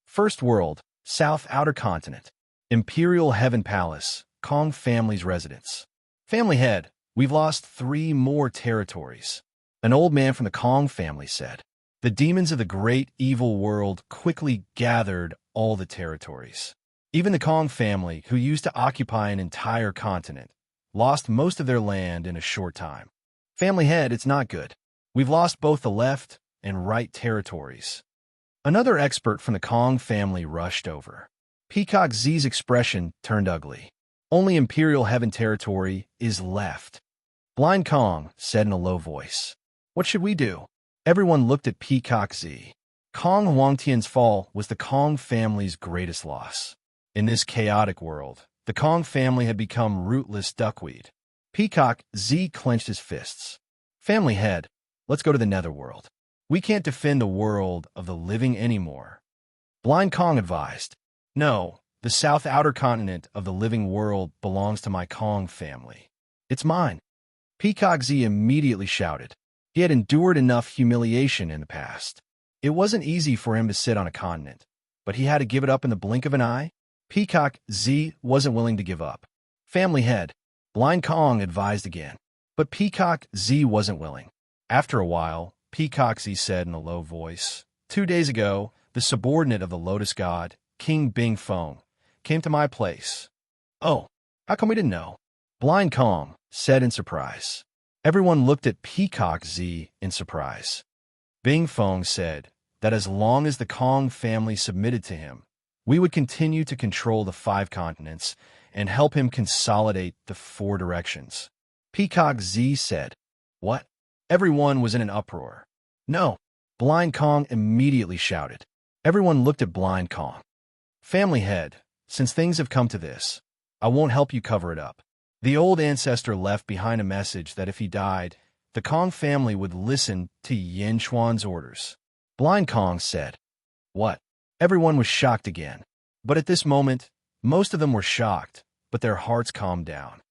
First World, South Outer Continent, Imperial Heaven Palace, Kong family's residence. Family head, we've lost 3 more territories. An old man from the Kong family said. The demons of the great evil world quickly gathered all the territories. Even the Kong family, who used to occupy an entire continent, lost most of their land in a short time. Family head, it's not good. We've lost both the left and right territories. Another expert from the Kong family rushed over. Peacock Z's expression turned ugly. Only Imperial Heaven territory is left. Blind Kong said in a low voice. What should we do? Everyone looked at Peacock Z. Kong Huangtian's fall was the Kong family's greatest loss. In this chaotic world, the Kong family had become rootless duckweed. Peacock Z clenched his fists. Family head, let's go to the netherworld. We can't defend the world of the living anymore. Blind Kong advised. No, the South Outer Continent of the living world belongs to my Kong family. It's mine. Peacock Z immediately shouted. He had endured enough humiliation in the past. It wasn't easy for him to sit on a continent, but he had to give it up in the blink of an eye. Peacock Z wasn't willing to give up. Family head, Blind Kong advised again. But Peacock Z wasn't willing. After a while, Peacock Z said in a low voice, 2 days ago, the subordinate of the Lotus God, King Bing Feng, came to my place. Oh, how come we didn't know? Blind Kong said in surprise. Everyone looked at Peacock Z in surprise. Bing Feng said that as long as the Kong family submitted to him, we would continue to control the 5 continents and help him consolidate the 4 directions. Peacock Z said. What? Everyone was in an uproar. No, Blind Kong immediately shouted. Everyone looked at Blind Kong. Family head, since things have come to this, I won't help you cover it up. The old ancestor left behind a message that if he died, the Kong family would listen to Yin Chuan's orders. Blind Kong said. What? Everyone was shocked again. But at this moment, most of them were shocked, but their hearts calmed down.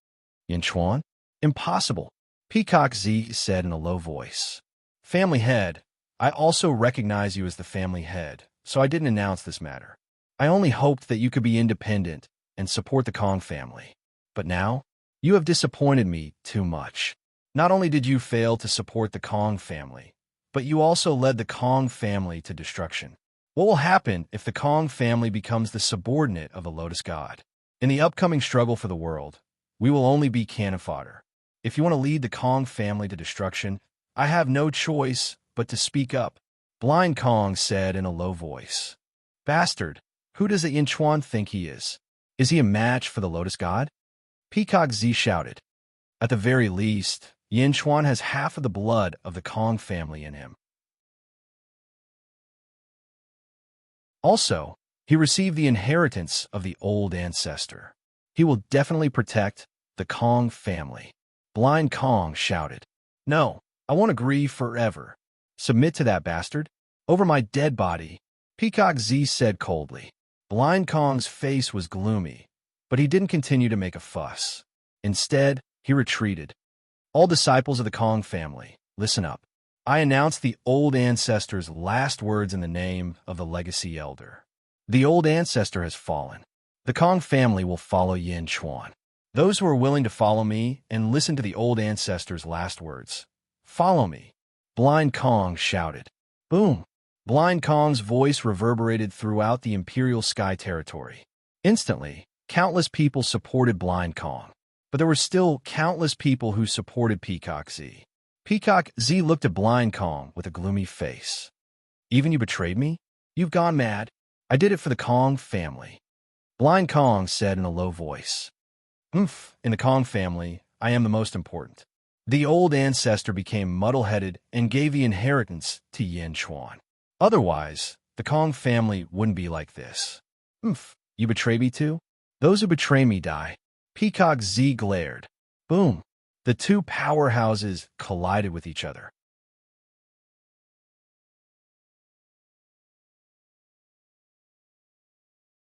Yin Chuan? Impossible, Peacock Z said in a low voice. Family head, I also recognize you as the family head, so I didn't announce this matter. I only hoped that you could be independent and support the Kong family. But now, you have disappointed me too much. Not only did you fail to support the Kong family, but you also led the Kong family to destruction. What will happen if the Kong family becomes the subordinate of the Lotus God? In the upcoming struggle for the world, we will only be cannon fodder. If you want to lead the Kong family to destruction, I have no choice but to speak up, Blind Kong said in a low voice. Bastard, who does the Yin Chuan think he is? Is he a match for the Lotus God? Peacock Z shouted. At the very least, Yin Chuan has half of the blood of the Kong family in him. Also, he received the inheritance of the old ancestor. He will definitely protect the Kong family. Blind Kong shouted. No, I won't agree forever. Submit to that bastard. Over my dead body, Peacock Z said coldly. Blind Kong's face was gloomy, but he didn't continue to make a fuss. Instead, he retreated. All disciples of the Kong family, listen up. I announce the old ancestor's last words in the name of the legacy elder. The old ancestor has fallen. The Kong family will follow Yin Chuan. Those who are willing to follow me and listen to the old ancestor's last words, follow me. Blind Kong shouted. Boom! Blind Kong's voice reverberated throughout the Imperial Sky territory. Instantly, countless people supported Blind Kong, but there were still countless people who supported Peacock Z. Peacock Z looked at Blind Kong with a gloomy face. Even you betrayed me? You've gone mad. I did it for the Kong family. Blind Kong said in a low voice. In the Kong family, I am the most important. The old ancestor became muddle-headed and gave the inheritance to Yin Chuan. Otherwise, the Kong family wouldn't be like this. You betray me too? Those who betray me die. Peacock Z glared. Boom! The two powerhouses collided with each other.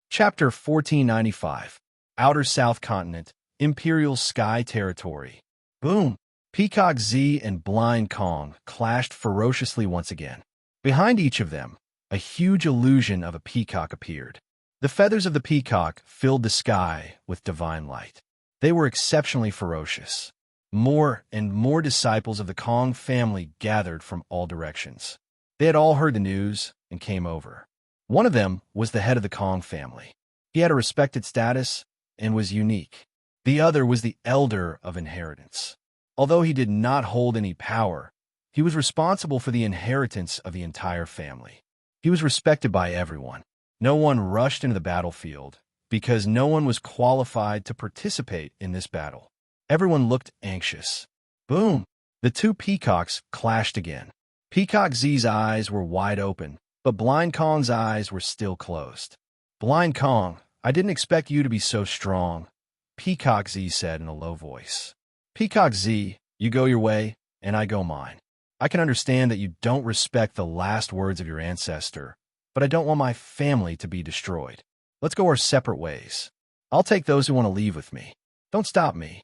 Chapter 1495. Outer South Continent, Imperial Sky Territory. Boom! Peacock Z and Blind Kong clashed ferociously once again. Behind each of them, a huge illusion of a peacock appeared. The feathers of the peacock filled the sky with divine light. They were exceptionally ferocious. More and more disciples of the Kong family gathered from all directions. They had all heard the news and came over. One of them was the head of the Kong family. He had a respected status and was unique. The other was the elder of inheritance. Although he did not hold any power, he was responsible for the inheritance of the entire family. He was respected by everyone. No one rushed into the battlefield because no one was qualified to participate in this battle. Everyone looked anxious. Boom! The two peacocks clashed again. Peacock Z's eyes were wide open, but Blind Kong's eyes were still closed. Blind Kong, I didn't expect you to be so strong, Peacock Z said in a low voice. Peacock Z, you go your way, and I go mine. I can understand that you don't respect the last words of your ancestor, but I don't want my family to be destroyed. Let's go our separate ways. I'll take those who want to leave with me. Don't stop me.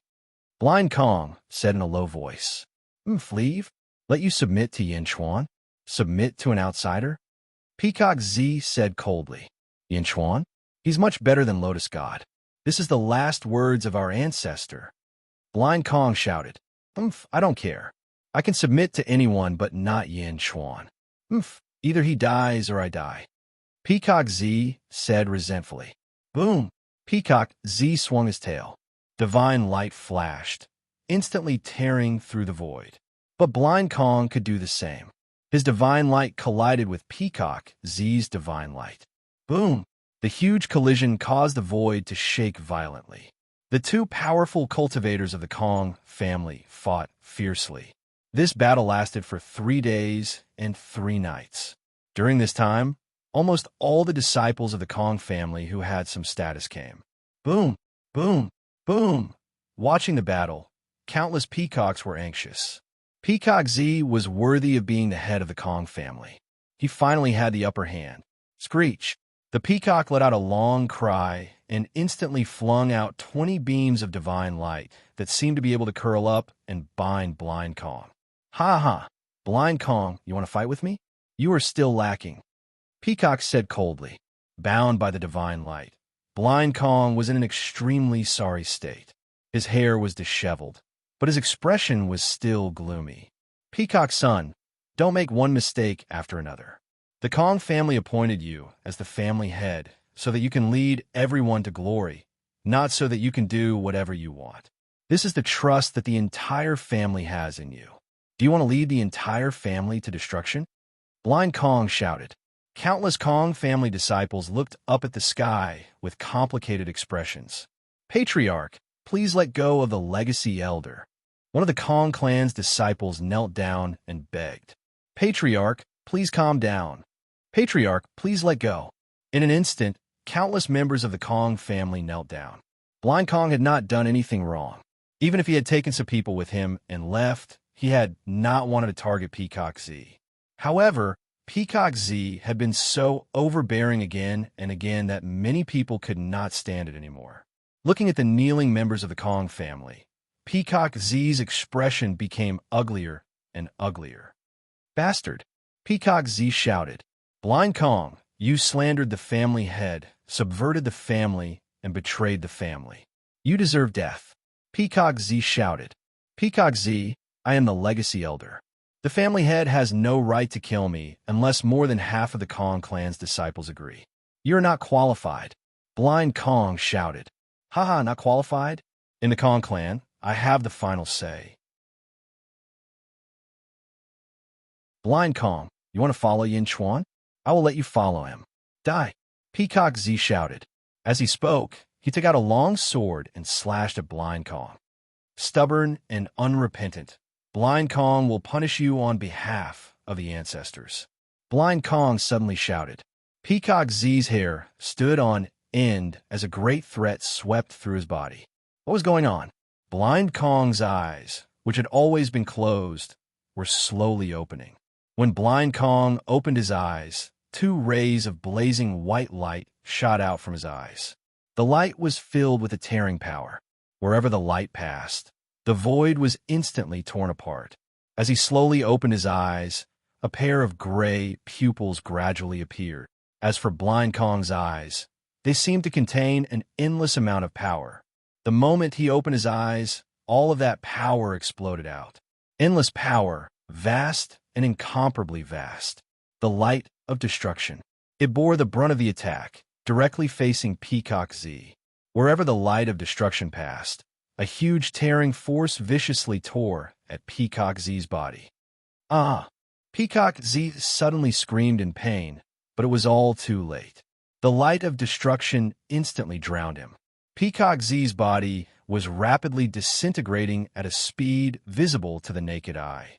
Blind Kong said in a low voice. Leave? Let you submit to Yin Chuan? Submit to an outsider? Peacock Z said coldly. Yin Chuan? He's much better than Lotus God. This is the last words of our ancestor. Blind Kong shouted. I don't care. I can submit to anyone but not Yin Chuan. Either he dies or I die. Peacock Z said resentfully. Boom! Peacock Z swung his tail. Divine light flashed, instantly tearing through the void. But Blind Kong could do the same. His divine light collided with Peacock Z's divine light. Boom! The huge collision caused the void to shake violently. The two powerful cultivators of the Kong family fought fiercely. This battle lasted for 3 days and 3 nights. During this time, almost all the disciples of the Kong family who had some status came. Boom, boom, boom. Watching the battle, countless peacocks were anxious. Peacock Z was worthy of being the head of the Kong family. He finally had the upper hand. Screech! The peacock let out a long cry and instantly flung out 20 beams of divine light that seemed to be able to curl up and bind Blind Kong. Ha ha! Blind Kong, you want to fight with me? You are still lacking. Peacock said coldly. Bound by the divine light, Blind Kong was in an extremely sorry state. His hair was disheveled, but his expression was still gloomy. Peacock's son, don't make one mistake after another. The Kong family appointed you as the family head so that you can lead everyone to glory, not so that you can do whatever you want. This is the trust that the entire family has in you. Do you want to lead the entire family to destruction? Blind Kong shouted. Countless Kong family disciples looked up at the sky with complicated expressions. Patriarch, please let go of the legacy elder. One of the Kong clan's disciples knelt down and begged. Patriarch, please calm down. Patriarch, please let go. In an instant, countless members of the Kong family knelt down. Blind Kong had not done anything wrong. Even if he had taken some people with him and left, he had not wanted to target Peacock Z. However, Peacock Z had been so overbearing again and again that many people could not stand it anymore. Looking at the kneeling members of the Kong family, Peacock Z's expression became uglier and uglier. Bastard! Peacock Z shouted. Blind Kong, you slandered the family head, subverted the family, and betrayed the family. You deserve death. Peacock Z shouted. Peacock Z, I am the legacy elder. The family head has no right to kill me unless more than half of the Kong clan's disciples agree. You're not qualified. Blind Kong shouted. Haha, not qualified? In the Kong clan, I have the final say. Blind Kong, you want to follow Yin Chuan? I will let you follow him. Die! Peacock Z shouted. As he spoke, he took out a long sword and slashed at Blind Kong. Stubborn and unrepentant, Blind Kong will punish you on behalf of the ancestors. Blind Kong suddenly shouted. Peacock Z's hair stood on end as a great threat swept through his body. What was going on? Blind Kong's eyes, which had always been closed, were slowly opening. When Blind Kong opened his eyes, 2 rays of blazing white light shot out from his eyes. The light was filled with a tearing power. Wherever the light passed, the void was instantly torn apart. As he slowly opened his eyes, a pair of gray pupils gradually appeared. As for Blind Kong's eyes, they seemed to contain an endless amount of power. The moment he opened his eyes, all of that power exploded out. Endless power, vast and incomparably vast. The light of destruction. It bore the brunt of the attack, directly facing Peacock Z. Wherever the light of destruction passed, a huge tearing force viciously tore at Peacock Z's body. Ah! Peacock Z suddenly screamed in pain, but it was all too late. The light of destruction instantly drowned him. Peacock Z's body was rapidly disintegrating at a speed visible to the naked eye.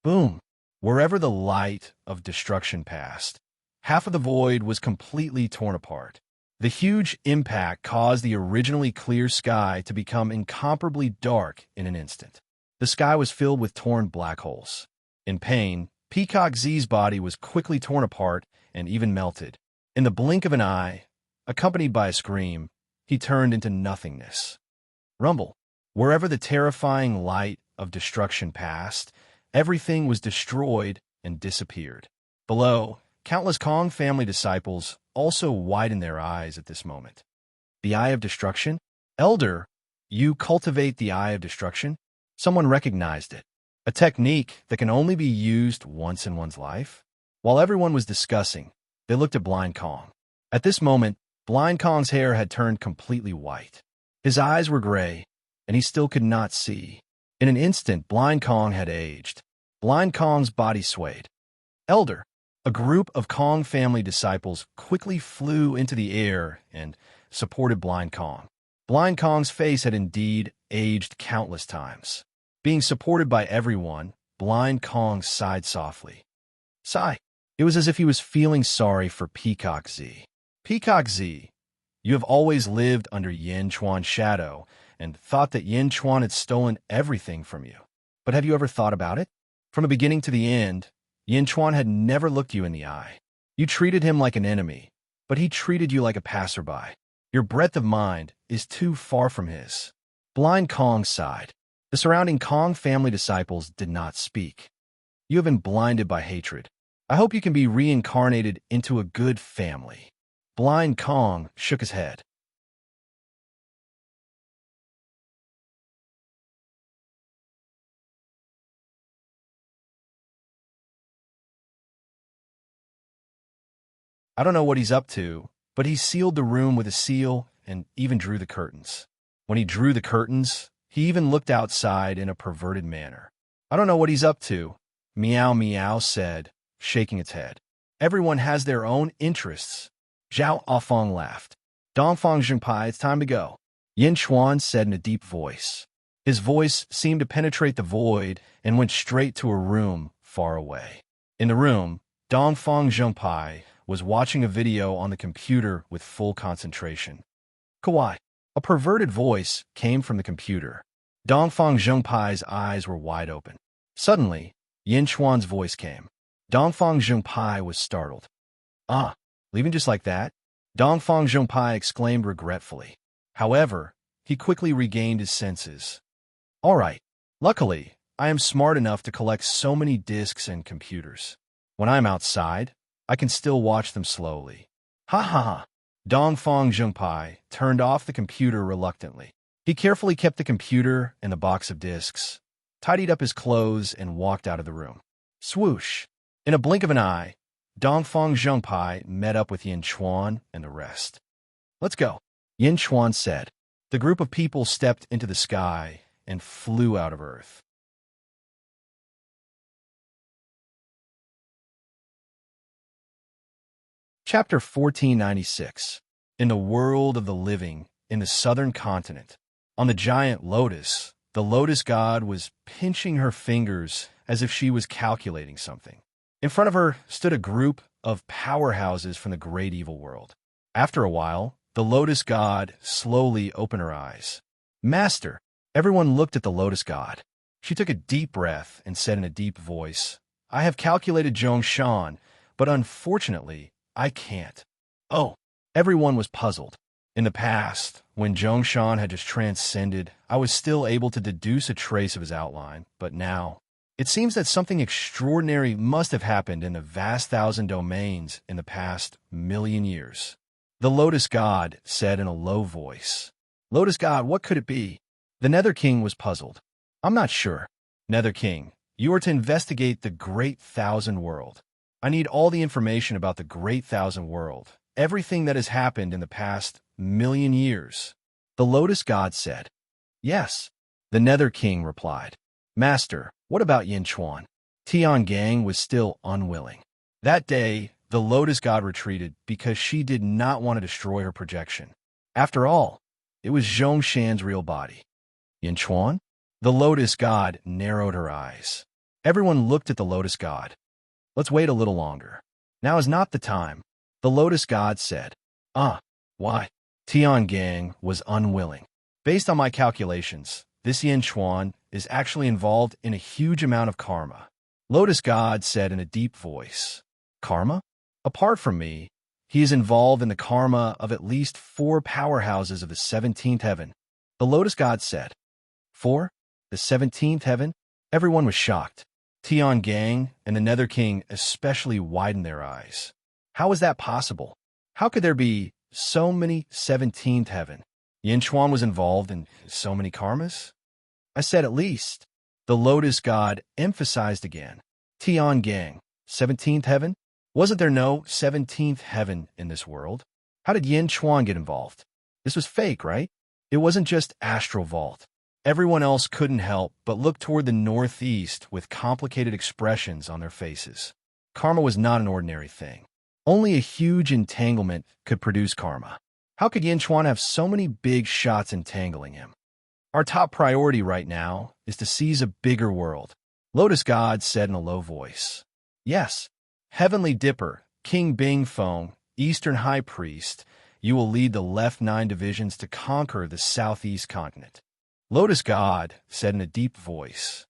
Boom! Wherever the light of destruction passed, half of the void was completely torn apart. The huge impact caused the originally clear sky to become incomparably dark in an instant. The sky was filled with torn black holes. In pain, Peacock Z's body was quickly torn apart and even melted. In the blink of an eye, accompanied by a scream, he turned into nothingness. Rumble. Wherever the terrifying light of destruction passed, everything was destroyed and disappeared. Below, countless Kong family disciples also widened their eyes at this moment. The Eye of Destruction? Elder, you cultivate the Eye of Destruction? Someone recognized it. A technique that can only be used once in one's life? While everyone was discussing, they looked at Blind Kong. At this moment, Blind Kong's hair had turned completely white. His eyes were gray, and he still could not see. In an instant, Blind Kong had aged. Blind Kong's body swayed. Elder, a group of Kong family disciples quickly flew into the air and supported Blind Kong. Blind Kong's face had indeed aged countless times. Being supported by everyone, Blind Kong sighed softly. Sigh. It was as if he was feeling sorry for Peacock Z. Peacock Z, you have always lived under Yin Chuan's shadow and thought that Yin Chuan had stolen everything from you. But have you ever thought about it? From the beginning to the end, Yin Chuan had never looked you in the eye. You treated him like an enemy, but he treated you like a passerby. Your breadth of mind is too far from his. Blind Kong sighed. The surrounding Kong family disciples did not speak. You have been blinded by hatred. I hope you can be reincarnated into a good family. Blind Kong shook his head. I don't know what he's up to, but he sealed the room with a seal and even drew the curtains. When he drew the curtains, he even looked outside in a perverted manner. I don't know what he's up to, Meow Meow said, shaking its head. Everyone has their own interests. Zhao Afong laughed. Dongfang Zhengpai, it's time to go. Yin Chuan said in a deep voice. His voice seemed to penetrate the void and went straight to a room far away. In the room, Dongfang Zhengpai was watching a video on the computer with full concentration. Kawaii. A perverted voice came from the computer. Dongfang Zhengpai's eyes were wide open. Suddenly, Yin Chuan's voice came. Dongfang Zhengpai was startled. Ah, leaving just like that? Dongfang Zhengpai exclaimed regretfully. However, he quickly regained his senses. All right. Luckily, I am smart enough to collect so many disks and computers. When I'm outside, I can still watch them slowly. Ha ha ha. Dongfang Zhengpai turned off the computer reluctantly. He carefully kept the computer and the box of disks, tidied up his clothes, and walked out of the room. Swoosh. In a blink of an eye, Dongfang Zhengpai met up with Yin Chuan and the rest. Let's go, Yin Chuan said. The group of people stepped into the sky and flew out of Earth. Chapter 1496. In the world of the living, in the southern continent, on the giant lotus, the lotus god was pinching her fingers as if she was calculating something. In front of her stood a group of powerhouses from the great evil world. After a while, the lotus god slowly opened her eyes. Master! Everyone looked at the lotus god. She took a deep breath and said in a deep voice, I have calculated Zhongshan, but unfortunately, I can't. Oh, everyone was puzzled. In the past, when Zhongshan had just transcended, I was still able to deduce a trace of his outline, but now, it seems that something extraordinary must have happened in the vast thousand domains in the past 1,000,000 years. The Lotus God said in a low voice. Lotus God, what could it be? The Nether King was puzzled. I'm not sure. Nether King, you are to investigate the Great Thousand World. I need all the information about the Great Thousand World, everything that has happened in the past 1,000,000 years. The Lotus God said. Yes. The Nether King replied. Master, what about Yin Chuan? Tian Gang was still unwilling. That day, the Lotus God retreated because she did not want to destroy her projection. After all, it was Zhongshan's real body. Yin Chuan? The Lotus God narrowed her eyes. Everyone looked at the Lotus God. Let's wait a little longer. Now is not the time. The Lotus God said. Why? Tian Gang was unwilling. Based on my calculations, this Yin Chuan is actually involved in a huge amount of karma. Lotus God said in a deep voice. Karma? Apart from me, he is involved in the karma of at least 4 powerhouses of the 17th heaven. The Lotus God said. 4? The 17th heaven? Everyone was shocked. Tian Gang and the Nether King especially widened their eyes. How is that possible? How could there be so many 17th heaven? Yin Chuan was involved in so many karmas? I said at least. The Lotus God emphasized again. Tian Gang, 17th heaven? Wasn't there no 17th heaven in this world? How did Yin Chuan get involved? This was fake, right? It wasn't just Astral Vault. Everyone else couldn't help but look toward the northeast with complicated expressions on their faces. Karma was not an ordinary thing. Only a huge entanglement could produce karma. How could Yin Chuan have so many big shots entangling him? Our top priority right now is to seize a bigger world, Lotus God said in a low voice. Yes, Heavenly Dipper, King Bing Feng, Eastern High Priest, you will lead the left 9 divisions to conquer the southeast continent. Lotus God said in a deep voice.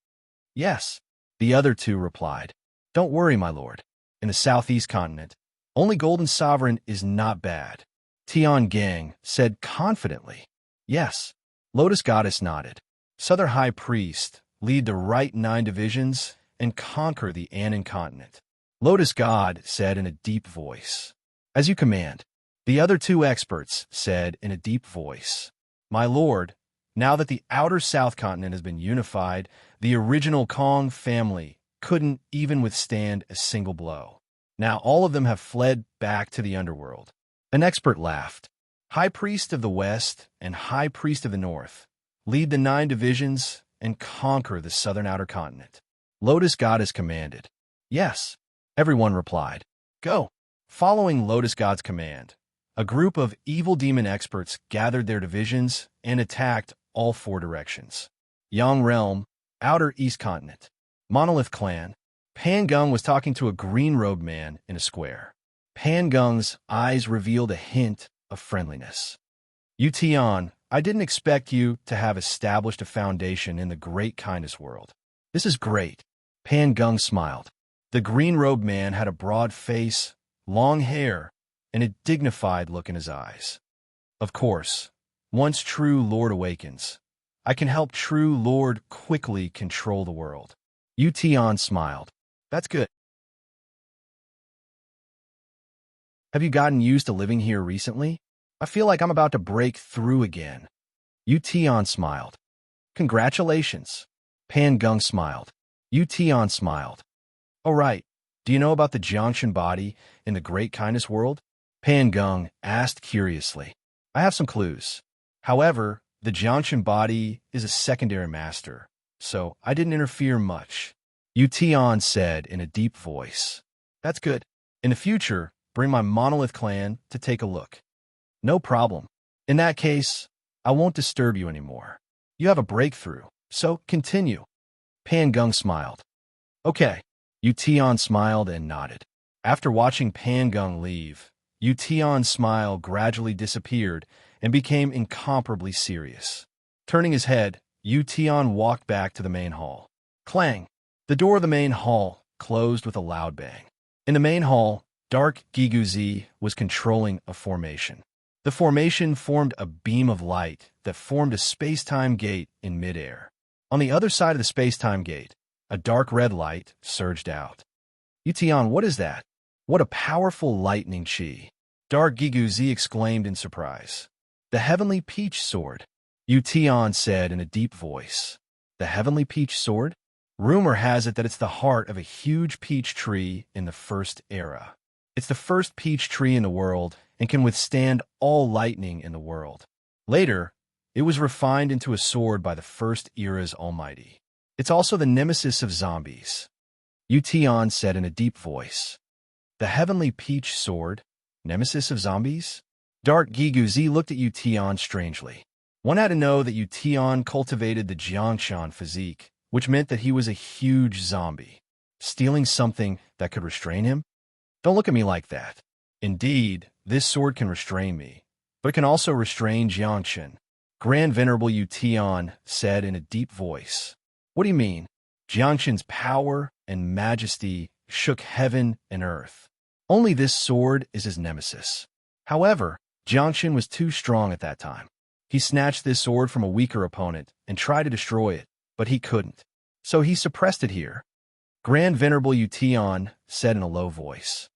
Yes, the other 2 replied. Don't worry, my lord. In the southeast continent, only Golden Sovereign is not bad. Tian Gang said confidently. Yes, Lotus Goddess nodded. Southern High Priest, lead the right 9 divisions and conquer the Annan continent. Lotus God said in a deep voice. As you command. The other 2 experts said in a deep voice. My lord, now that the outer South continent has been unified, the original Kong family couldn't even withstand a single blow. Now all of them have fled back to the underworld. An expert laughed. High Priest of the West and High Priest of the North, lead the 9 divisions and conquer the southern outer continent. Lotus Goddess commanded. Yes, everyone replied. Go. Following Lotus God's command, a group of evil demon experts gathered their divisions and attacked all 4 directions. Yang Realm, Outer East Continent. Monolith Clan. Pan Gung was talking to a green-robed man in a square. Pan Gung's eyes revealed a hint of friendliness. Yu Tian, I didn't expect you to have established a foundation in the great kindness world. This is great. Pan Gung smiled. The green-robed man had a broad face, long hair, and a dignified look in his eyes. Of course, once True Lord awakens, I can help True Lord quickly control the world. Yu Tian smiled. That's good. Have you gotten used to living here recently? I feel like I'm about to break through again. Yu Tian smiled. Congratulations. Pan Gung smiled. Yu Tian smiled. Oh right, do you know about the Jiangshan body in the Great Kindness world? Pan Gung asked curiously. I have some clues. However, the Jiangshan body is a secondary master, so I didn't interfere much. Yu Tian said in a deep voice. That's good. In the future, bring my Monolith clan to take a look. No problem. In that case, I won't disturb you anymore. You have a breakthrough, so continue. Pan Gung smiled. Okay. Yu Tian smiled and nodded. After watching Pan Gung leave, Yu Tian's smile gradually disappeared and became incomparably serious. Turning his head, Yu Tian walked back to the main hall. Clang! The door of the main hall closed with a loud bang. In the main hall, Dark Giguzi was controlling a formation. The formation formed a beam of light that formed a space-time gate in midair. On the other side of the space-time gate, a dark red light surged out. Yu Tian, what is that? What a powerful lightning chi! Dark Giguzi exclaimed in surprise. The Heavenly Peach Sword, Yu Tian said in a deep voice. The Heavenly Peach Sword? Rumor has it that it's the heart of a huge peach tree in the first era. It's the first peach tree in the world and can withstand all lightning in the world. Later, it was refined into a sword by the first era's Almighty. It's also the nemesis of zombies. Yu Tian said in a deep voice. The Heavenly Peach Sword, nemesis of zombies? Dark Giguzi looked at Yu Tian strangely. One had to know that Yu Tian cultivated the Jiangshan physique, which meant that he was a huge zombie. Stealing something that could restrain him? Don't look at me like that. Indeed, this sword can restrain me, but it can also restrain Jiangshan. Grand Venerable Yu Tian said in a deep voice. What do you mean? Jiangshan's power and majesty shook heaven and earth. Only this sword is his nemesis. However, Jiangshan was too strong at that time. He snatched this sword from a weaker opponent and tried to destroy it, but he couldn't. So he suppressed it here. Grand Venerable Yu Tian said in a low voice.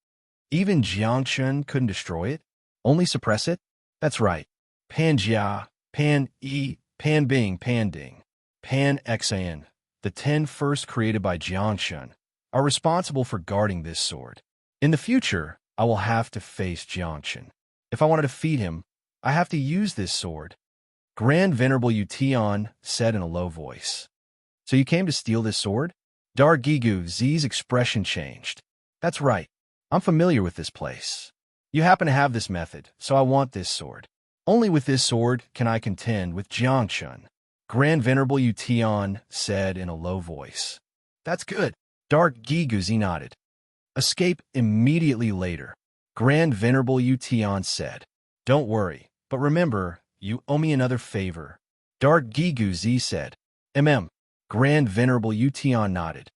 Even Jiangshan couldn't destroy it? Only suppress it? That's right. Pan Jia, Pan Yi, Pan Bing, Pan Ding, Pan Xan, the 10 first created by Jiangshan, are responsible for guarding this sword. In the future, I will have to face Jiangshan. If I want to defeat him, I have to use this sword. Grand Venerable Yu Tian said in a low voice. So you came to steal this sword? Dark Giguzi's expression changed. That's right. I'm familiar with this place. You happen to have this method, so I want this sword. Only with this sword can I contend with Jiangchun, Grand Venerable Yution said in a low voice. That's good. Dark Giguzi nodded. Escape immediately later, Grand Venerable Yution said. Don't worry, but remember, you owe me another favor. Dark Giguzi said. Grand Venerable Yution nodded.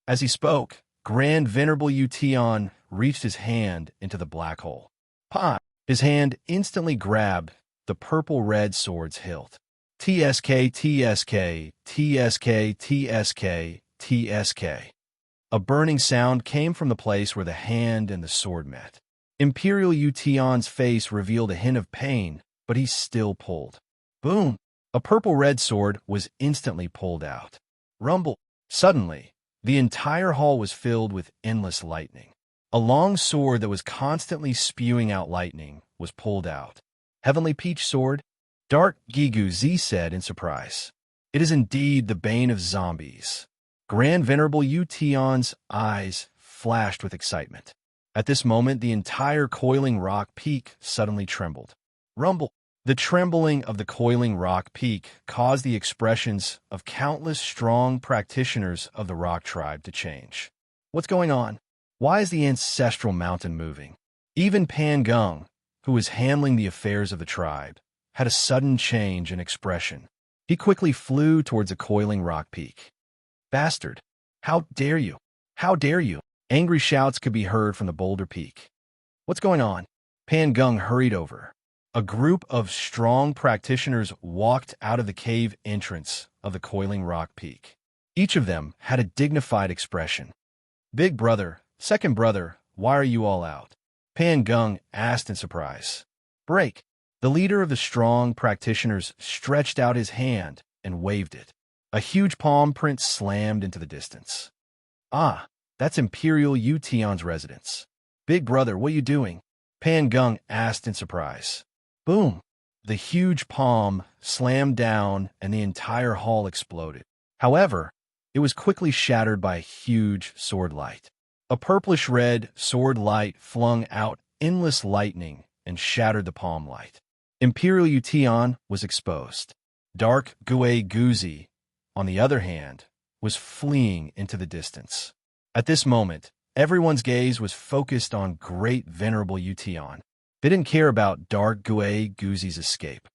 As he spoke, Grand Venerable Yution reached his hand into the black hole. Pa! His hand instantly grabbed the purple-red sword's hilt. TSK, TSK, TSK, TSK, TSK. A burning sound came from the place where the hand and the sword met. Imperial Yution's face revealed a hint of pain, but he still pulled. Boom! A purple-red sword was instantly pulled out. Rumble! Suddenly, the entire hall was filled with endless lightning. A long sword that was constantly spewing out lightning was pulled out. Heavenly Peach Sword? Dark Giguzi said in surprise. It is indeed the bane of zombies. Grand Venerable Yution's eyes flashed with excitement. At this moment, the entire coiling rock peak suddenly trembled. Rumble! The trembling of the coiling rock peak caused the expressions of countless strong practitioners of the rock tribe to change. What's going on? Why is the ancestral mountain moving? Even Pan Gung, who was handling the affairs of the tribe, had a sudden change in expression. He quickly flew towards a coiling rock peak. Bastard! How dare you? How dare you? Angry shouts could be heard from the boulder peak. What's going on? Pan Gung hurried over. A group of strong practitioners walked out of the cave entrance of the coiling rock peak. Each of them had a dignified expression. Big brother, second brother, why are you all out? Pan Gung asked in surprise. Break! The leader of the strong practitioners stretched out his hand and waved it. A huge palm print slammed into the distance. Ah, that's Imperial Yution's residence. Big brother, what are you doing? Pan Gung asked in surprise. Boom! The huge palm slammed down and the entire hall exploded. However, it was quickly shattered by a huge sword light. A purplish-red sword light flung out endless lightning and shattered the palm light. Imperial Yution was exposed. Dark Guzi, on the other hand, was fleeing into the distance. At this moment, everyone's gaze was focused on Great Venerable Yution. They didn't care about Dark Guzi's escape.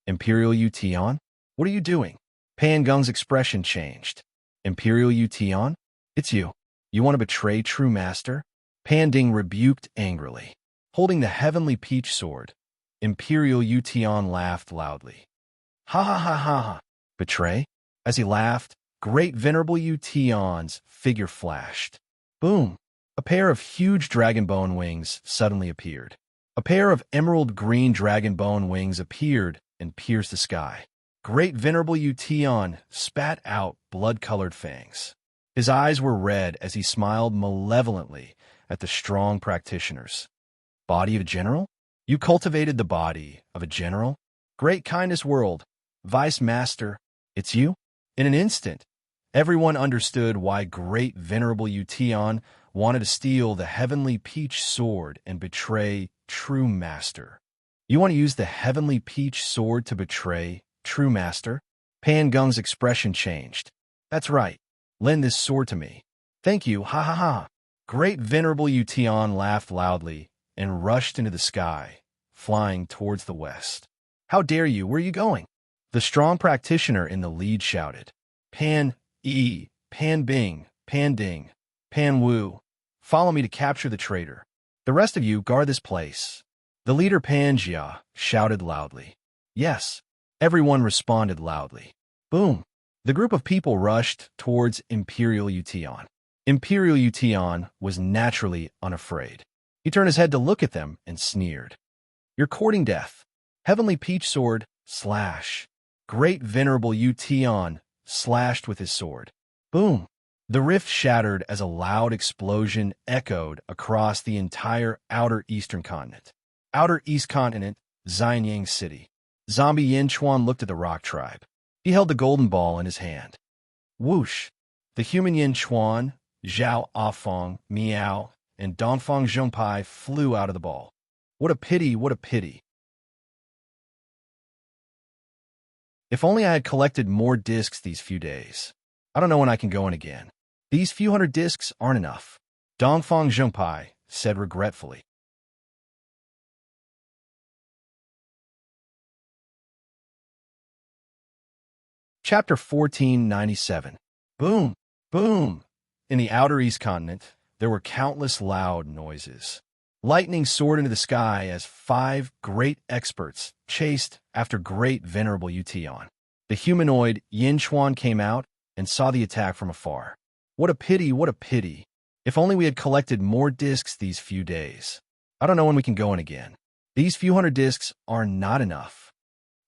Imperial Yution? What are you doing? Pan Gung's expression changed. Imperial Yution? It's you. You want to betray True Master? Pan Ding rebuked angrily. Holding the Heavenly Peach Sword, Imperial Yution laughed loudly. Ha ha ha ha ha! Betray? As he laughed, Great Venerable Yution's figure flashed. Boom! A pair of huge dragon bone wings suddenly appeared. A pair of emerald green dragon bone wings appeared and pierced the sky. Great Venerable Yution spat out blood-colored fangs. His eyes were red as he smiled malevolently at the strong practitioners. Body of a general? You cultivated the body of a general? Great kindness world, Vice Master, it's you? In an instant, everyone understood why Great Venerable Yution wanted to steal the Heavenly Peach Sword and betray True Master. You want to use the Heavenly Peach Sword to betray True Master? Pan Gung's expression changed. That's right. Lend this sword to me. Thank you, ha ha ha. Great Venerable Yution laughed loudly and rushed into the sky, flying towards the west. How dare you? Where are you going? The strong practitioner in the lead shouted. Pan Bing, Pan Ding, Pan Wu, follow me to capture the traitor. The rest of you guard this place. The leader Pan Jia shouted loudly. Yes, everyone responded loudly. Boom! The group of people rushed towards Imperial Yution. Imperial Yution was naturally unafraid. He turned his head to look at them and sneered. You're courting death. Heavenly Peach Sword, slash. Great Venerable Yution slashed with his sword. Boom! The rift shattered as a loud explosion echoed across the entire outer eastern continent. Outer East Continent, Xianyang City. Zombie Yin Chuan looked at the rock tribe. He held the golden ball in his hand. Whoosh! The human Yin Chuan, Zhao Afeng, Miao, and Dongfang Zhongpai flew out of the ball. What a pity, what a pity. If only I had collected more discs these few days. I don't know when I can go in again. These few hundred discs aren't enough. Dongfang Zhengpai said regretfully. Chapter 1497. Boom! Boom! In the outer East continent, there were countless loud noises. Lightning soared into the sky as 5 great experts chased after great venerable Yution. The humanoid Yin Chuan came out and saw the attack from afar. What a pity, what a pity. If only we had collected more discs these few days. I don't know when we can go in again. These few hundred discs are not enough.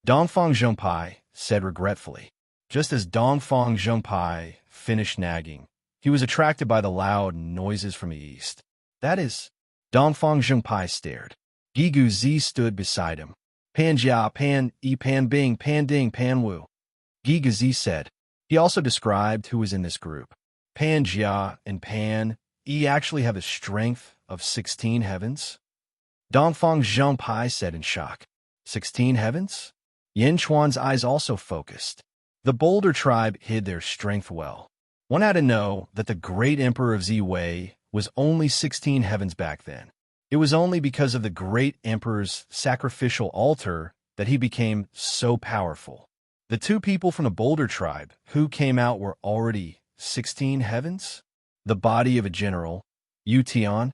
Dongfang Zhengpai said regretfully. Just as Dongfang Zhengpai finished nagging, he was attracted by the loud noises from the east. That is, Dongfang Zhengpai stared. Gigu Zi stood beside him. Pan Jia, Pan Yi, Pan Bing, Pan Ding, Pan Wu. Gigu Zi said. He also described who was in this group. Pan Jia and Pan Yi actually have the strength of 16 heavens? Dongfang Zhengpai said in shock. 16 heavens? Yin Chuan's eyes also focused. The Boulder tribe hid their strength well. One had to know that the great emperor of Ziwei was only 16 heavens back then. It was only because of the great emperor's sacrificial altar that he became so powerful. The 2 people from the Boulder tribe who came out were already 16 heavens? The body of a general, Yution,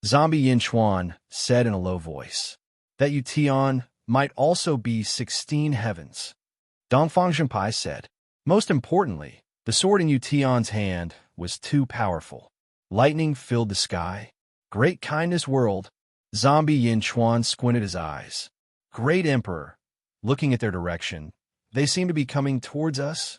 Zombie Yin Chuan said in a low voice. That Yution might also be 16 heavens. Dongfang Zhengpai said. Most importantly, the sword in Yution's hand was too powerful. Lightning filled the sky. Great kindness world. Zombie Yin Chuan squinted his eyes. Great Emperor. Looking at their direction, they seem to be coming towards us.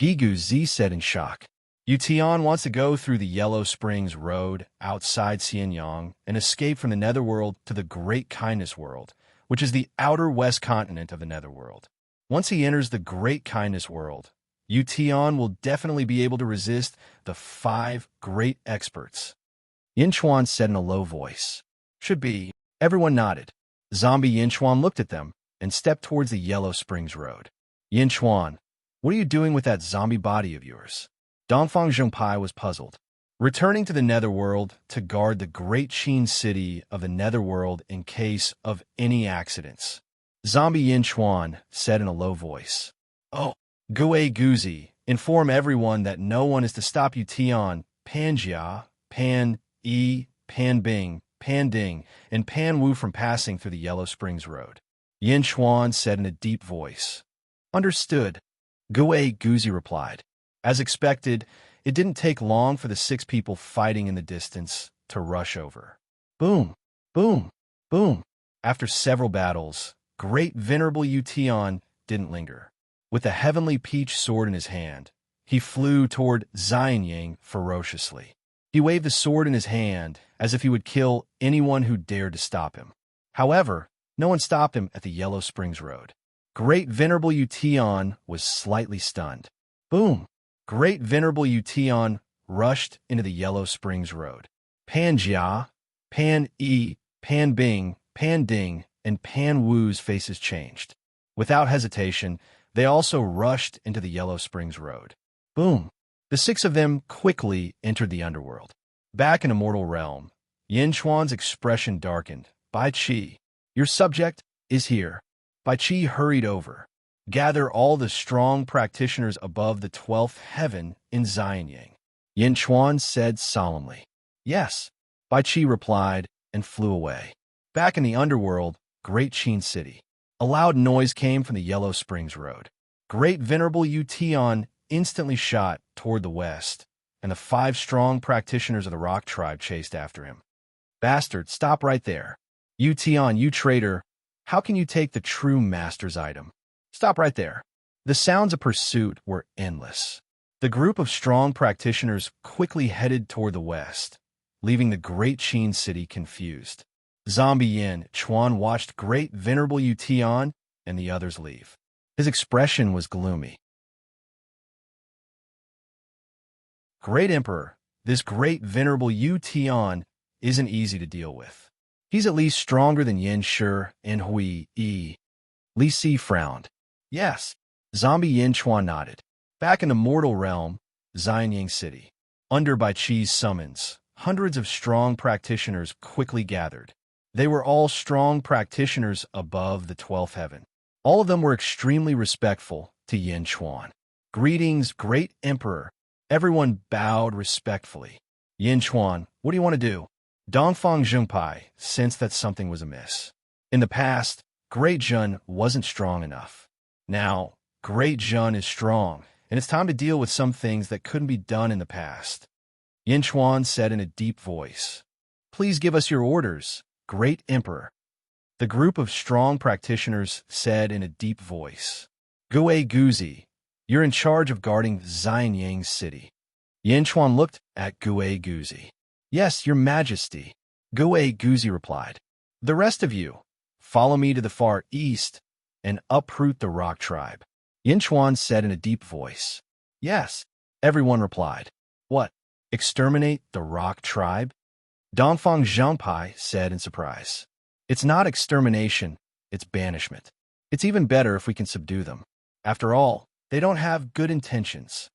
Gigu Zi said in shock. Yution wants to go through the Yellow Springs Road outside Xianyang and escape from the Netherworld to the Great Kindness World, which is the outer west continent of the Netherworld. Once he enters the Great Kindness World, Yution will definitely be able to resist the 5 great experts. Yin Chuan said in a low voice. Should be. Everyone nodded. Zombie Yin Chuan looked at them and stepped towards the Yellow Springs Road. Yin Chuan, what are you doing with that zombie body of yours? Dongfang Zhengpai was puzzled. Returning to the Netherworld to guard the great Qin city of the Netherworld in case of any accidents. Zombie Yin Chuan said in a low voice. Oh, Gue Guzi, inform everyone that no one is to stop Yution, Pan Jia, Pan Yi, Pan Bing, Pan Ding, and Pan Wu from passing through the Yellow Springs Road. Yin Chuan said in a deep voice. Understood. Gue Guzi replied. As expected, it didn't take long for the 6 people fighting in the distance to rush over. Boom, boom, boom. After several battles, great venerable Yution didn't linger. With the heavenly peach sword in his hand, he flew toward Xianyang ferociously. He waved the sword in his hand as if he would kill anyone who dared to stop him. However, no one stopped him at the Yellow Springs Road. Great venerable Yution was slightly stunned. Boom! Great venerable Yution rushed into the Yellow Springs Road. Pan Jia, Pan Yi, Pan Bing, Pan Ding, and Pan Wu's faces changed. Without hesitation, they also rushed into the Yellow Springs Road. Boom! The 6 of them quickly entered the underworld. Back in Immortal Realm, Yin Chuan's expression darkened. Bai Qi, your subject is here. Bai Qi hurried over. Gather all the strong practitioners above the 12th heaven in Xianyang. Yin Chuan said solemnly. Yes, Bai Qi replied and flew away. Back in the underworld, Great Qin City, a loud noise came from the Yellow Springs Road. Great venerable Yution instantly shot toward the west, and the 5 strong practitioners of the Rock tribe chased after him. Bastard, stop right there. Yution, you traitor, how can you take the true master's item? Stop right there. The sounds of pursuit were endless. The group of strong practitioners quickly headed toward the west, leaving the Great Qin City confused. Zombie Yin Chuan watched Great Venerable Yution and the others leave. His expression was gloomy. Great Emperor, this Great Venerable Yution isn't easy to deal with. He's at least stronger than Yin Shi and Hui Yi. Li Si frowned. Yes. Zombie Yin Chuan nodded. Back in the mortal realm, Xianyang City. Under Bai Chi's summons, hundreds of strong practitioners quickly gathered. They were all strong practitioners above the 12th heaven. All of them were extremely respectful to Yin Chuan. Greetings, great emperor. Everyone bowed respectfully. Yin Chuan, what do you want to do? Dongfang Zhengpai sensed that something was amiss. In the past, Great Jun wasn't strong enough. Now, Great Jun is strong, and it's time to deal with some things that couldn't be done in the past. Yin Chuan said in a deep voice, Please give us your orders, Great Emperor. The group of strong practitioners said in a deep voice, Gue Guzi, you're in charge of guarding Xianyang City. Yin Chuan looked at Gue Guzi. Yes, your majesty, Gue Guzi replied. The rest of you, follow me to the far east and uproot the rock tribe. Yin Chuan said in a deep voice. Yes, everyone replied. What? Exterminate the rock tribe? Dongfang Zhangpai said in surprise. It's not extermination, it's banishment. It's even better if we can subdue them. After all, they don't have good intentions.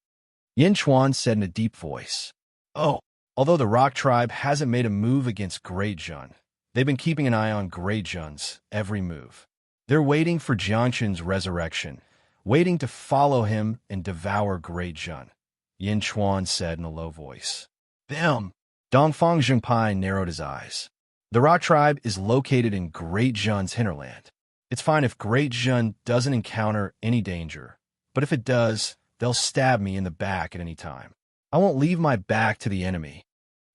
Yin Chuan said in a deep voice. Oh, although the rock tribe hasn't made a move against Great Jun, they've been keeping an eye on Great Jun's every move. They're waiting for Jiangxun's resurrection, waiting to follow him and devour Great Jun. Yin Chuan said in a low voice. Them! Dongfang Zhengpai narrowed his eyes. The rock tribe is located in Great Jun's hinterland. It's fine if Great Jun doesn't encounter any danger, but if it does, they'll stab me in the back at any time. I won't leave my back to the enemy.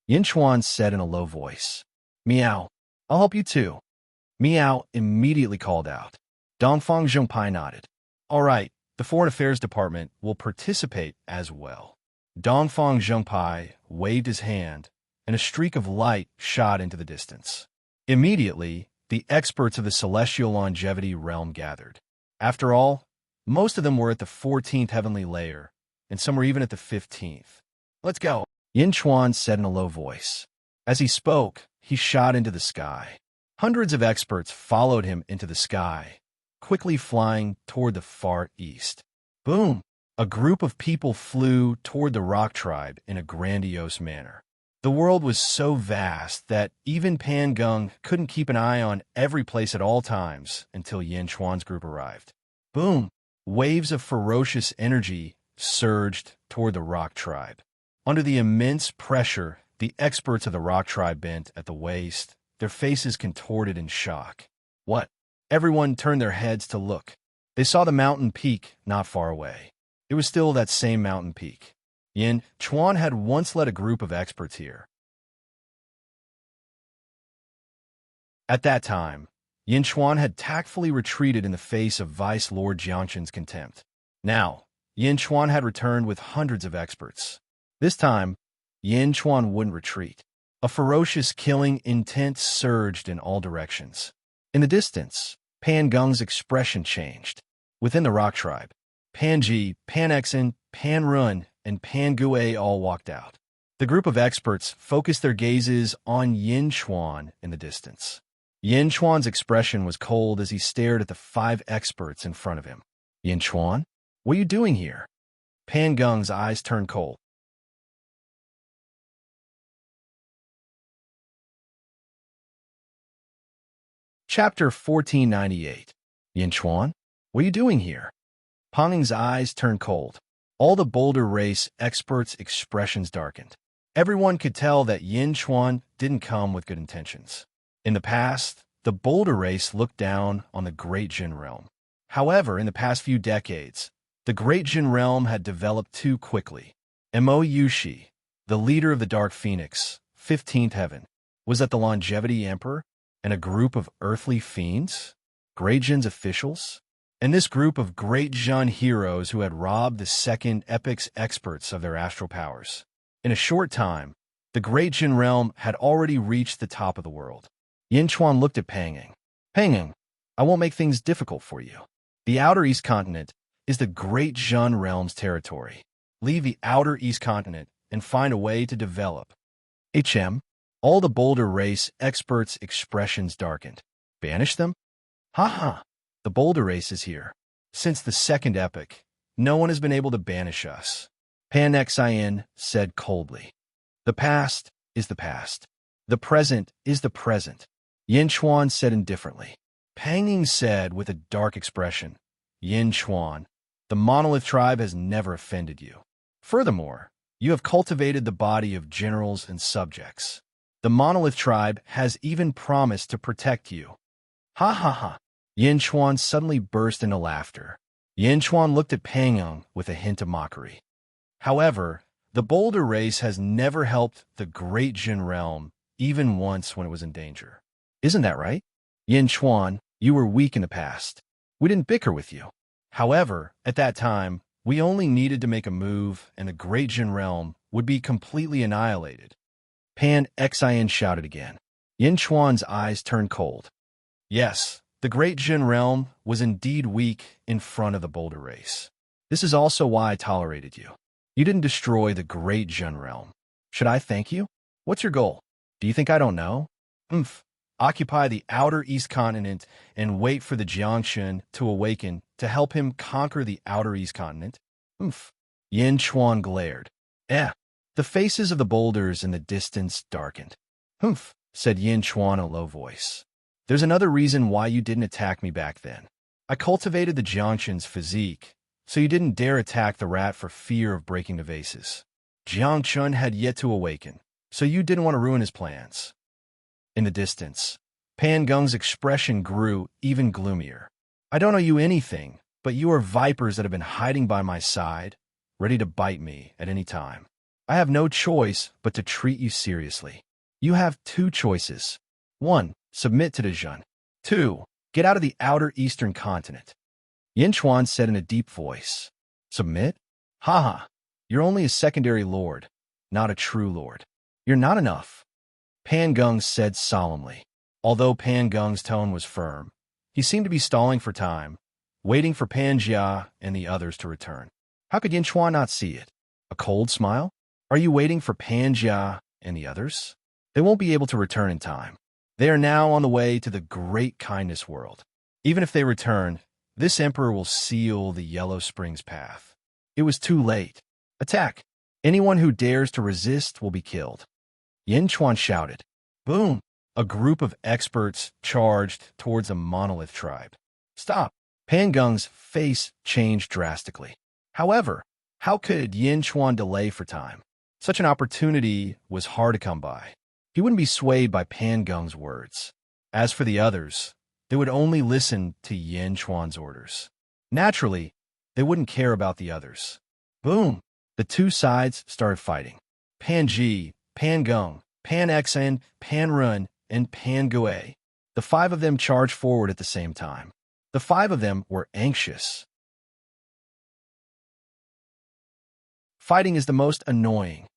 Yin Chuan said in a low voice. Meow, I'll help you too. Meow immediately called out. Dongfang Zhengpai nodded. All right, the Foreign Affairs Department will participate as well. Dongfang Zhengpai waved his hand, and a streak of light shot into the distance. Immediately, the experts of the celestial longevity realm gathered. After all, most of them were at the 14th heavenly layer, and some were even at the 15th. Let's go, Yin Chuan said in a low voice. As he spoke, he shot into the sky. Hundreds of experts followed him into the sky, quickly flying toward the far east. Boom! A group of people flew toward the rock tribe in a grandiose manner. The world was so vast that even Pan Geng couldn't keep an eye on every place at all times until Yin Chuan's group arrived. Boom! Waves of ferocious energy surged toward the rock tribe. Under the immense pressure, the experts of the rock tribe bent at the waist, their faces contorted in shock. What? Everyone turned their heads to look. They saw the mountain peak not far away. It was still that same mountain peak. Yin Chuan had once led a group of experts here. At that time, Yin Chuan had tactfully retreated in the face of Vice Lord Jiangxun's contempt. Now, Yin Chuan had returned with hundreds of experts. This time, Yin Chuan wouldn't retreat. A ferocious killing intent surged in all directions. In the distance, Pan Geng's expression changed. Within the rock tribe, Pan Ji, Pan Exen, Pan Run, and Pan Gue all walked out. The group of experts focused their gazes on Yin Chuan in the distance. Yin Chuan's expression was cold as he stared at the 5 experts in front of him. Yin Chuan, what are you doing here? Pan Geng's eyes turned cold. Chapter 1498. Yin Chuan, what are you doing here? Pang's eyes turned cold. All the Boulder race experts' expressions darkened. Everyone could tell that Yin Chuan didn't come with good intentions. In the past, the Boulder race looked down on the Great Jin realm. However, in the past few decades, the Great Jin realm had developed too quickly. Mo Yushi, the leader of the Dark Phoenix, 15th heaven, was at the Longevity Emperor and a group of earthly fiends, Great Jin's officials, and this group of Great Jin heroes who had robbed the second epic's experts of their astral powers. In a short time, the Great Jin realm had already reached the top of the world. Yin Chuan looked at Pangeng. Pangeng, I won't make things difficult for you. The Outer East Continent is the Great Jin realm's territory. Leave the Outer East Continent and find a way to develop. HM, All the boulder race experts' expressions darkened. Banish them? Ha ha! The boulder race is here. Since the second epoch, no one has been able to banish us. Pan Xin said coldly. The past is the past. The present is the present. Yin Chuan said indifferently. Pang Ying said with a dark expression, Yin Chuan, the monolith tribe has never offended you. Furthermore, you have cultivated the body of generals and subjects. The monolith tribe has even promised to protect you. Ha ha ha! Yin Chuan suddenly burst into laughter. Yin Chuan looked at Pang Ying with a hint of mockery. However, the boulder race has never helped the great Jin realm, even once when it was in danger. Isn't that right? Yin Chuan, you were weak in the past. We didn't bicker with you. However, at that time, we only needed to make a move and the great Jin realm would be completely annihilated. Pan Xin shouted again. Yin Chuan's eyes turned cold. Yes, the great Jin realm was indeed weak in front of the boulder race. This is also why I tolerated you. You didn't destroy the great Jin realm. Should I thank you? What's your goal? Do you think I don't know? Occupy the outer east continent and wait for the Jiangshan to awaken to help him conquer the outer east continent? Yin Chuan glared. The faces of the boulders in the distance darkened. Said Yin Chuan in a low voice. There's another reason why you didn't attack me back then. I cultivated the Jiangshan's physique, so you didn't dare attack the rat for fear of breaking the vases. Jiangshan had yet to awaken, so you didn't want to ruin his plans. In the distance, Pan Gung's expression grew even gloomier. I don't owe you anything, but you are vipers that have been hiding by my side, ready to bite me at any time. I have no choice but to treat you seriously. You have two choices. 1. Submit to the Jun. 2. Get out of the outer eastern continent. Yin Chuan said in a deep voice. Submit? Haha, you're only a secondary lord, not a true lord. You're not enough. Pan Gung said solemnly. Although Pan Gung's tone was firm, he seemed to be stalling for time, waiting for Pan Jia and the others to return. How could Yin Chuan not see it? A cold smile? Are you waiting for Pan Jia and the others? They won't be able to return in time. They are now on the way to the great kindness world. Even if they return, this emperor will seal the Yellow Springs path. It was too late. Attack! Anyone who dares to resist will be killed. Yin Chuan shouted. Boom! A group of experts charged towards the monolith tribe. Stop! Pan Gung's face changed drastically. However, how could Yin Chuan delay for time? Such an opportunity was hard to come by. He wouldn't be swayed by Pan Gung's words. As for the others, they would only listen to Yin Chuan's orders. Naturally, they wouldn't care about the others. Boom! The two sides started fighting. Pan Ji, Pan Gung, Pan Xin, Pan Run, and Pan Gue. The five of them charged forward at the same time. The five of them were anxious. Fighting is the most annoying.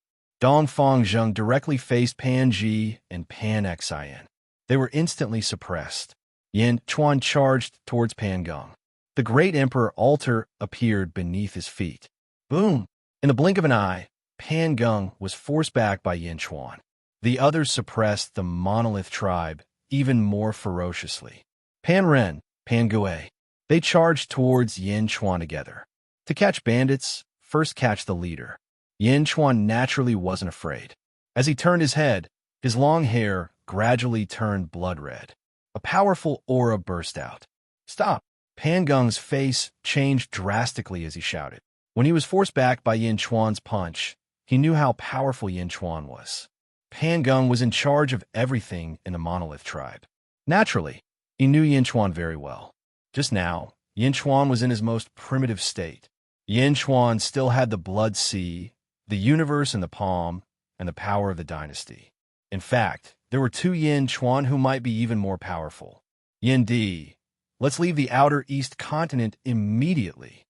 Dong Fong Zheng directly faced Pan Ji and Pan Xin. They were instantly suppressed. Yin Chuan charged towards Pan Gung. The great emperor altar appeared beneath his feet. Boom! In the blink of an eye, Pan Gung was forced back by Yin Chuan. The others suppressed the monolith tribe even more ferociously. Pan Ren, Pan Gue. They charged towards Yin Chuan together. To catch bandits, first catch the leader. Yin Chuan naturally wasn't afraid. As he turned his head, his long hair gradually turned blood red. A powerful aura burst out. Stop! Pan Gung's face changed drastically as he shouted. When he was forced back by Yin Chuan's punch, he knew how powerful Yin Chuan was. Pan Gung was in charge of everything in the monolith tribe. Naturally, he knew Yin Chuan very well. Just now, Yin Chuan was in his most primitive state. Yin Chuan still had the blood sea, the universe in the palm, and the power of the dynasty. In fact, there were two Yin Chuan who might be even more powerful. Yin Di, let's leave the outer east continent immediately.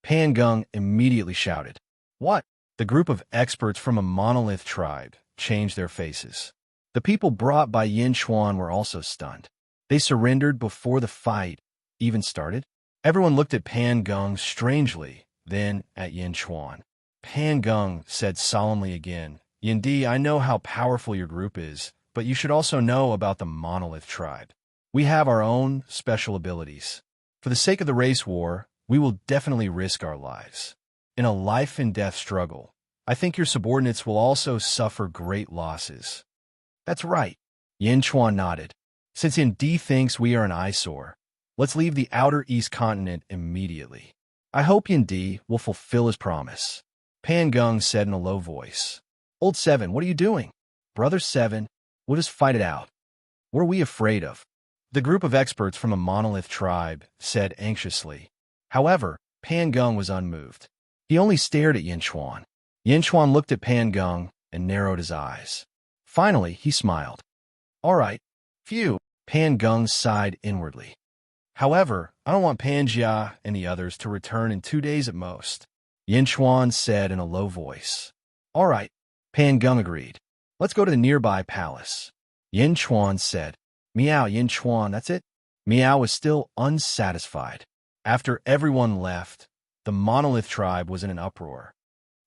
Pan Gung immediately shouted. What? The group of experts from a monolith tribe changed their faces. The people brought by Yin Chuan were also stunned. They surrendered before the fight even started. Everyone looked at Pan Gung strangely, then at Yin Chuan. Pan Gung said solemnly again, Yin Di, I know how powerful your group is, but you should also know about the monolith tribe. We have our own special abilities. For the sake of the race war, we will definitely risk our lives. In a life-and-death struggle, I think your subordinates will also suffer great losses. That's right. Yin Chuan nodded. Since Yin thinks we are an eyesore, let's leave the outer east continent immediately. I hope Yin will fulfill his promise. Pan Geng said in a low voice. Old Seven, what are you doing? Brother Seven, we'll just fight it out. What are we afraid of? The group of experts from a monolith tribe said anxiously. However, Pan Geng was unmoved. He only stared at Yin Chuan. Yin Chuan looked at Pan Geng and narrowed his eyes. Finally, he smiled. All right. Phew, Pan Geng sighed inwardly. However, I don't want Pan Jia and the others to return in 2 days at most, Yin Chuan said in a low voice. All right, Pan Geng agreed. Let's go to the nearby palace. Yin Chuan said. Meow, Yin Chuan, that's it? Meow was still unsatisfied. After everyone left, the monolith tribe was in an uproar.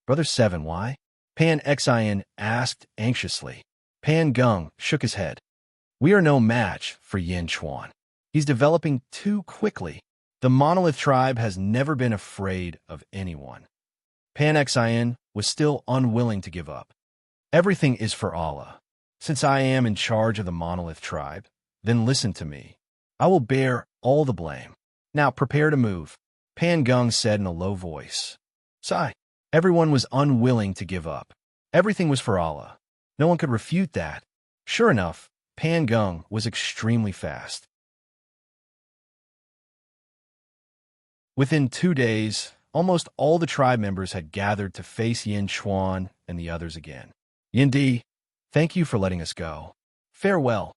Brother Seven, why? Pan Xin asked anxiously. Pan Geng shook his head. We are no match for Yin Chuan. He's developing too quickly. The monolith tribe has never been afraid of anyone. Pan Xin was still unwilling to give up. Everything is for Allah. Since I am in charge of the monolith tribe, then listen to me. I will bear all the blame. Now prepare to move, Pan Geng said in a low voice. Sigh. Everyone was unwilling to give up. Everything was for Allah. No one could refute that. Sure enough, Pan Geng was extremely fast. Within 2 days, almost all the tribe members had gathered to face Yin Chuan and the others again. Yin, thank you for letting us go. Farewell,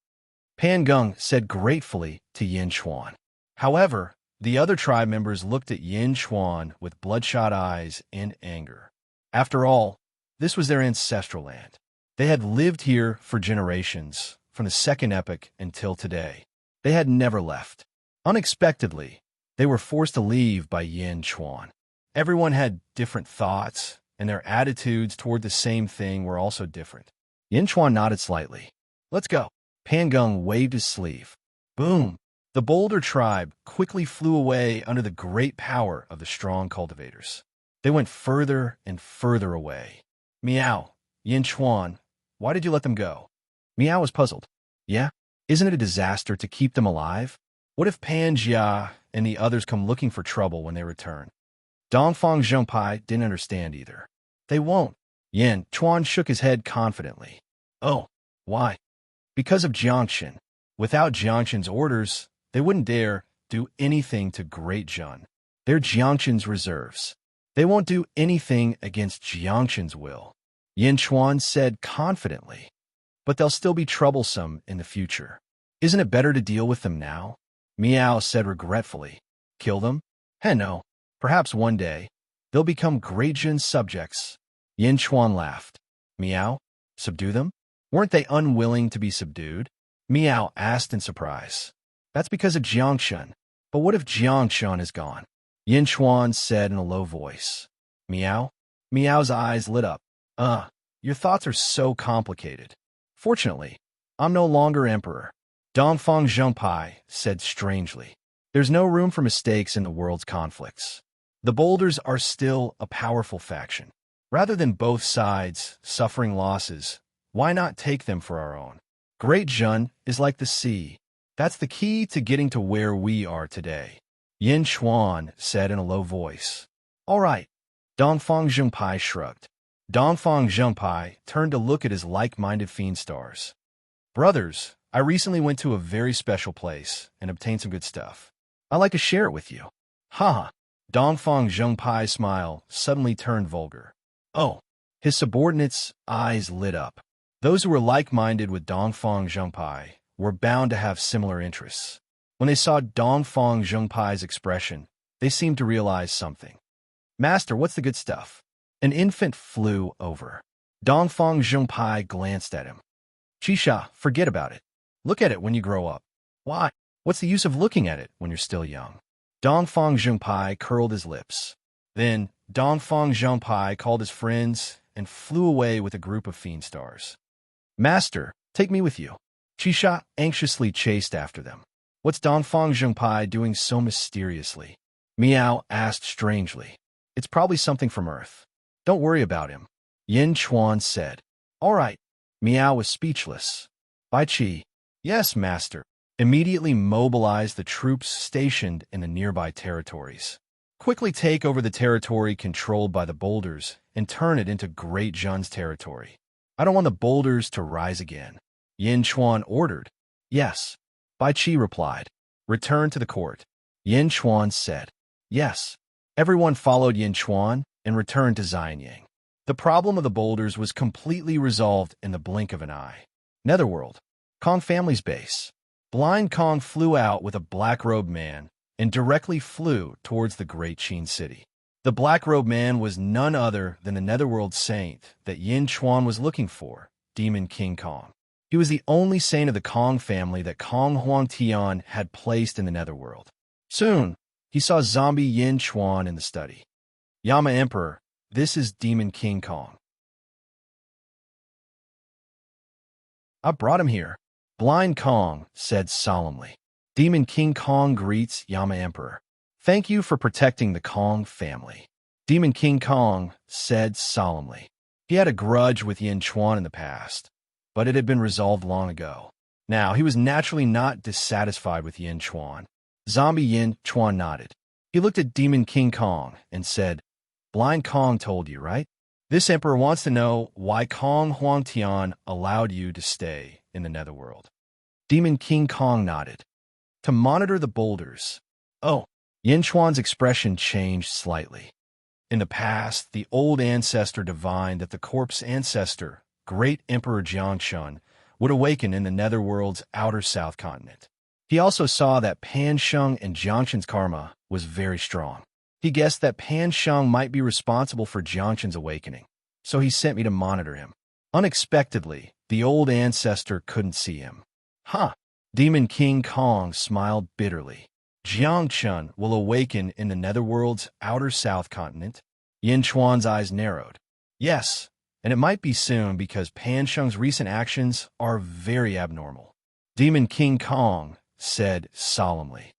Pan Geng said gratefully to Yin Chuan. However, the other tribe members looked at Yin Chuan with bloodshot eyes in anger. After all, this was their ancestral land. They had lived here for generations, from the second epoch until today. They had never left. Unexpectedly, they were forced to leave by Yin Chuan. Everyone had different thoughts, and their attitudes toward the same thing were also different. Yin Chuan nodded slightly. Let's go. Pan Geng waved his sleeve. Boom! The Boulder tribe quickly flew away under the great power of the strong cultivators. They went further and further away. Meow, Yin Chuan, why did you let them go? Meow was puzzled. Yeah? Isn't it a disaster to keep them alive? What if Pan Jia and the others come looking for trouble when they return? Dongfang Zhongpai didn't understand either. They won't. Yin Chuan shook his head confidently. Oh, why? Because of Jiangxin. Without Jiangxin's orders, they wouldn't dare do anything to Great Jun. They're Jiangxin's reserves. They won't do anything against Jiangxin's will, Yin Chuan said confidently. But they'll still be troublesome in the future. Isn't it better to deal with them now? Meow said regretfully. Kill them? No. Perhaps one day, they'll become Great Jun's subjects. Yin Chuan laughed. Meow? Subdue them? Weren't they unwilling to be subdued? Meow asked in surprise. That's because of Jiangxin. But what if Jiangxin is gone? Yin Chuan said in a low voice. Meow? Meow's eyes lit up. Your thoughts are so complicated. Fortunately, I'm no longer emperor. Dongfang Zhongpai said strangely. There's no room for mistakes in the world's conflicts. The Boulders are still a powerful faction. Rather than both sides suffering losses, why not take them for our own? Great Jun is like the sea. That's the key to getting to where we are today, Yin Chuan said in a low voice. All right, Dongfang Zhongpai shrugged. Dongfang Zhongpai turned to look at his like-minded fiend stars. Brothers, I recently went to a very special place and obtained some good stuff. I'd like to share it with you. Ha! Dongfang Zhongpai's smile suddenly turned vulgar. Oh! His subordinates' eyes lit up. Those who were like-minded with Dongfang Zhongpai were bound to have similar interests. When they saw Dongfang Zhongpai's expression, they seemed to realize something. Master, what's the good stuff? An infant flew over. Dongfang Zhongpai glanced at him. Chisha, forget about it. Look at it when you grow up. Why? What's the use of looking at it when you're still young? Dongfang Zhongpai curled his lips. Then, Dongfang Zhongpai called his friends and flew away with a group of fiend stars. Master, Take me with you. Qisha anxiously chased after them. What's Dongfang Zhengpai doing so mysteriously? Miao asked strangely. It's probably something from Earth. Don't worry about him, Yin Chuan said. All right. Miao was speechless. Bai Qi. Yes, master. Immediately mobilize the troops stationed in the nearby territories. Quickly take over the territory controlled by the boulders and turn it into Great Zhen's territory. I don't want the boulders to rise again. Yin Chuan ordered. Yes. Bai Qi replied. Return to the court. Yin Chuan said. Yes. Everyone followed Yin Chuan and returned to Xianyang. The problem of the boulders was completely resolved in the blink of an eye. Netherworld. Kong family's base. Blind Kong flew out with a black-robed man and directly flew towards the Great Qin city. The black-robed man was none other than the Netherworld saint that Yin Chuan was looking for, Demon King Kong. He was the only saint of the Kong family that Kong Huangtian had placed in the Netherworld. Soon, he saw zombie Yin Chuan in the study. Yama Emperor, this is Demon King Kong. I brought him here, Blind Kong said solemnly. Demon King Kong greets Yama Emperor. Thank you for protecting the Kong family. Demon King Kong said solemnly. He had a grudge with Yin Chuan in the past, but it had been resolved long ago. Now, he was naturally not dissatisfied with Yin Chuan. Zombie Yin Chuan nodded. He looked at Demon King Kong and said, Blind Kong told you, right? This emperor wants to know why Kong Huangtian allowed you to stay in the Netherworld. Demon King Kong nodded. To monitor the boulders. Oh, Yin Chuan's expression changed slightly. In the past, the old ancestor divined that the corpse ancestor, Great Emperor Jiangshun, would awaken in the Netherworld's outer south continent. He also saw that Pan Sheng and Jiangshun's karma was very strong. He guessed that Pan Sheng might be responsible for Jiangshun's awakening, so he sent me to monitor him. Unexpectedly, the old ancestor couldn't see him. Huh. Demon King Kong smiled bitterly. Jiangshun will awaken in the Netherworld's outer south continent. Yin Chuan's eyes narrowed. Yes, and it might be soon because Pan Sheng's recent actions are very abnormal. Demon King Kong said solemnly.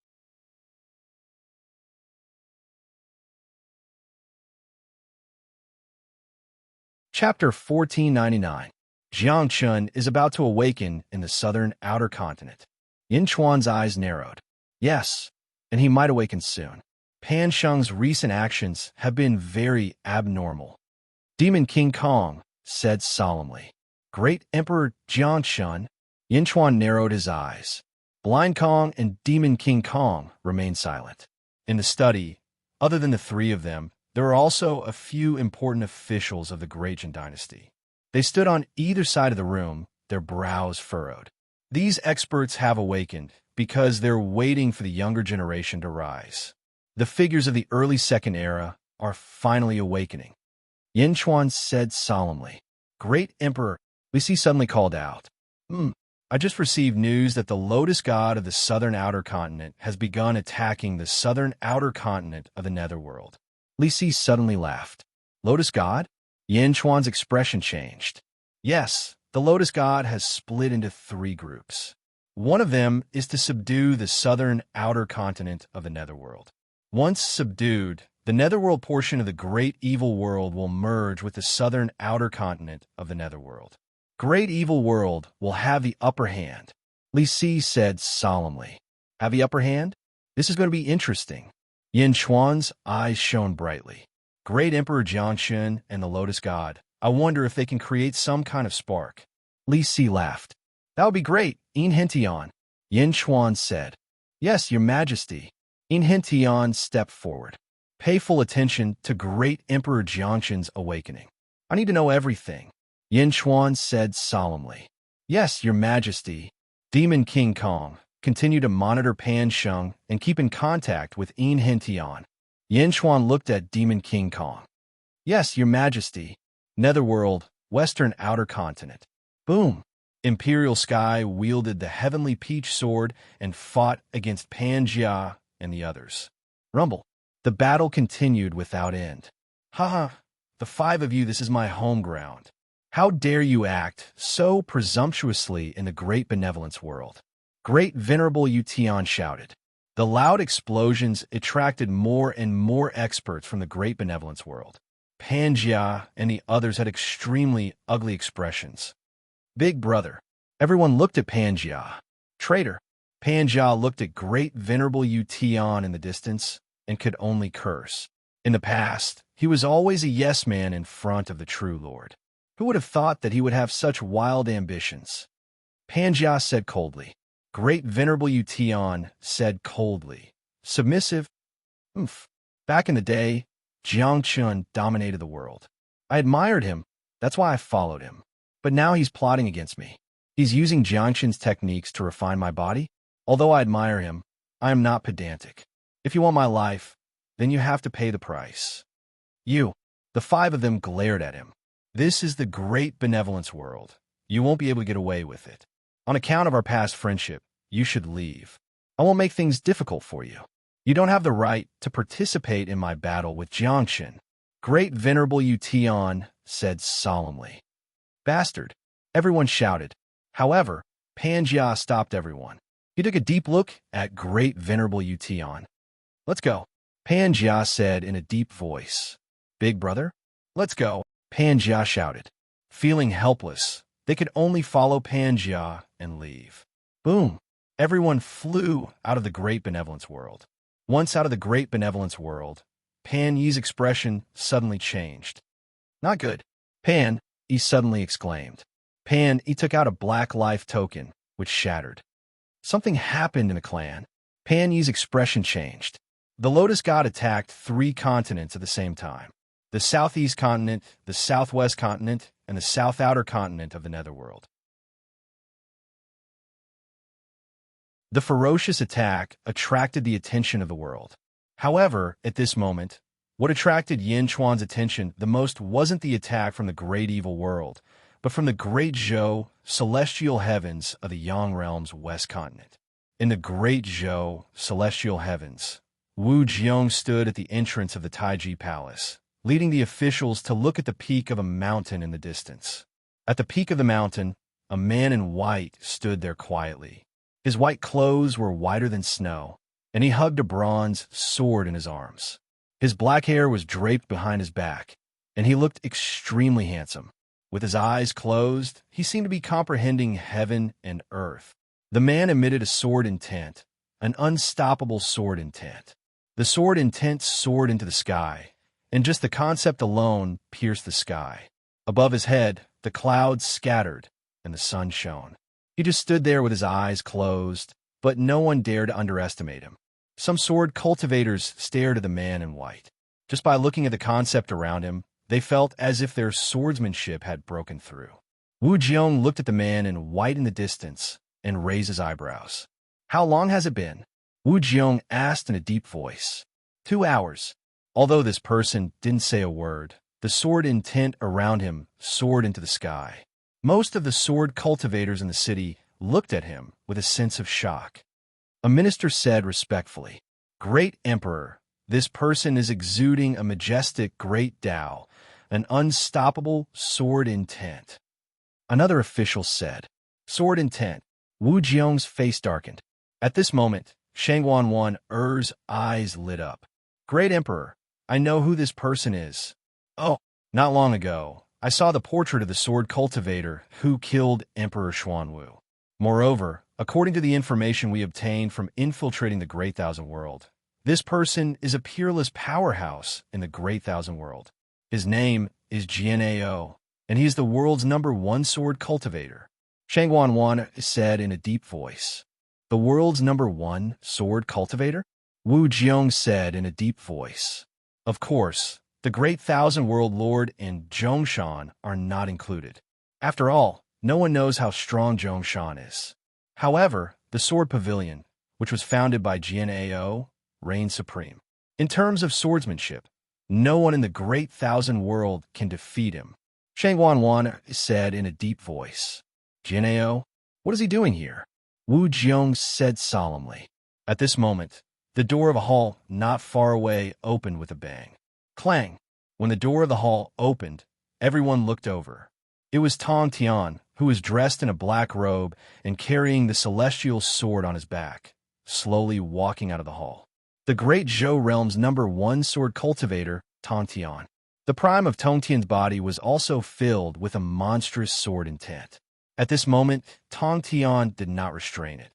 Chapter 1499. Jiangshun is about to awaken in the southern outer continent. Yin Chuan's eyes narrowed. Yes, and he might awaken soon. Pan Sheng's recent actions have been very abnormal. Demon King Kong said solemnly. Great Emperor Jiangshun. Yin Chuan narrowed his eyes. Blind Kong and Demon King Kong remained silent. In the study, other than the three of them, there are also a few important officials of the Great Zhen dynasty. They stood on either side of the room, their brows furrowed. These experts have awakened because they're waiting for the younger generation to rise. The figures of the early Second Era are finally awakening. Yin Chuan said solemnly. Great Emperor, Li Si suddenly called out. I just received news that the Lotus God of the southern outer continent has begun attacking the southern outer continent of the Netherworld. Li Si suddenly laughed. Lotus God? Yin Chuan's expression changed. Yes, the Lotus God has split into three groups. One of them is to subdue the southern outer continent of the Netherworld. Once subdued, the Netherworld portion of the Great Evil World will merge with the southern outer continent of the Netherworld. Great Evil World will have the upper hand, Li Si said solemnly. Have the upper hand? This is going to be interesting. Yin Chuan's eyes shone brightly. Great Emperor Jiangshun and the Lotus God. I wonder if they can create some kind of spark. Li Si laughed. That would be great, In Hentian. Yin Chuan said. Yes, Your Majesty. In Hentian stepped forward. Pay full attention to Great Emperor Jiangshun's awakening. I need to know everything. Yin Chuan said solemnly. Yes, Your Majesty. Demon King Kong, continue to monitor Pan Sheng and keep in contact with In Hentian. Yin Chuan looked at Demon King Kong. Yes, Your Majesty. Netherworld, Western Outer Continent. Boom. Imperial Sky wielded the heavenly peach sword and fought against Panjia and the others. Rumble. The battle continued without end. Haha, the five of you, this is my home ground. How dare you act so presumptuously in the great benevolence world? Great venerable Utian shouted. The loud explosions attracted more and more experts from the great benevolence world. Pangaea and the others had extremely ugly expressions. Big brother. Everyone looked at Pangaea. Traitor. Pangaea looked at great venerable Utian in the distance and could only curse. In the past, he was always a yes man in front of the true Lord. Who would have thought that he would have such wild ambitions? Pangaea said coldly. Great venerable Utian said coldly. Submissive? Back in the day, Jiangchun dominated the world. I admired him, that's why I followed him. But now he's plotting against me. He's using Jiangchun's techniques to refine my body. Although I admire him, I am not pedantic. If you want my life, then you have to pay the price. You. The five of them glared at him. This is the great benevolence world. You won't be able to get away with it. On account of our past friendship, you should leave. I won't make things difficult for you. You don't have the right to participate in my battle with Jiangchun. Great venerable Utian said solemnly. Bastard! Everyone shouted. However, Pangaea stopped everyone. He took a deep look at great venerable Utian. Let's go, Pangaea said in a deep voice. Big brother? Let's go, Pangaea shouted. Feeling helpless, they could only follow Pangaea and leave. Boom! Everyone flew out of the great benevolence world. Once out of the great benevolence world, Pan Yi's expression suddenly changed. Not good. Pan, he suddenly exclaimed. Pan, he took out a black life token, which shattered. Something happened in the clan. Pan Yi's expression changed. The Lotus God attacked 3 continents at the same time. The southeast continent, the southwest continent, and the south outer continent of the netherworld. The ferocious attack attracted the attention of the world. However, at this moment, what attracted Yin Chuan's attention the most wasn't the attack from the great evil world, but from the great Zhou, celestial heavens of the Yang Realm's west continent. In the great Zhou, celestial heavens, Wu Jiong stood at the entrance of the Taiji Palace, leading the officials to look at the peak of a mountain in the distance. At the peak of the mountain, a man in white stood there quietly. His white clothes were whiter than snow, and he hugged a bronze sword in his arms. His black hair was draped behind his back, and he looked extremely handsome. With his eyes closed, he seemed to be comprehending heaven and earth. The man emitted a sword intent, an unstoppable sword intent. The sword intent soared into the sky, and just the concept alone pierced the sky. Above his head, the clouds scattered, and the sun shone. He just stood there with his eyes closed, but no one dared to underestimate him. Some sword cultivators stared at the man in white. Just by looking at the concept around him, they felt as if their swordsmanship had broken through. Wu Jiong looked at the man in white in the distance and raised his eyebrows. How long has it been? Wu Jiong asked in a deep voice. 2 hours. Although this person didn't say a word, the sword intent around him soared into the sky. Most of the sword cultivators in the city looked at him with a sense of shock. A minister said respectfully, Great Emperor, this person is exuding a majestic great Tao, an unstoppable sword intent. Another official said, Sword intent. Wu Jiong's face darkened. At this moment, Shangguan Er's eyes lit up. Great Emperor, I know who this person is. Oh, not long ago, I saw the portrait of the sword cultivator who killed Emperor Xuanwu. Moreover, according to the information we obtained from infiltrating the Great Thousand World, this person is a peerless powerhouse in the Great Thousand World. His name is Jianao, and he is the world's #1 sword cultivator. Shangguan said in a deep voice. The world's #1 sword cultivator? Wu Jiong said in a deep voice. Of course, the Great Thousand World Lord and Zhongshan are not included. After all, no one knows how strong Zhongshan is. However, the Sword Pavilion, which was founded by Jianao, reigns supreme. In terms of swordsmanship, no one in the Great Thousand World can defeat him. Shangguan said in a deep voice. Jianao, what is he doing here? Wu Jiong said solemnly. At this moment, the door of a hall not far away opened with a bang. Clang! When the door of the hall opened, everyone looked over. It was Tong Tian, who was dressed in a black robe and carrying the celestial sword on his back, slowly walking out of the hall. The great Zhou realm's #1 sword cultivator, Tong Tian. The prime of Tong Tian's body was also filled with a monstrous sword intent. At this moment, Tong Tian did not restrain it.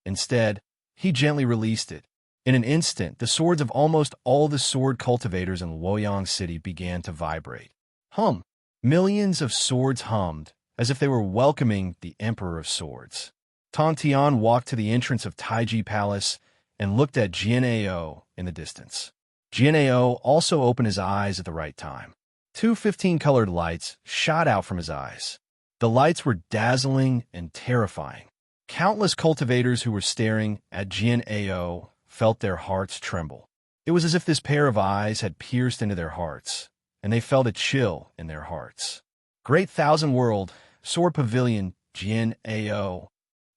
Instead, he gently released it. In an instant, the swords of almost all the sword cultivators in Luoyang City began to vibrate. Hum! Millions of swords hummed, as if they were welcoming the Emperor of Swords. Tong Tian walked to the entrance of Taiji Palace and looked at Jian'eo in the distance. Jian'eo also opened his eyes at the right time. Two 15-colored lights shot out from his eyes. The lights were dazzling and terrifying. Countless cultivators who were staring at Jian'eo felt their hearts tremble. It was as if this pair of eyes had pierced into their hearts, and they felt a chill in their hearts. Great Thousand World, Sword Pavilion, Jian'eo.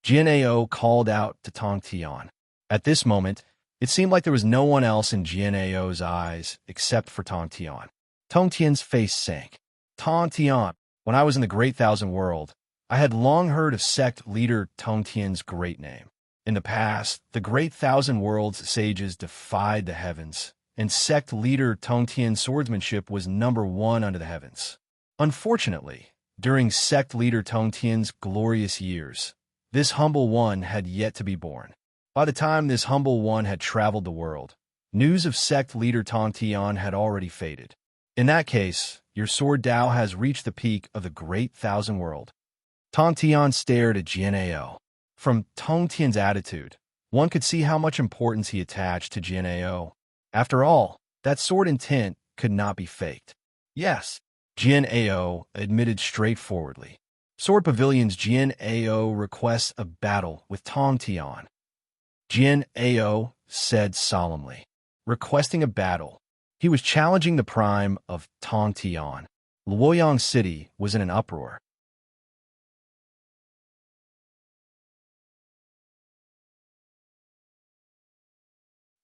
Jian'eo called out to Tong Tian. At this moment, it seemed like there was no one else in Jian'eo's eyes except for Tong Tian. Tong Tian's face sank. Tong Tian, when I was in the Great Thousand World, I had long heard of sect leader Tong Tian's great name. In the past, the Great Thousand World's sages defied the heavens, and sect leader Tong Tian's swordsmanship was #1 under the heavens. Unfortunately, during sect leader Tong Tian's glorious years, this humble one had yet to be born. By the time this humble one had traveled the world, news of sect leader Tong Tian had already faded. In that case, your sword Dao has reached the peak of the Great Thousand World. Tong Tian stared at Jian'eo. From Tong Tian's attitude, one could see how much importance he attached to Jian'eo. After all, that sword intent could not be faked. Yes, Jian'eo admitted straightforwardly. Sword Pavilion's Jian'eo requests a battle with Tong Tian. Jian'eo said solemnly, requesting a battle. He was challenging the prime of Tong Tian. Luoyang City was in an uproar.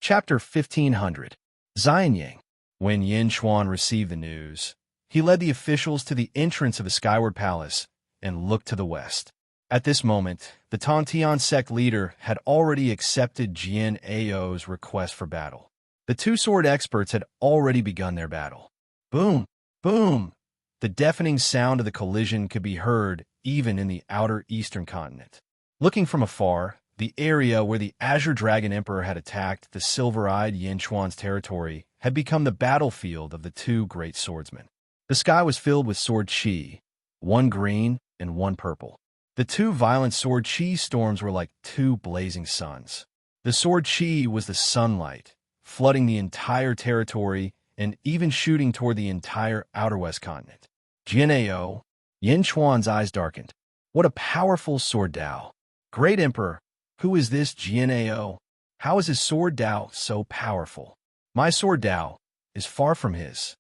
Chapter 1500. Xianying. When Yin Xuan received the news, he led the officials to the entrance of the Skyward Palace and looked to the west. At this moment, the Tong Tian sect leader had already accepted Jian'eo's request for battle. The two sword experts had already begun their battle. Boom! Boom! The deafening sound of the collision could be heard even in the outer eastern continent. Looking from afar, the area where the Azure Dragon Emperor had attacked the silver-eyed Yin Xuan's territory had become the battlefield of the two great swordsmen. The sky was filled with sword chi, one green and one purple. The two violent sword chi storms were like two blazing suns. The sword chi was the sunlight, flooding the entire territory and even shooting toward the entire outer west continent. Jian'eo, Yin Xuan's eyes darkened. What a powerful sword Dao! Great Emperor, who is this Jian'eo? How is his sword Dao so powerful? My sword Dao is far from his.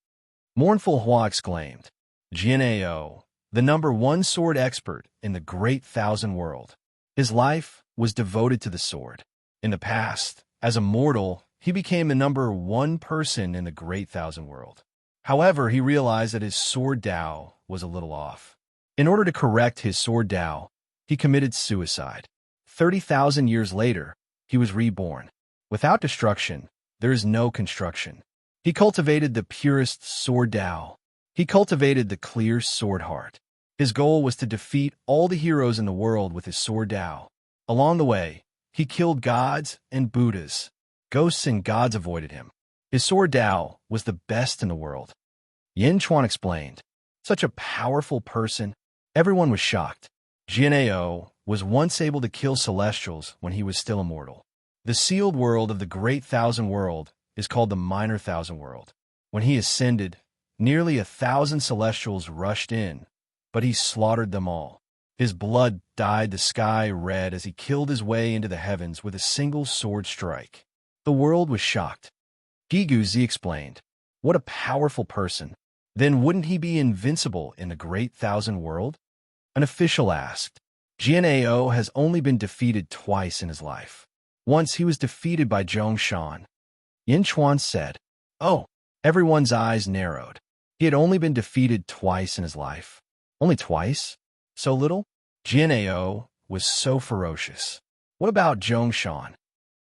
Mournful Hua exclaimed. Jian'eo, the #1 sword expert in the Great Thousand World. His life was devoted to the sword. In the past, as a mortal, he became the #1 person in the Great Thousand World. However, he realized that his sword Dao was a little off. In order to correct his sword Dao, he committed suicide. 30,000 years later, he was reborn. Without destruction, there is no construction. He cultivated the purest sword Dao. He cultivated the clear sword heart. His goal was to defeat all the heroes in the world with his sword Dao. Along the way, he killed gods and Buddhas. Ghosts and gods avoided him. His sword Dao was the best in the world. Yin Xuan explained. Such a powerful person. Everyone was shocked. Jian'eo was once able to kill celestials when he was still immortal. The sealed world of the Great Thousand World is called the Minor Thousand World. When he ascended, nearly 1,000 celestials rushed in, but he slaughtered them all. His blood dyed the sky red as he killed his way into the heavens with a single sword strike. The world was shocked. Gigu Zi explained, what a powerful person. Then wouldn't he be invincible in the Great Thousand World? An official asked. Jian'eo has only been defeated twice in his life. Once he was defeated by Zhongshan. Yin Xuan said, oh, everyone's eyes narrowed. He had only been defeated twice in his life. Only twice? So little? Jin Ao was so ferocious. What about Zhongshan?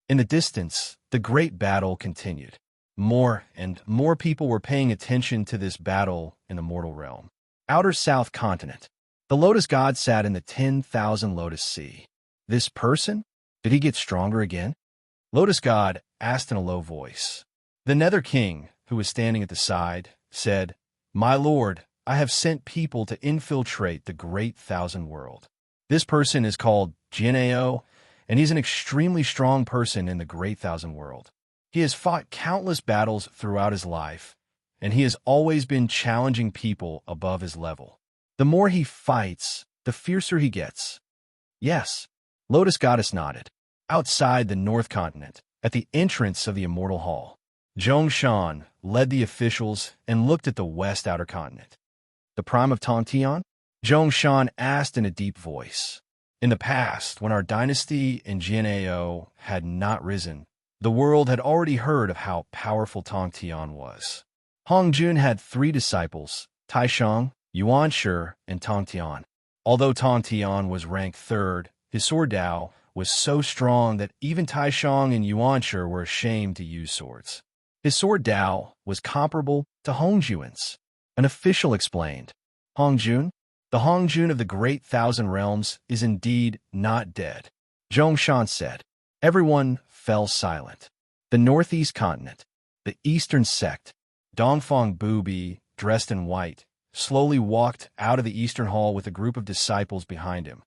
In the distance, the great battle continued. More and more people were paying attention to this battle in the mortal realm. Outer South Continent. The Lotus God sat in the 10,000 Lotus Sea. This person? Did he get stronger again? Lotus God asked in a low voice. The Nether King, who was standing at the side, said, "My lord, I have sent people to infiltrate the great thousand world. This person is called Jin Ao, and he's an extremely strong person in the great thousand world. He has fought countless battles throughout his life, and he has always been challenging people above his level. The more he fights, the fiercer he gets." Yes, Lotus Goddess nodded. Outside the North Continent, at the entrance of the Immortal Hall, Zhongshan led the officials and looked at the West Outer Continent. The prime of Tongtian? Zhongshan asked in a deep voice. In the past, when our dynasty and Jin Ao had not risen, the world had already heard of how powerful Tongtian was. Hongjun had 3 disciples, Taishang, Yuanshi, and Tongtian. Although Tongtian was ranked 3rd, his sword Dao was so strong that even Taishang and Yuanshi were ashamed to use swords. His sword Dao was comparable to Hongjun's. An official explained, "Hongjun? The Hongjun of the Great Thousand Realms is indeed not dead." Zhongshan said. Everyone fell silent. The Northeast Continent, the Eastern Sect, Dongfang Bubi, dressed in white, slowly walked out of the Eastern Hall with a group of disciples behind him.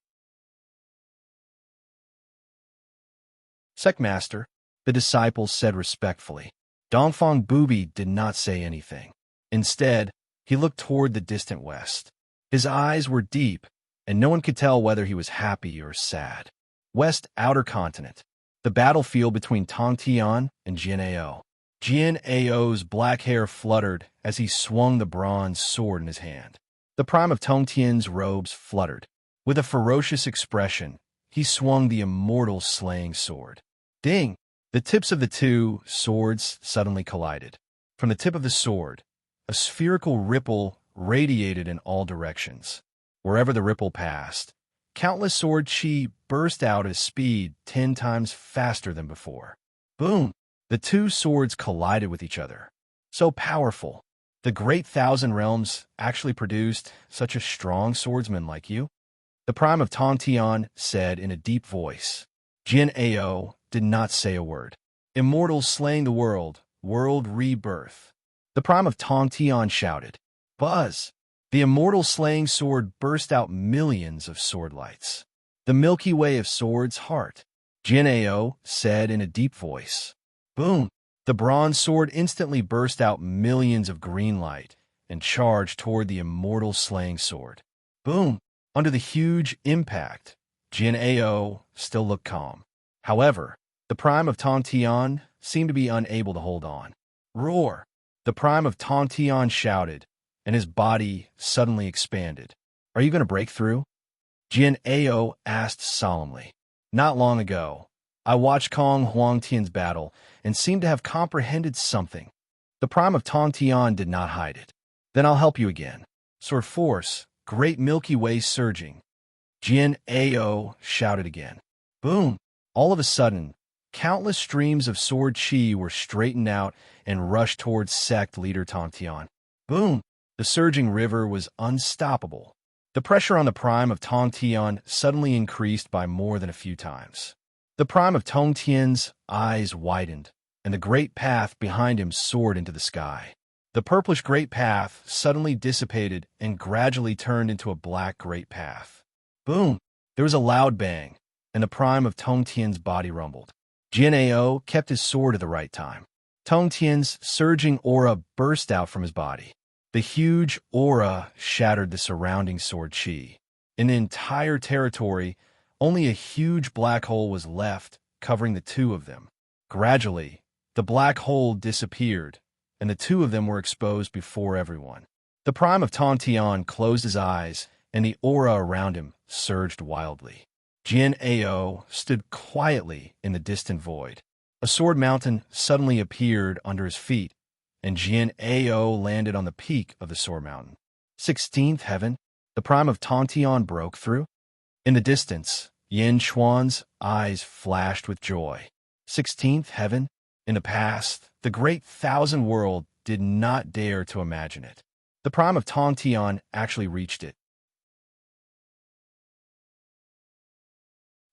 "Sectmaster," the disciples said respectfully. Dongfang Bubi did not say anything. Instead, he looked toward the distant west. His eyes were deep, and no one could tell whether he was happy or sad. West Outer Continent, the battlefield between Tongtian and Jin Ao. Jin Ao's black hair fluttered as he swung the bronze sword in his hand. The prime of Tongtian's robes fluttered. With a ferocious expression, he swung the immortal slaying sword. Ding! The tips of the 2 swords suddenly collided. From the tip of the sword, a spherical ripple radiated in all directions. Wherever the ripple passed, countless sword chi burst out at a speed 10 times faster than before. Boom! The 2 swords collided with each other. So powerful. The Great Thousand Realms actually produced such a strong swordsman like you? The prime of Tongtian said in a deep voice. Jin Ao did not say a word. Immortal slaying the world rebirth. The prime of Tongtian shouted. Buzz! The immortal slaying sword burst out millions of sword lights. The Milky Way of Swords heart. Jin Ao said in a deep voice. Boom! The bronze sword instantly burst out millions of green light and charged toward the immortal slaying sword. Boom! Under the huge impact, Jin Ao still looked calm. However, the prime of Tongtian seemed to be unable to hold on. Roar! The prime of Tongtian shouted, and his body suddenly expanded. Are you going to break through? Jin Ao asked solemnly. Not long ago, I watched Kong Huangtian's battle and seemed to have comprehended something. The prime of Tongtian did not hide it. Then I'll help you again. Sword force, great Milky Way surging. Jin Ao shouted again. Boom! All of a sudden, countless streams of sword chi were straightened out and rushed towards sect leader Tongtian. Boom! The surging river was unstoppable. The pressure on the prime of Tongtian suddenly increased by more than a few times. The prime of Tongtian's eyes widened, and the great path behind him soared into the sky. The purplish great path suddenly dissipated and gradually turned into a black great path. Boom! There was a loud bang, and the prime of Tongtian's body rumbled. Jin Ao kept his sword at the right time. Tongtian's surging aura burst out from his body. The huge aura shattered the surrounding sword chi. In the entire territory, only a huge black hole was left, covering the 2 of them. Gradually, the black hole disappeared, and the 2 of them were exposed before everyone. The prime of Tongtian closed his eyes, and the aura around him surged wildly. Jin Ao stood quietly in the distant void. A sword mountain suddenly appeared under his feet, and Jian Ao landed on the peak of the Sword Mountain. 16th heaven, the prime of Tontian broke through. In the distance, Yin Chuan's eyes flashed with joy. 16th heaven, in the past, the great thousand world did not dare to imagine it. The prime of Tontian actually reached it.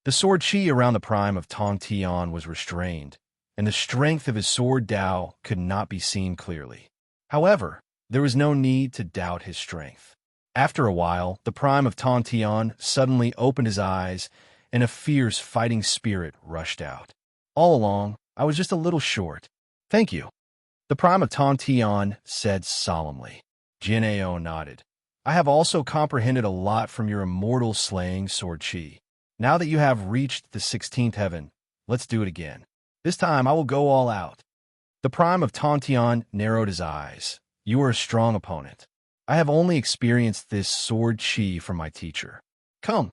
The sword chi around the prime of Tontian was restrained, and the strength of his sword Dao could not be seen clearly. However, there was no need to doubt his strength. After a while, the prime of Tontian suddenly opened his eyes, and a fierce fighting spirit rushed out. All along, I was just a little short. Thank you. The prime of Tontian said solemnly. Jian Ao nodded. I have also comprehended a lot from your immortal slaying sword chi. Now that you have reached the 16th heaven, let's do it again. This time I will go all out. The prime of Tontian narrowed his eyes. You are a strong opponent. I have only experienced this sword chi from my teacher. Come.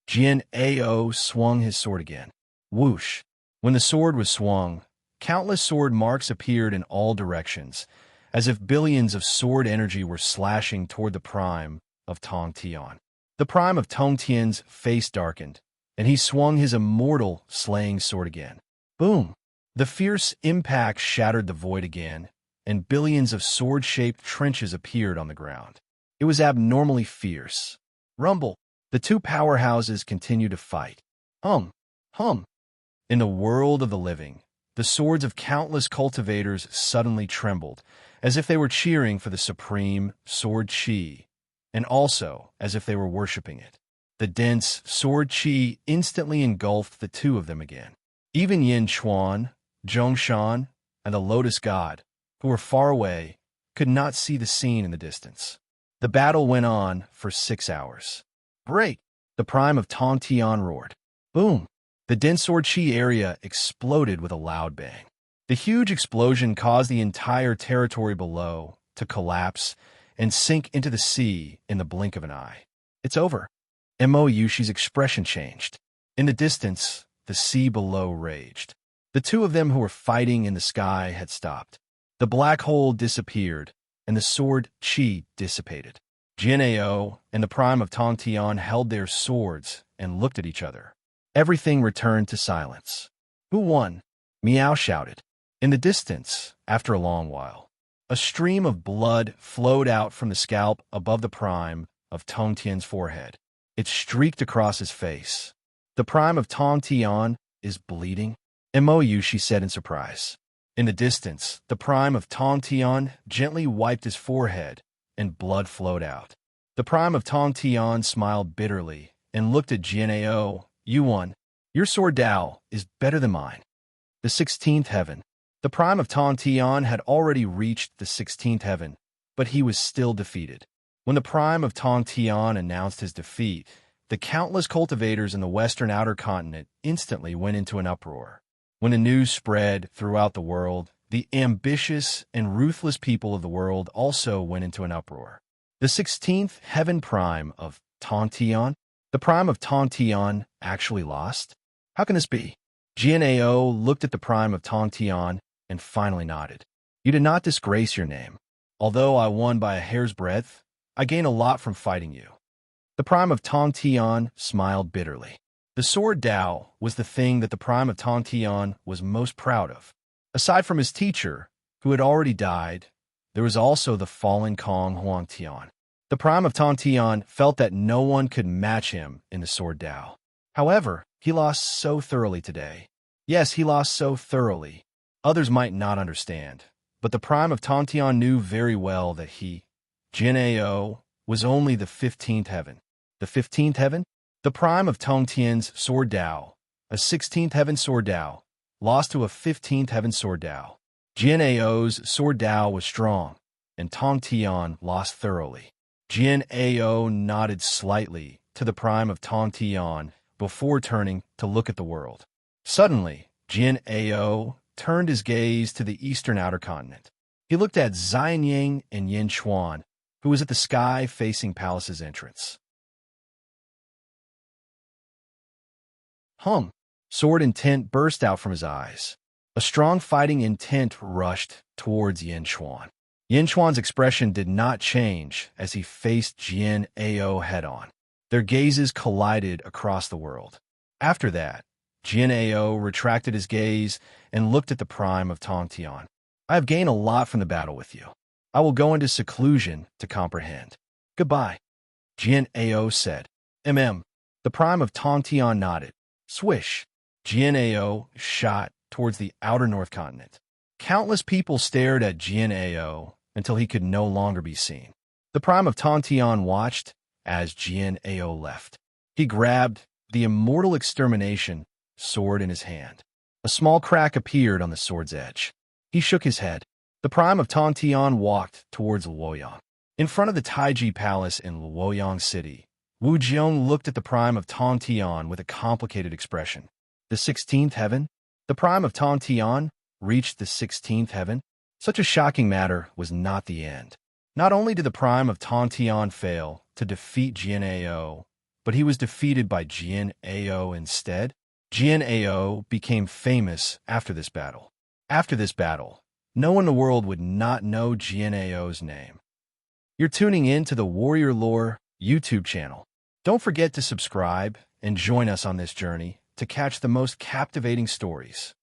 Jian Ao swung his sword again. Whoosh. When the sword was swung, countless sword marks appeared in all directions, as if billions of sword energy were slashing toward the prime of Tongtian. The prime of Tongtian's face darkened, and he swung his immortal slaying sword again. Boom! The fierce impact shattered the void again, and billions of sword-shaped trenches appeared on the ground. It was abnormally fierce. Rumble! The two powerhouses continued to fight. Hum! Hum! In the world of the living, the swords of countless cultivators suddenly trembled, as if they were cheering for the supreme sword chi, and also as if they were worshipping it. The dense sword chi instantly engulfed the two of them again. Even Yin Chuan, Zhongshan, and the Lotus God, who were far away, could not see the scene in the distance. The battle went on for 6 hours. Break! The prime of Tongtian roared. Boom! The dense sword chi area exploded with a loud bang. The huge explosion caused the entire territory below to collapse and sink into the sea in the blink of an eye. It's over. Mo Yushi's expression changed. In the distance, the sea below raged. The two of them who were fighting in the sky had stopped. The black hole disappeared, and the sword chi dissipated. Jian Ao and the prime of Tongtian held their swords and looked at each other. Everything returned to silence. Who won? Miao shouted. In the distance, after a long while, a stream of blood flowed out from the scalp above the prime of Tongtian's forehead. It streaked across his face. The prime of Tongtian is bleeding? Mo Yushi said in surprise. In the distance, the prime of Tongtian gently wiped his forehead, and blood flowed out. The prime of Tongtian smiled bitterly and looked at Jian Ao. You won. Your sword Dao is better than mine. The 16th heaven. The prime of Tongtian had already reached the 16th heaven, but he was still defeated. When the prime of Tongtian announced his defeat, the countless cultivators in the western outer continent instantly went into an uproar. When the news spread throughout the world, the ambitious and ruthless people of the world also went into an uproar. The 16th heaven prime of Tongtian? The prime of Tongtian actually lost? How can this be? Jian Ao looked at the prime of Tongtian and finally nodded. You did not disgrace your name. Although I won by a hair's breadth, I gain a lot from fighting you. The prime of Tongtian smiled bitterly. The sword Dao was the thing that the prime of Tongtian was most proud of. Aside from his teacher, who had already died, there was also the fallen Kong Huangtian. The prime of Tongtian felt that no one could match him in the sword Dao. However, he lost so thoroughly today. Yes, he lost so thoroughly. Others might not understand, but the prime of Tongtian knew very well that he, Jian Ao, was only the 15th heaven. The 15th heaven? The prime of Tongtian's sword Dao, a 16th heaven sword Dao, lost to a 15th heaven sword Dao. Jian Ao's sword Dao was strong, and Tongtian lost thoroughly. Jian Ao nodded slightly to the prime of Tongtian before turning to look at the world. Suddenly, Jian Ao turned his gaze to the eastern outer continent. He looked at Xianying and Yin Chuan, who was at the sky-facing palace's entrance. Sword intent burst out from his eyes. A strong fighting intent rushed towards Yin Chuan. Yin Chuan's expression did not change as he faced Jian Ao head-on. Their gazes collided across the world. After that, Jian Ao retracted his gaze and looked at the prime of Tong Tian. I have gained a lot from the battle with you. I will go into seclusion to comprehend. Goodbye, Jian Ao said. The prime of Tong Tian nodded. Swish. Jian Ao shot towards the outer North Continent. Countless people stared at Jian Ao until he could no longer be seen. The prime of Tong Tian watched as Jian Ao left. He grabbed the Immortal Extermination sword in his hand. A small crack appeared on the sword's edge. He shook his head. The prime of Tong Tian walked towards Luoyang. In front of the Taiji Palace in Luoyang City, Wu Jiong looked at the prime of Tong Tian with a complicated expression. The 16th heaven? The prime of Tong Tian reached the 16th heaven? Such a shocking matter was not the end. Not only did the prime of Tong Tian fail to defeat Jian Ao, but he was defeated by Jian Ao instead. Jian Ao became famous after this battle. After this battle, no one in the world would not know Jian Ao's name. You're tuning in to the Warrior Lore YouTube channel. Don't forget to subscribe and join us on this journey to catch the most captivating stories.